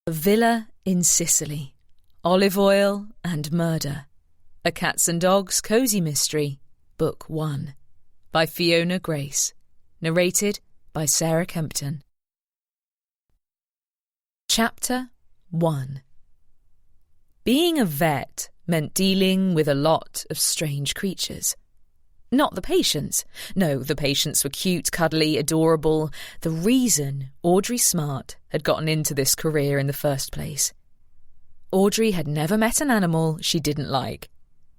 A Villa in Sicily, Olive Oil and Murder, A Cats and Dogs Cozy Mystery, Book 1, by Fiona Grace, narrated by Sarah Kempton. Chapter 1. Being a vet meant dealing with a lot of strange creatures. Not the patients. No, the patients were cute, cuddly, adorable. The reason Audrey Smart had gotten into this career in the first place. Audrey had never met an animal she didn't like.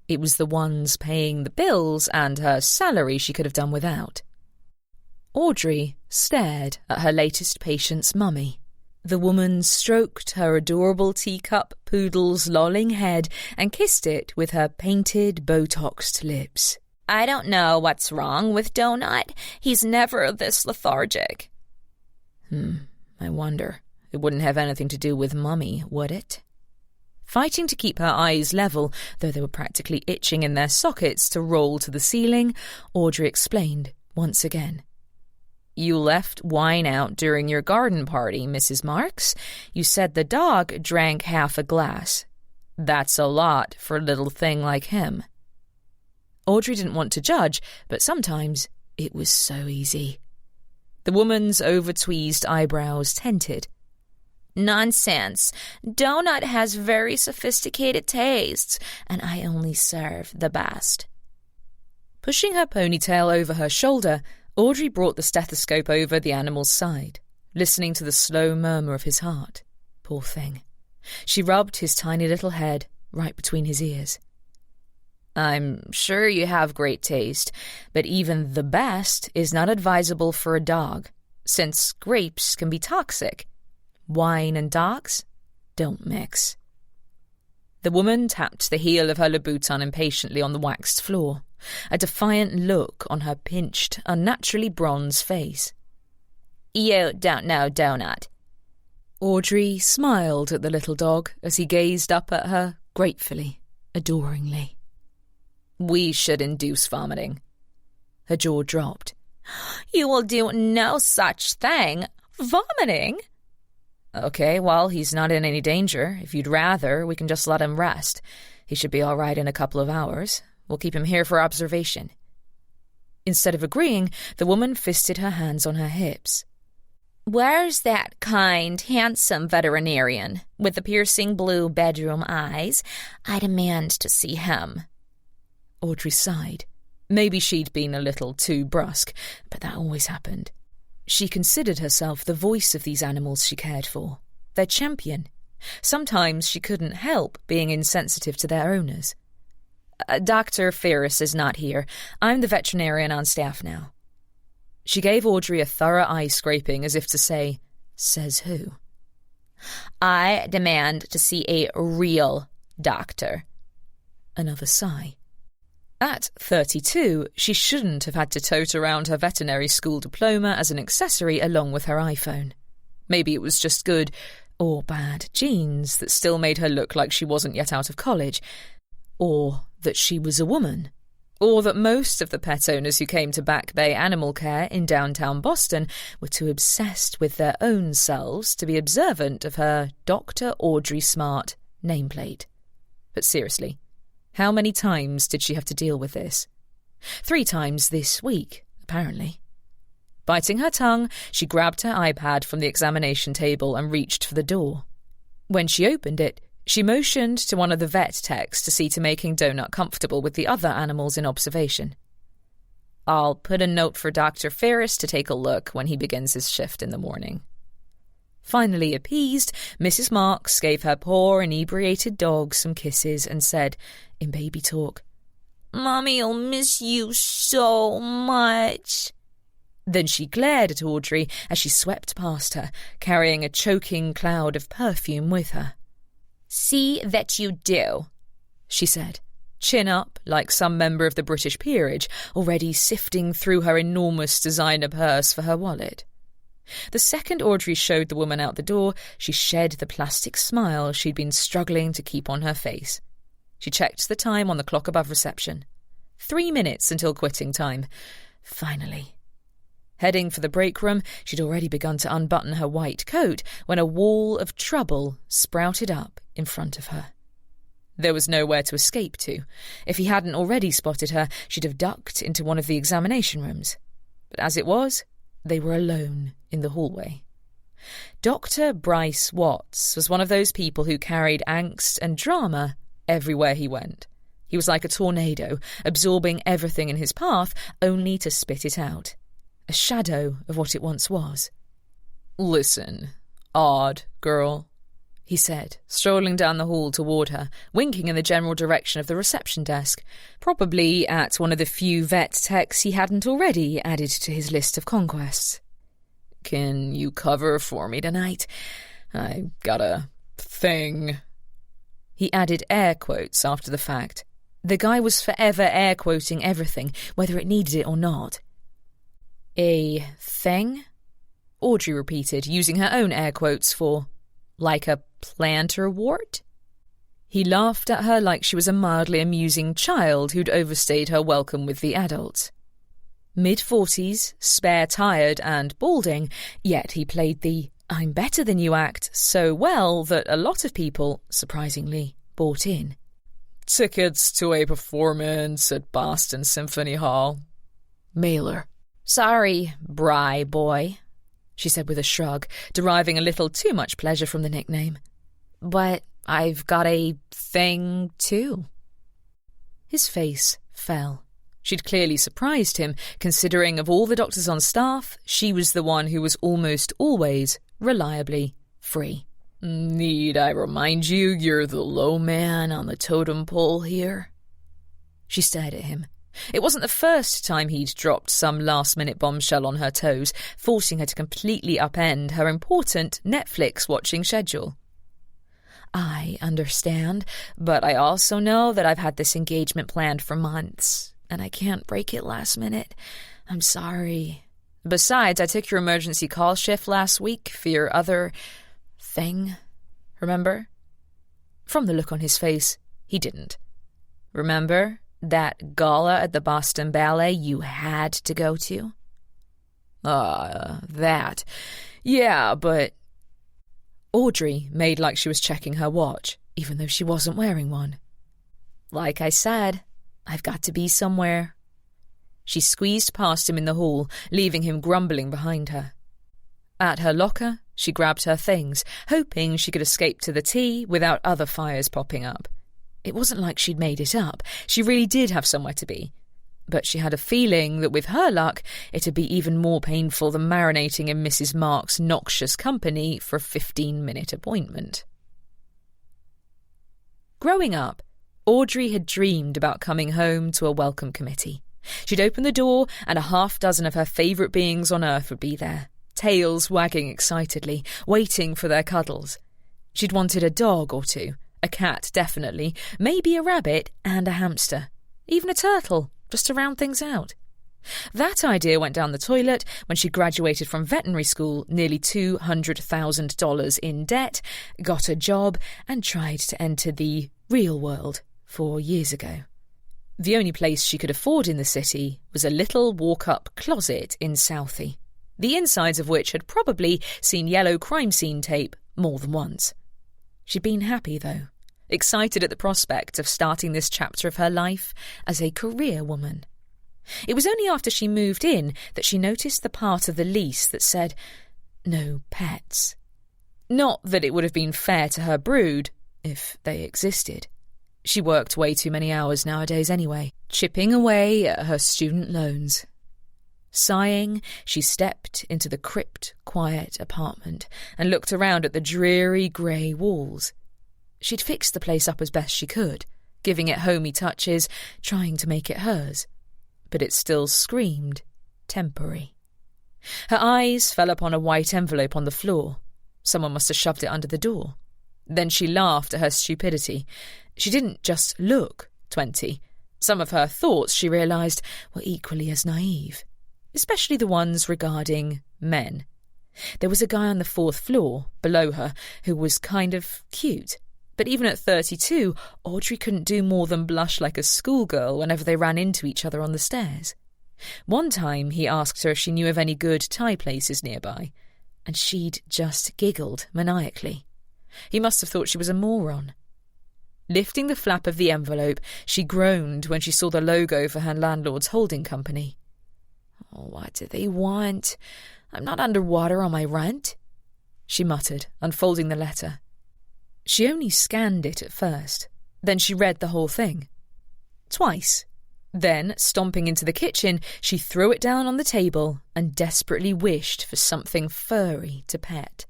It was the ones paying the bills and her salary she could have done without. Audrey stared at her latest patient's mummy. The woman stroked her adorable teacup poodle's lolling head and kissed it with her painted, Botoxed lips. I don't know what's wrong with Donut. He's never this lethargic. I wonder. It wouldn't have anything to do with Mummy, would it? Fighting to keep her eyes level, though they were practically itching in their sockets to roll to the ceiling, Audrey explained once again. You left wine out during your garden party, Mrs. Marks. You said the dog drank half a glass. That's a lot for a little thing like him. Audrey didn't want to judge, but sometimes it was so easy. The woman's over-tweezed eyebrows tented. Nonsense. Donut has very sophisticated tastes, and I only serve the best. Pushing her ponytail over her shoulder, Audrey brought the stethoscope over the animal's side, listening to the slow murmur of his heart. Poor thing. She rubbed his tiny little head right between his ears. I'm sure you have great taste, but even the best is not advisable for a dog, since grapes can be toxic. Wine and dogs don't mix. The woman tapped the heel of her Louboutin impatiently on the waxed floor, a defiant look on her pinched, unnaturally bronze face. You don't know Donut. Audrey smiled at the little dog as he gazed up at her gratefully, adoringly. We should induce vomiting. Her jaw dropped. You will do no such thing. Vomiting? Okay, well, he's not in any danger. If you'd rather, we can just let him rest. He should be all right in a couple of hours. We'll keep him here for observation. Instead of agreeing, the woman fisted her hands on her hips. Where's that kind, handsome veterinarian with the piercing blue bedroom eyes? I demand to see him. Audrey sighed. Maybe she'd been a little too brusque, but that always happened. She considered herself the voice of these animals she cared for, their champion. Sometimes she couldn't help being insensitive to their owners. Dr. Ferris is not here. I'm the veterinarian on staff now. She gave Audrey a thorough eye scraping as if to say, says who? I demand to see a real doctor. Another sigh. At 32, she shouldn't have had to tote around her veterinary school diploma as an accessory along with her iPhone. Maybe it was just good, or bad, genes that still made her look like she wasn't yet out of college, or that she was a woman, or that most of the pet owners who came to Back Bay Animal Care in downtown Boston were too obsessed with their own selves to be observant of her Dr. Audrey Smart nameplate. But seriously, how many times did she have to deal with this? 3 times this week, apparently. Biting her tongue, she grabbed her iPad from the examination table and reached for the door. When she opened it, she motioned to one of the vet techs to see to making Donut comfortable with the other animals in observation. I'll put a note for Dr. Ferris to take a look when he begins his shift in the morning. Finally appeased, Mrs. Marks gave her poor inebriated dog some kisses and said, in baby talk, Mommy'll miss you so much. Then she glared at Audrey as she swept past her, carrying a choking cloud of perfume with her. See that you do, she said, chin up like some member of the British peerage, already sifting through her enormous designer purse for her wallet. The second Audrey showed the woman out the door, she shed the plastic smile she'd been struggling to keep on her face. She checked the time on the clock above reception. 3 minutes until quitting time. Finally. Heading for the break room, she'd already begun to unbutton her white coat when a wall of trouble sprouted up in front of her. There was nowhere to escape to. If he hadn't already spotted her, she'd have ducked into one of the examination rooms. But as it was, they were alone in the hallway. Dr. Bryce Watts was one of those people who carried angst and drama everywhere he went. He was like a tornado, absorbing everything in his path only to spit it out. A shadow of what it once was. "Listen, odd girl," he said, strolling down the hall toward her, winking in the general direction of the reception desk, probably at one of the few vet techs he hadn't already added to his list of conquests. "Can you cover for me tonight? I got a thing." He added air quotes after the fact. The guy was forever air quoting everything, whether it needed it or not. "A thing?" Audrey repeated, using her own air quotes for, "like a plantar wart?" He laughed at her like she was a mildly amusing child who'd overstayed her welcome with the adults. Mid-40s, spare-tired and balding, yet he played the "I'm better than you" act so well that a lot of people, surprisingly, bought in. "Tickets to a performance at Boston Symphony Hall." Mailer. "Sorry, Bry boy," she said with a shrug, deriving a little too much pleasure from the nickname. "But I've got a thing, too." His face fell. She'd clearly surprised him, considering of all the doctors on staff, she was the one who was almost always, reliably, free. "Need I remind you you're the low man on the totem pole here?" She stared at him. It wasn't the first time he'd dropped some last-minute bombshell on her toes, forcing her to completely upend her important Netflix-watching schedule. "I understand, but I also know that I've had this engagement planned for months, and I can't break it last minute. I'm sorry. Besides, I took your emergency call shift last week for your other thing, remember?" From the look on his face, he didn't. "Remember that gala at the Boston Ballet you had to go to?" That. Yeah, but..." Audrey made like she was checking her watch, even though she wasn't wearing one. "Like I said, I've got to be somewhere." She squeezed past him in the hall, leaving him grumbling behind her. At her locker, she grabbed her things, hoping she could escape to the tea without other fires popping up. It wasn't like she'd made it up. She really did have somewhere to be. But she had a feeling that with her luck, it'd be even more painful than marinating in Mrs. Mark's noxious company for a 15-minute appointment. Growing up, Audrey had dreamed about coming home to a welcome committee. She'd open the door and a half-dozen of her favourite beings on earth would be there, tails wagging excitedly, waiting for their cuddles. She'd wanted a dog or two, a cat definitely, maybe a rabbit and a hamster, even a turtle, just to round things out. That idea went down the toilet when she graduated from veterinary school, nearly $200,000 in debt, got a job and tried to enter the real world 4 years ago. The only place she could afford in the city was a little walk-up closet in Southie, the insides of which had probably seen yellow crime scene tape more than once. She'd been happy, though, excited at the prospect of starting this chapter of her life as a career woman. It was only after she moved in that she noticed the part of the lease that said, "No pets." Not that it would have been fair to her brood, if they existed. She worked way too many hours nowadays anyway, chipping away at her student loans. Sighing, she stepped into the crypt, quiet apartment and looked around at the dreary grey walls. She'd fixed the place up as best she could, giving it homey touches, trying to make it hers. But it still screamed temporary. Her eyes fell upon a white envelope on the floor. Someone must have shoved it under the door. Then she laughed at her stupidity. She didn't just look 20. Some of her thoughts, she realised, were equally as naive, especially the ones regarding men. There was a guy on the 4th floor, below her, who was kind of cute. But even at 32, Audrey couldn't do more than blush like a schoolgirl whenever they ran into each other on the stairs. One time he asked her if she knew of any good Thai places nearby, and she'd just giggled maniacally. He must have thought she was a moron. Lifting the flap of the envelope, she groaned when she saw the logo for her landlord's holding company. "Oh, what do they want? I'm not underwater on my rent," she muttered, unfolding the letter. She only scanned it at first. Then she read the whole thing. Twice. Then, stomping into the kitchen, she threw it down on the table and desperately wished for something furry to pet.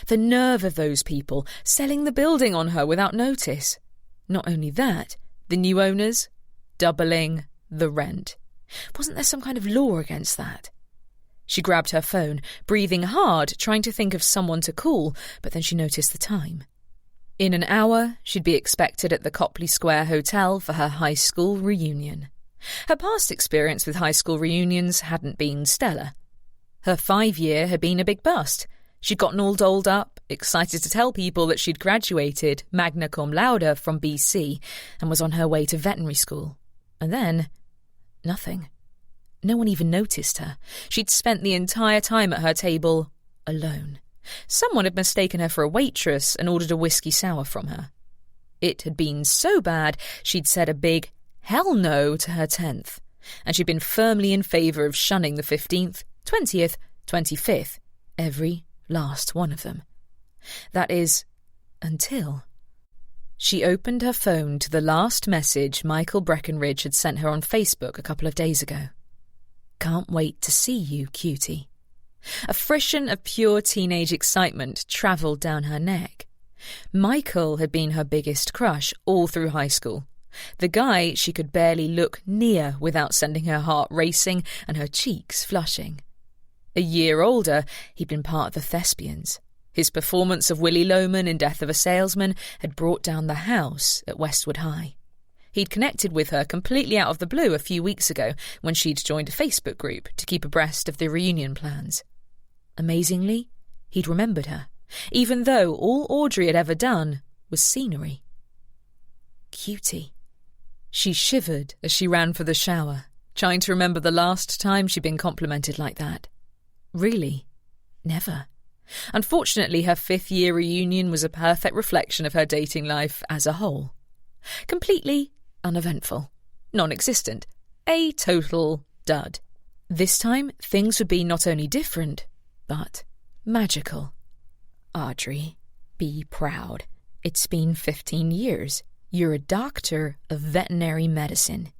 The nerve of those people, selling the building on her without notice. Not only that, the new owners doubling the rent. Wasn't there some kind of law against that? She grabbed her phone, breathing hard, trying to think of someone to call, but then she noticed the time. In an hour, she'd be expected at the Copley Square Hotel for her high school reunion. Her past experience with high school reunions hadn't been stellar. Her 5-year had been a big bust. She'd gotten all dolled up, excited to tell people that she'd graduated magna cum laude from BC and was on her way to veterinary school. And then, nothing. No one even noticed her. She'd spent the entire time at her table alone. Someone had mistaken her for a waitress and ordered a whiskey sour from her. It had been so bad she'd said a big hell no to her 10th, and she'd been firmly in favour of shunning the 15th, 20th, 25th, every last one of them. That is, until she opened her phone to the last message Michael Breckenridge had sent her on Facebook a couple of days ago. "Can't wait to see you, cutie." A frisson of pure teenage excitement travelled down her neck. Michael had been her biggest crush all through high school. The guy she could barely look near without sending her heart racing and her cheeks flushing. A year older, he'd been part of the Thespians. His performance of Willy Loman in Death of a Salesman had brought down the house at Westwood High. He'd connected with her completely out of the blue a few weeks ago when she'd joined a Facebook group to keep abreast of the reunion plans. Amazingly, he'd remembered her, even though all Audrey had ever done was scenery. Cutie. She shivered as she ran for the shower, trying to remember the last time she'd been complimented like that. Really, never. Unfortunately, her 5th-year reunion was a perfect reflection of her dating life as a whole. Completely uneventful, non-existent, a total dud. This time, things would be not only different, but magical. Audrey, be proud. It's been 15 years. You're a doctor of veterinary medicine.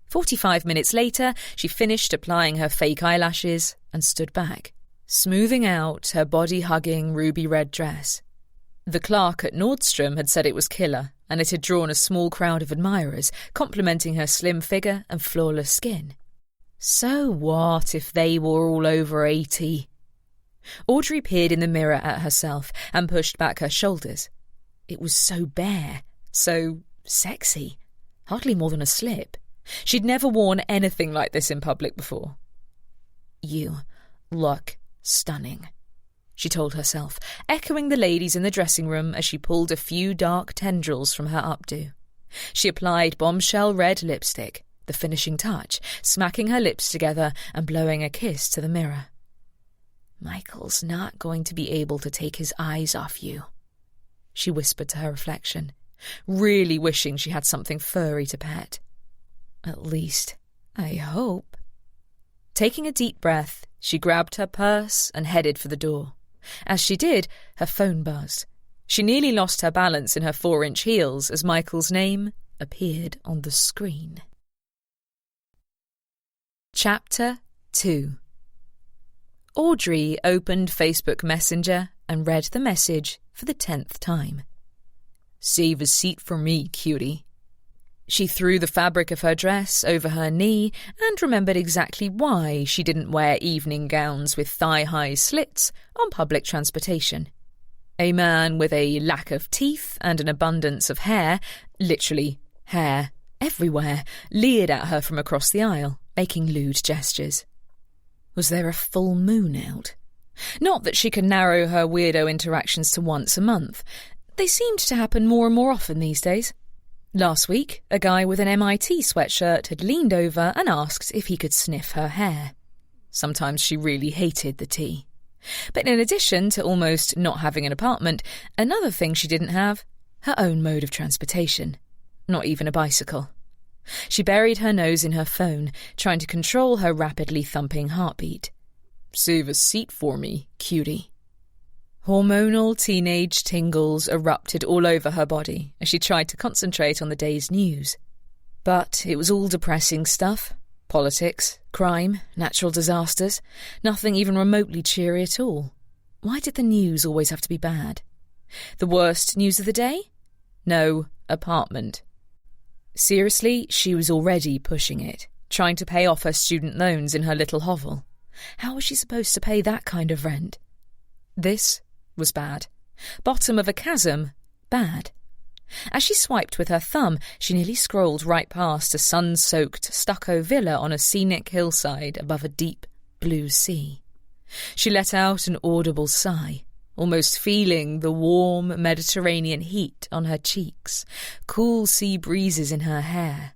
45 minutes later, she finished applying her fake eyelashes and stood back, smoothing out her body-hugging ruby-red dress. The clerk at Nordstrom had said it was killer, and it had drawn a small crowd of admirers, complimenting her slim figure and flawless skin. So what if they were all over 80? Audrey peered in the mirror at herself and pushed back her shoulders. It was so bare, so sexy, hardly more than a slip. She'd never worn anything like this in public before. "You look stunning," she told herself, echoing the ladies in the dressing room as she pulled a few dark tendrils from her updo. She applied bombshell red lipstick, the finishing touch, smacking her lips together and blowing a kiss to the mirror. "Michael's not going to be able to take his eyes off you," she whispered to her reflection, really wishing she had something furry to pet. "At least, I hope." Taking a deep breath, she grabbed her purse and headed for the door. As she did, her phone buzzed. She nearly lost her balance in her 4-inch heels as Michael's name appeared on the screen. Chapter 2. Audrey opened Facebook Messenger and read the message for the 10th time. "Save a seat for me, cutie." She threw the fabric of her dress over her knee and remembered exactly why she didn't wear evening gowns with thigh-high slits on public transportation. A man with a lack of teeth and an abundance of hair, literally hair everywhere, leered at her from across the aisle, making lewd gestures. Was there a full moon out? Not that she could narrow her weirdo interactions to once a month. They seemed to happen more and more often these days. Last week, a guy with an MIT sweatshirt had leaned over and asked if he could sniff her hair. Sometimes she really hated the tea. But in addition to almost not having an apartment, another thing she didn't have, her own mode of transportation. Not even a bicycle. She buried her nose in her phone, trying to control her rapidly thumping heartbeat. "Save a seat for me, cutie." Hormonal teenage tingles erupted all over her body as she tried to concentrate on the day's news. But it was all depressing stuff. Politics, crime, natural disasters. Nothing even remotely cheery at all. Why did the news always have to be bad? The worst news of the day? No apartment. Seriously, she was already pushing it, trying to pay off her student loans in her little hovel. How was she supposed to pay that kind of rent? This was bad. Bottom of a chasm, bad. As she swiped with her thumb, she nearly scrolled right past a sun-soaked stucco villa on a scenic hillside above a deep blue sea. She let out an audible sigh, almost feeling the warm Mediterranean heat on her cheeks, cool sea breezes in her hair.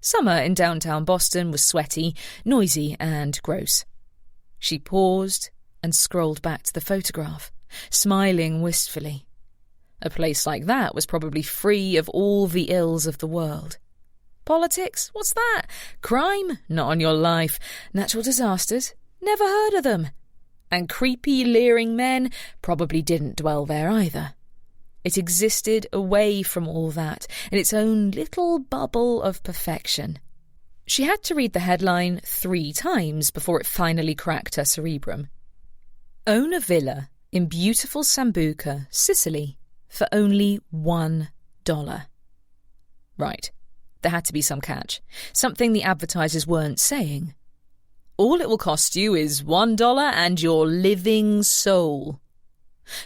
Summer in downtown Boston was sweaty, noisy, and gross. She paused and scrolled back to the photograph, smiling wistfully. A place like that was probably free of all the ills of the world. Politics? What's that? Crime? Not on your life. Natural disasters? Never heard of them. And creepy, leering men probably didn't dwell there either. It existed away from all that, in its own little bubble of perfection. She had to read the headline 3 times before it finally cracked her cerebrum. Own a villa in beautiful Sambuca, Sicily, for only $1. Right, there had to be some catch, something the advertisers weren't saying. All it will cost you is $1 and your living soul.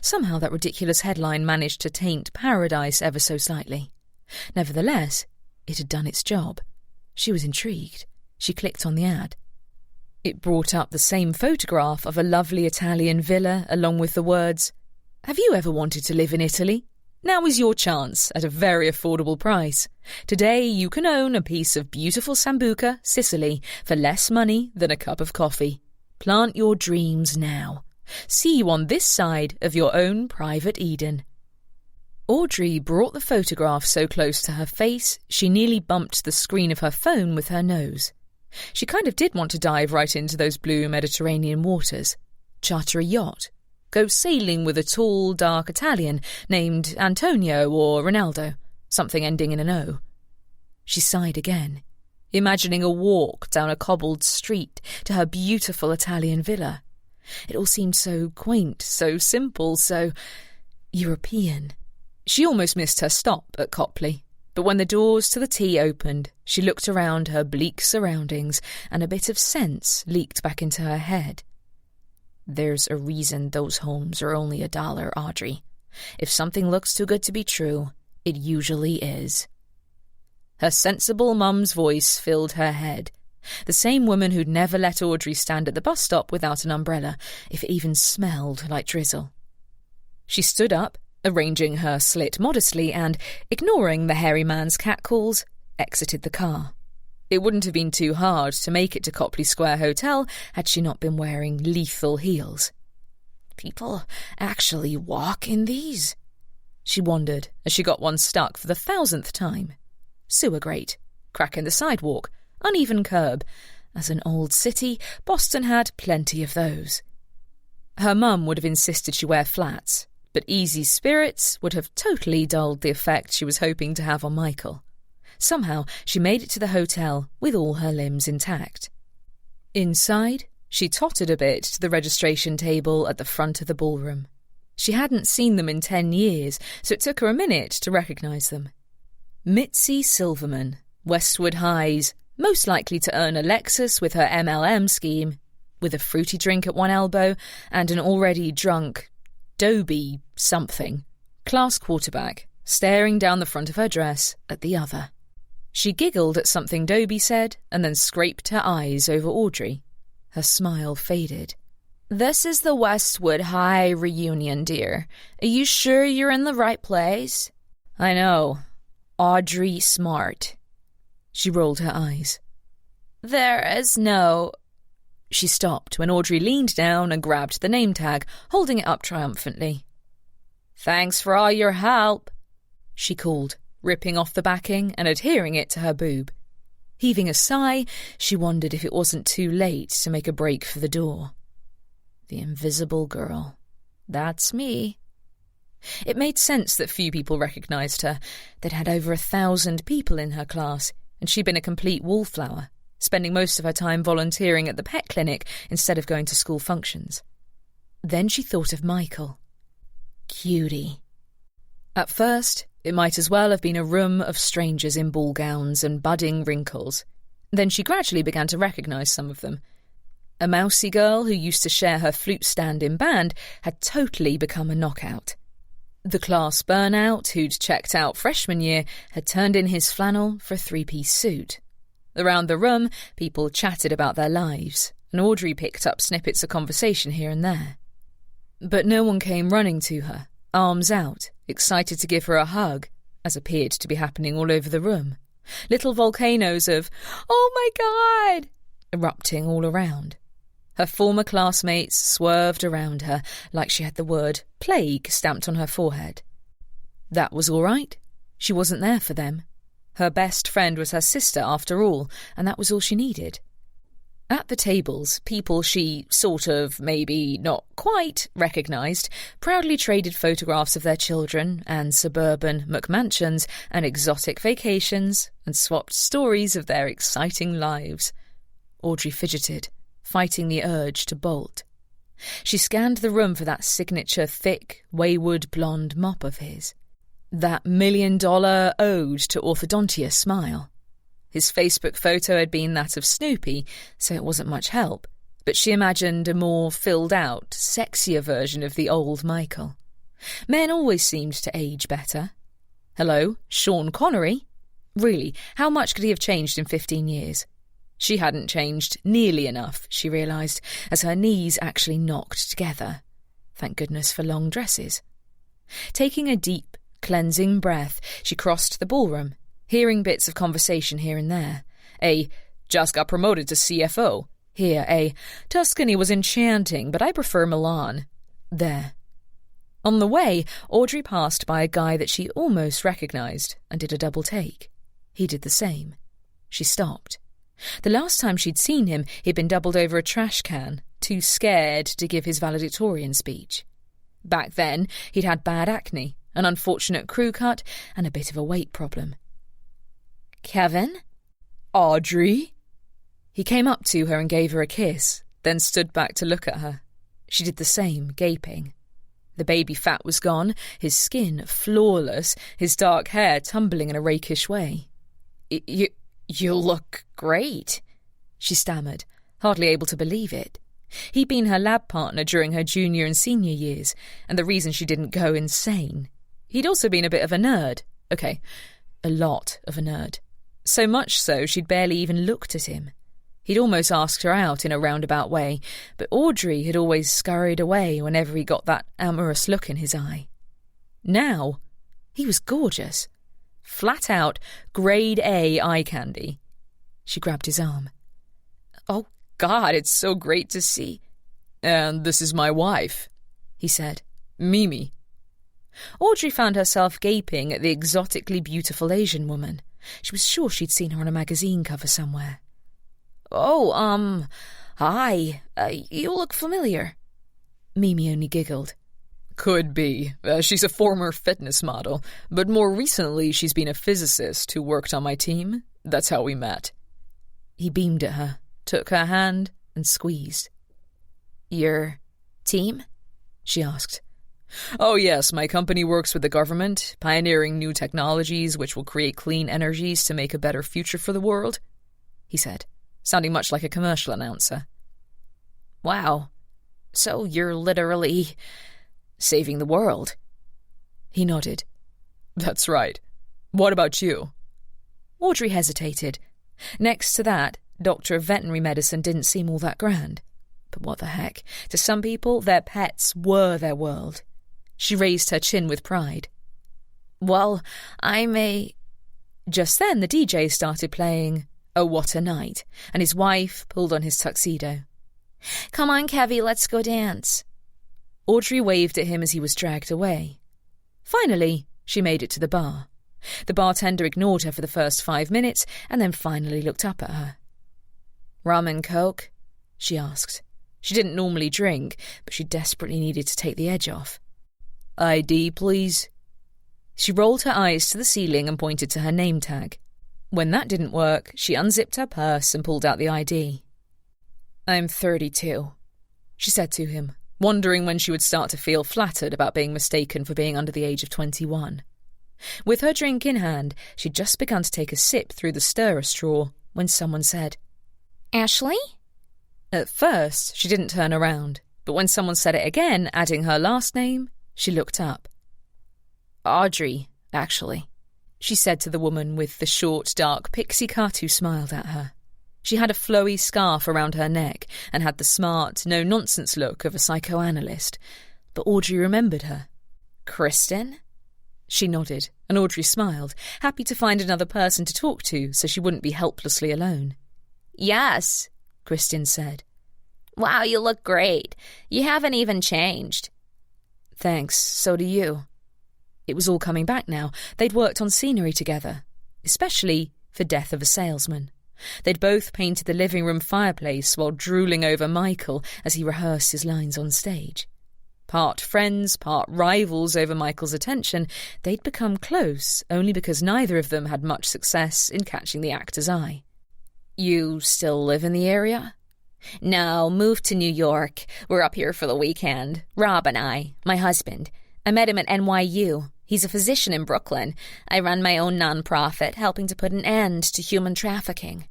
Somehow that ridiculous headline managed to taint paradise ever so slightly. Nevertheless, it had done its job. She was intrigued. She clicked on the ad. It brought up the same photograph of a lovely Italian villa along with the words, "Have you ever wanted to live in Italy? Now is your chance at a very affordable price. Today you can own a piece of beautiful Sambuca, Sicily, for less money than a cup of coffee. Plant your dreams now. See you on this side of your own private Eden." Audrey brought the photograph so close to her face she nearly bumped the screen of her phone with her nose. She kind of did want to dive right into those blue Mediterranean waters, charter a yacht, go sailing with a tall, dark Italian named Antonio or Ronaldo, something ending in an O. She sighed again, imagining a walk down a cobbled street to her beautiful Italian villa. It all seemed so quaint, so simple, so European. She almost missed her stop at Copley, but when the doors to the tea opened, she looked around her bleak surroundings and a bit of sense leaked back into her head. There's a reason those homes are only $1, Audrey. If something looks too good to be true, it usually is. Her sensible mum's voice filled her head. The same woman who'd never let Audrey stand at the bus stop without an umbrella, if it even smelled like drizzle. She stood up, arranging her slit modestly and, ignoring the hairy man's catcalls, exited the car. It wouldn't have been too hard to make it to Copley Square Hotel had she not been wearing lethal heels. People actually walk in these? She wondered as she got one stuck for the 1,000th time. Sewer grate, crack in the sidewalk, uneven curb. As an old city, Boston had plenty of those. Her mum would have insisted she wear flats, but easy spirits would have totally dulled the effect she was hoping to have on Michael. Somehow she made it to the hotel with all her limbs intact. Inside, she tottered a bit to the registration table at the front of the ballroom. She hadn't seen them in 10 years, so it took her a minute to recognise them. Mitzi Silverman, Westwood High's, most likely to earn a Lexus with her MLM scheme, with a fruity drink at one elbow and an already drunk Dobie something, class quarterback, staring down the front of her dress at the other. She giggled at something Dobie said and then scraped her eyes over Audrey. Her smile faded. "This is the Westwood High reunion, dear. Are you sure you're in the right place?" "I know. Audrey Smart. She rolled her eyes. There is no... She stopped when Audrey leaned down and grabbed the name tag, holding it up triumphantly. Thanks for all your help, she called, ripping off the backing and adhering it to her boob. Heaving a sigh, she wondered if it wasn't too late to make a break for the door. The invisible girl. That's me. It made sense that few people recognised her. They'd had over 1,000 people in her class, and she'd been a complete wallflower, spending most of her time volunteering at the pet clinic instead of going to school functions. Then she thought of Michael. Cutie. At first, it might as well have been a room of strangers in ball gowns and budding wrinkles. Then she gradually began to recognise some of them. A mousy girl who used to share her flute stand in band had totally become a knockout. The class burnout who'd checked out freshman year had turned in his flannel for a 3-piece suit. Around the room, people chatted about their lives, and Audrey picked up snippets of conversation here and there. But no one came running to her, arms out, excited to give her a hug, as appeared to be happening all over the room. Little volcanoes of, "Oh my God!" erupting all around. Her former classmates swerved around her like she had the word plague stamped on her forehead. That was all right. She wasn't there for them. Her best friend was her sister after all, and that was all she needed. At the tables, people she sort of, maybe not quite, recognised proudly traded photographs of their children and suburban McMansions and exotic vacations and swapped stories of their exciting lives. Audrey fidgeted, fighting the urge to bolt. She scanned the room for that signature thick, wayward blonde mop of his. That $1 million ode to orthodontia smile. His Facebook photo had been that of Snoopy, so it wasn't much help, but she imagined a more filled-out, sexier version of the old Michael. Men always seemed to age better. Hello, Sean Connery? Really, how much could he have changed in 15 years? She hadn't changed nearly enough, she realised, as her knees actually knocked together. Thank goodness for long dresses. Taking a deep, cleansing breath, she crossed the ballroom, hearing bits of conversation here and there. Just got promoted to CFO. Here, Tuscany was enchanting, but I prefer Milan. There. On the way, Audrey passed by a guy that she almost recognised and did a double take. He did the same. She stopped. The last time she'd seen him, he'd been doubled over a trash can, too scared to give his valedictorian speech. Back then, he'd had bad acne, an unfortunate crew cut, and a bit of a weight problem. Kevin? Audrey? He came up to her and gave her a kiss, then stood back to look at her. She did the same, gaping. The baby fat was gone, his skin flawless, his dark hair tumbling in a rakish way. You look great, she stammered, hardly able to believe it. He'd been her lab partner during her junior and senior years, and the reason she didn't go insane. He'd also been a bit of a nerd. Okay, a lot of a nerd. So much so she'd barely even looked at him. He'd almost asked her out in a roundabout way, but Audrey had always scurried away whenever he got that amorous look in his eye. Now, he was gorgeous. Flat out, grade A eye candy. She grabbed his arm. Oh, God, it's so great to see. And this is my wife, he said. Mimi. Audrey found herself gaping at the exotically beautiful Asian woman. She was sure she'd seen her on a magazine cover somewhere. Oh, hi. You look familiar. Mimi only giggled. Could be. She's a former fitness model, but more recently she's been a physicist who worked on my team. That's how we met. He beamed at her, took her hand, and squeezed. Your team? She asked. Oh yes, my company works with the government, pioneering new technologies which will create clean energies to make a better future for the world, he said, sounding much like a commercial announcer. Wow. So you're literally saving the world? He nodded. That's right. What about you? Audrey hesitated. Next to that, Doctor of Veterinary Medicine didn't seem all that grand. But what the heck? To some people, their pets were their world. She raised her chin with pride. Well, I'm a... Just then the DJ started playing Oh What a Night, and his wife pulled on his tuxedo. "Come on, Kevy, let's go dance." Audrey waved at him as he was dragged away. Finally, she made it to the bar. The bartender ignored her for the first 5 minutes and then finally looked up at her. "Rum and coke?" she asked. She didn't normally drink, but she desperately needed to take the edge off. "ID, please." She rolled her eyes to the ceiling and pointed to her name tag. When that didn't work, she unzipped her purse and pulled out the ID. "I'm 32, she said to him, wondering when she would start to feel flattered about being mistaken for being under the age of 21. With her drink in hand, she'd just begun to take a sip through the stirrer straw when someone said, "Ashley?" At first, she didn't turn around, but when someone said it again, adding her last name, she looked up. "Audrey, actually," she said to the woman with the short, dark pixie cut who smiled at her. She had a flowy scarf around her neck and had the smart, no-nonsense look of a psychoanalyst, but Audrey remembered her. "Kristen?" She nodded, and Audrey smiled, happy to find another person to talk to so she wouldn't be helplessly alone. "Yes," Kristen said. "Wow, you look great. You haven't even changed." "Thanks, so do you." It was all coming back now. They'd worked on scenery together, especially for Death of a Salesman. They'd both painted the living room fireplace while drooling over Michael as he rehearsed his lines on stage. Part friends, part rivals over Michael's attention, they'd become close only because neither of them had much success in catching the actor's eye. "You still live in the area?" "No, moved to New York. We're up here for the weekend. Rob and I, my husband. I met him at NYU. He's a physician in Brooklyn. I run my own nonprofit, helping to put an end to human trafficking."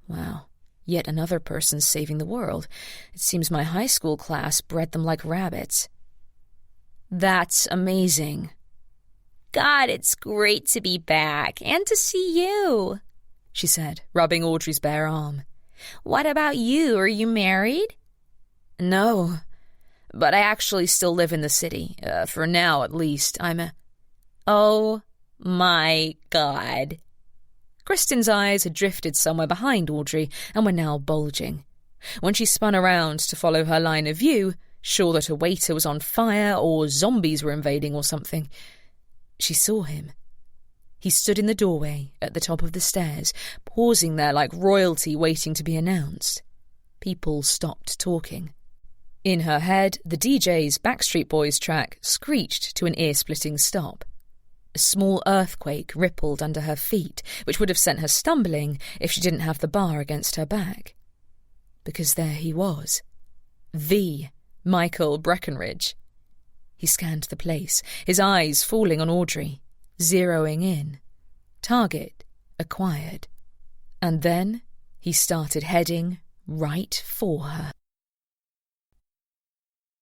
Wow, yet another person saving the world. It seems my high school class bred them like rabbits. "That's amazing." "God, it's great to be back and to see you," she said, rubbing Audrey's bare arm. "What about you? Are you married?" "No, but I actually still live in the city. For now, at least. Oh, my God." Kristen's eyes had drifted somewhere behind Audrey and were now bulging. When she spun around to follow her line of view, sure that a waiter was on fire or zombies were invading or something, she saw him. He stood in the doorway at the top of the stairs, pausing there like royalty waiting to be announced. People stopped talking. In her head, the DJ's Backstreet Boys track screeched to an ear-splitting stop. A small earthquake rippled under her feet, which would have sent her stumbling if she didn't have the bar against her back. Because there he was. The Michael Breckenridge. He scanned the place, his eyes falling on Audrey, zeroing in. Target acquired. And then he started heading right for her.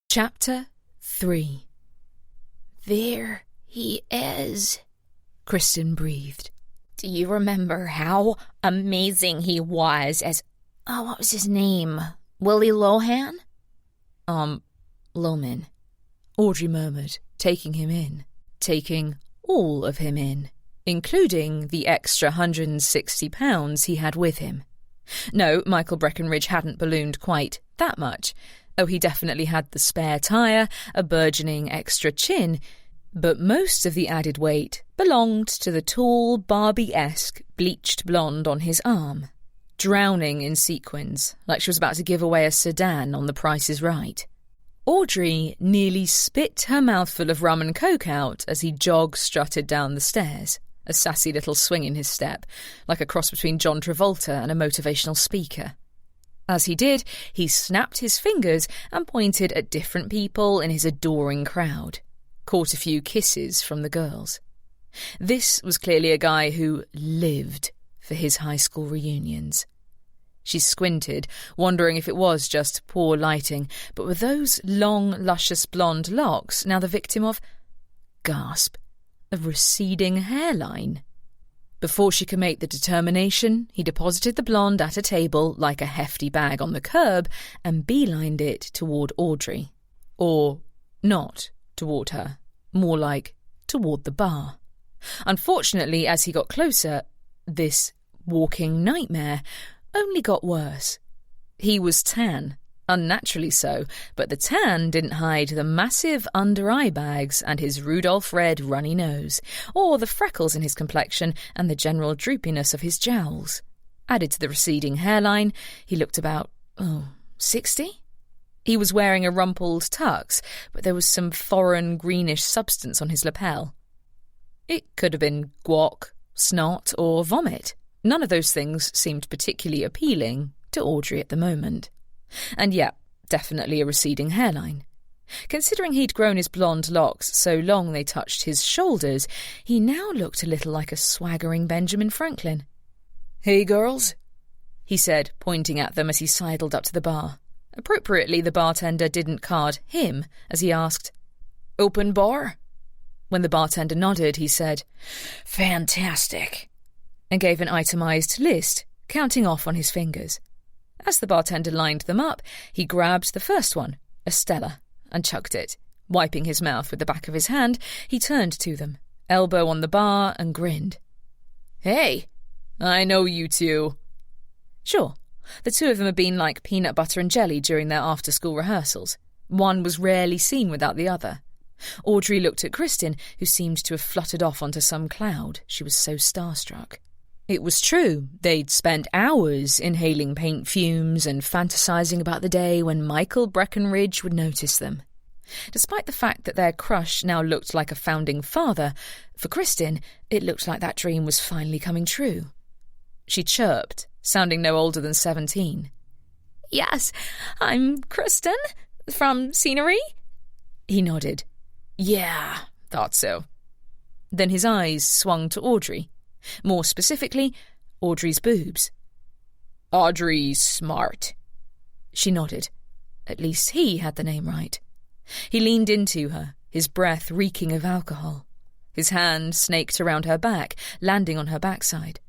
Chapter 3. "There he is," Kristen breathed. "Do you remember how amazing he was as, what was his name? Willie Lohan?" Loman, Audrey murmured, taking him in. Taking all of him in, including the extra 160 pounds he had with him. No, Michael Breckenridge hadn't ballooned quite that much. Oh, he definitely had the spare tyre, a burgeoning extra chin, but most of the added weight belonged to the tall, Barbie-esque, bleached blonde on his arm, drowning in sequins, like she was about to give away a sedan on The Price is Right. Audrey nearly spit her mouthful of rum and coke out as he jog-strutted down the stairs, a sassy little swing in his step, like a cross between John Travolta and a motivational speaker. As he did, he snapped his fingers and pointed at different people in his adoring crowd, caught a few kisses from the girls. This was clearly a guy who lived for his high school reunions. She squinted, wondering if it was just poor lighting, but were those long, luscious blonde locks now the victim of, gasp, a receding hairline? Before she could make the determination, he deposited the blonde at a table like a hefty bag on the curb and beelined it toward Audrey. Or not toward her, more like toward the bar. Unfortunately, as he got closer, this walking nightmare only got worse. He was tan, unnaturally so, but the tan didn't hide the massive under-eye bags and his Rudolph red runny nose, or the freckles in his complexion and the general droopiness of his jowls. Added to the receding hairline, he looked about, 60? He was wearing a rumpled tux, but there was some foreign greenish substance on his lapel. It could have been guac, snot, or vomit. None of those things seemed particularly appealing to Audrey at the moment. And yet, definitely a receding hairline. Considering he'd grown his blonde locks so long they touched his shoulders, he now looked a little like a swaggering Benjamin Franklin. "Hey, girls," he said, pointing at them as he sidled up to the bar. Appropriately, the bartender didn't card him as he asked, "Open bar?" When the bartender nodded, he said, "Fantastic," and gave an itemized list, counting off on his fingers. As the bartender lined them up, he grabbed the first one, a Stella, and chugged it. Wiping his mouth with the back of his hand, he turned to them, elbow on the bar, and grinned. "Hey, I know you two." Sure, the two of them had been like peanut butter and jelly during their after-school rehearsals. One was rarely seen without the other. Audrey looked at Kristin, who seemed to have fluttered off onto some cloud. She was so starstruck. It was true, they'd spent hours inhaling paint fumes and fantasizing about the day when Michael Breckenridge would notice them. Despite the fact that their crush now looked like a founding father, for Kristin, it looked like that dream was finally coming true. She chirped, sounding no older than 17. "Yes, I'm Kristin, from Scenery." He nodded. "Yeah, thought so." Then his eyes swung to Audrey. More specifically, Audrey's boobs. "Audrey's smart." She nodded. At least he had the name right. He leaned into her, his breath reeking of alcohol. His hand snaked around her back, landing on her backside.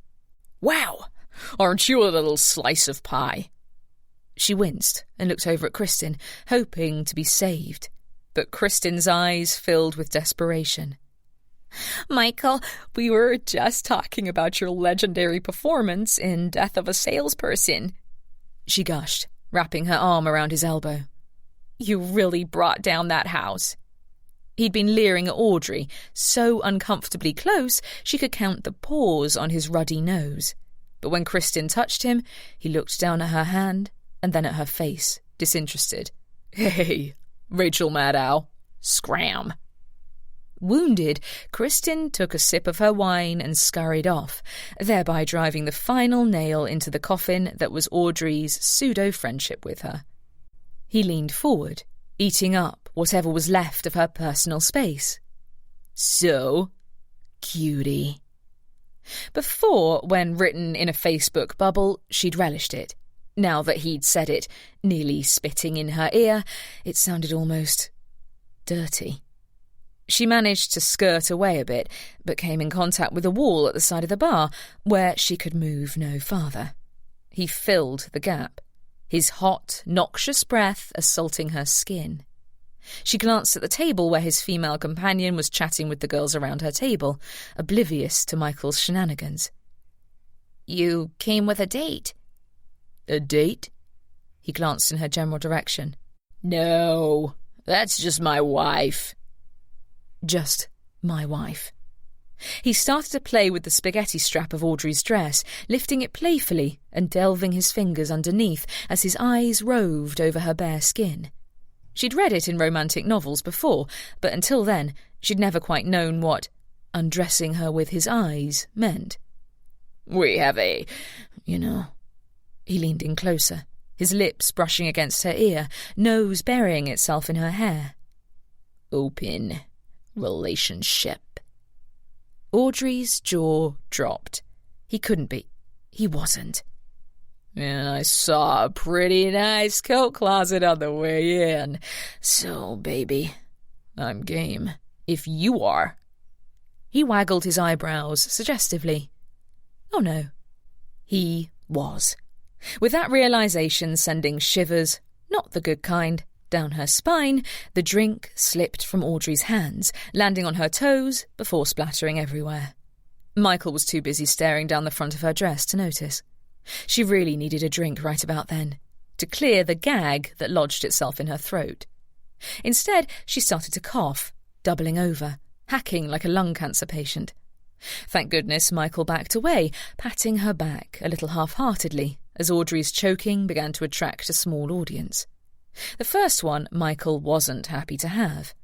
"Wow, aren't you a little slice of pie?" She winced and looked over at Kristin, hoping to be saved. But Kristin's eyes filled with desperation. "Michael, we were just talking about your legendary performance in Death of a Salesperson," she gushed, wrapping her arm around his elbow. "You really brought down that house." He'd been leering at Audrey, so uncomfortably close she could count the pores on his ruddy nose. But when Kristin touched him, he looked down at her hand and then at her face, disinterested. "Hey, Rachel Maddow, scram." Wounded, Kristin took a sip of her wine and scurried off, thereby driving the final nail into the coffin that was Audrey's pseudo-friendship with her. He leaned forward, eating up whatever was left of her personal space. "So, cutie." Before, when written in a Facebook bubble, she'd relished it. Now that he'd said it, nearly spitting in her ear, it sounded almost dirty. She managed to skirt away a bit, but came in contact with a wall at the side of the bar, where she could move no farther. He filled the gap, his hot, noxious breath assaulting her skin. She glanced at the table where his female companion was chatting with the girls around her table, oblivious to Michael's shenanigans. "You came with a date." "A date?" He glanced in her general direction. "No, that's just my wife." Just my wife. He started to play with the spaghetti strap of Audrey's dress, lifting it playfully and delving his fingers underneath as his eyes roved over her bare skin. She'd read it in romantic novels before, but until then, she'd never quite known what undressing her with his eyes meant. "We have a, He leaned in closer, his lips brushing against her ear, nose burying itself in her hair. "Open relationship." Audrey's jaw dropped. He couldn't be. He wasn't. "And I saw a pretty nice coat closet on the way in. So, baby, I'm game. If you are." He waggled his eyebrows suggestively. Oh no. He was. With that realization sending shivers, not the good kind, Down her spine, the drink slipped from Audrey's hands, landing on her toes before splattering everywhere. Michael was too busy staring down the front of her dress to notice. She really needed a drink right about then, to clear the gag that lodged itself in her throat. Instead, she started to cough, doubling over, hacking like a lung cancer patient. Thank goodness Michael backed away, patting her back a little half-heartedly as Audrey's choking began to attract a small audience. The first one Michael wasn't happy to have.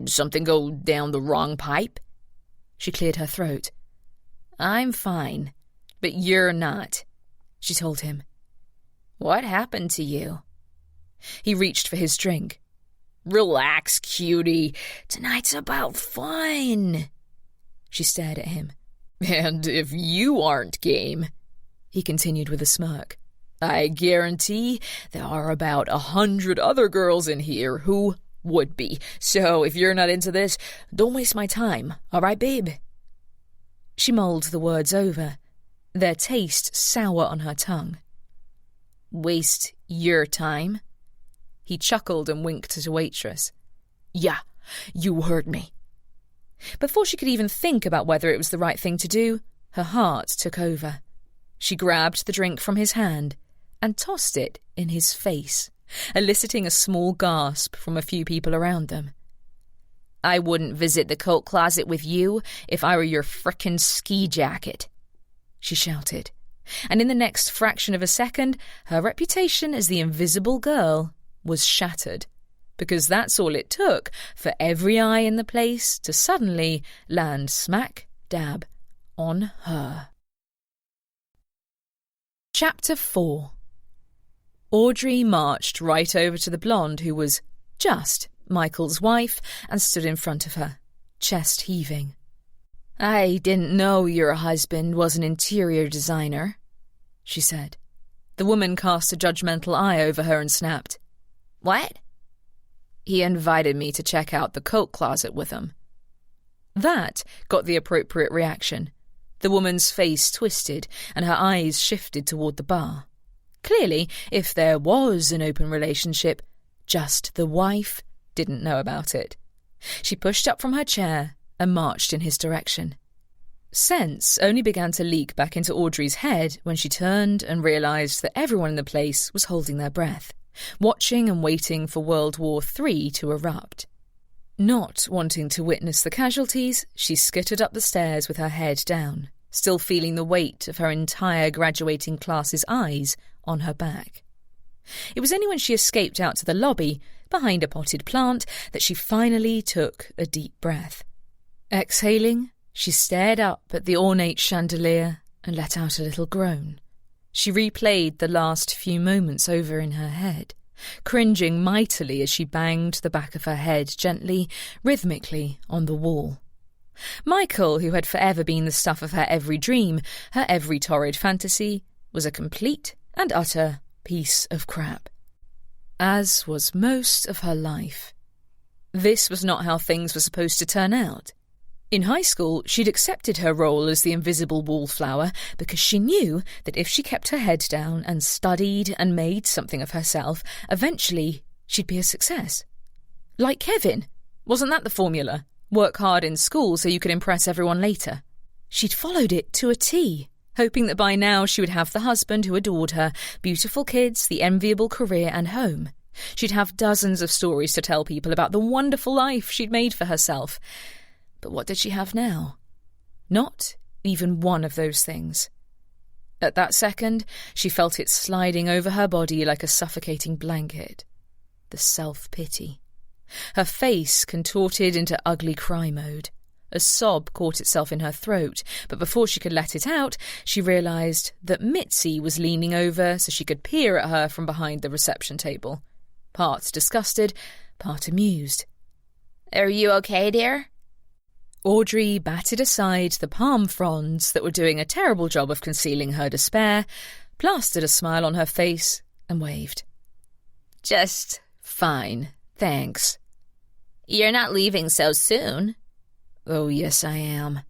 "Something go down the wrong pipe?" She cleared her throat. "I'm fine, but you're not," she told him. "What happened to you?" He reached for his drink. "Relax, cutie. Tonight's about fun." She stared at him. "And if you aren't game," he continued with a smirk, "I guarantee there are about 100 other girls in here who would be. So if you're not into this, don't waste my time, all right, babe?" She mulled the words over, their taste sour on her tongue. "Waste your time?" He chuckled and winked at a waitress. "Yeah, you heard me." Before she could even think about whether it was the right thing to do, her heart took over. She grabbed the drink from his hand and tossed it in his face, eliciting a small gasp from a few people around them. "I wouldn't visit the coat closet with you if I were your frickin' ski jacket," she shouted, and in the next fraction of a second, her reputation as the invisible girl was shattered, because that's all it took for every eye in the place to suddenly land smack dab on her. Chapter 4. Audrey marched right over to the blonde who was just Michael's wife and stood in front of her, chest heaving. "I didn't know your husband was an interior designer," she said. The woman cast a judgmental eye over her and snapped. "What?" "He invited me to check out the coat closet with him." That got the appropriate reaction. The woman's face twisted and her eyes shifted toward the bar. Clearly, if there was an open relationship, just the wife didn't know about it. She pushed up from her chair and marched in his direction. Sense only began to leak back into Audrey's head when she turned and realised that everyone in the place was holding their breath, watching and waiting for World War III to erupt. Not wanting to witness the casualties, she skittered up the stairs with her head down, still feeling the weight of her entire graduating class's eyes on her back. It was only when she escaped out to the lobby, behind a potted plant, that she finally took a deep breath. Exhaling, she stared up at the ornate chandelier and let out a little groan. She replayed the last few moments over in her head, cringing mightily as she banged the back of her head gently, rhythmically on the wall. Michael, who had forever been the stuff of her every dream, her every torrid fantasy, was a complete and utter piece of crap. As was most of her life. This was not how things were supposed to turn out. In high school, she'd accepted her role as the invisible wallflower because she knew that if she kept her head down and studied and made something of herself, eventually she'd be a success. Like Kevin. Wasn't that the formula? Work hard in school so you could impress everyone later. She'd followed it to a T, hoping that by now she would have the husband who adored her, beautiful kids, the enviable career and home. She'd have dozens of stories to tell people about the wonderful life she'd made for herself. But what did she have now? Not even one of those things. At that second, she felt it sliding over her body like a suffocating blanket. The self-pity. Her face contorted into ugly cry mode. A sob caught itself in her throat, but before she could let it out, she realised that Mitzi was leaning over so she could peer at her from behind the reception table. Part disgusted, part amused. "Are you okay, dear?" Audrey batted aside the palm fronds that were doing a terrible job of concealing her despair, plastered a smile on her face, and waved. "Just fine, thanks." "You're not leaving so soon." "Oh, yes, I am,"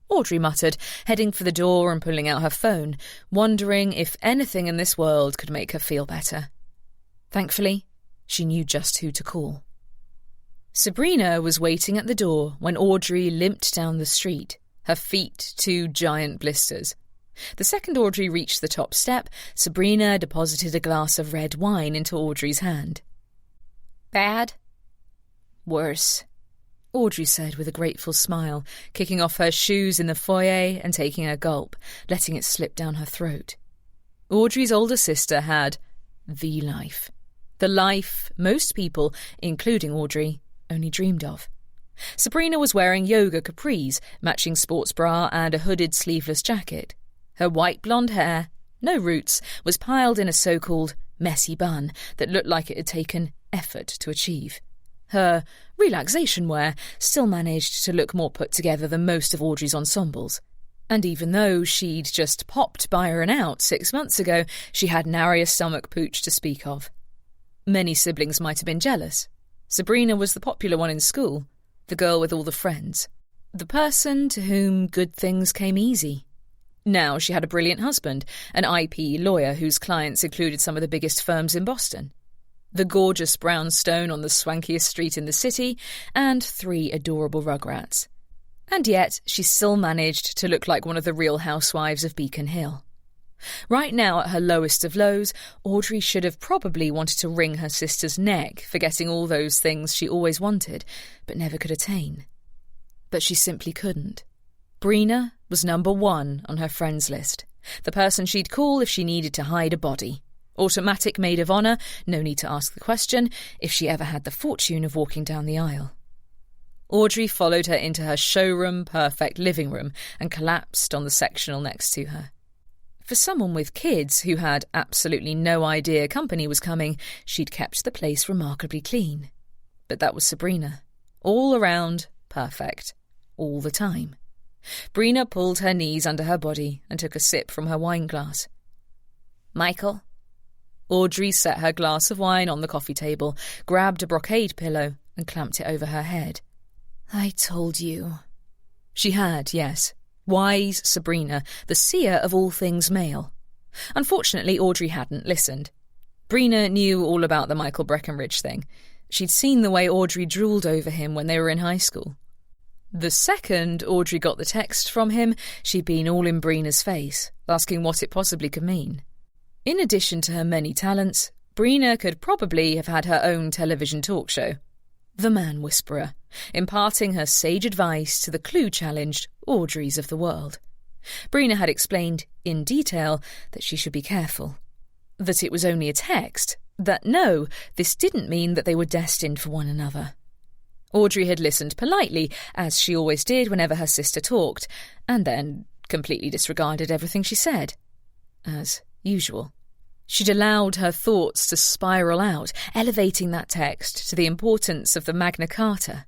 Audrey muttered, heading for the door and pulling out her phone, wondering if anything in this world could make her feel better. Thankfully, She knew just who to call. Sabrina was waiting at the door when Audrey limped down the street, her feet 2 giant blisters. The second Audrey reached the top step, Sabrina deposited a glass of red wine into Audrey's hand. Bad? Worse, Audrey said with a grateful smile, kicking off her shoes in the foyer and taking a gulp, letting it slip down her throat. Audrey's older sister had the life. The life most people, including Audrey, only dreamed of. Sabrina was wearing yoga capris, matching sports bra and a hooded sleeveless jacket. Her white blonde hair, no roots, was piled in a so-called messy bun that looked like it had taken effort to achieve. Her relaxation wear still managed to look more put together than most of Audrey's ensembles. And even though she'd just popped Byron out 6 months ago, she had nary a stomach pooch to speak of. Many siblings might have been jealous. Sabrina was the popular one in school, the girl with all the friends, the person to whom good things came easy. Now she had a brilliant husband, an IP lawyer whose clients included some of the biggest firms in Boston, the gorgeous brownstone on the swankiest street in the city, and 3 adorable rugrats. And yet she still managed to look like one of the real housewives of Beacon Hill. Right now, at her lowest of lows, Audrey should have probably wanted to wring her sister's neck for getting all those things she always wanted, but never could attain. But she simply couldn't. Brina was number 1 on her friends list, the person she'd call if she needed to hide a body. Automatic maid of honour, no need to ask the question, if she ever had the fortune of walking down the aisle. Audrey followed her into her showroom-perfect living room and collapsed on the sectional next to her. For someone with kids who had absolutely no idea company was coming, she'd kept the place remarkably clean. But that was Sabrina. All around, perfect. All the time. Brina pulled her knees under her body and took a sip from her wine glass. Michael? Audrey set her glass of wine on the coffee table, grabbed a brocade pillow and clamped it over her head. I told you. She had, yes. Wise Sabrina, the seer of all things male. Unfortunately, Audrey hadn't listened. Brina knew all about the Michael Breckenridge thing. She'd seen the way Audrey drooled over him when they were in high school. The second Audrey got the text from him, she'd been all in Brina's face, asking what it possibly could mean. In addition to her many talents, Brina could probably have had her own television talk show. The Man Whisperer, imparting her sage advice to the clue-challenged Audreys of the world. Brina had explained, in detail, that she should be careful. That it was only a text. That no, this didn't mean that they were destined for one another. Audrey had listened politely, as she always did whenever her sister talked, and then completely disregarded everything she said. As usual. She'd allowed her thoughts to spiral out, elevating that text to the importance of the Magna Carta.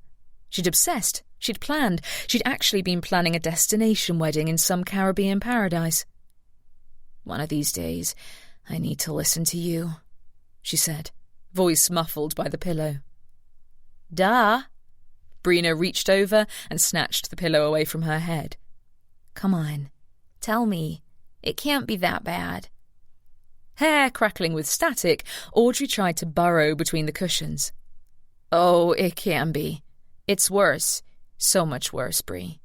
She'd obsessed, she'd planned, she'd actually been planning a destination wedding in some Caribbean paradise. One of these days, I need to listen to you, she said, voice muffled by the pillow. Duh. Brina reached over and snatched the pillow away from her head. Come on, tell me. It can't be that bad. Hair crackling with static, Audrey tried to burrow between the cushions. Oh, it can be. It's worse. So much worse, Bree.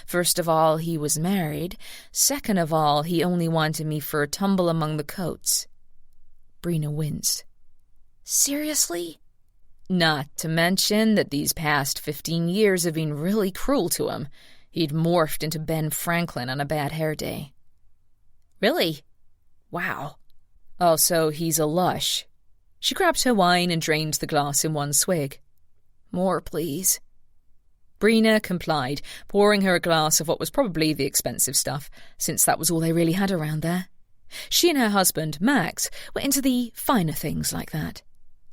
First of all, he was married. Second of all, he only wanted me for a tumble among the coats. Brina winced. Seriously? Not to mention that these past 15 years have been really cruel to him. He'd morphed into Ben Franklin on a bad hair day. Really? Wow. Also, he's a lush. She grabbed her wine and drained the glass in one swig. More, please. Brina complied, pouring her a glass of what was probably the expensive stuff, since that was all they really had around there. She and her husband, Max, were into the finer things like that.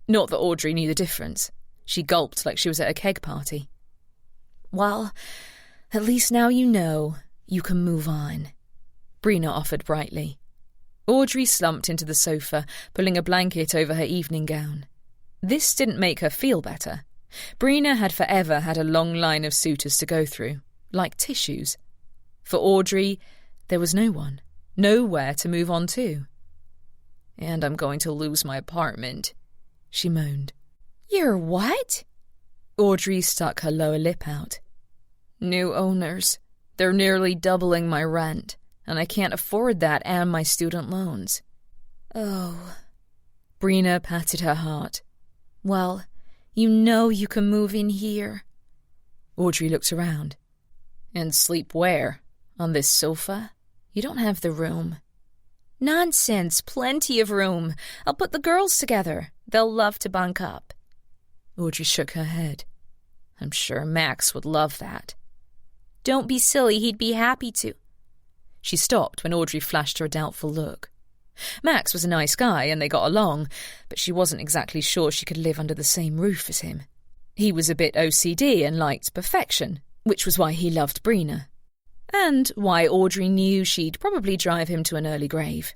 Not that Audrey knew the difference. She gulped like she was at a keg party. Well, at least now you know you can move on, Brina offered brightly. Audrey slumped into the sofa, pulling a blanket over her evening gown. This didn't make her feel better. Brina had forever had a long line of suitors to go through, like tissues. For Audrey, there was no one, nowhere to move on to. And I'm going to lose my apartment, she moaned. You're what? Audrey stuck her lower lip out. New owners. They're nearly doubling my rent, and I can't afford that and my student loans. Oh. Brina patted her heart. Well, you know you can move in here. Audrey looked around. And sleep where? On this sofa? You don't have the room. Nonsense, plenty of room. I'll put the girls together. They'll love to bunk up. Audrey shook her head. I'm sure Max would love that. Don't be silly, he'd be happy to. She stopped when Audrey flashed her a doubtful look. Max was a nice guy and they got along, but she wasn't exactly sure she could live under the same roof as him. He was a bit OCD and liked perfection, which was why he loved Brina. And why Audrey knew she'd probably drive him to an early grave.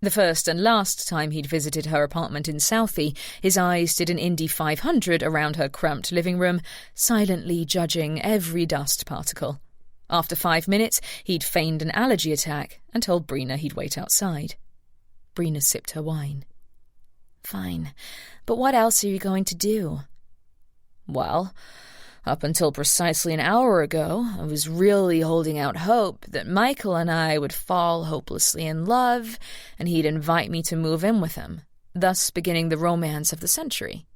The first and last time he'd visited her apartment in Southie, his eyes did an Indy 500 around her cramped living room, silently judging every dust particle. After 5 minutes, he'd feigned an allergy attack and told Brina he'd wait outside. Brina sipped her wine. Fine, but what else are you going to do? Well, up until precisely an hour ago, I was really holding out hope that Michael and I would fall hopelessly in love, and he'd invite me to move in with him, thus beginning the romance of the century,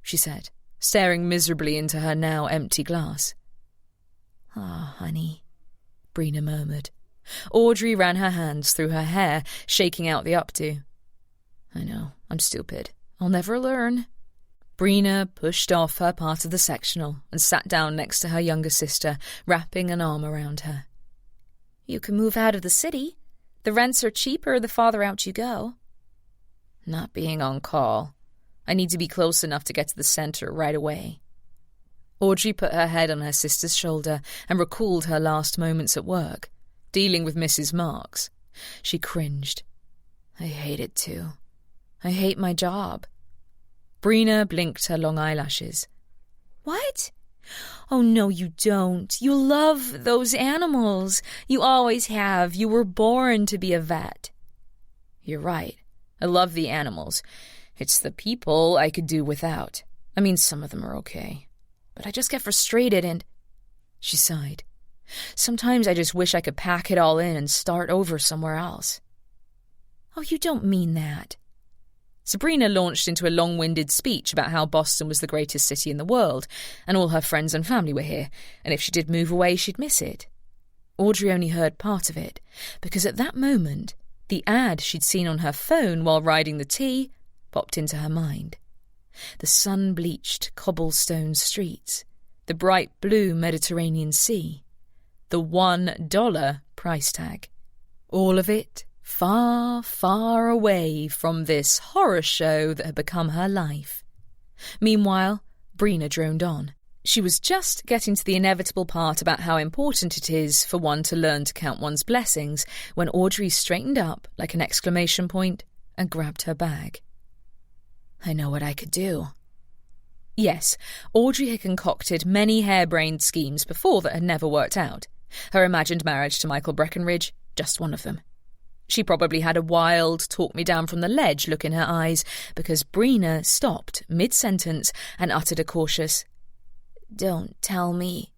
she said, staring miserably into her now empty glass. Ah, honey, Brina murmured. Audrey ran her hands through her hair, shaking out the updo. I know, I'm stupid. I'll never learn. Brina pushed off her part of the sectional and sat down next to her younger sister, wrapping an arm around her. You can move out of the city. The rents are cheaper the farther out you go. Not being on call. I need to be close enough to get to the center right away. Audrey put her head on her sister's shoulder and recalled her last moments at work, dealing with Mrs. Marks. She cringed. I hate it too. I hate my job. Brina blinked her long eyelashes. What? Oh, no, you don't. You love those animals. You always have. You were born to be a vet. You're right. I love the animals. It's the people I could do without. I mean, some of them are okay. But I just get frustrated and... She sighed. Sometimes I just wish I could pack it all in and start over somewhere else. Oh, you don't mean that. Sabrina launched into a long-winded speech about how Boston was the greatest city in the world, and all her friends and family were here, and if she did move away, she'd miss it. Audrey only heard part of it, because at that moment, the ad she'd seen on her phone while riding the T popped into her mind. The sun-bleached cobblestone streets, the bright blue Mediterranean Sea, the $1 price tag. All of it far, far away from this horror show that had become her life. Meanwhile, Brina droned on. She was just getting to the inevitable part about how important it is for one to learn to count one's blessings when Audrey straightened up like an exclamation point and grabbed her bag. I know what I could do. Yes, Audrey had concocted many harebrained schemes before that had never worked out. Her imagined marriage to Michael Breckenridge, just one of them. She probably had a wild, talk-me-down-from-the-ledge look in her eyes because Brina stopped mid-sentence and uttered a cautious, "Don't tell me."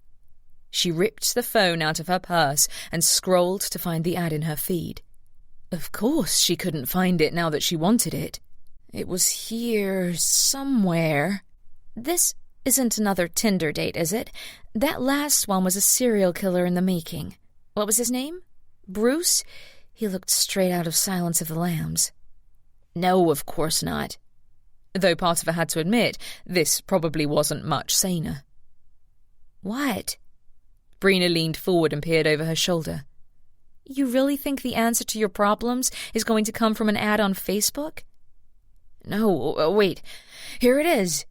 She ripped the phone out of her purse and scrolled to find the ad in her feed. Of course she couldn't find it now that she wanted it. It was here somewhere. This isn't another Tinder date, is it? That last one was a serial killer in the making. What was his name? Bruce? He looked straight out of Silence of the Lambs. No, of course not. Though part of her had to admit, this probably wasn't much saner. What? Brina leaned forward and peered over her shoulder. You really think the answer to your problems is going to come from an ad on Facebook? No, wait. Here it is.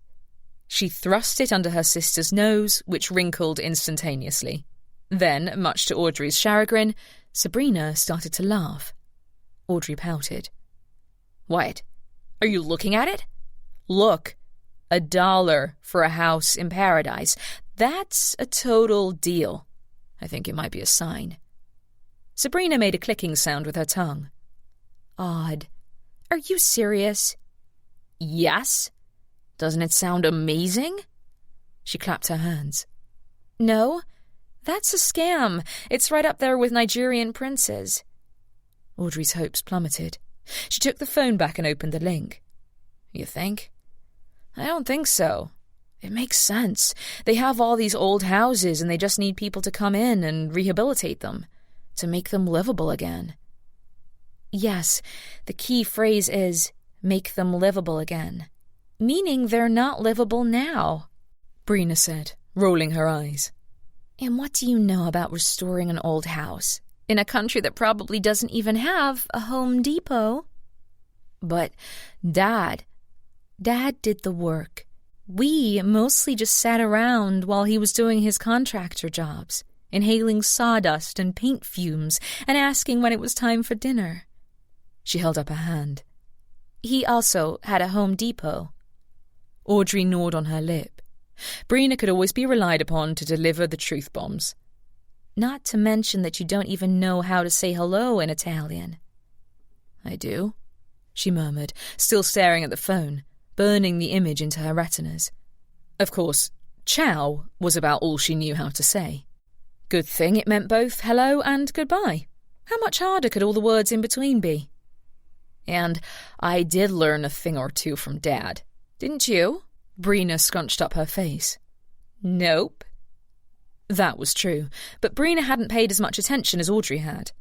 She thrust it under her sister's nose, which wrinkled instantaneously. Then, much to Audrey's chagrin, Sabrina started to laugh. Audrey pouted. What? Are you looking at it? Look. $1 for a house in paradise. That's a total deal. I think it might be a sign. Sabrina made a clicking sound with her tongue. Odd. Are you serious? Yes. Doesn't it sound amazing? She clapped her hands. No, that's a scam. It's right up there with Nigerian princes. Audrey's hopes plummeted. She took the phone back and opened the link. You think? I don't think so. It makes sense. They have all these old houses and they just need people to come in and rehabilitate them, to make them livable again. Yes, the key phrase is, make them livable again. Meaning they're not livable now, Brina said, rolling her eyes. And what do you know about restoring an old house? In a country that probably doesn't even have a Home Depot. But Dad did the work. We mostly just sat around while he was doing his contractor jobs, inhaling sawdust and paint fumes and asking when it was time for dinner. She held up a hand. He also had a Home Depot. Audrey gnawed on her lip. Brina could always be relied upon to deliver the truth bombs. Not to mention that you don't even know how to say hello in Italian. I do, she murmured, still staring at the phone, burning the image into her retinas. Of course, ciao was about all she knew how to say. Good thing it meant both hello and goodbye. How much harder could all the words in between be? And I did learn a thing or two from Dad. Didn't you? Brina scrunched up her face. Nope. That was true, but Brina hadn't paid as much attention as Audrey had.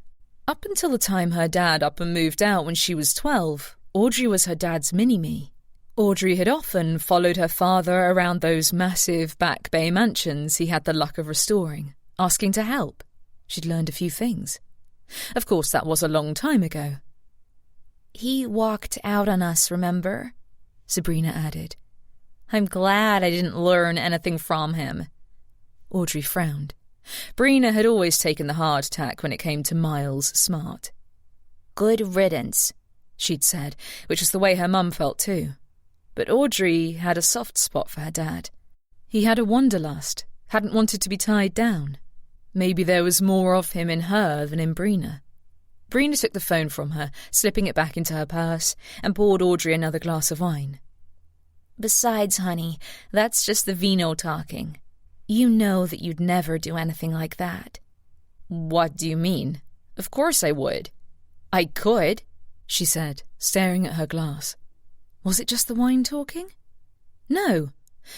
Up until the time her dad up and moved out when she was 12, Audrey was her dad's mini-me. Audrey had often followed her father around those massive Back Bay mansions he had the luck of restoring, asking to help. She'd learned a few things. Of course, that was a long time ago. He walked out on us, remember? Sabrina added. I'm glad I didn't learn anything from him. Audrey frowned. Brina had always taken the hard tack when it came to Miles Smart. Good riddance, she'd said, which was the way her mum felt too. But Audrey had a soft spot for her dad. He had a wanderlust, hadn't wanted to be tied down. Maybe there was more of him in her than in Brina. Brina took the phone from her, slipping it back into her purse, and poured Audrey another glass of wine. Besides, honey, that's just the vino talking. You know that you'd never do anything like that. What do you mean? Of course I would. I could, she said, staring at her glass. Was it just the wine talking? No.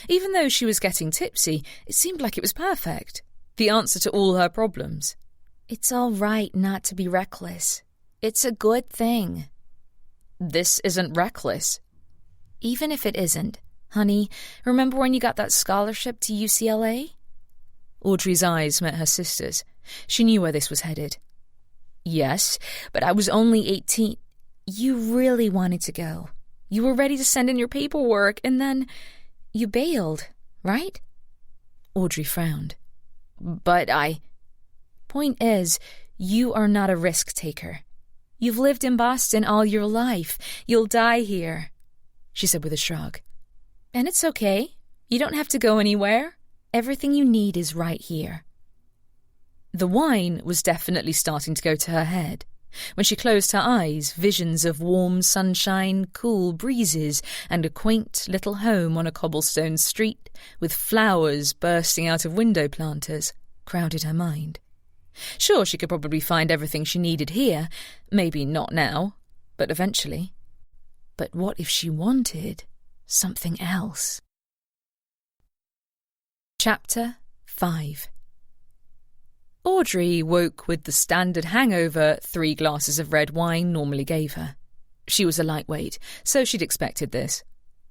Even though she was getting tipsy, it seemed like it was perfect. The answer to all her problems. It's all right not to be reckless. It's a good thing. This isn't reckless. Even if it isn't, honey, remember when you got that scholarship to UCLA? Audrey's eyes met her sister's. She knew where this was headed. Yes, but I was only 18. You really wanted to go. You were ready to send in your paperwork, and then you bailed, right? Audrey frowned. But Point is, you are not a risk taker. You've lived in Boston all your life. You'll die here, she said with a shrug. And it's okay. You don't have to go anywhere. Everything you need is right here. The wine was definitely starting to go to her head. When she closed her eyes, visions of warm sunshine, cool breezes, and a quaint little home on a cobblestone street with flowers bursting out of window planters crowded her mind. Sure, she could probably find everything she needed here, maybe not now, but eventually. But what if she wanted something else? Chapter 5. Audrey woke with the standard hangover 3 glasses of red wine normally gave her. She was a lightweight, so she'd expected this.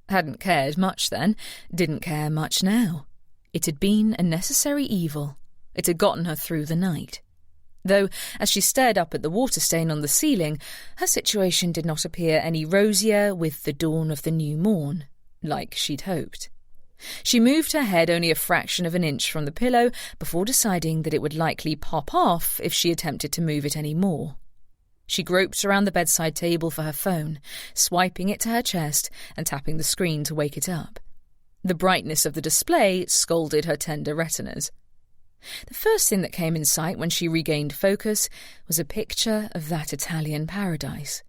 Hadn't cared much then, didn't care much now. It had been a necessary evil. It had gotten her through the night. Though, as she stared up at the water stain on the ceiling, her situation did not appear any rosier with the dawn of the new morn, like she'd hoped. She moved her head only a fraction of an inch from the pillow before deciding that it would likely pop off if she attempted to move it any more. She groped around the bedside table for her phone, swiping it to her chest and tapping the screen to wake it up. The brightness of the display scalded her tender retinas. The first thing that came in sight when she regained focus was a picture of that Italian paradise.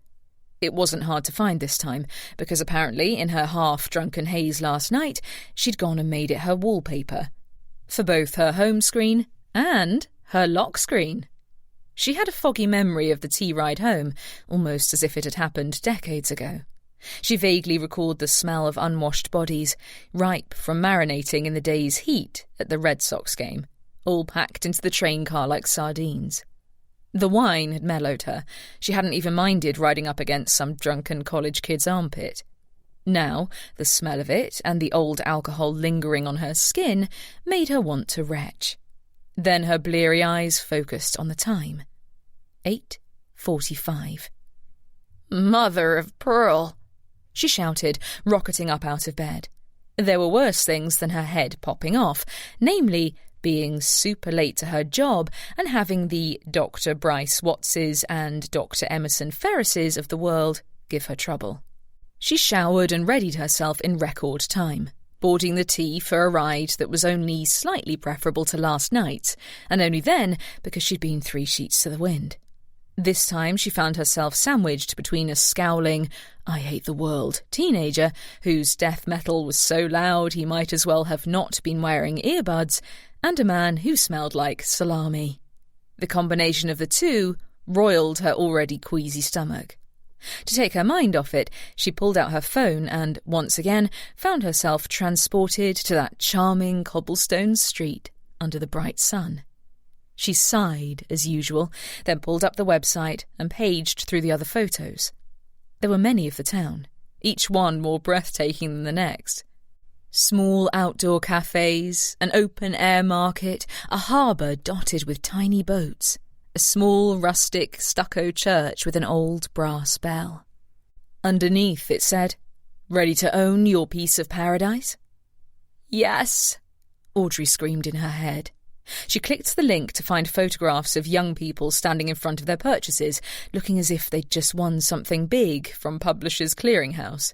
It wasn't hard to find this time, because apparently, in her half-drunken haze last night, she'd gone and made it her wallpaper. For both her home screen and her lock screen. She had a foggy memory of the tea ride home, almost as if it had happened decades ago. She vaguely recalled the smell of unwashed bodies, ripe from marinating in the day's heat at the Red Sox game, all packed into the train car like sardines. The wine had mellowed her. She hadn't even minded riding up against some drunken college kid's armpit. Now, the smell of it and the old alcohol lingering on her skin made her want to retch. Then her bleary eyes focused on the time. 8:45. "Mother of pearl!" she shouted, rocketing up out of bed. There were worse things than her head popping off, namely being super late to her job and having the Dr. Bryce Wattses and Dr. Emerson Ferrises of the world give her trouble. She showered and readied herself in record time, boarding the T for a ride that was only slightly preferable to last night's, and only then because she'd been 3 sheets to the wind. This time she found herself sandwiched between a scowling, "I hate the world" teenager whose death metal was so loud he might as well have not been wearing earbuds, and a man who smelled like salami. The combination of the two roiled her already queasy stomach. To take her mind off it, she pulled out her phone and, once again, found herself transported to that charming cobblestone street under the bright sun. She sighed, as usual, then pulled up the website and paged through the other photos. There were many of the town, each one more breathtaking than the next. Small outdoor cafes, an open-air market, a harbour dotted with tiny boats, a small, rustic, stucco church with an old brass bell. Underneath it said, "Ready to own your piece of paradise?" "Yes," Audrey screamed in her head. She clicked the link to find photographs of young people standing in front of their purchases, looking as if they'd just won something big from Publishers Clearinghouse.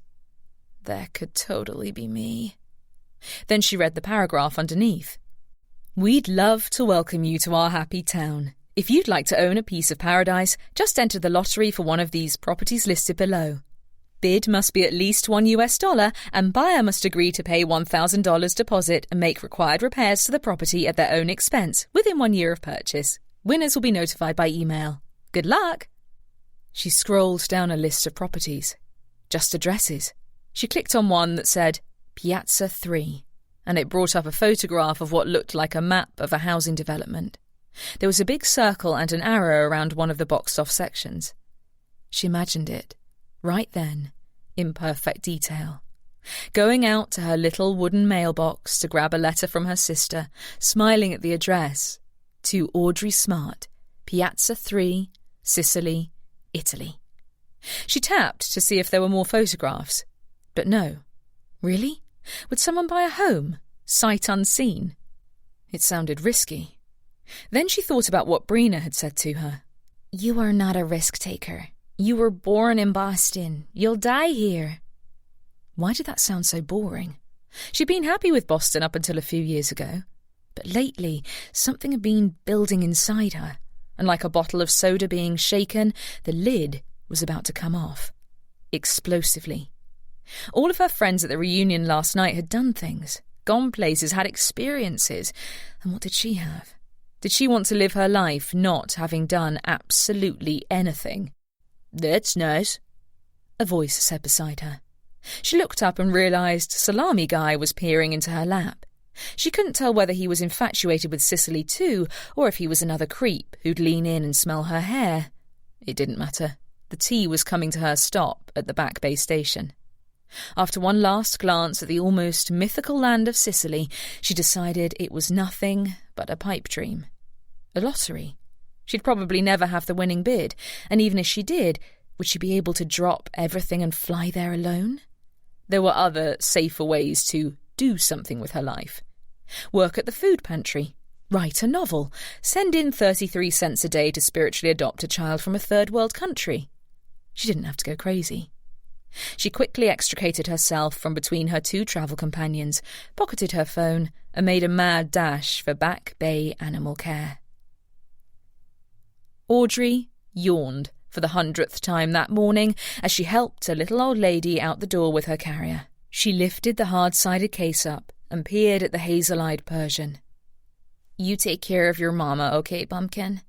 That could totally be me. Then she read the paragraph underneath. "We'd love to welcome you to our happy town. If you'd like to own a piece of paradise, just enter the lottery for one of these properties listed below. Bid must be at least $1 and buyer must agree to pay $1,000 deposit and make required repairs to the property at their own expense within 1 year of purchase. Winners will be notified by email. Good luck!" She scrolled down a list of properties. Just addresses. She clicked on one that said Piazza 3, and it brought up a photograph of what looked like a map of a housing development. There was a big circle and an arrow around one of the boxed-off sections. She imagined it, right then, in perfect detail. Going out to her little wooden mailbox to grab a letter from her sister, smiling at the address, to Audrey Smart, Piazza 3, Sicily, Italy. She tapped to see if there were more photographs, but no. Really? Would someone buy a home, sight unseen? It sounded risky. Then she thought about what Brina had said to her. "You are not a risk-taker. You were born in Boston. You'll die here." Why did that sound so boring? She'd been happy with Boston up until a few years ago. But lately, something had been building inside her, and like a bottle of soda being shaken, the lid was about to come off. Explosively. All of her friends at the reunion last night had done things, gone places, had experiences. And what did she have? Did she want to live her life not having done absolutely anything? "That's nice," a voice said beside her. She looked up and realised Salami Guy was peering into her lap. She couldn't tell whether he was infatuated with Sicily too, or if he was another creep who'd lean in and smell her hair. It didn't matter. The tea was coming to her stop at the Back Bay station. After one last glance at the almost mythical land of Sicily, she decided it was nothing but a pipe dream. A lottery. She'd probably never have the winning bid, and even if she did, would she be able to drop everything and fly there alone? There were other, safer ways to do something with her life. Work at the food pantry, write a novel, send in 33 cents a day to spiritually adopt a child from a third world country. She didn't have to go crazy. She quickly extricated herself from between her two travel companions, pocketed her phone, and made a mad dash for Back Bay Animal Care. Audrey yawned for the 100th time that morning as she helped a little old lady out the door with her carrier. She lifted the hard-sided case up and peered at the hazel-eyed Persian. "You take care of your mama, okay, Pumpkin?"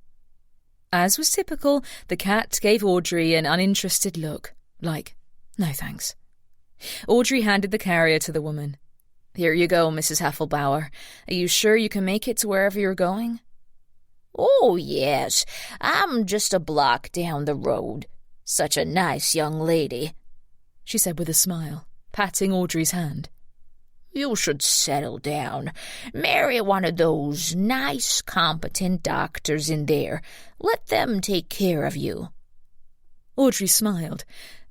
As was typical, the cat gave Audrey an uninterested look, like, no thanks. Audrey handed the carrier to the woman. "Here you go, Mrs. Heffelbauer. Are you sure you can make it to wherever you're going?" "Oh, yes. I'm just a block down the road. Such a nice young lady," she said with a smile, patting Audrey's hand. "You should settle down. Marry one of those nice, competent doctors in there. Let them take care of you." Audrey smiled.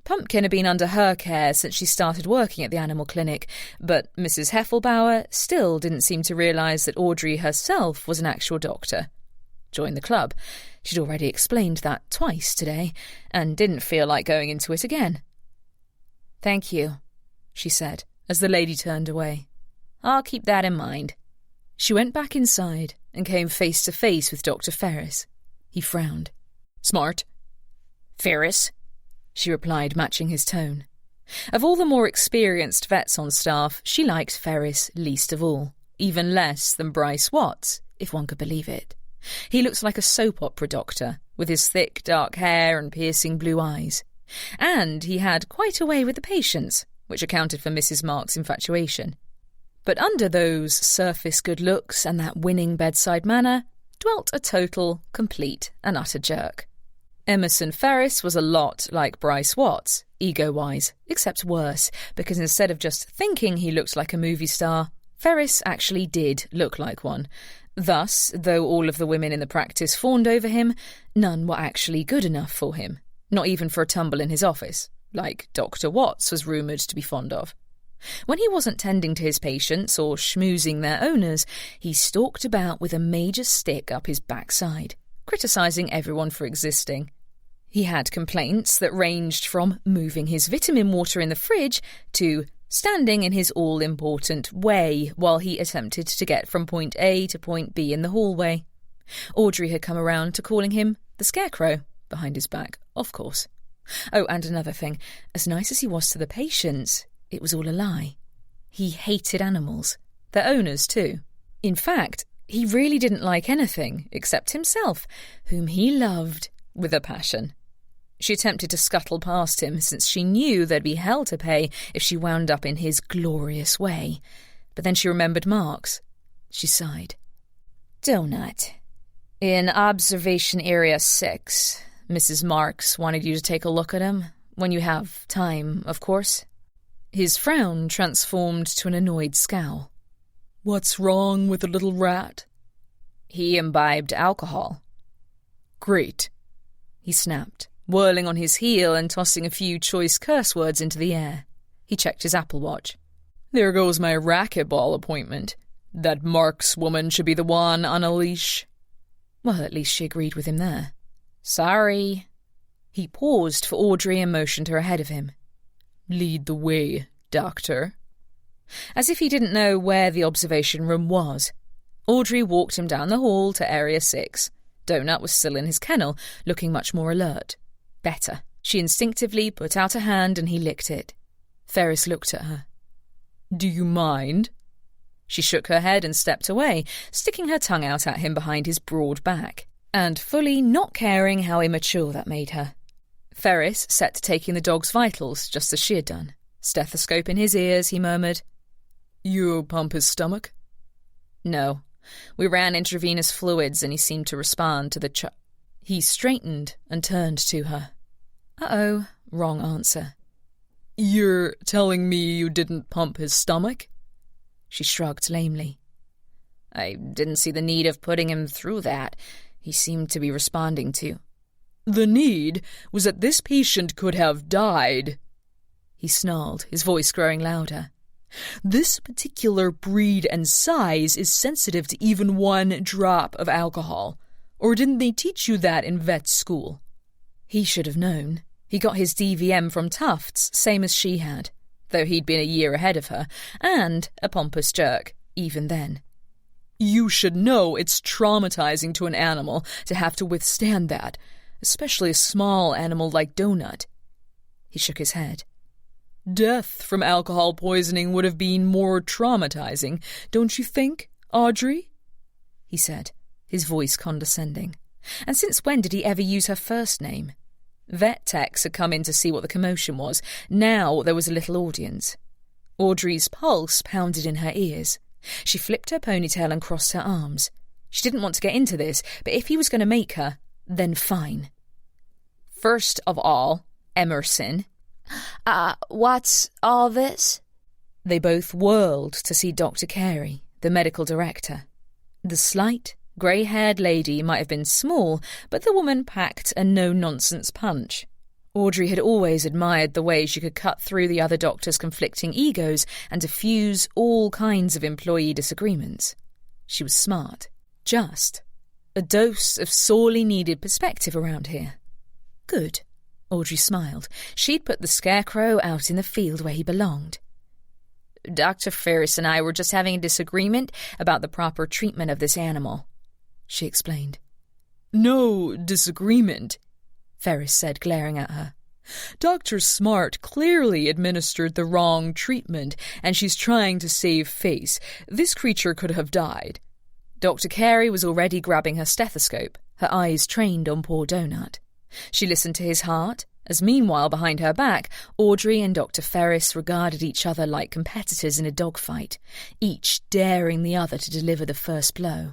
Pumpkin had been under her care since she started working at the animal clinic, but Mrs. Heffelbauer still didn't seem to realise that Audrey herself was an actual doctor. Join the club. She'd already explained that twice today, and didn't feel like going into it again. "Thank you," she said, as the lady turned away. "I'll keep that in mind." She went back inside and came face to face with Dr. Ferris. He frowned. "Smart?" "Ferris," she replied, matching his tone. Of all the more experienced vets on staff, she liked Ferris least of all, even less than Bryce Watts, if one could believe it. He looked like a soap opera doctor, with his thick, dark hair and piercing blue eyes. And he had quite a way with the patients, which accounted for Mrs. Marks' infatuation. But under those surface good looks and that winning bedside manner dwelt a total, complete and utter jerk. Emerson Ferris was a lot like Bryce Watts, ego-wise, except worse, because instead of just thinking he looked like a movie star, Ferris actually did look like one. Thus, though all of the women in the practice fawned over him, none were actually good enough for him, not even for a tumble in his office, like Dr. Watts was rumoured to be fond of. When he wasn't tending to his patients or schmoozing their owners, he stalked about with a major stick up his backside, criticising everyone for existing. He had complaints that ranged from moving his vitamin water in the fridge to standing in his all-important way while he attempted to get from point A to point B in the hallway. Audrey had come around to calling him the Scarecrow, behind his back, of course. Oh, and another thing, as nice as he was to the patients, it was all a lie. He hated animals, their owners too. In fact, he really didn't like anything except himself, whom he loved with a passion. She attempted to scuttle past him, since she knew there'd be hell to pay if she wound up in his glorious way. But then she remembered Marks. She sighed. "Donut. In Observation Area 6, Mrs. Marks wanted you to take a look at him. When you have time, of course." His frown transformed to an annoyed scowl. "What's wrong with the little rat?" "He imbibed alcohol." "Great," he snapped, whirling on his heel and tossing a few choice curse words into the air. He checked his Apple Watch. "There goes my racquetball appointment. That Marks woman should be the one on a leash." Well, at least she agreed with him there. "Sorry." He paused for Audrey and motioned her ahead of him. "Lead the way, doctor." As if he didn't know where the observation room was. Audrey walked him down the hall to Area 6. Donut was still in his kennel, looking much more alert. Better. She instinctively put out a hand and he licked it. Ferris looked at her. "Do you mind?" She shook her head and stepped away, sticking her tongue out at him behind his broad back, and fully not caring how immature that made her. Ferris set to taking the dog's vitals, just as she had done. Stethoscope in his ears, he murmured. "You pump his stomach?" "No. We ran intravenous fluids and he seemed to respond to the He straightened and turned to her. Uh-oh, wrong answer. "You're telling me you didn't pump his stomach?" She shrugged lamely. "I didn't see the need of putting him through that. He seemed to be responding to." "The need was that this patient could have died," he snarled, his voice growing louder. "This particular breed and size is sensitive to even one drop of alcohol. Or didn't they teach you that in vet school?" He should have known. He got his DVM from Tufts, same as she had, though he'd been a year ahead of her, and a pompous jerk, even then. "You should know it's traumatizing to an animal to have to withstand that, especially a small animal like Donut. He shook his head. Death from alcohol poisoning would have been more traumatizing, don't you think, Audrey? He said, his voice condescending. And since when did he ever use her first name? Vet techs had come in to see what the commotion was. Now there was a little audience. Audrey's pulse pounded in her ears. She flipped her ponytail and crossed her arms. She didn't want to get into this, but if he was going to make her, then fine. First of all, Emerson. What's all this? They both whirled to see Dr. Carey, the medical director. The slight, grey-haired lady might have been small, but the woman packed a no-nonsense punch. Audrey had always admired the way she could cut through the other doctors' conflicting egos and diffuse all kinds of employee disagreements. She was smart. Just. A dose of sorely needed perspective around here. Good. Audrey smiled. She'd put the scarecrow out in the field where he belonged. Dr. Ferris and I were just having a disagreement about the proper treatment of this animal, she explained. No disagreement, Ferris said, glaring at her. Dr. Smart clearly administered the wrong treatment, and she's trying to save face. This creature could have died. Dr. Carey was already grabbing her stethoscope, her eyes trained on poor Donut. She listened to his heart, as meanwhile behind her back, Audrey and Dr. Ferris regarded each other like competitors in a dogfight, each daring the other to deliver the first blow.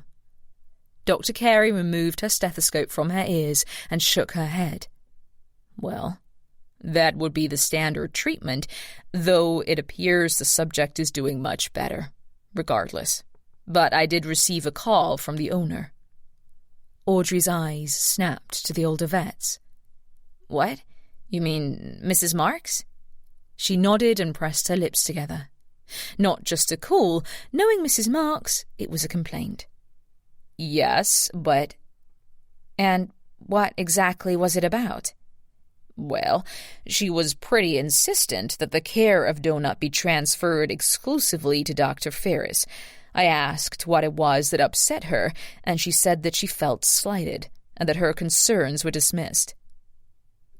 Dr. Carey removed her stethoscope from her ears and shook her head. Well, that would be the standard treatment, though it appears the subject is doing much better, regardless. But I did receive a call from the owner. Audrey's eyes snapped to the older vet's. What? You mean Mrs. Marks? She nodded and pressed her lips together. Not just a call. Knowing Mrs. Marks, it was a complaint. Yes, but... And what exactly was it about? Well, she was pretty insistent that the care of Donut be transferred exclusively to Dr. Ferris. I asked what it was that upset her, and she said that she felt slighted, and that her concerns were dismissed.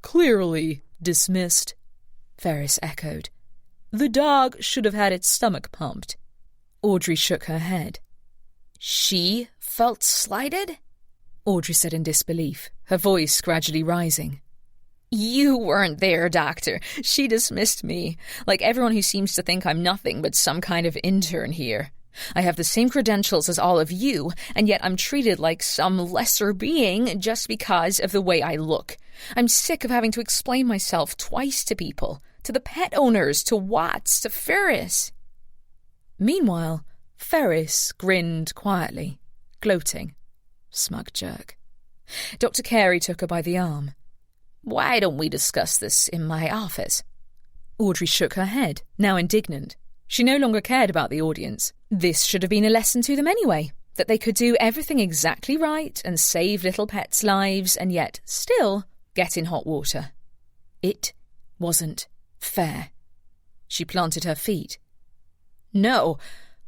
Clearly dismissed, Ferris echoed. The dog should have had its stomach pumped. Audrey shook her head. She felt slighted? Audrey said in disbelief, her voice gradually rising. You weren't there, Doctor. She dismissed me, like everyone who seems to think I'm nothing but some kind of intern here. I have the same credentials as all of you, and yet I'm treated like some lesser being just because of the way I look. I'm sick of having to explain myself twice to people, to the pet owners, to Watts, to Ferris. Meanwhile, Ferris grinned quietly, gloating. Smug jerk. Dr. Carey took her by the arm. Why don't we discuss this in my office? Audrey shook her head, now indignant. She no longer cared about the audience. This should have been a lesson to them anyway, that they could do everything exactly right and save little pets' lives and yet still get in hot water. It wasn't fair. She planted her feet. No.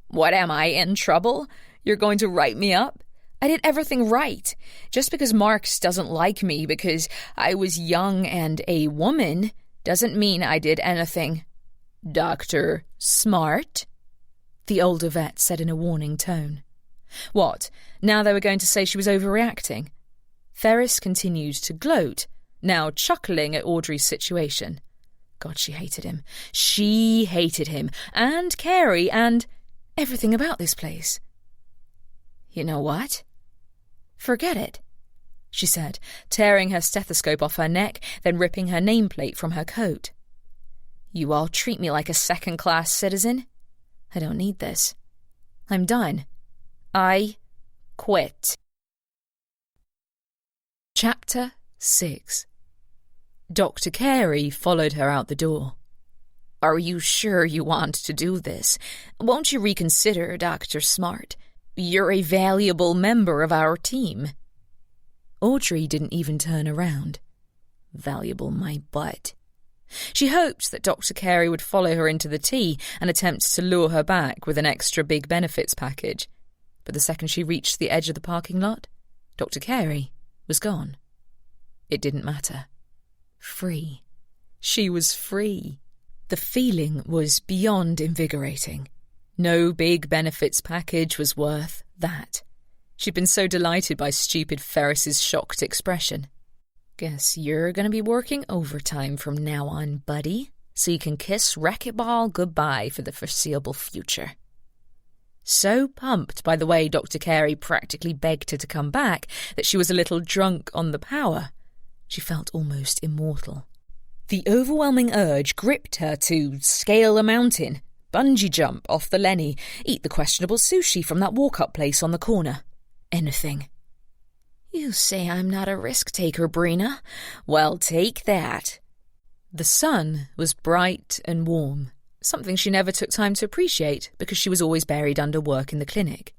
What am I, in trouble? You're going to write me up? I did everything right. Just because Marks doesn't like me because I was young and a woman doesn't mean I did anything. Dr. Smart? The older vet said in a warning tone. What, now they were going to say she was overreacting? Ferris continued to gloat, now chuckling at Audrey's situation. God, she hated him. She hated him, and Carey, and everything about this place. You know what? Forget it, she said, tearing her stethoscope off her neck, then ripping her nameplate from her coat. You all treat me like a second-class citizen. I don't need this. I'm done. I quit. Chapter 6. Dr. Carey followed her out the door. Are you sure you want to do this? Won't you reconsider, Dr. Smart? You're a valuable member of our team. Audrey didn't even turn around. Valuable my butt. She hoped that Dr. Carey would follow her into the tea and attempt to lure her back with an extra big benefits package. But the second she reached the edge of the parking lot, Dr. Carey was gone. It didn't matter. Free. She was free. The feeling was beyond invigorating. No big benefits package was worth that. She'd been so delighted by stupid Ferris's shocked expression. "Guess you're going to be working overtime from now on, buddy, so you can kiss racquetball goodbye for the foreseeable future." So pumped by the way Dr. Carey practically begged her to come back that she was a little drunk on the power. She felt almost immortal. The overwhelming urge gripped her to scale a mountain, bungee jump off the Lenny, eat the questionable sushi from that walk-up place on the corner. Anything. "You say I'm not a risk-taker, Brina. Well, take that." The sun was bright and warm, something she never took time to appreciate because she was always buried under work in the clinic.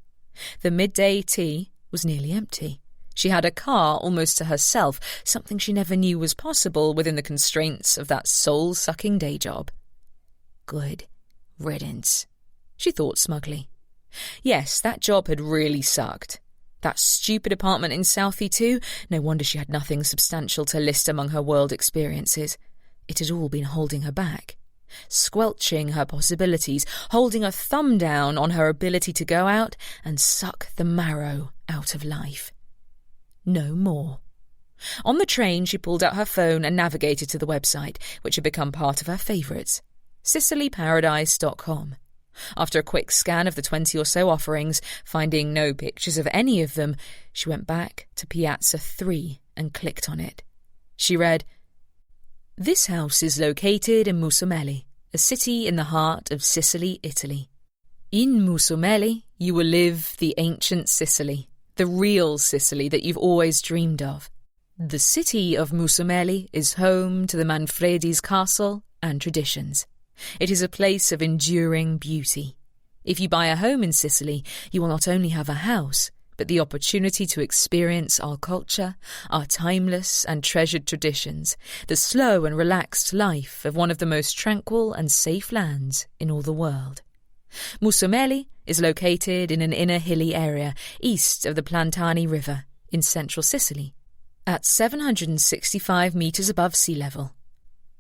The midday tea was nearly empty. She had a car almost to herself, something she never knew was possible within the constraints of that soul-sucking day job. Good riddance, she thought smugly. Yes, that job had really sucked. That stupid apartment in Southie too, no wonder she had nothing substantial to list among her world experiences. It had all been holding her back, squelching her possibilities, holding a thumb down on her ability to go out and suck the marrow out of life. No more. On the train, she pulled out her phone and navigated to the website, which had become part of her favourites, SicilyParadise.com. After a quick scan of the 20 or so offerings, finding no pictures of any of them, she went back to Piazza 3 and clicked on it. She read, "This house is located in Musumeli, a city in the heart of Sicily, Italy. In Musumeli, you will live the ancient Sicily, the real Sicily that you've always dreamed of. The city of Musumeli is home to the Manfredi's castle and traditions. It is a place of enduring beauty. If you buy a home in Sicily, you will not only have a house, but the opportunity to experience our culture, our timeless and treasured traditions, the slow and relaxed life of one of the most tranquil and safe lands in all the world. Musumeli is located in an inner hilly area east of the Plantani River in central Sicily, at 765 metres above sea level.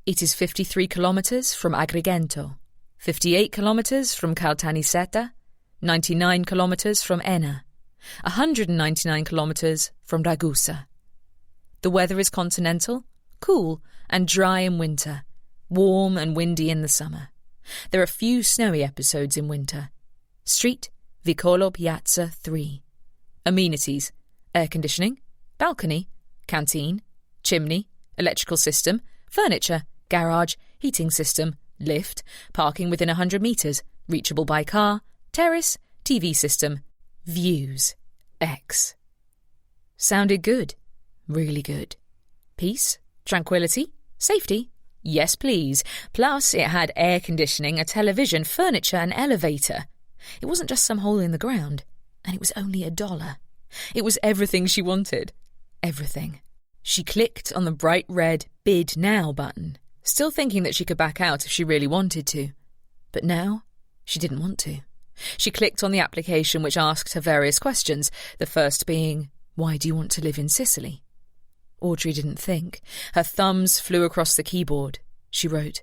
It is 53 kilometres from Agrigento, 58 kilometres from Caltanissetta, 99 kilometres from Enna, 199 kilometres from Ragusa. The weather is continental, cool and dry in winter, warm and windy in the summer. There are few snowy episodes in winter. Street, Vicolo Piazza 3. Amenities: air conditioning, balcony, canteen, chimney, electrical system, furniture, garage, heating system, lift, parking within 100 metres, reachable by car, terrace, TV system, views, X. Sounded good. Really good. Peace, tranquility, safety. Yes, please. Plus, it had air conditioning, a television, furniture, and elevator. It wasn't just some hole in the ground, and it was only $1. It was everything she wanted. Everything. She clicked on the bright red Bid Now button, still thinking that she could back out if she really wanted to. But now, she didn't want to. She clicked on the application which asked her various questions, the first being, "Why do you want to live in Sicily?" Audrey didn't think. Her thumbs flew across the keyboard. She wrote,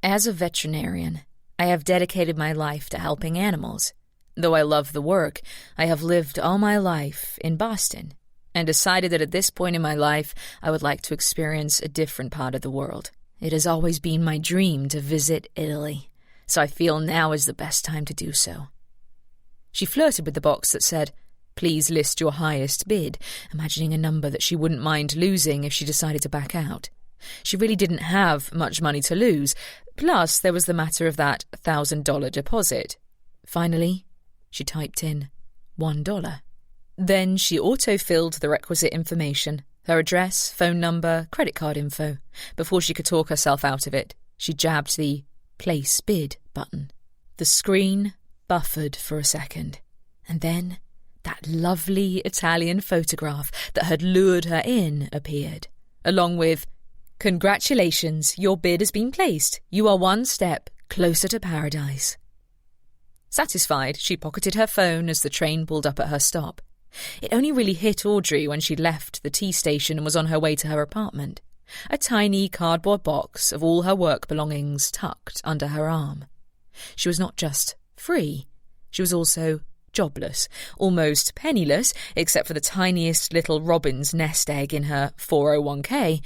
"As a veterinarian, I have dedicated my life to helping animals. Though I love the work, I have lived all my life in Boston and decided that at this point in my life I would like to experience a different part of the world. It has always been my dream to visit Italy, so I feel now is the best time to do so." She flirted with the box that said, "Please list your highest bid," imagining a number that she wouldn't mind losing if she decided to back out. She really didn't have much money to lose, plus there was the matter of that $1,000 deposit. Finally, she typed in $1. Then she auto-filled the requisite information, her address, phone number, credit card info. Before she could talk herself out of it, she jabbed the Place Bid button. The screen buffered for a second, and then that lovely Italian photograph that had lured her in appeared, along with, "Congratulations, your bid has been placed. You are one step closer to paradise." Satisfied, she pocketed her phone as the train pulled up at her stop. It only really hit Audrey when she'd left the tea station and was on her way to her apartment. A tiny cardboard box of all her work belongings tucked under her arm. She was not just free, she was also jobless, almost penniless, except for the tiniest little robin's nest egg in her 401k,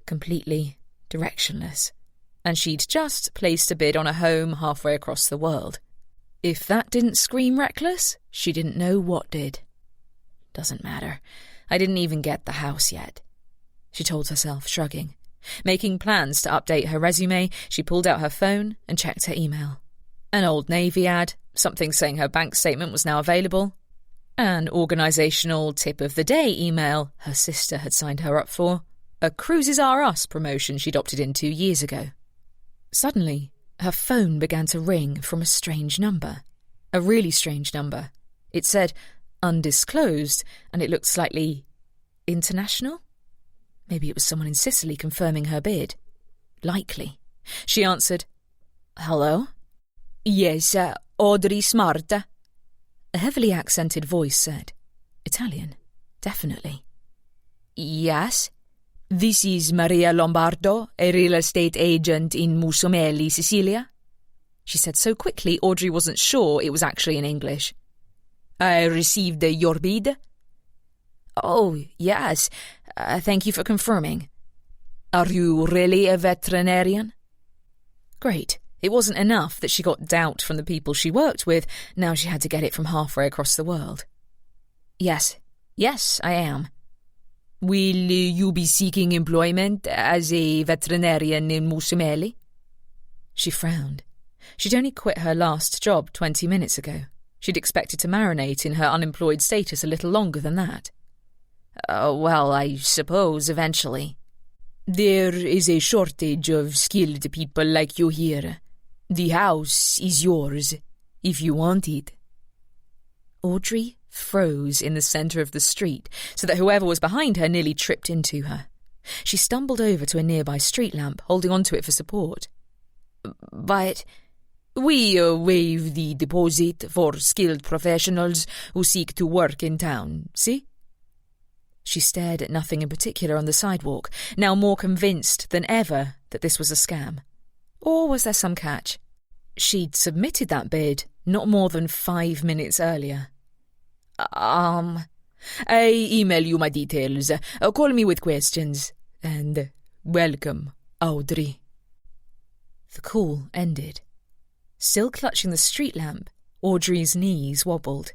completely directionless. And she'd just placed a bid on a home halfway across the world. If that didn't scream reckless, she didn't know what did. Doesn't matter. I didn't even get the house yet, she told herself, shrugging. Making plans to update her resume, she pulled out her phone and checked her email. An Old Navy ad, something saying her bank statement was now available, an organisational tip of the day email her sister had signed her up for, a Cruises R Us promotion she'd opted into years ago. Suddenly, her phone began to ring from a strange number. A really strange number. It said undisclosed, and it looked slightly international. Maybe it was someone in Sicily confirming her bid. Likely. She answered, "Hello?" Yes, Audrey Smarta. A heavily accented voice said. Italian. Definitely. Yes? This is Maria Lombardo, a real estate agent in Musumeli, Sicilia. She said so quickly Audrey wasn't sure it was actually in English. I received your bid. Oh, yes. Thank you for confirming. Are you really a veterinarian? Great. It wasn't enough that she got doubt from the people she worked with, now she had to get it from halfway across the world. Yes, I am. Will you be seeking employment as a veterinarian in Musumeli? She frowned. She'd only quit her last job 20 minutes ago. She'd expected to marinate in her unemployed status a little longer than that. Well, I suppose eventually. There is a shortage of skilled people like you here. The house is yours, if you want it. Audrey froze in the centre of the street so that whoever was behind her nearly tripped into her. She stumbled over to a nearby street lamp, holding onto it for support. But we waive the deposit for skilled professionals who seek to work in town, see? She stared at nothing in particular on the sidewalk, now more convinced than ever that this was a scam. Or was there some catch? She'd submitted that bid not more than 5 minutes earlier. I email you my details. Call me with questions. And welcome, Audrey. The call ended. Still clutching the street lamp, Audrey's knees wobbled.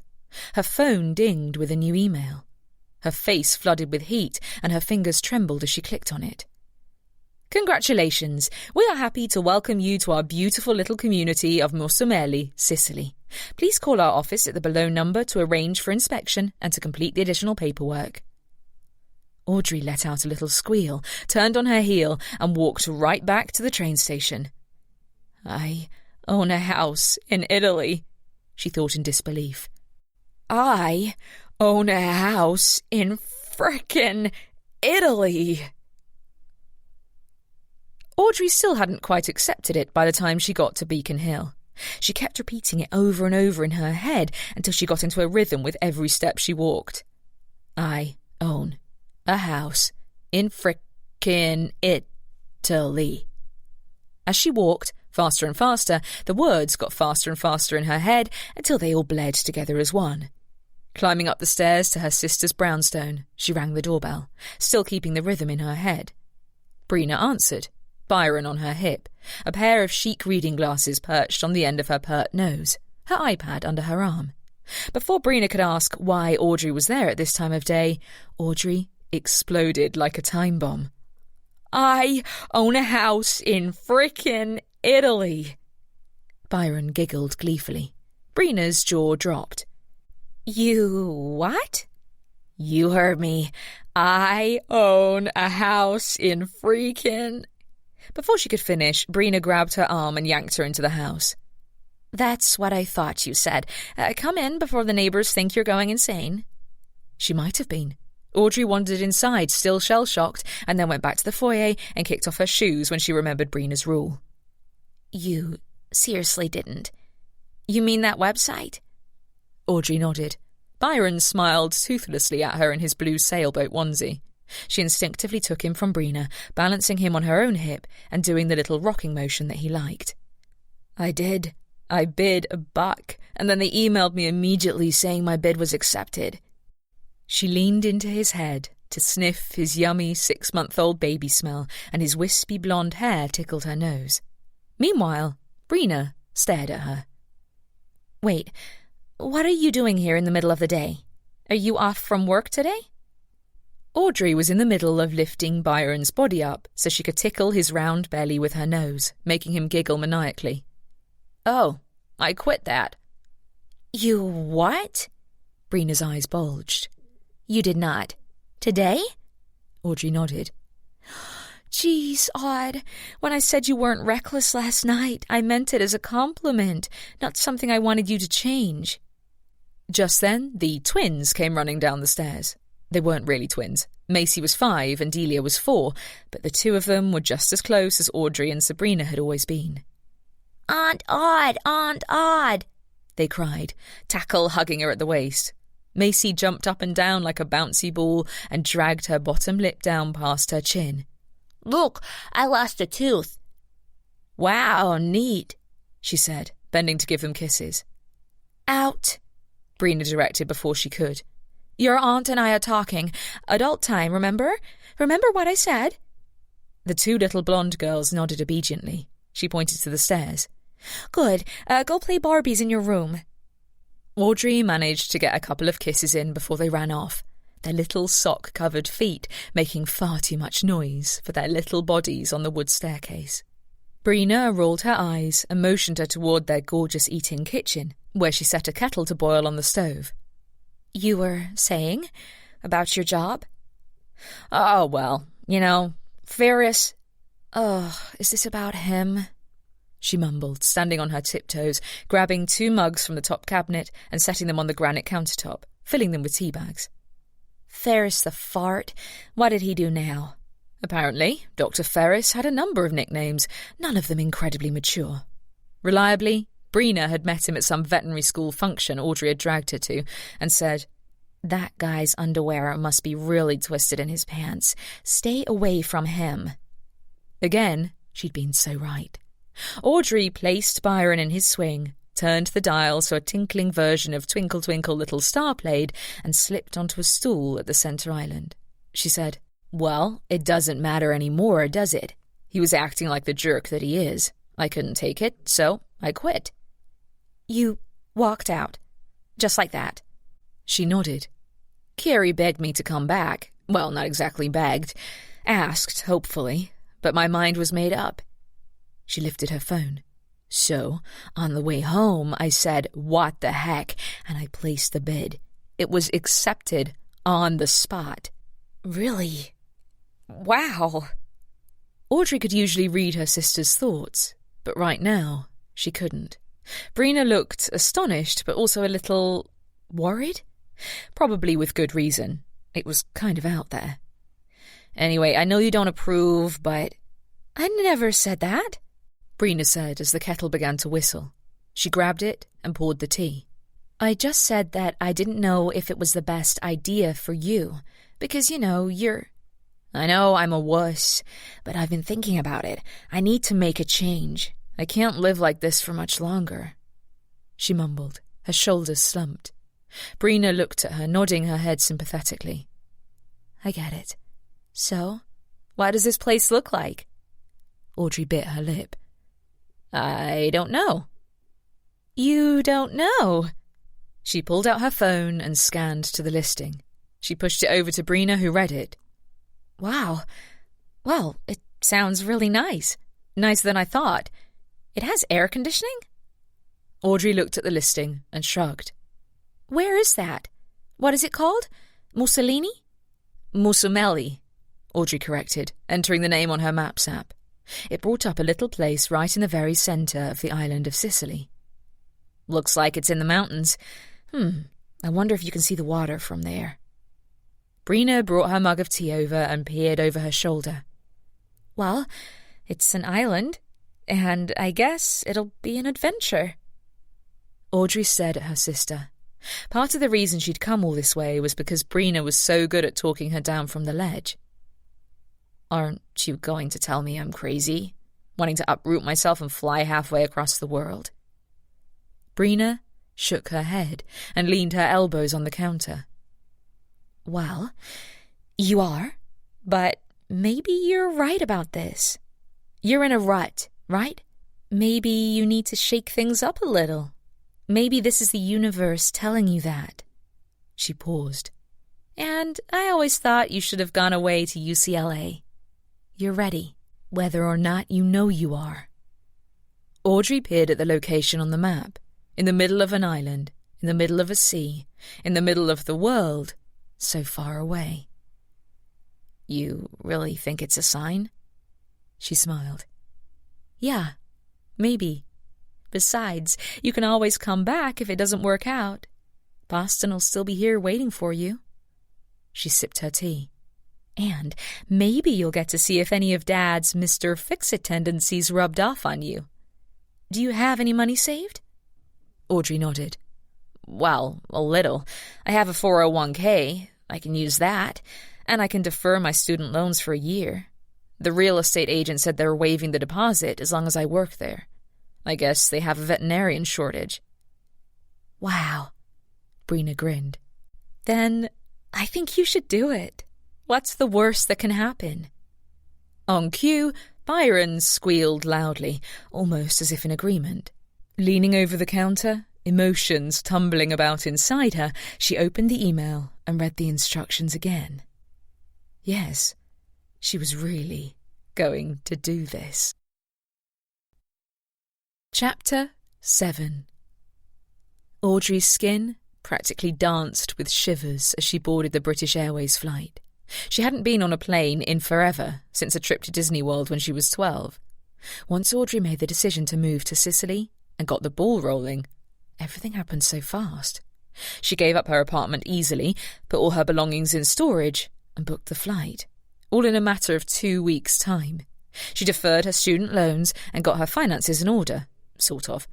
Her phone dinged with a new email. Her face flooded with heat, and her fingers trembled as she clicked on it. Congratulations! We are happy to welcome you to our beautiful little community of Musumeli, Sicily. Please call our office at the below number to arrange for inspection and to complete the additional paperwork. Audrey let out a little squeal, turned on her heel, and walked right back to the train station. I own a house in Italy, she thought in disbelief. I own a house in frickin' Italy. Audrey still hadn't quite accepted it by the time she got to Beacon Hill. She kept repeating it over and over in her head until she got into a rhythm with every step she walked. I own a house in frickin' Italy. As she walked, faster and faster, the words got faster and faster in her head until they all bled together as one. Climbing up the stairs to her sister's brownstone, she rang the doorbell, still keeping the rhythm in her head. Brina answered, Byron on her hip, a pair of chic reading glasses perched on the end of her pert nose, her iPad under her arm. Before Brina could ask why Audrey was there at this time of day, Audrey exploded like a time bomb. I own a house in frickin' Italy. Byron giggled gleefully. Brina's jaw dropped. You what? You heard me. I own a house in freaking... Before she could finish, Brina grabbed her arm and yanked her into the house. That's what I thought you said. Come in before the neighbours think you're going insane. She might have been. Audrey wandered inside, still shell-shocked, and then went back to the foyer and kicked off her shoes when she remembered Brina's rule. You seriously didn't? You mean that website? Audrey nodded. Byron smiled toothlessly at her in his blue sailboat onesie. She instinctively took him from Brina, balancing him on her own hip and doing the little rocking motion that he liked. I did. I bid $1, and then they emailed me immediately saying my bid was accepted. She leaned into his head to sniff his yummy 6-month-old baby smell, and his wispy blonde hair tickled her nose. Meanwhile, Brina stared at her. Wait, what are you doing here in the middle of the day? Are you off from work today? Audrey was in the middle of lifting Byron's body up so she could tickle his round belly with her nose, making him giggle maniacally. Oh, I quit that. You what? Brina's eyes bulged. You did not. Today? Audrey nodded. Geez, Aud, when I said you weren't reckless last night, I meant it as a compliment, not something I wanted you to change. Just then, the twins came running down the stairs. They weren't really twins. Macy was 5 and Delia was 4, but the two of them were just as close as Audrey and Sabrina had always been. Aunt Aud, they cried, Tackle hugging her at the waist. Macy jumped up and down like a bouncy ball and dragged her bottom lip down past her chin. Look, I lost a tooth. Wow, neat, she said, bending to give them kisses. Out, Brina directed before she could. Your aunt and I are talking. Adult time, remember? Remember what I said? The 2 little blonde girls nodded obediently. She pointed to the stairs. Good. Go play Barbies in your room. Audrey managed to get a couple of kisses in before they ran off, their little sock-covered feet making far too much noise for their little bodies on the wood staircase. Brina rolled her eyes and motioned her toward their gorgeous eating kitchen, where she set a kettle to boil on the stove. You were saying about your job? Oh, well, Ferris... Oh, is this about him? She mumbled, standing on her tiptoes, grabbing 2 mugs from the top cabinet and setting them on the granite countertop, filling them with tea bags. Ferris the fart? What did he do now? Apparently, Dr. Ferris had a number of nicknames, none of them incredibly mature. Reliably, Brina had met him at some veterinary school function Audrey had dragged her to, and said, That guy's underwear must be really twisted in his pants. Stay away from him. Again, she'd been so right. Audrey placed Byron in his swing, turned the dial so a tinkling version of Twinkle Twinkle Little Star played, and slipped onto a stool at the centre island. She said, Well, it doesn't matter anymore, does it? He was acting like the jerk that he is. I couldn't take it, so I quit. You walked out, just like that? She nodded. Carrie begged me to come back. Well, not exactly begged. Asked, hopefully, but my mind was made up. She lifted her phone. So, on the way home, I said, What the heck? And I placed the bid. It was accepted on the spot. Really? Wow. Audrey could usually read her sister's thoughts, but right now, she couldn't. Brina looked astonished, but also a little worried. Probably with good reason. It was kind of out there. Anyway, I know you don't approve, but... I never said that, Brina said as the kettle began to whistle. She grabbed it and poured the tea. I just said that I didn't know if it was the best idea for you, because, you're... I know I'm a wuss, but I've been thinking about it. I need to make a change. I can't live like this for much longer. She mumbled, her shoulders slumped. Brina looked at her, nodding her head sympathetically. I get it. So, what does this place look like? Audrey bit her lip. I don't know. You don't know? She pulled out her phone and scanned to the listing. She pushed it over to Brina, who read it. Wow. Well, it sounds really nice. Nicer than I thought. It has air conditioning? Audrey looked at the listing and shrugged. Where is that? What is it called? Mussolini? Musumelli, Audrey corrected, entering the name on her maps app. It brought up a little place right in the very centre of the island of Sicily. Looks like it's in the mountains. I wonder if you can see the water from there. Brina brought her mug of tea over and peered over her shoulder. Well, it's an island, and I guess it'll be an adventure. Audrey stared at her sister. Part of the reason she'd come all this way was because Brina was so good at talking her down from the ledge. "Aren't you going to tell me I'm crazy, wanting to uproot myself and fly halfway across the world?" Brina shook her head and leaned her elbows on the counter. "Well, you are, but maybe you're right about this. You're in a rut, right? Maybe you need to shake things up a little. Maybe this is the universe telling you that." She paused. "And I always thought you should have gone away to UCLA. You're ready, whether or not you know you are." Audrey peered at the location on the map, in the middle of an island, in the middle of a sea, in the middle of the world, so far away. "You really think it's a sign?" She smiled. "Yeah, maybe. Besides, you can always come back if it doesn't work out. Boston will still be here waiting for you." She sipped her tea. "And maybe you'll get to see if any of Dad's Mr. Fix-It tendencies rubbed off on you. Do you have any money saved?" Audrey nodded. "Well, a little. I have a 401k. I can use that, and I can defer my student loans for a year. The real estate agent said they were waiving the deposit as long as I work there. I guess they have a veterinarian shortage." "Wow," Brina grinned. "Then I think you should do it. What's the worst that can happen?" On cue, Byron squealed loudly, almost as if in agreement. Leaning over the counter, emotions tumbling about inside her, she opened the email and read the instructions again. Yes, she was really going to do this. Chapter 7. Audrey's skin practically danced with shivers as she boarded the British Airways flight. She hadn't been on a plane in forever, since a trip to Disney World when she was 12. Once Audrey made the decision to move to Sicily and got the ball rolling, everything happened so fast. She gave up her apartment easily, put all her belongings in storage, and booked the flight, all in a matter of 2 weeks' time. She deferred her student loans and got her finances in order, sort of.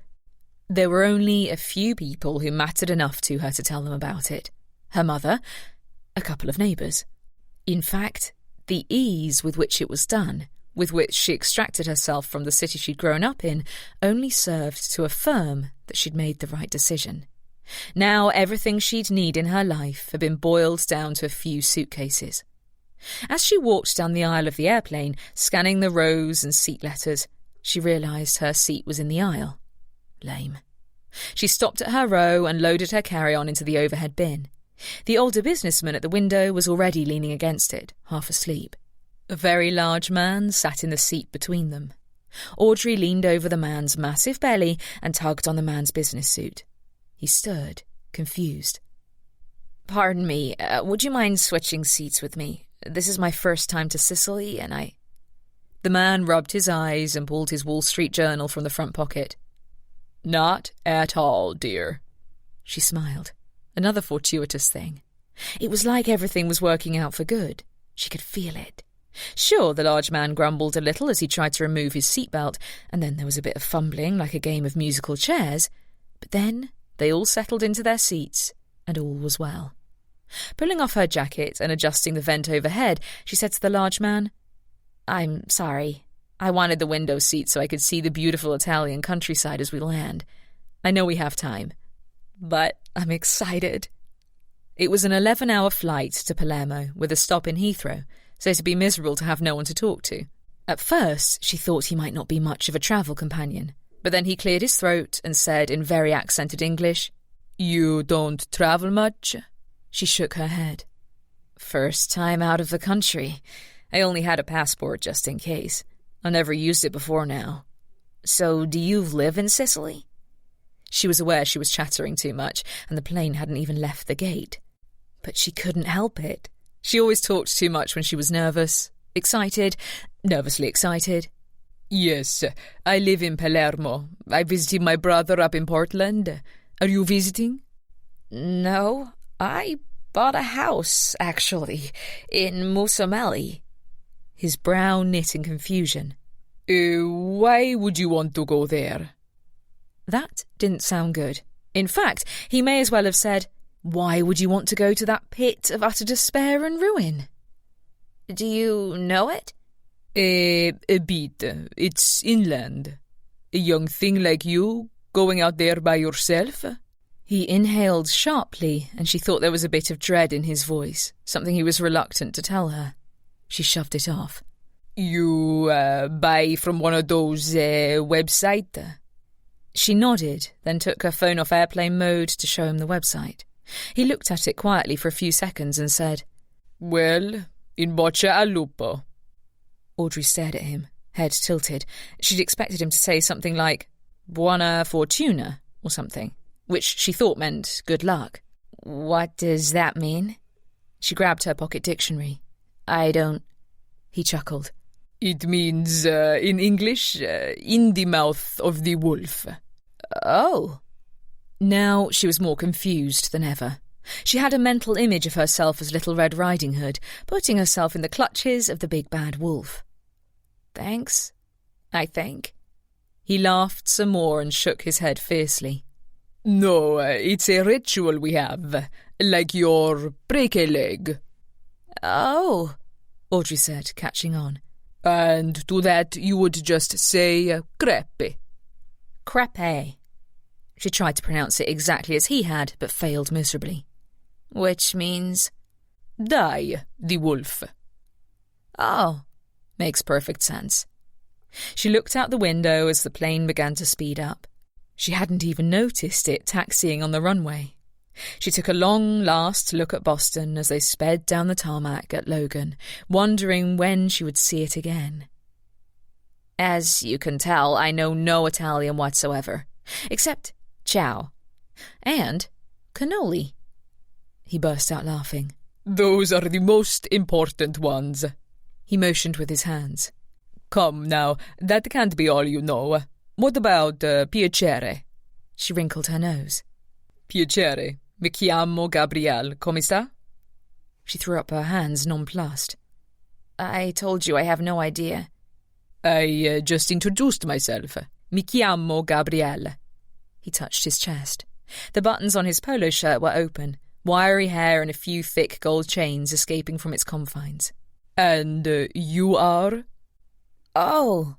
There were only a few people who mattered enough to her to tell them about it. Her mother, a couple of neighbours. In fact, the ease with which it was done, with which she extracted herself from the city she'd grown up in, only served to affirm that she'd made the right decision. Now everything she'd need in her life had been boiled down to a few suitcases. As she walked down the aisle of the airplane, scanning the rows and seat letters, she realised her seat was in the aisle. Lame. She stopped at her row and loaded her carry-on into the overhead bin. The older businessman at the window was already leaning against it, half asleep. A very large man sat in the seat between them. Audrey leaned over the man's massive belly and tugged on the man's business suit. He stirred, confused. "Pardon me, would you mind switching seats with me? This is my first time to Sicily, and I—" The man rubbed his eyes and pulled his Wall Street Journal from the front pocket. "Not at all, dear." She smiled. Another fortuitous thing. It was like everything was working out for good. She could feel it. Sure, the large man grumbled a little as he tried to remove his seatbelt, and then there was a bit of fumbling like a game of musical chairs. But then they all settled into their seats, and all was well. Pulling off her jacket and adjusting the vent overhead, she said to the large man, "I'm sorry. I wanted the window seat so I could see the beautiful Italian countryside as we land. I know we have time, but I'm excited." It was an 11-hour flight to Palermo with a stop in Heathrow, so it'd be miserable to have no one to talk to. At first, she thought he might not be much of a travel companion, but then he cleared his throat and said in very accented English, "You don't travel much?" She shook her head. "First time out of the country. I only had a passport just in case. I never used it before now." "So do you live in Sicily?" She was aware she was chattering too much, and the plane hadn't even left the gate. But she couldn't help it. She always talked too much when she was nervous, excited, nervously excited. "Yes, I live in Palermo. I visited my brother up in Portland. Are you visiting?" "No, I bought a house, actually, in Musomelli." His brow knit in confusion. Why would you want to go there?" That didn't sound good. In fact, he may as well have said, "Why would you want to go to that pit of utter despair and ruin?" Do you know it? A bit. It's inland. A young thing like you, going out there by yourself? He inhaled sharply, and she thought there was a bit of dread in his voice, something he was reluctant to tell her. She shoved it off. You buy from one of those websites? She nodded, then took her phone off airplane mode to show him the website. He looked at it quietly for a few seconds and said, "Well, in bocca al lupo." Audrey stared at him, head tilted. She'd expected him to say something like "Buona fortuna" or something, which she thought meant good luck. What does that mean? She grabbed her pocket dictionary. I don't... He chuckled. It means, in English, in the mouth of the wolf. Oh. Now she was more confused than ever. She had a mental image of herself as Little Red Riding Hood, putting herself in the clutches of the big bad wolf. Thanks, I think. He laughed some more and shook his head fiercely. No, it's a ritual we have, like your break a leg. Oh, Audrey said, catching on. And to that you would just say crepe. Crepe. She tried to pronounce it exactly as he had, but failed miserably. Which means? Die, the wolf. Oh. Makes perfect sense. She looked out the window as the plane began to speed up. She hadn't even noticed it taxiing on the runway. She took a long last look at Boston as they sped down the tarmac at Logan, wondering when she would see it again. As you can tell, I know no Italian whatsoever, except ciao and cannoli. He burst out laughing. Those are the most important ones. He motioned with his hands. Come now, that can't be all you know. What about piacere? She wrinkled her nose. Piacere. Mi chiamo Gabrielle. Come sta? She threw up her hands, nonplussed. I told you I have no idea. I just introduced myself. Mi chiamo Gabrielle. He touched his chest. The buttons on his polo shirt were open, wiry hair and a few thick gold chains escaping from its confines. And you are? Oh.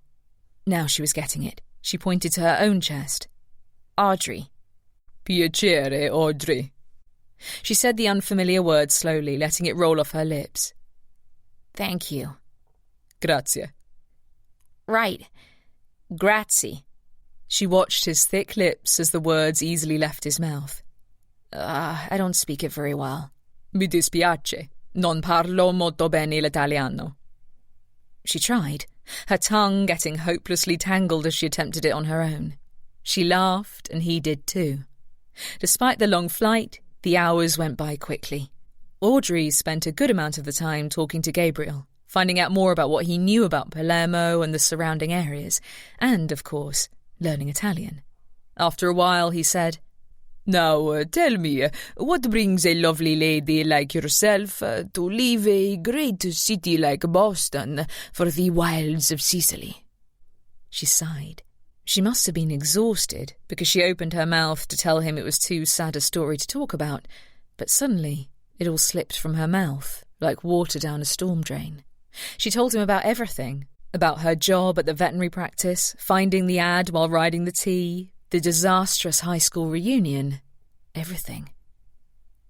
Now she was getting it. She pointed to her own chest. Audrey. Piacere, Audrey. She said the unfamiliar word slowly, letting it roll off her lips. Thank you. Grazie. Right. Grazie. She watched his thick lips as the words easily left his mouth. I don't speak it very well. Mi dispiace. Non parlo molto bene l'italiano. She tried, her tongue getting hopelessly tangled as she attempted it on her own. She laughed, and he did too. Despite the long flight, the hours went by quickly. Audrey spent a good amount of the time talking to Gabriel, finding out more about what he knew about Palermo and the surrounding areas, and, of course, learning Italian. After a while, he said, Now, tell me, what brings a lovely lady like yourself to leave a great city like Boston for the wilds of Sicily? She sighed. She must have been exhausted, because she opened her mouth to tell him it was too sad a story to talk about, but suddenly it all slipped from her mouth, like water down a storm drain. She told him about everything, about her job at the veterinary practice, finding the ad while riding the T, the disastrous high school reunion, everything.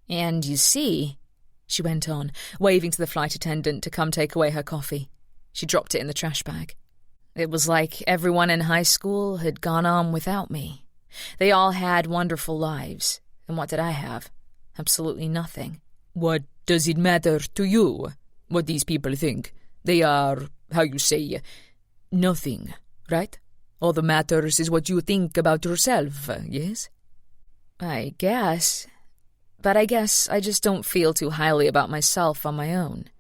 And you see, she went on, waving to the flight attendant to come take away her coffee. She dropped it in the trash bag. It was like everyone in high school had gone on without me. They all had wonderful lives, and what did I have? Absolutely nothing. What does it matter to you, what these people think? They are, how you say, nothing, right? All that matters is what you think about yourself, yes? I guess. But I guess I just don't feel too highly about myself on my own.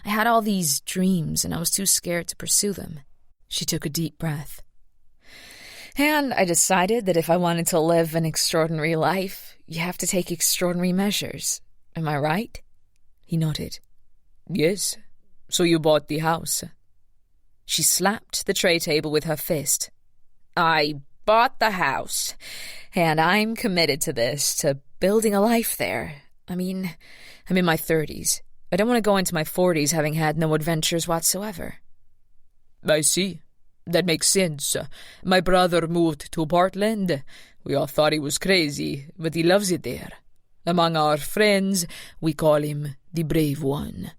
I had all these dreams, and I was too scared to pursue them. She took a deep breath. And I decided that if I wanted to live an extraordinary life, you have to take extraordinary measures. Am I right? He nodded. Yes. So you bought the house. She slapped the tray table with her fist. I bought the house, and I'm committed to this, to building a life there. I mean, I'm in my 30s. I don't want to go into my 40s having had no adventures whatsoever. I see. That makes sense. My brother moved to Portland. We all thought he was crazy, but he loves it there. Among our friends, we call him the brave one.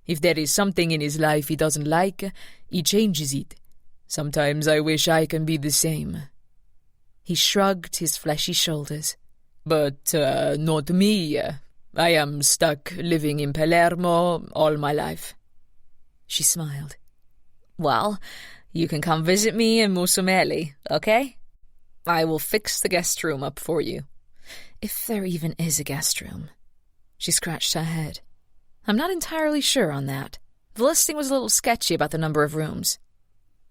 If there is something in his life he doesn't like, he changes it. Sometimes I wish I can be the same. He shrugged his fleshy shoulders. But not me. I am stuck living in Palermo all my life. She smiled. Well, you can come visit me in Musumeli, okay? I will fix the guest room up for you. If there even is a guest room. She scratched her head. I'm not entirely sure on that. The listing was a little sketchy about the number of rooms.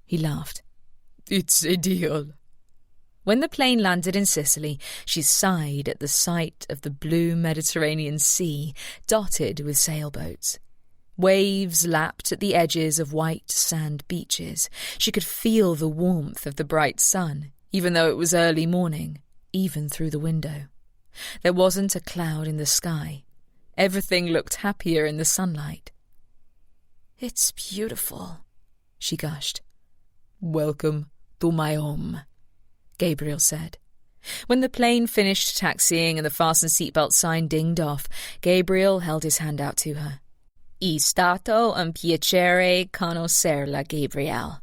He laughed. It's a deal. When the plane landed in Sicily, she sighed at the sight of the blue Mediterranean Sea dotted with sailboats. Waves lapped at the edges of white sand beaches. She could feel the warmth of the bright sun, even though it was early morning, even through the window. There wasn't a cloud in the sky. Everything looked happier in the sunlight. It's beautiful, she gushed. Welcome to my home, Gabriel said. When the plane finished taxiing and the fasten seatbelt sign dinged off, Gabriel held his hand out to her. È stato un piacere conoscerla, Gabrielle,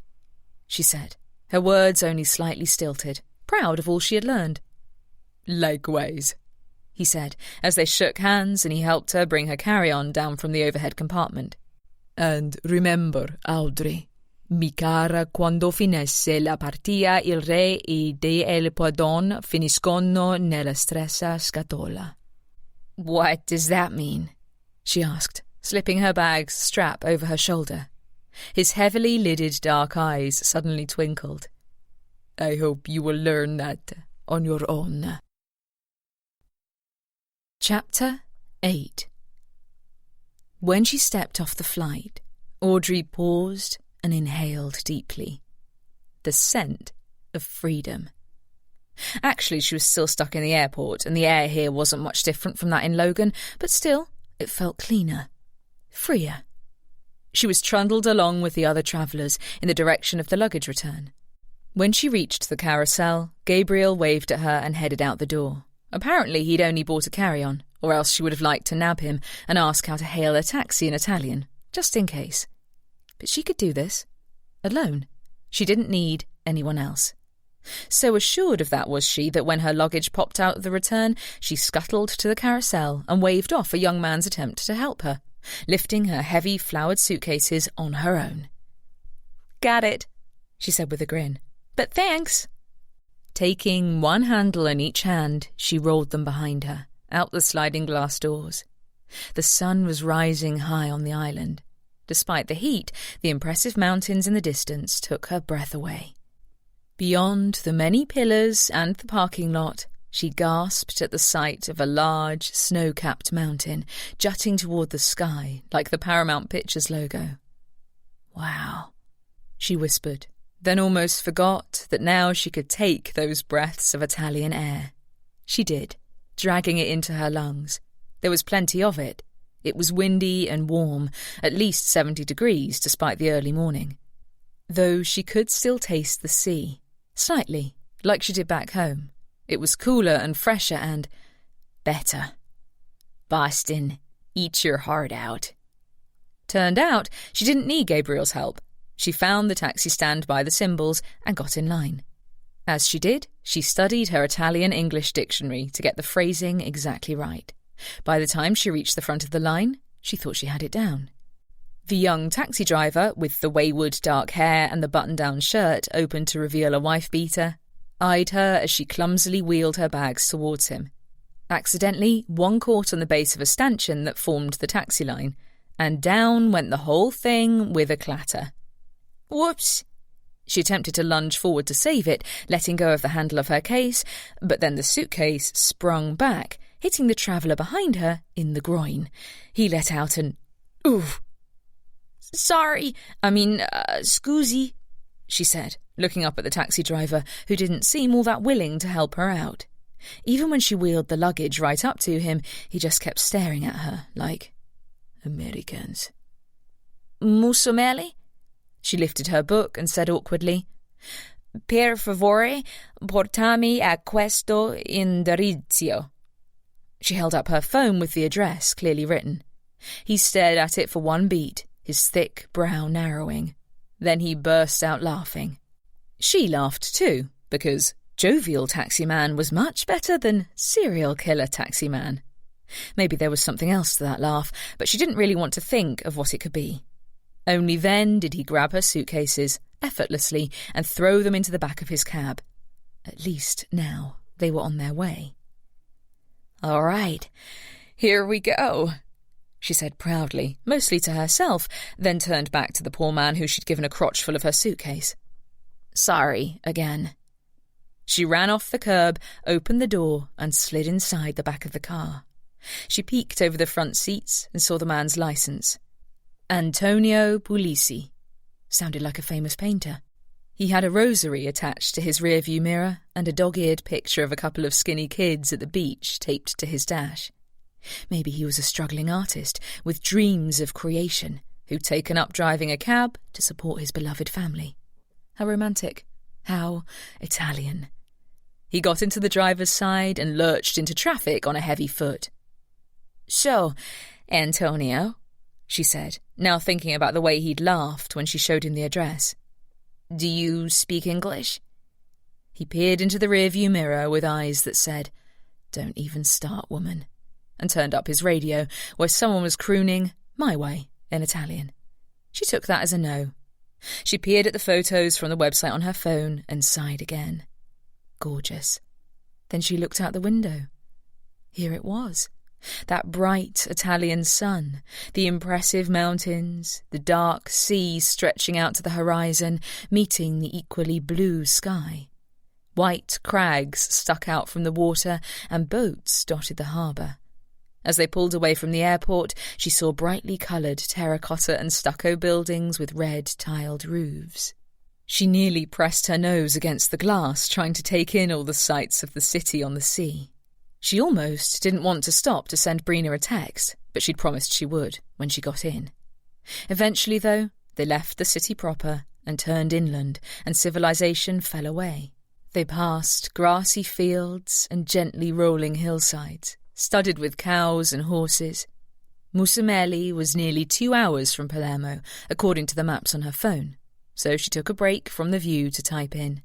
she said, her words only slightly stilted, proud of all she had learned. Likewise, he said, as they shook hands and he helped her bring her carry-on down from the overhead compartment. And remember, Audrey, mi cara, quando finisse la partita il re e il padrone finiscono nella stessa scatola. What does that mean? She asked, slipping her bag's strap over her shoulder. His heavily lidded dark eyes suddenly twinkled. I hope you will learn that on your own. Chapter 8. When she stepped off the flight, Audrey paused and inhaled deeply. The scent of freedom. Actually, she was still stuck in the airport, and the air here wasn't much different from that in Logan, but still, it felt cleaner, freer. She was trundled along with the other travellers in the direction of the luggage return. When she reached the carousel, Gabriel waved at her and headed out the door. Apparently he'd only bought a carry-on, or else she would have liked to nab him and ask how to hail a taxi in Italian, just in case. But she could do this, alone. She didn't need anyone else. So assured of that was she that when her luggage popped out of the return, she scuttled to the carousel and waved off a young man's attempt to help her, lifting her heavy flowered suitcases on her own. Got it, she said with a grin. But thanks. Taking one handle in each hand, she rolled them behind her, out the sliding glass doors. The sun was rising high on the island. Despite the heat, the impressive mountains in the distance took her breath away. Beyond the many pillars and the parking lot, she gasped at the sight of a large, snow-capped mountain jutting toward the sky like the Paramount Pictures logo. Wow, she whispered, then almost forgot that now she could take those breaths of Italian air. She did, dragging it into her lungs. There was plenty of it. It was windy and warm, at least 70 degrees despite the early morning. Though she could still taste the sea, slightly, like she did back home. It was cooler and fresher and better. Boston, eat your heart out. Turned out she didn't need Gabriel's help. She found the taxi stand by the symbols and got in line. As she did, she studied her Italian-English dictionary to get the phrasing exactly right. By the time she reached the front of the line, she thought she had it down. The young taxi driver, with the wayward dark hair and the button-down shirt open to reveal a wife-beater, eyed her as she clumsily wheeled her bags towards him. Accidentally, one caught on the base of a stanchion that formed the taxi line, and down went the whole thing with a clatter. Whoops! She attempted to lunge forward to save it, letting go of the handle of her case, but then the suitcase sprung back, hitting the traveller behind her in the groin. He let out an "Ooh." Scusi, she said, looking up at the taxi driver, who didn't seem all that willing to help her out. Even when she wheeled the luggage right up to him, he just kept staring at her like, Americans. Musumeli? She lifted her book and said awkwardly, Per favore, portami a questo indirizzo. She held up her phone with the address clearly written. He stared at it for one beat, his thick brow narrowing. Then he burst out laughing. She laughed too, because jovial taximan was much better than serial killer taximan. Maybe there was something else to that laugh, but she didn't really want to think of what it could be. Only then did he grab her suitcases, effortlessly, and throw them into the back of his cab. At least now they were on their way. All right, here we go, she said proudly, mostly to herself, then turned back to the poor man who she'd given a crotchful of her suitcase. Sorry, again. She ran off the curb, opened the door, and slid inside the back of the car. She peeked over the front seats and saw the man's licence. Antonio Puglisi. Sounded like a famous painter. He had a rosary attached to his rearview mirror and a dog-eared picture of a couple of skinny kids at the beach taped to his dash. Maybe he was a struggling artist with dreams of creation who'd taken up driving a cab to support his beloved family. How romantic. How Italian. He got into the driver's side and lurched into traffic on a heavy foot. So, Antonio, she said, now thinking about the way he'd laughed when she showed him the address. Do you speak English? He peered into the rearview mirror with eyes that said, Don't even start, woman, and turned up his radio, where someone was crooning, My Way, in Italian. She took that as a no. She peered at the photos from the website on her phone and sighed again. Gorgeous. Then she looked out the window. Here it was. That bright Italian sun, the impressive mountains, the dark sea stretching out to the horizon, meeting the equally blue sky. White crags stuck out from the water, and boats dotted the harbour. As they pulled away from the airport, she saw brightly coloured terracotta and stucco buildings with red tiled roofs. She nearly pressed her nose against the glass, trying to take in all the sights of the city on the sea. She almost didn't want to stop to send Brina a text, but she'd promised she would when she got in. Eventually, though, they left the city proper and turned inland, and civilization fell away. They passed grassy fields and gently rolling hillsides, studded with cows and horses. Musumeli was nearly 2 hours from Palermo, according to the maps on her phone, so she took a break from the view to type in,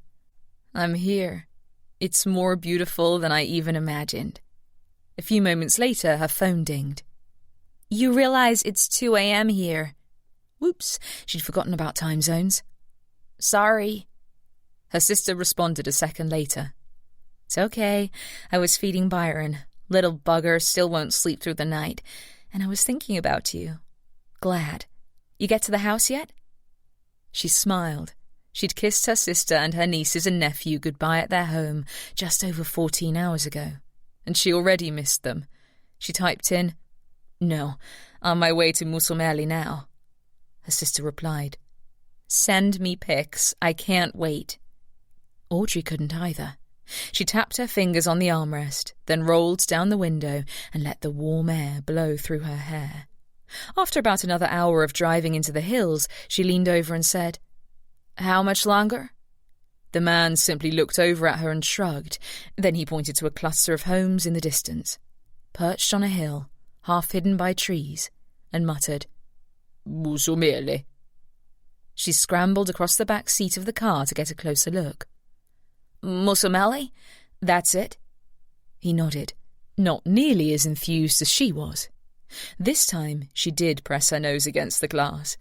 I'm here. It's more beautiful than I even imagined. A few moments later, her phone dinged. You realize it's 2 a.m. here. Whoops, she'd forgotten about time zones. Sorry. Her sister responded a second later. It's okay. I was feeding Byron. Little bugger still won't sleep through the night. And I was thinking about you. Glad. You get to the house yet? She smiled. She'd kissed her sister and her nieces and nephew goodbye at their home just over 14 hours ago, and she already missed them. She typed in, No, on my way to Musumeli now. Her sister replied, Send me pics, I can't wait. Audrey couldn't either. She tapped her fingers on the armrest, then rolled down the window and let the warm air blow through her hair. After about another hour of driving into the hills, she leaned over and said, How much longer? The man simply looked over at her and shrugged. Then he pointed to a cluster of homes in the distance, perched on a hill, half hidden by trees, and muttered, Musumeli. She scrambled across the back seat of the car to get a closer look. Musumeli? That's it. He nodded, not nearly as enthused as she was. This time she did press her nose against the glass.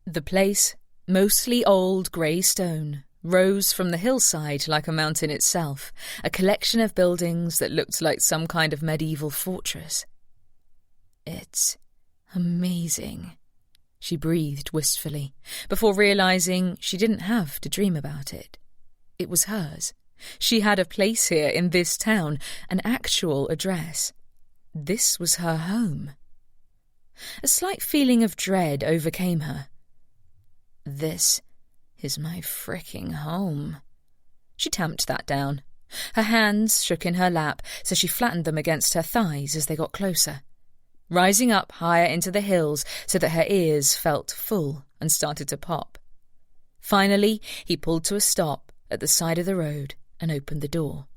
The place, mostly old grey stone, rose from the hillside like a mountain itself, a collection of buildings that looked like some kind of medieval fortress. It's amazing, she breathed wistfully, before realising she didn't have to dream about it. It was hers. She had a place here in this town, an actual address. This was her home. A slight feeling of dread overcame her. This is my fricking home. She tamped that down. Her hands shook in her lap, so she flattened them against her thighs as they got closer, rising up higher into the hills so that her ears felt full and started to pop. Finally, he pulled to a stop at the side of the road and opened the door.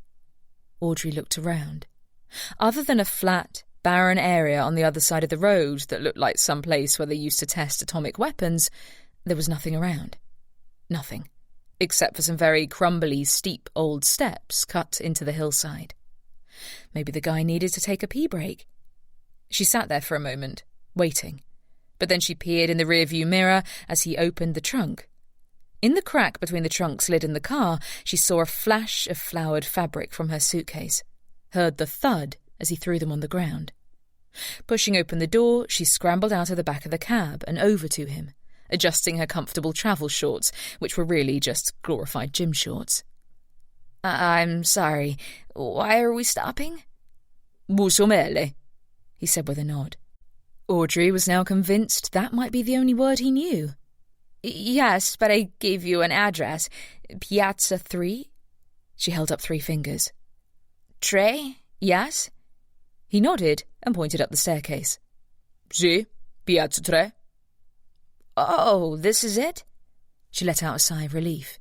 Audrey looked around. Other than a flat, barren area on the other side of the road that looked like some place where they used to test atomic weapons, there was nothing around. Nothing, except for some very crumbly, steep old steps cut into the hillside. Maybe the guy needed to take a pee break. She sat there for a moment, waiting, but then she peered in the rearview mirror as he opened the trunk. In the crack between the trunk's lid and the car, she saw a flash of flowered fabric from her suitcase, heard the thud as he threw them on the ground. Pushing open the door, she scrambled out of the back of the cab and over to him, adjusting her comfortable travel shorts, which were really just glorified gym shorts. I'm sorry. Why are we stopping? Busomele, he said with a nod. Audrey was now convinced that might be the only word he knew. Yes, but I gave you an address. Piazza 3? She held up 3 fingers. Tre? Yes? He nodded and pointed up the staircase. Sì, Piazza 3. Oh, this is it? She let out a sigh of relief.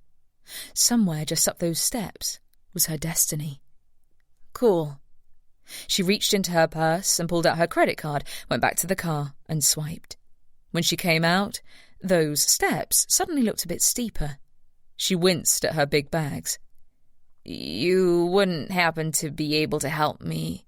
Somewhere just up those steps was her destiny. Cool. She reached into her purse and pulled out her credit card, went back to the car and swiped. When she came out, those steps suddenly looked a bit steeper. She winced at her big bags. You wouldn't happen to be able to help me?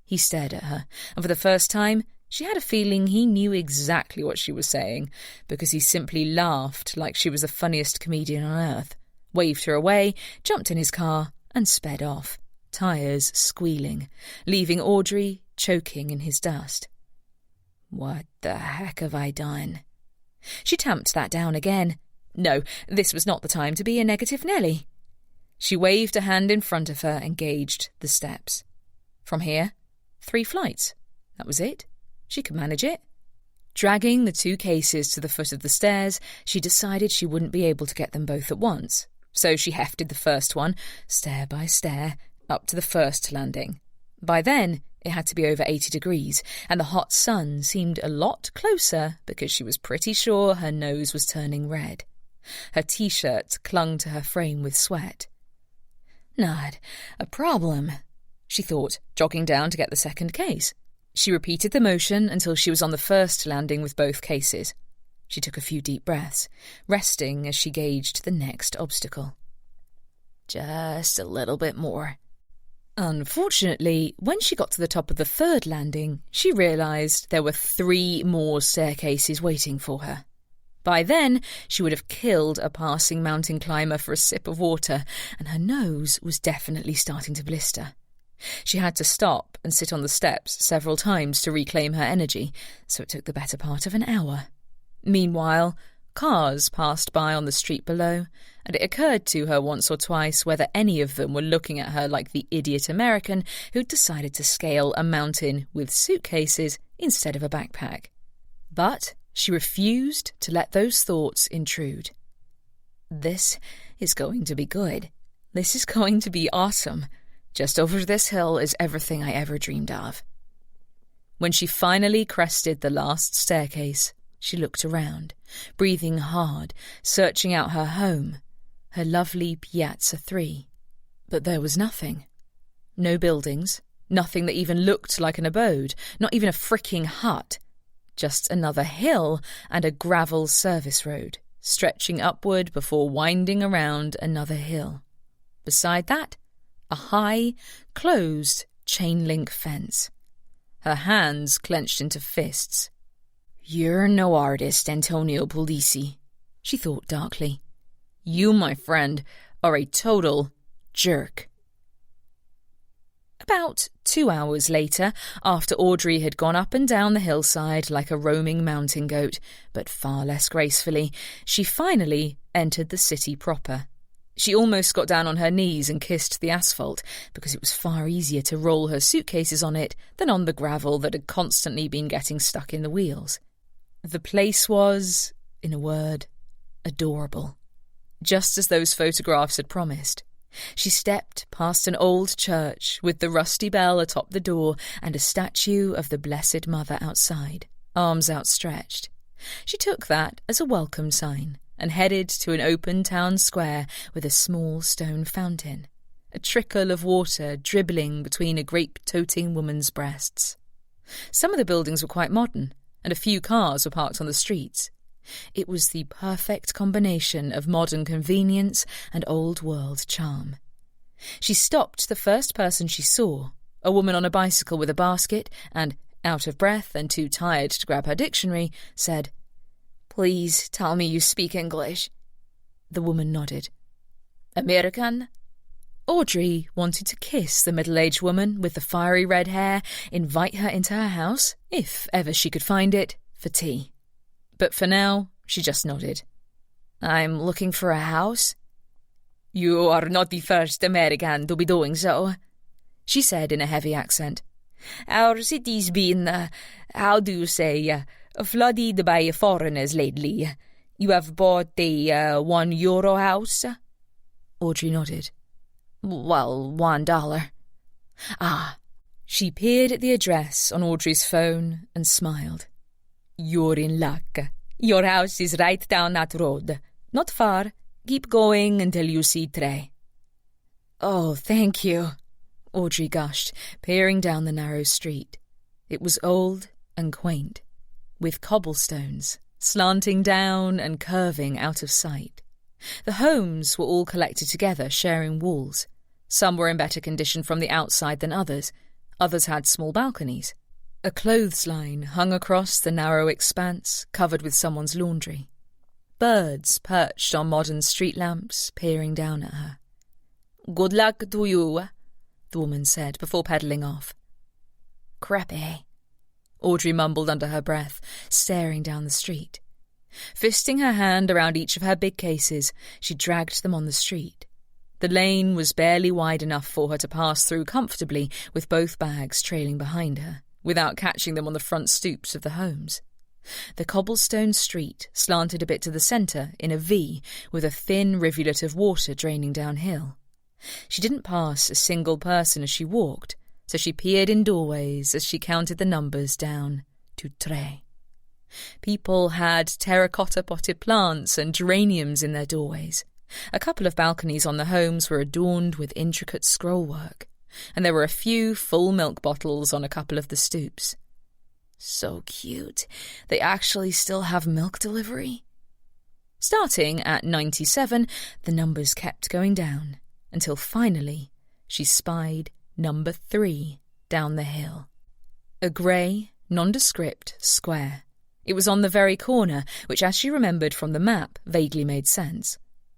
He stared at her, and for the first time, she had a feeling he knew exactly what she was saying, because he simply laughed like she was the funniest comedian on earth, waved her away, jumped in his car, and sped off, tyres squealing, leaving Audrey choking in his dust. What the heck have I done? She tamped that down again. No, this was not the time to be a negative Nelly. She waved a hand in front of her and gauged the steps. From here, 3 flights. That was it. She could manage it. Dragging the 2 cases to the foot of the stairs, she decided she wouldn't be able to get them both at once. So she hefted the first one, stair by stair, up to the first landing. By then, it had to be over 80 degrees, and the hot sun seemed a lot closer because she was pretty sure her nose was turning red. Her T-shirt clung to her frame with sweat. Not a problem, she thought, jogging down to get the second case. She repeated the motion until she was on the first landing with both cases. She took a few deep breaths, resting as she gauged the next obstacle. Just a little bit more. Unfortunately, when she got to the top of the third landing, she realised there were 3 more staircases waiting for her. By then, she would have killed a passing mountain climber for a sip of water, and her nose was definitely starting to blister. She had to stop and sit on the steps several times to reclaim her energy, so it took the better part of an hour. Meanwhile, cars passed by on the street below, and it occurred to her once or twice whether any of them were looking at her like the idiot American who'd decided to scale a mountain with suitcases instead of a backpack. But she refused to let those thoughts intrude. This is going to be good. This is going to be awesome. Just over this hill is everything I ever dreamed of. When she finally crested the last staircase, she looked around, breathing hard, searching out her home, her lovely Piazza 3. But there was nothing. No buildings, nothing that even looked like an abode, not even a fricking hut. Just another hill and a gravel service road, stretching upward before winding around another hill. Beside that, a high, closed chain-link fence. Her hands clenched into fists. You're no artist, Antonio Polisi, she thought darkly. You, my friend, are a total jerk. About 2 hours later, after Audrey had gone up and down the hillside like a roaming mountain goat, but far less gracefully, she finally entered the city proper. She almost got down on her knees and kissed the asphalt, because it was far easier to roll her suitcases on it than on the gravel that had constantly been getting stuck in the wheels. The place was, in a word, adorable. just as those photographs had promised. She stepped past an old church with the rusty bell atop the door and a statue of the Blessed Mother outside, arms outstretched. She took that as a welcome sign and headed to an open town square with a small stone fountain, a trickle of water dribbling between a grape-toting woman's breasts. Some of the buildings were quite modern, and a few cars were parked on the streets. It was the perfect combination of modern convenience and old-world charm. She stopped the first person she saw, a woman on a bicycle with a basket, and, out of breath and too tired to grab her dictionary, said, "Please tell me you speak English." The woman nodded. "American?" Audrey wanted to kiss the middle-aged woman with the fiery red hair, invite her into her house, if ever she could find it, for tea. But for now, she just nodded. "I'm looking for a house." "You are not the first American to be doing so," she said in a heavy accent. "Our city's been, flooded by foreigners lately. You have bought a €1 house?" Audrey nodded. "Well, $1. "Ah." She peered at the address on Audrey's phone and smiled. "You're in luck. Your house is right down that road. Not far. Keep going until you see Trey." "Oh, thank you," Audrey gushed, peering down the narrow street. It was old and quaint, with cobblestones slanting down and curving out of sight. The homes were all collected together, sharing walls. Some were in better condition from the outside than others. Others had small balconies. A clothesline hung across the narrow expanse, covered with someone's laundry. Birds perched on modern street lamps, peering down at her. "Good luck to you," the woman said before pedalling off. "Crappy," Audrey mumbled under her breath, staring down the street. Fisting her hand around each of her big cases, she dragged them on the street. The lane was barely wide enough for her to pass through comfortably with both bags trailing behind her, without catching them on the front stoops of the homes. The cobblestone street slanted a bit to the centre in a V, with a thin rivulet of water draining downhill. She didn't pass a single person as she walked, so she peered in doorways as she counted the numbers down to Tre. People had terracotta-potted plants and geraniums in their doorways. A couple of balconies on the homes were adorned with intricate scrollwork, and there were a few full milk bottles on a couple of the stoops. So cute. They actually still have milk delivery. Starting at 97, the numbers kept going down, until finally she spied number 3 down the hill. A grey, nondescript square. It was on the very corner, which, as she remembered from the map, vaguely made sense.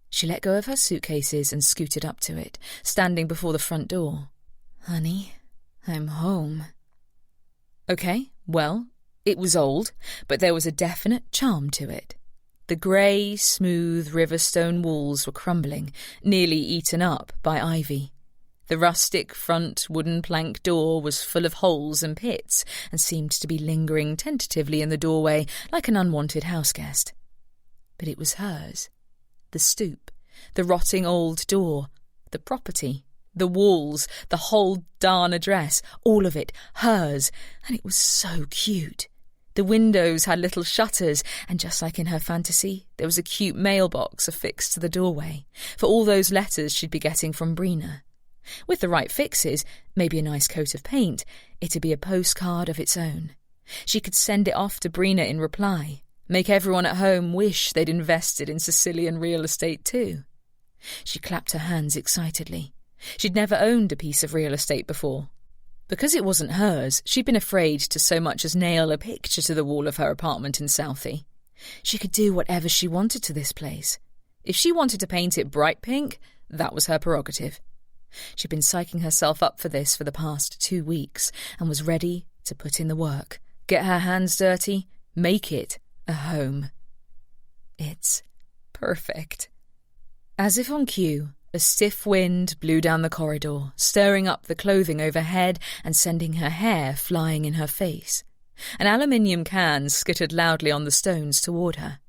She let go of her suitcases and scooted up to it, standing before the front door. "Honey, I'm home." Okay, well, it was old, but there was a definite charm to it. The grey, smooth riverstone walls were crumbling, nearly eaten up by ivy. The rustic front wooden plank door was full of holes and pits and seemed to be lingering tentatively in the doorway like an unwanted houseguest. But it was hers. The stoop, the rotting old door, the property, the walls, the whole darn address, all of it, hers, and it was so cute. The windows had little shutters, and just like in her fantasy, there was a cute mailbox affixed to the doorway, for all those letters she'd be getting from Brina. With the right fixes, maybe a nice coat of paint, it'd be a postcard of its own. She could send it off to Brina in reply, make everyone at home wish they'd invested in Sicilian real estate too. She clapped her hands excitedly. She'd never owned a piece of real estate before. Because it wasn't hers, she'd been afraid to so much as nail a picture to the wall of her apartment in Southie. She could do whatever she wanted to this place. If she wanted to paint it bright pink, that was her prerogative. She'd been psyching herself up for this for the past 2 weeks and was ready to put in the work, get her hands dirty, make it a home. It's perfect. As if on cue, a stiff wind blew down the corridor, stirring up the clothing overhead and sending her hair flying in her face. An aluminium can skittered loudly on the stones toward her.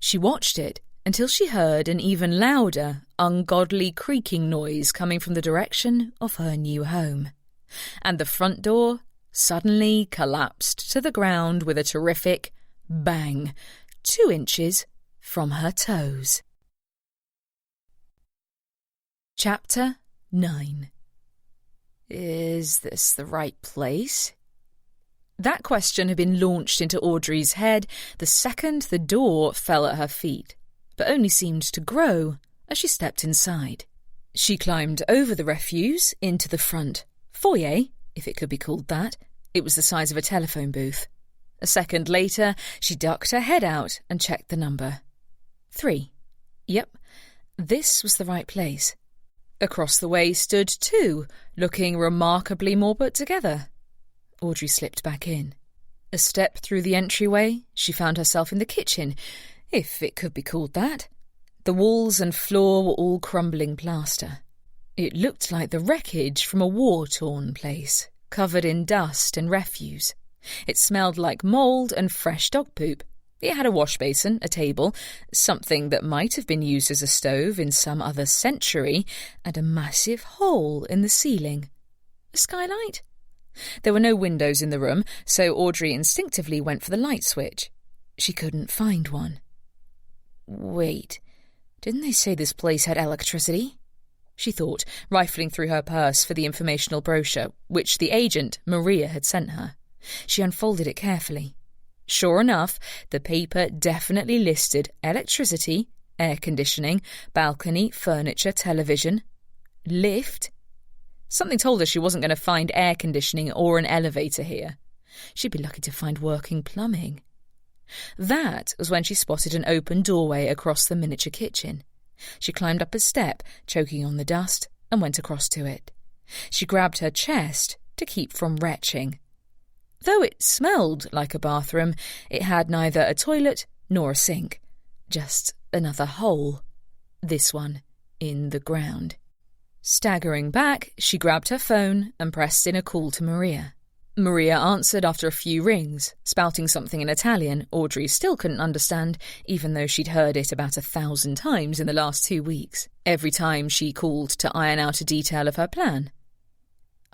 She watched it until she heard an even louder, ungodly creaking noise coming from the direction of her new home. And the front door suddenly collapsed to the ground with a terrific bang, 2 inches from her toes. Chapter 9. Is this the right place? That question had been launched into Audrey's head the second the door fell at her feet, but only seemed to grow as she stepped inside. She climbed over the refuse into the front foyer, if it could be called that. It was the size of a telephone booth. A second later, she ducked her head out and checked the number. 3. Yep, this was the right place. Across the way stood 2, looking remarkably more put together. Audrey slipped back in. A step through the entryway, she found herself in the kitchen, if it could be called that. The walls and floor were all crumbling plaster. It looked like the wreckage from a war-torn place, covered in dust and refuse. It smelled like mould and fresh dog poop. It had a wash basin, a table, something that might have been used as a stove in some other century, and a massive hole in the ceiling. A skylight? There were no windows in the room, so Audrey instinctively went for the light switch. She couldn't find one. Wait, didn't they say this place had electricity? She thought, rifling through her purse for the informational brochure, which the agent, Maria, had sent her. She unfolded it carefully. Sure enough, the paper definitely listed electricity, air conditioning, balcony, furniture, television, lift. Something told her she wasn't going to find air conditioning or an elevator here. She'd be lucky to find working plumbing. That was when she spotted an open doorway across the miniature kitchen. She climbed up a step, choking on the dust, and went across to it. She grabbed her chest to keep from retching. Though it smelled like a bathroom, it had neither a toilet nor a sink. Just another hole. This one in the ground. Staggering back, she grabbed her phone and pressed in a call to Maria. Maria answered after a few rings, spouting something in Italian Audrey still couldn't understand, even though she'd heard it about 1,000 times in the last 2 weeks, every time she called to iron out a detail of her plan.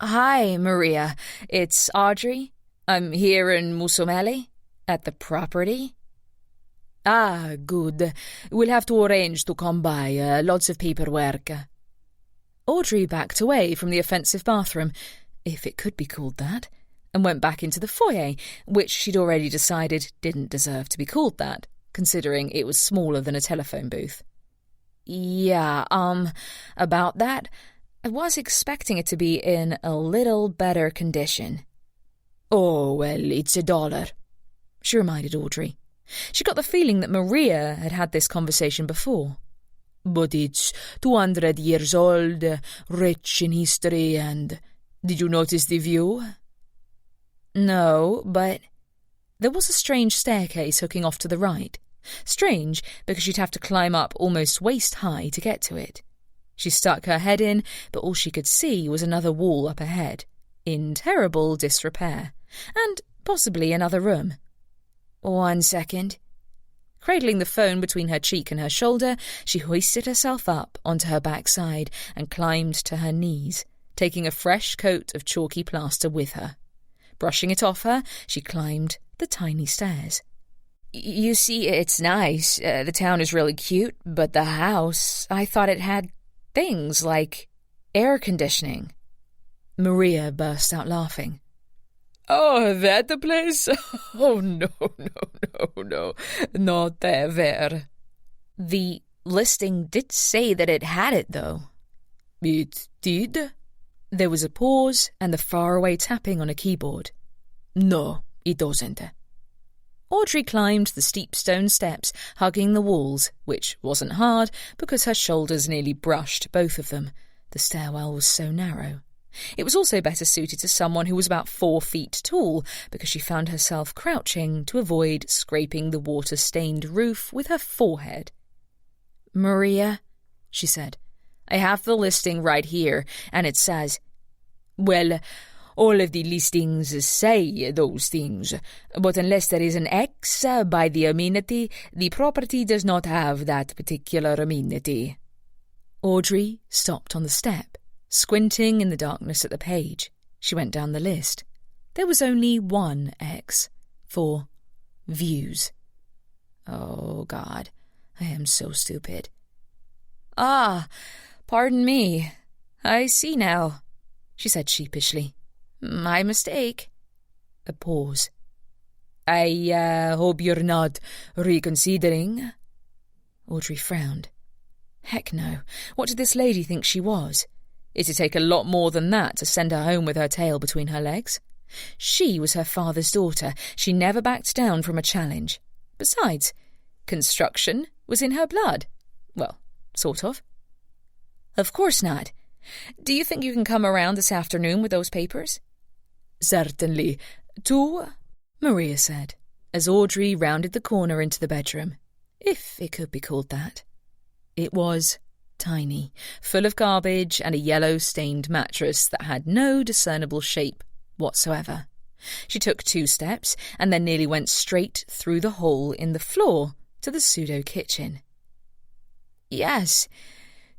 Hi, Maria. It's Audrey. I'm here in Musumeli, at the property. Ah, good. We'll have to arrange to come by. Lots of paperwork. Audrey backed away from the offensive bathroom, if it could be called that, and went back into the foyer, which she'd already decided didn't deserve to be called that, considering it was smaller than a telephone booth. Yeah, about that, I was expecting it to be in a little better condition. Oh, well, it's $1, she reminded Audrey. She got the feeling that Maria had had this conversation before. But it's 200 years old, rich in history, and... Did you notice the view? No, but... There was a strange staircase hooking off to the right. Strange, because she'd have to climb up almost waist-high to get to it. She stuck her head in, but all she could see was another wall up ahead, in terrible disrepair, and possibly another room. 1 second. Cradling the phone between her cheek and her shoulder, she hoisted herself up onto her backside and climbed to her knees, taking a fresh coat of chalky plaster with her. Brushing it off her, she climbed the tiny stairs. You see, it's nice. The town is really cute, but the house, I thought it had things like air conditioning. Maria burst out laughing. Oh, that the place? Oh, no, not ever. The listing did say that it had it, though. It did? There was a pause and the faraway tapping on a keyboard. No, it doesn't. Audrey climbed the steep stone steps, hugging the walls, which wasn't hard because her shoulders nearly brushed both of them. The stairwell was so narrow. It was also better suited to someone who was about 4 feet tall, because she found herself crouching to avoid scraping the water-stained roof with her forehead. Maria, she said, I have the listing right here, and it says, well, All of the listings say those things, but unless there is an X by the amenity, the property does not have that particular amenity. Audrey stopped on the step, squinting in the darkness at the page. She went down the list. There was only one X, for views. Oh, God, I am so stupid. Ah, pardon me. I see now, she said sheepishly. My mistake. A pause. I hope you're not reconsidering. Audrey frowned. Heck no. What did this lady think she was? It'd take a lot more than that to send her home with her tail between her legs. She was her father's daughter. She never backed down from a challenge. Besides, construction was in her blood. Well, sort of. Of course not. Do you think you can come around this afternoon with those papers? Certainly. 2, Maria said, as Audrey rounded the corner into the bedroom, if it could be called that. It was tiny, full of garbage and a yellow-stained mattress that had no discernible shape whatsoever. She took 2 steps and then nearly went straight through the hole in the floor to the pseudo-kitchen. Yes,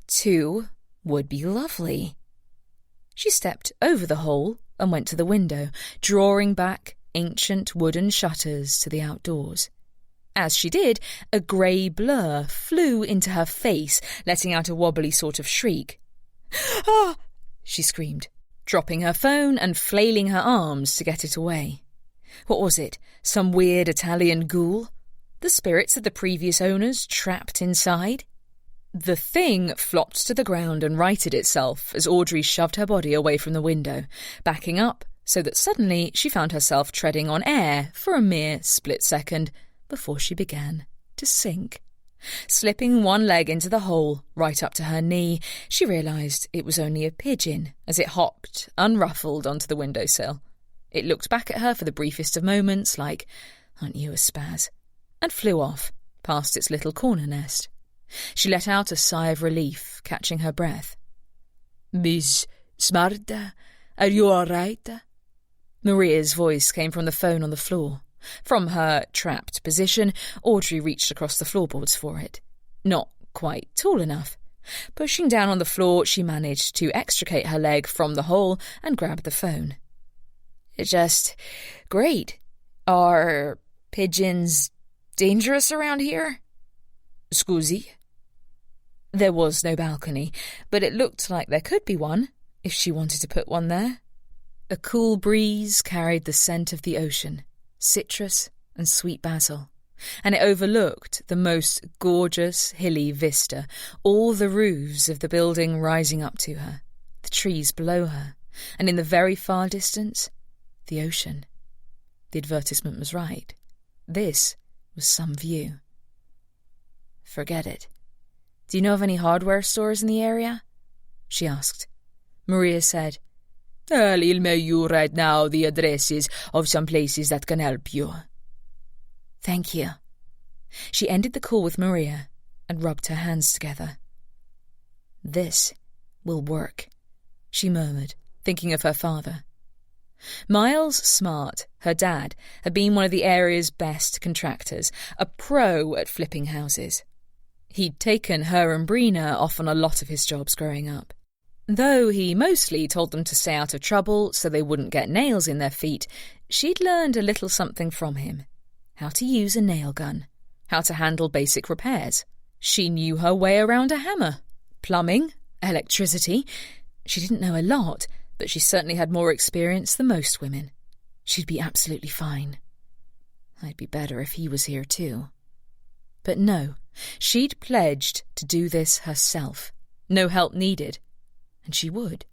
2 would be lovely. She stepped over the hole and went to the window, drawing back ancient wooden shutters to the outdoors. As she did, a grey blur flew into her face, letting out a wobbly sort of shriek. "Ah!" she screamed, dropping her phone and flailing her arms to get it away. What was it? Some weird Italian ghoul? The spirits of the previous owners trapped inside? The thing flopped to the ground and righted itself as Audrey shoved her body away from the window, backing up so that suddenly she found herself treading on air for a mere split second before she began to sink. Slipping one leg into the hole, right up to her knee, she realised it was only a pigeon as it hopped, unruffled, onto the windowsill. It looked back at her for the briefest of moments, like, "Aren't you a spaz?" and flew off, past its little corner nest. She let out a sigh of relief, catching her breath. "Miss Smarta, are you all right?" Maria's voice came from the phone on the floor. From her trapped position, Audrey reached across the floorboards for it. Not quite tall enough. Pushing down on the floor, she managed to extricate her leg from the hole and grab the phone. "Just great. Are pigeons dangerous around here?" "Scusi?" There was no balcony, but it looked like there could be one, if she wanted to put one there. A cool breeze carried the scent of the ocean, citrus and sweet basil, and it overlooked the most gorgeous hilly vista, all the roofs of the building rising up to her, the trees below her, and in the very far distance, the ocean. The advertisement was right. This was some view. "Forget it. Do you know of any hardware stores in the area?" she asked. Maria said, "I'll email you right now the addresses of some places that can help you." "Thank you." She ended the call with Maria and rubbed her hands together. "This will work," she murmured, thinking of her father. Miles Smart, her dad, had been one of the area's best contractors, a pro at flipping houses. He'd taken her and Brina off on a lot of his jobs growing up. Though he mostly told them to stay out of trouble so they wouldn't get nails in their feet, she'd learned a little something from him. How to use a nail gun, how to handle basic repairs. She knew her way around a hammer. Plumbing, electricity. She didn't know a lot, but she certainly had more experience than most women. She'd be absolutely fine. I'd be better if he was here too. But no, she'd pledged to do this herself. No help needed. And she would.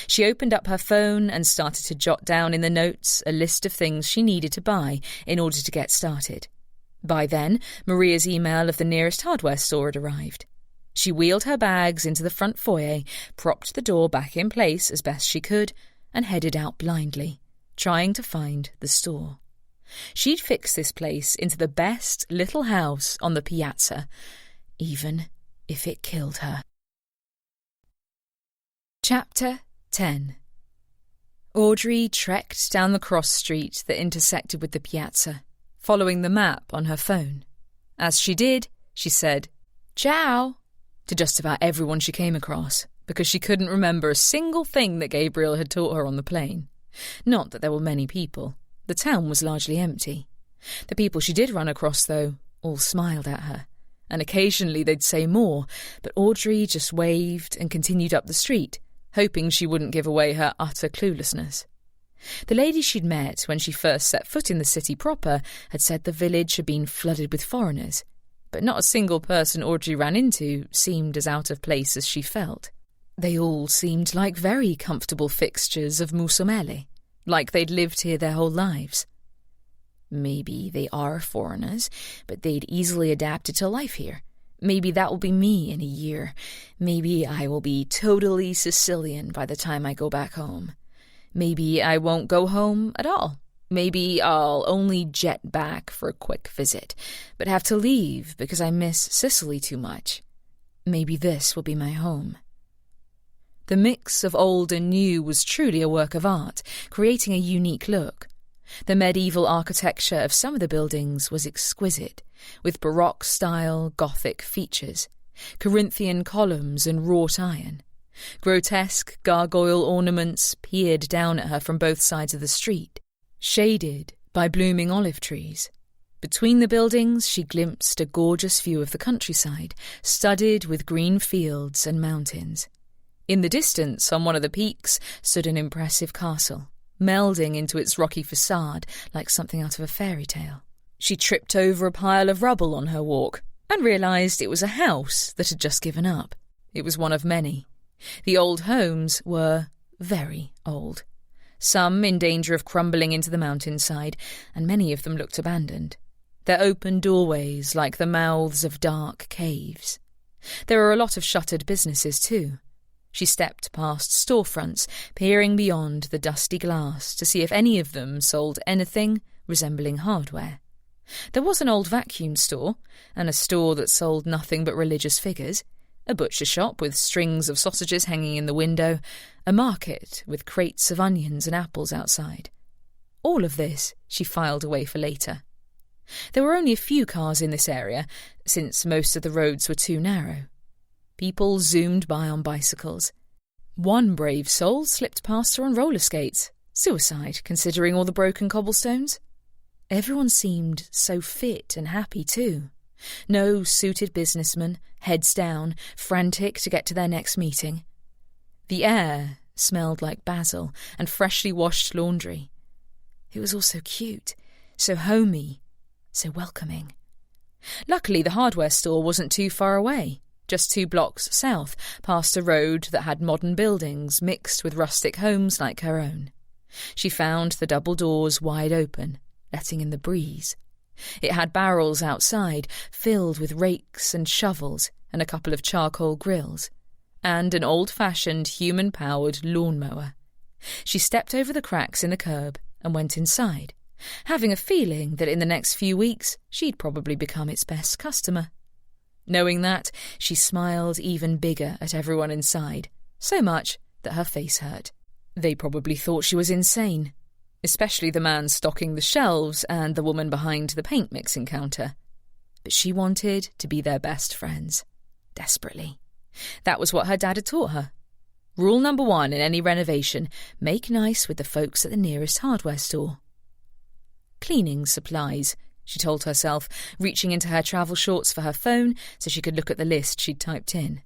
She opened up her phone and started to jot down in the notes a list of things she needed to buy in order to get started. By then, Maria's email of the nearest hardware store had arrived. She wheeled her bags into the front foyer, propped the door back in place as best she could, and headed out blindly, trying to find the store. She'd fix this place into the best little house on the piazza, even if it killed her. Chapter 10. Audrey trekked down the cross street that intersected with the piazza, following the map on her phone. As she did, she said, "Ciao," to just about everyone she came across, because she couldn't remember a single thing that Gabriel had taught her on the plane. Not that there were many people. The town was largely empty. The people she did run across, though, all smiled at her, and occasionally they'd say more, but Audrey just waved and continued up the street, hoping she wouldn't give away her utter cluelessness. The lady she'd met when she first set foot in the city proper had said the village had been flooded with foreigners, but not a single person Audrey ran into seemed as out of place as she felt. They all seemed like very comfortable fixtures of Musumele, like they'd lived here their whole lives. Maybe they are foreigners, but they'd easily adapted to life here. Maybe that will be me in a year. Maybe I will be totally Sicilian by the time I go back home. Maybe I won't go home at all. Maybe I'll only jet back for a quick visit, but have to leave because I miss Sicily too much. Maybe this will be my home. The mix of old and new was truly a work of art, creating a unique look. The medieval architecture of some of the buildings was exquisite, with Baroque-style Gothic features, Corinthian columns and wrought iron. Grotesque gargoyle ornaments peered down at her from both sides of the street, shaded by blooming olive trees. Between the buildings she glimpsed a gorgeous view of the countryside, studded with green fields and mountains. In the distance, on one of the peaks, stood an impressive castle, melding into its rocky facade like something out of a fairy tale. She tripped over a pile of rubble on her walk and realised it was a house that had just given up. It was one of many. The old homes were very old, some in danger of crumbling into the mountainside, and many of them looked abandoned, their open doorways like the mouths of dark caves. There were a lot of shuttered businesses too. She stepped past storefronts, peering beyond the dusty glass to see if any of them sold anything resembling hardware. There was an old vacuum store, and a store that sold nothing but religious figures, a butcher shop with strings of sausages hanging in the window, a market with crates of onions and apples outside. All of this she filed away for later. There were only a few cars in this area, since most of the roads were too narrow. People zoomed by on bicycles. One brave soul slipped past her on roller skates. Suicide, considering all the broken cobblestones. Everyone seemed so fit and happy too. No suited businessmen, heads down, frantic to get to their next meeting. The air smelled like basil and freshly washed laundry. It was all so cute, so homey, so welcoming. Luckily, the hardware store wasn't too far away, just 2 blocks south, past a road that had modern buildings mixed with rustic homes like her own. She found the double doors wide open, letting in the breeze. It had barrels outside, filled with rakes and shovels and a couple of charcoal grills, and an old-fashioned human-powered lawnmower. She stepped over the cracks in the curb and went inside, having a feeling that in the next few weeks she'd probably become its best customer. Knowing that, she smiled even bigger at everyone inside, so much that her face hurt. They probably thought she was insane, especially the man stocking the shelves and the woman behind the paint mixing counter. But she wanted to be their best friends, desperately. That was what her dad had taught her. Rule number 1 in any renovation, make nice with the folks at the nearest hardware store. Cleaning supplies, she told herself, reaching into her travel shorts for her phone so she could look at the list she'd typed in.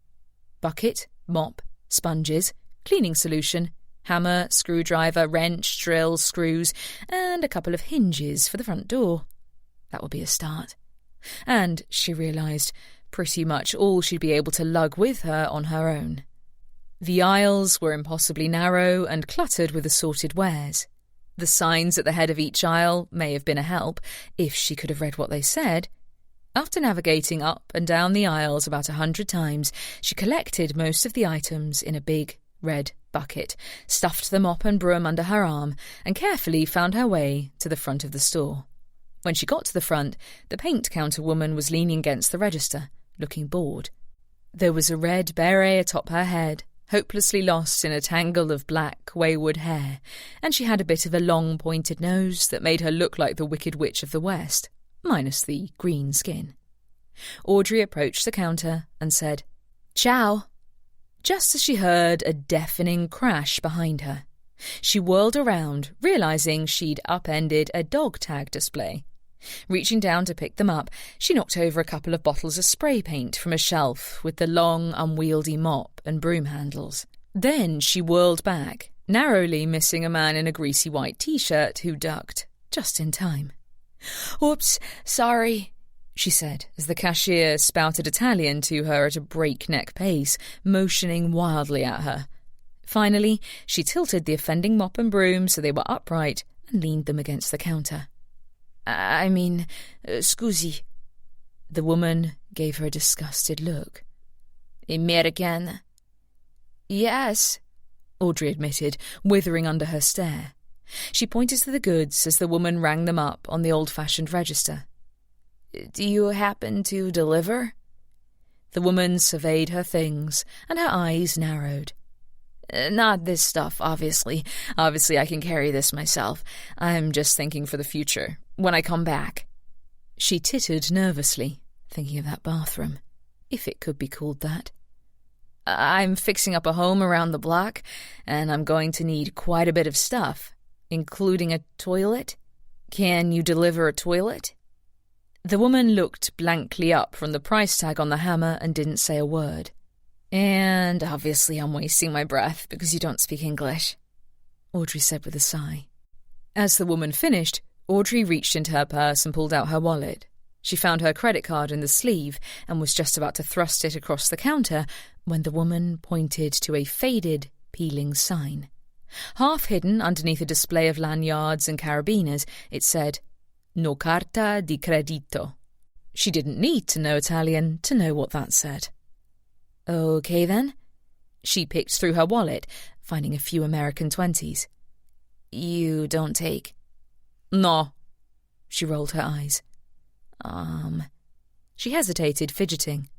Bucket, mop, sponges, cleaning solution, hammer, screwdriver, wrench, drill, screws, and a couple of hinges for the front door. That would be a start. And, she realised, pretty much all she'd be able to lug with her on her own. The aisles were impossibly narrow and cluttered with assorted wares. The signs at the head of each aisle may have been a help, if she could have read what they said. After navigating up and down the aisles about 100 times, she collected most of the items in a big red bucket, stuffed the mop and broom under her arm, and carefully found her way to the front of the store. When she got to the front, the paint counter woman was leaning against the register, looking bored. There was a red beret atop her head, hopelessly lost in a tangle of black, wayward hair, and she had a bit of a long, pointed nose that made her look like the Wicked Witch of the West, minus the green skin. Audrey approached the counter and said, "Ciao," just as she heard a deafening crash behind her. She whirled around, realising she'd upended a dog tag display. Reaching down to pick them up, she knocked over a couple of bottles of spray paint from a shelf with the long, unwieldy mop and broom handles. Then she whirled back, narrowly missing a man in a greasy white T-shirt who ducked, just in time. "Oops, sorry," she said, as the cashier spouted Italian to her at a breakneck pace, motioning wildly at her. Finally, she tilted the offending mop and broom so they were upright and leaned them against the counter. Scusi." The woman gave her a disgusted look. "American?" "Yes," Audrey admitted, withering under her stare. She pointed to the goods as the woman rang them up on the old-fashioned register. "Do you happen to deliver?" The woman surveyed her things, and her eyes narrowed. "Not this stuff, obviously. Obviously, I can carry this myself. I'm just thinking for the future, when I come back." She tittered nervously, thinking of that bathroom, if it could be called that. "I'm fixing up a home around the block, and I'm going to need quite a bit of stuff, including a toilet. Can you deliver a toilet?" The woman looked blankly up from the price tag on the hammer and didn't say a word. "And obviously I'm wasting my breath because you don't speak English," Audrey said with a sigh. As the woman finished, Audrey reached into her purse and pulled out her wallet. She found her credit card in the sleeve and was just about to thrust it across the counter when the woman pointed to a faded, peeling sign. Half hidden underneath a display of lanyards and carabiners, it said, "No carta di credito." She didn't need to know Italian to know what that said. "Okay, then." She picked through her wallet, finding a few American 20s. "You don't take?" "No." She rolled her eyes. She hesitated, fidgeting.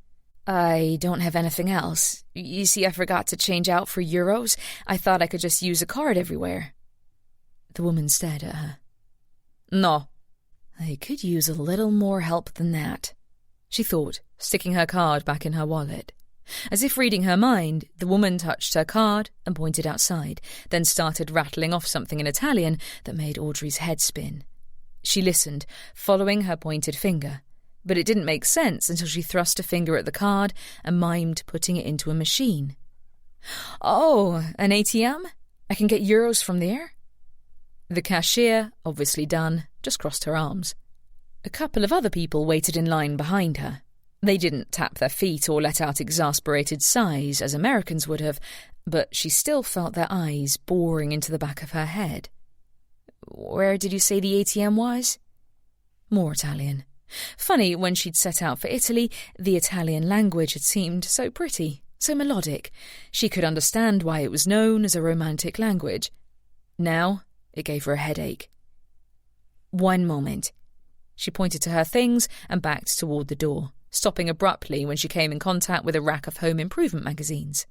"I don't have anything else. You see, I forgot to change out for euros. I thought I could just use a card everywhere." The woman stared at her. "No." "I could use a little more help than that," she thought, sticking her card back in her wallet. As if reading her mind, the woman touched her card and pointed outside, then started rattling off something in Italian that made Audrey's head spin. She listened, following her pointed finger, but it didn't make sense until she thrust a finger at the card and mimed putting it into a machine. "Oh, an ATM? I can get euros from there?" The cashier, obviously done, just crossed her arms. A couple of other people waited in line behind her. They didn't tap their feet or let out exasperated sighs as Americans would have, but she still felt their eyes boring into the back of her head. "Where did you say the ATM was?" More Italian. Funny, when she'd set out for Italy, the Italian language had seemed so pretty, so melodic. She could understand why it was known as a romantic language. Now, it gave her a headache. "One moment." She pointed to her things and backed toward the door, stopping abruptly when she came in contact with a rack of home improvement magazines.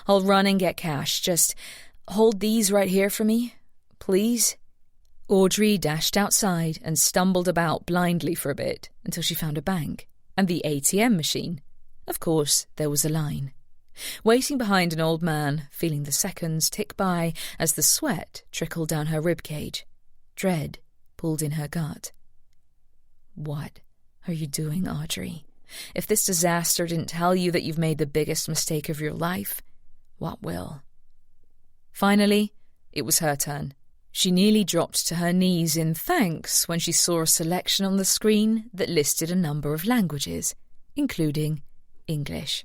"I'll run and get cash. Just hold these right here for me, please." Audrey dashed outside and stumbled about blindly for a bit until she found a bank and the ATM machine. Of course, there was a line. Waiting behind an old man, feeling the seconds tick by as the sweat trickled down her ribcage. Dread pulled in her gut. "What are you doing, Audrey? If this disaster didn't tell you that you've made the biggest mistake of your life, what will?" Finally, it was her turn. She nearly dropped to her knees in thanks when she saw a selection on the screen that listed a number of languages, including English.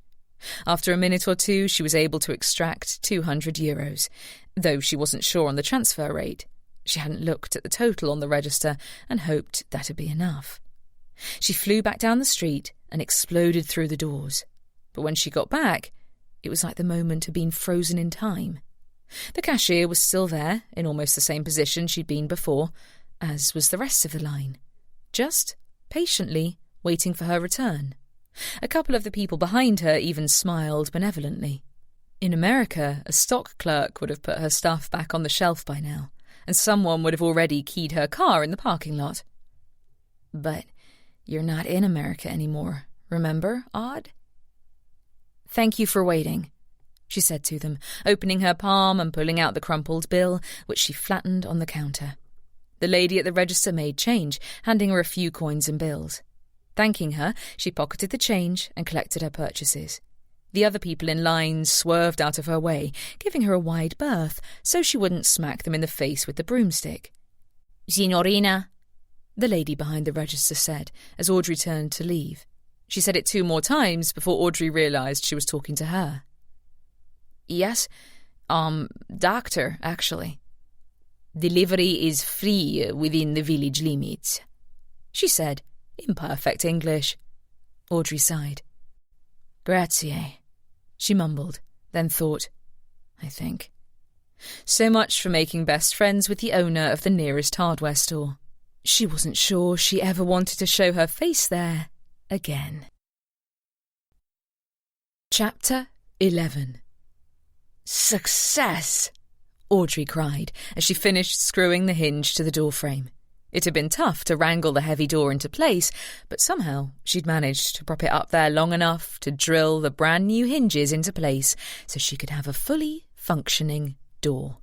After a minute or two, she was able to extract 200 euros, though she wasn't sure on the transfer rate. She hadn't looked at the total on the register and hoped that'd be enough. She flew back down the street and exploded through the doors. But when she got back, it was like the moment had been frozen in time. The cashier was still there, in almost the same position she'd been before, as was the rest of the line, just patiently waiting for her return. A couple of the people behind her even smiled benevolently. In America, a stock clerk would have put her stuff back on the shelf by now, and someone would have already keyed her car in the parking lot. But you're not in America anymore, remember, Aud? Thank you for waiting, she said to them, opening her palm and pulling out the crumpled bill, which she flattened on the counter. The lady at the register made change, handing her a few coins and bills. Thanking her, she pocketed the change and collected her purchases. The other people in line swerved out of her way, giving her a wide berth so she wouldn't smack them in the face with the broomstick. Signorina, the lady behind the register said, as Audrey turned to leave. She said it 2 more times before Audrey realised she was talking to her. Yes, doctor, actually. Delivery is free within the village limits, she said, in perfect English. Audrey sighed. Grazie, she mumbled, then thought, I think. So much for making best friends with the owner of the nearest hardware store. She wasn't sure she ever wanted to show her face there again. Chapter 11. Success! Audrey cried as she finished screwing the hinge to the doorframe. It had been tough to wrangle the heavy door into place, but somehow she'd managed to prop it up there long enough to drill the brand new hinges into place so she could have a fully functioning door.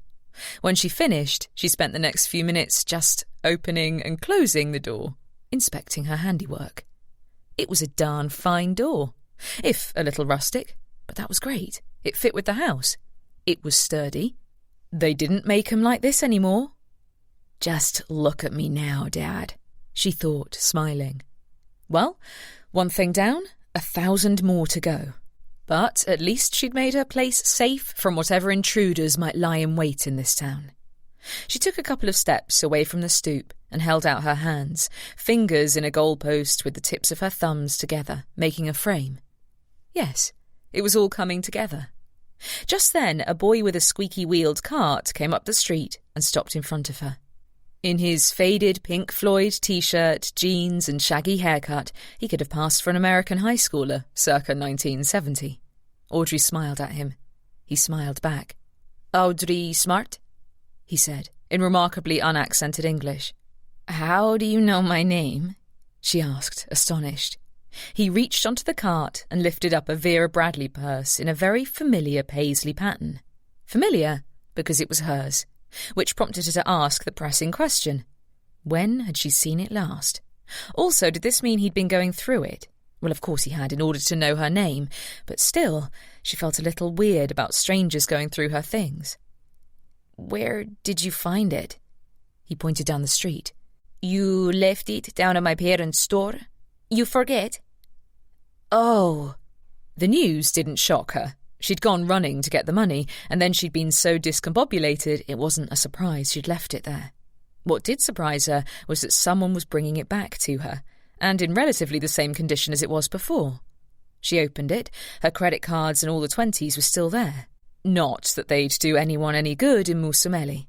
When she finished, she spent the next few minutes just opening and closing the door, inspecting her handiwork. It was a darn fine door, if a little rustic, but that was great. It fit with the house. It was sturdy. They didn't make 'em like this anymore. Just look at me now, Dad, she thought, smiling. Well, 1 thing down, 1,000 more to go. But at least she'd made her place safe from whatever intruders might lie in wait in this town. She took a couple of steps away from the stoop and held out her hands, fingers in a goalpost with the tips of her thumbs together, making a frame. Yes, it was all coming together. Just then, a boy with a squeaky-wheeled cart came up the street and stopped in front of her. In his faded Pink Floyd T-shirt, jeans and shaggy haircut, he could have passed for an American high schooler, circa 1970. Audrey smiled at him. He smiled back. "Audrey Smart?" he said, in remarkably unaccented English. "How do you know my name?" she asked, astonished. He reached onto the cart and lifted up a Vera Bradley purse in a very familiar paisley pattern. Familiar because it was hers, which prompted her to ask the pressing question. When had she seen it last? Also, did this mean he'd been going through it? Well, of course he had, in order to know her name, but still, she felt a little weird about strangers going through her things. "Where did you find it?" He pointed down the street. "You left it down at my parents' store. You forget?" "Oh." The news didn't shock her. She'd gone running to get the money, and then she'd been so discombobulated it wasn't a surprise she'd left it there. What did surprise her was that someone was bringing it back to her, and in relatively the same condition as it was before. She opened it. Her credit cards and all the 20s were still there. Not that they'd do anyone any good in Musameli.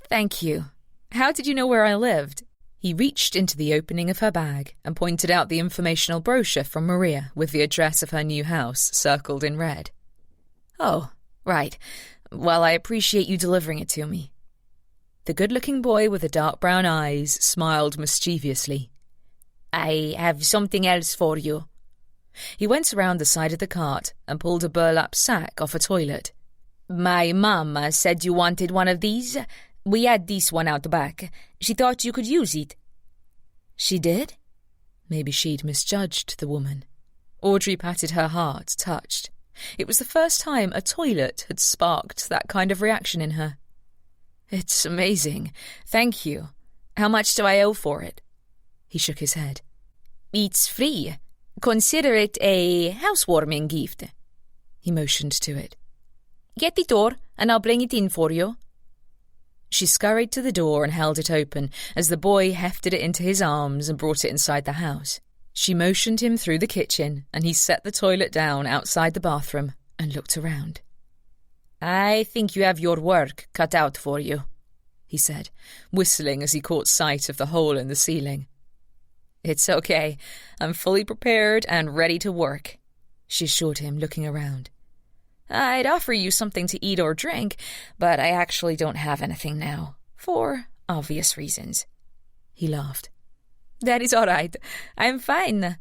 "Thank you. How did you know where I lived?" He reached into the opening of her bag and pointed out the informational brochure from Maria with the address of her new house circled in red. "Oh, right. Well, I appreciate you delivering it to me." The good-looking boy with the dark brown eyes smiled mischievously. "I have something else for you." He went around the side of the cart and pulled a burlap sack off a toilet. "My mom said you wanted one of these. We had this one out back. She thought you could use it." She did? Maybe she'd misjudged the woman. Audrey patted her heart, touched. It was the first time a toilet had sparked that kind of reaction in her. "It's amazing. Thank you. How much do I owe for it?" He shook his head. "It's free. Consider it a housewarming gift." He motioned to it. "Get the door, and I'll bring it in for you." She scurried to the door and held it open as the boy hefted it into his arms and brought it inside the house. She motioned him through the kitchen, and he set the toilet down outside the bathroom and looked around. "I think you have your work cut out for you," he said, whistling as he caught sight of the hole in the ceiling. "It's okay. I'm fully prepared and ready to work," she assured him, looking around. I'd offer you something to eat or drink, but I actually don't have anything now, for obvious reasons." He laughed. "That is all right. I'm fine."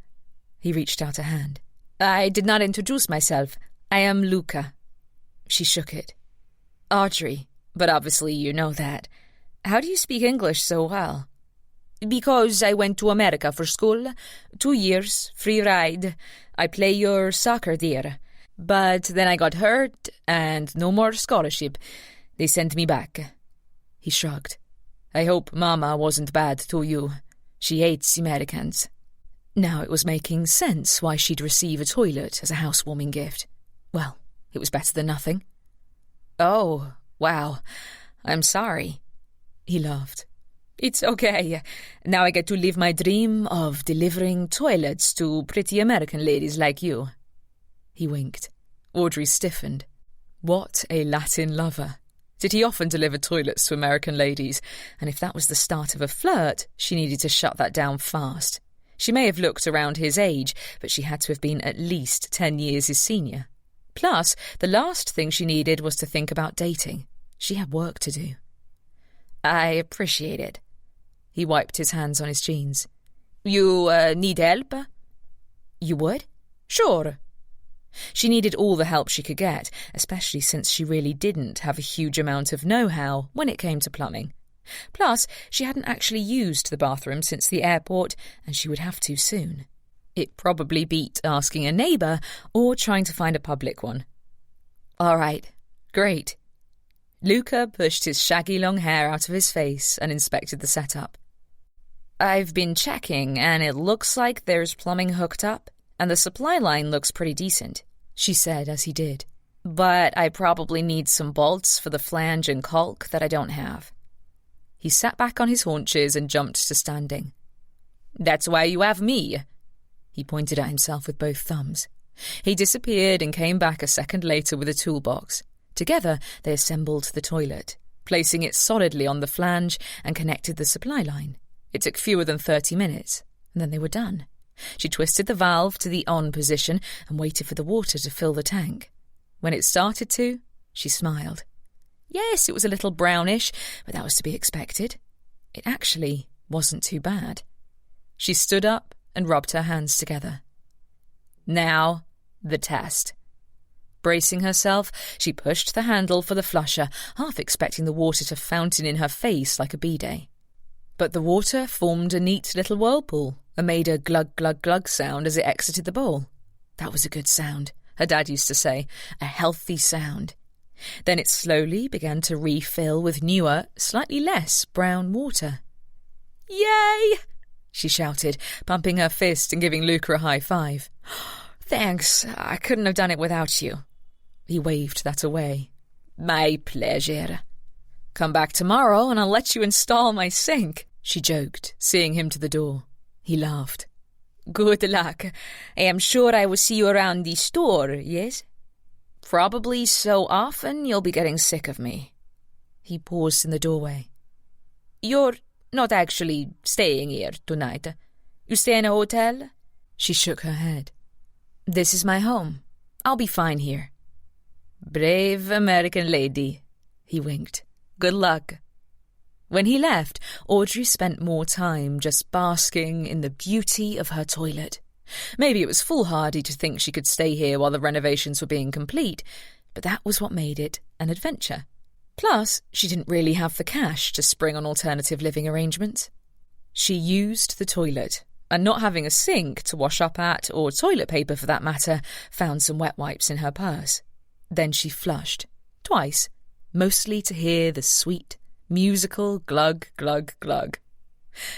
He reached out a hand. "I did not introduce myself. I am Luca." She shook it. "Audrey, but obviously you know that. How do you speak English so well?" "Because I went to America for school. 2 years, free ride. I play your soccer there. But then I got hurt, and no more scholarship. They sent me back." He shrugged. "I hope Mama wasn't bad to you. She hates Americans." Now it was making sense why she'd receive a toilet as a housewarming gift. Well, it was better than nothing. "Oh, wow. I'm sorry." He laughed. "It's okay. Now I get to live my dream of delivering toilets to pretty American ladies like you." He winked. Audrey stiffened. What a Latin lover. Did he often deliver toilets to American ladies? And if that was the start of a flirt, she needed to shut that down fast. She may have looked around his age, but she had to have been at least 10 years his senior. Plus, the last thing she needed was to think about dating. She had work to do. "I appreciate it." He wiped his hands on his jeans. "You need help?" "You would?" "Sure." She needed all the help she could get, especially since she really didn't have a huge amount of know-how when it came to plumbing. Plus, she hadn't actually used the bathroom since the airport, and she would have to soon. It probably beat asking a neighbour or trying to find a public one. "All right, great." Luca pushed his shaggy long hair out of his face and inspected the setup. "I've been checking, and it looks like there's plumbing hooked up, and the supply line looks pretty decent," she said as he did. "But I probably need some bolts for the flange and caulk that I don't have." He sat back on his haunches and jumped to standing. "That's why you have me." He pointed at himself with both thumbs. He disappeared and came back a second later with a toolbox. Together, they assembled the toilet, placing it solidly on the flange and connected the supply line. It took fewer than 30 minutes, and then they were done. She twisted the valve to the on position and waited for the water to fill the tank. When it started to, she smiled. Yes, it was a little brownish, but that was to be expected. It actually wasn't too bad. She stood up and rubbed her hands together. Now, the test. Bracing herself, she pushed the handle for the flusher, half expecting the water to fountain in her face like a bidet. But the water formed a neat little whirlpool and made a glug, glug, glug sound as it exited the bowl. That was a good sound, her dad used to say, a healthy sound. Then it slowly began to refill with newer, slightly less brown water. "Yay!" she shouted, pumping her fist and giving Luca a high five. "Thanks, I couldn't have done it without you." He waved that away. "My pleasure." "Come back tomorrow and I'll let you install my sink," she joked, seeing him to the door. He laughed. "Good luck. I am sure I will see you around the store, yes?" "Probably so often you'll be getting sick of me." He paused in the doorway. "You're not actually staying here tonight. You stay in a hotel?" She shook her head. "This is my home. I'll be fine here." "Brave American lady," he winked. "Good luck." When he left, Audrey spent more time just basking in the beauty of her toilet. Maybe it was foolhardy to think she could stay here while the renovations were being complete, but that was what made it an adventure. Plus, she didn't really have the cash to spring on alternative living arrangements. She used the toilet, and not having a sink to wash up at, or toilet paper for that matter, found some wet wipes in her purse. Then she flushed, twice, mostly to hear the sweet, musical glug, glug, glug.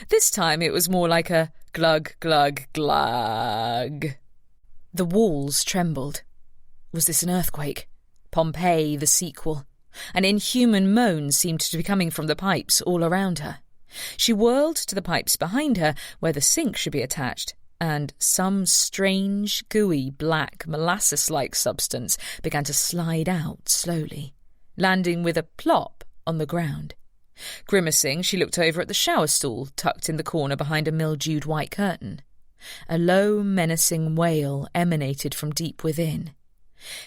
This time it was more like a glug, glug, glug. The walls trembled. Was this an earthquake? Pompeii, the sequel. An inhuman moan seemed to be coming from the pipes all around her. She whirled to the pipes behind her, where the sink should be attached, and some strange, gooey, black, molasses-like substance began to slide out slowly, landing with a plop on the ground. Grimacing, she looked over at the shower stool tucked in the corner behind a mildewed white curtain. A low, menacing wail emanated from deep within.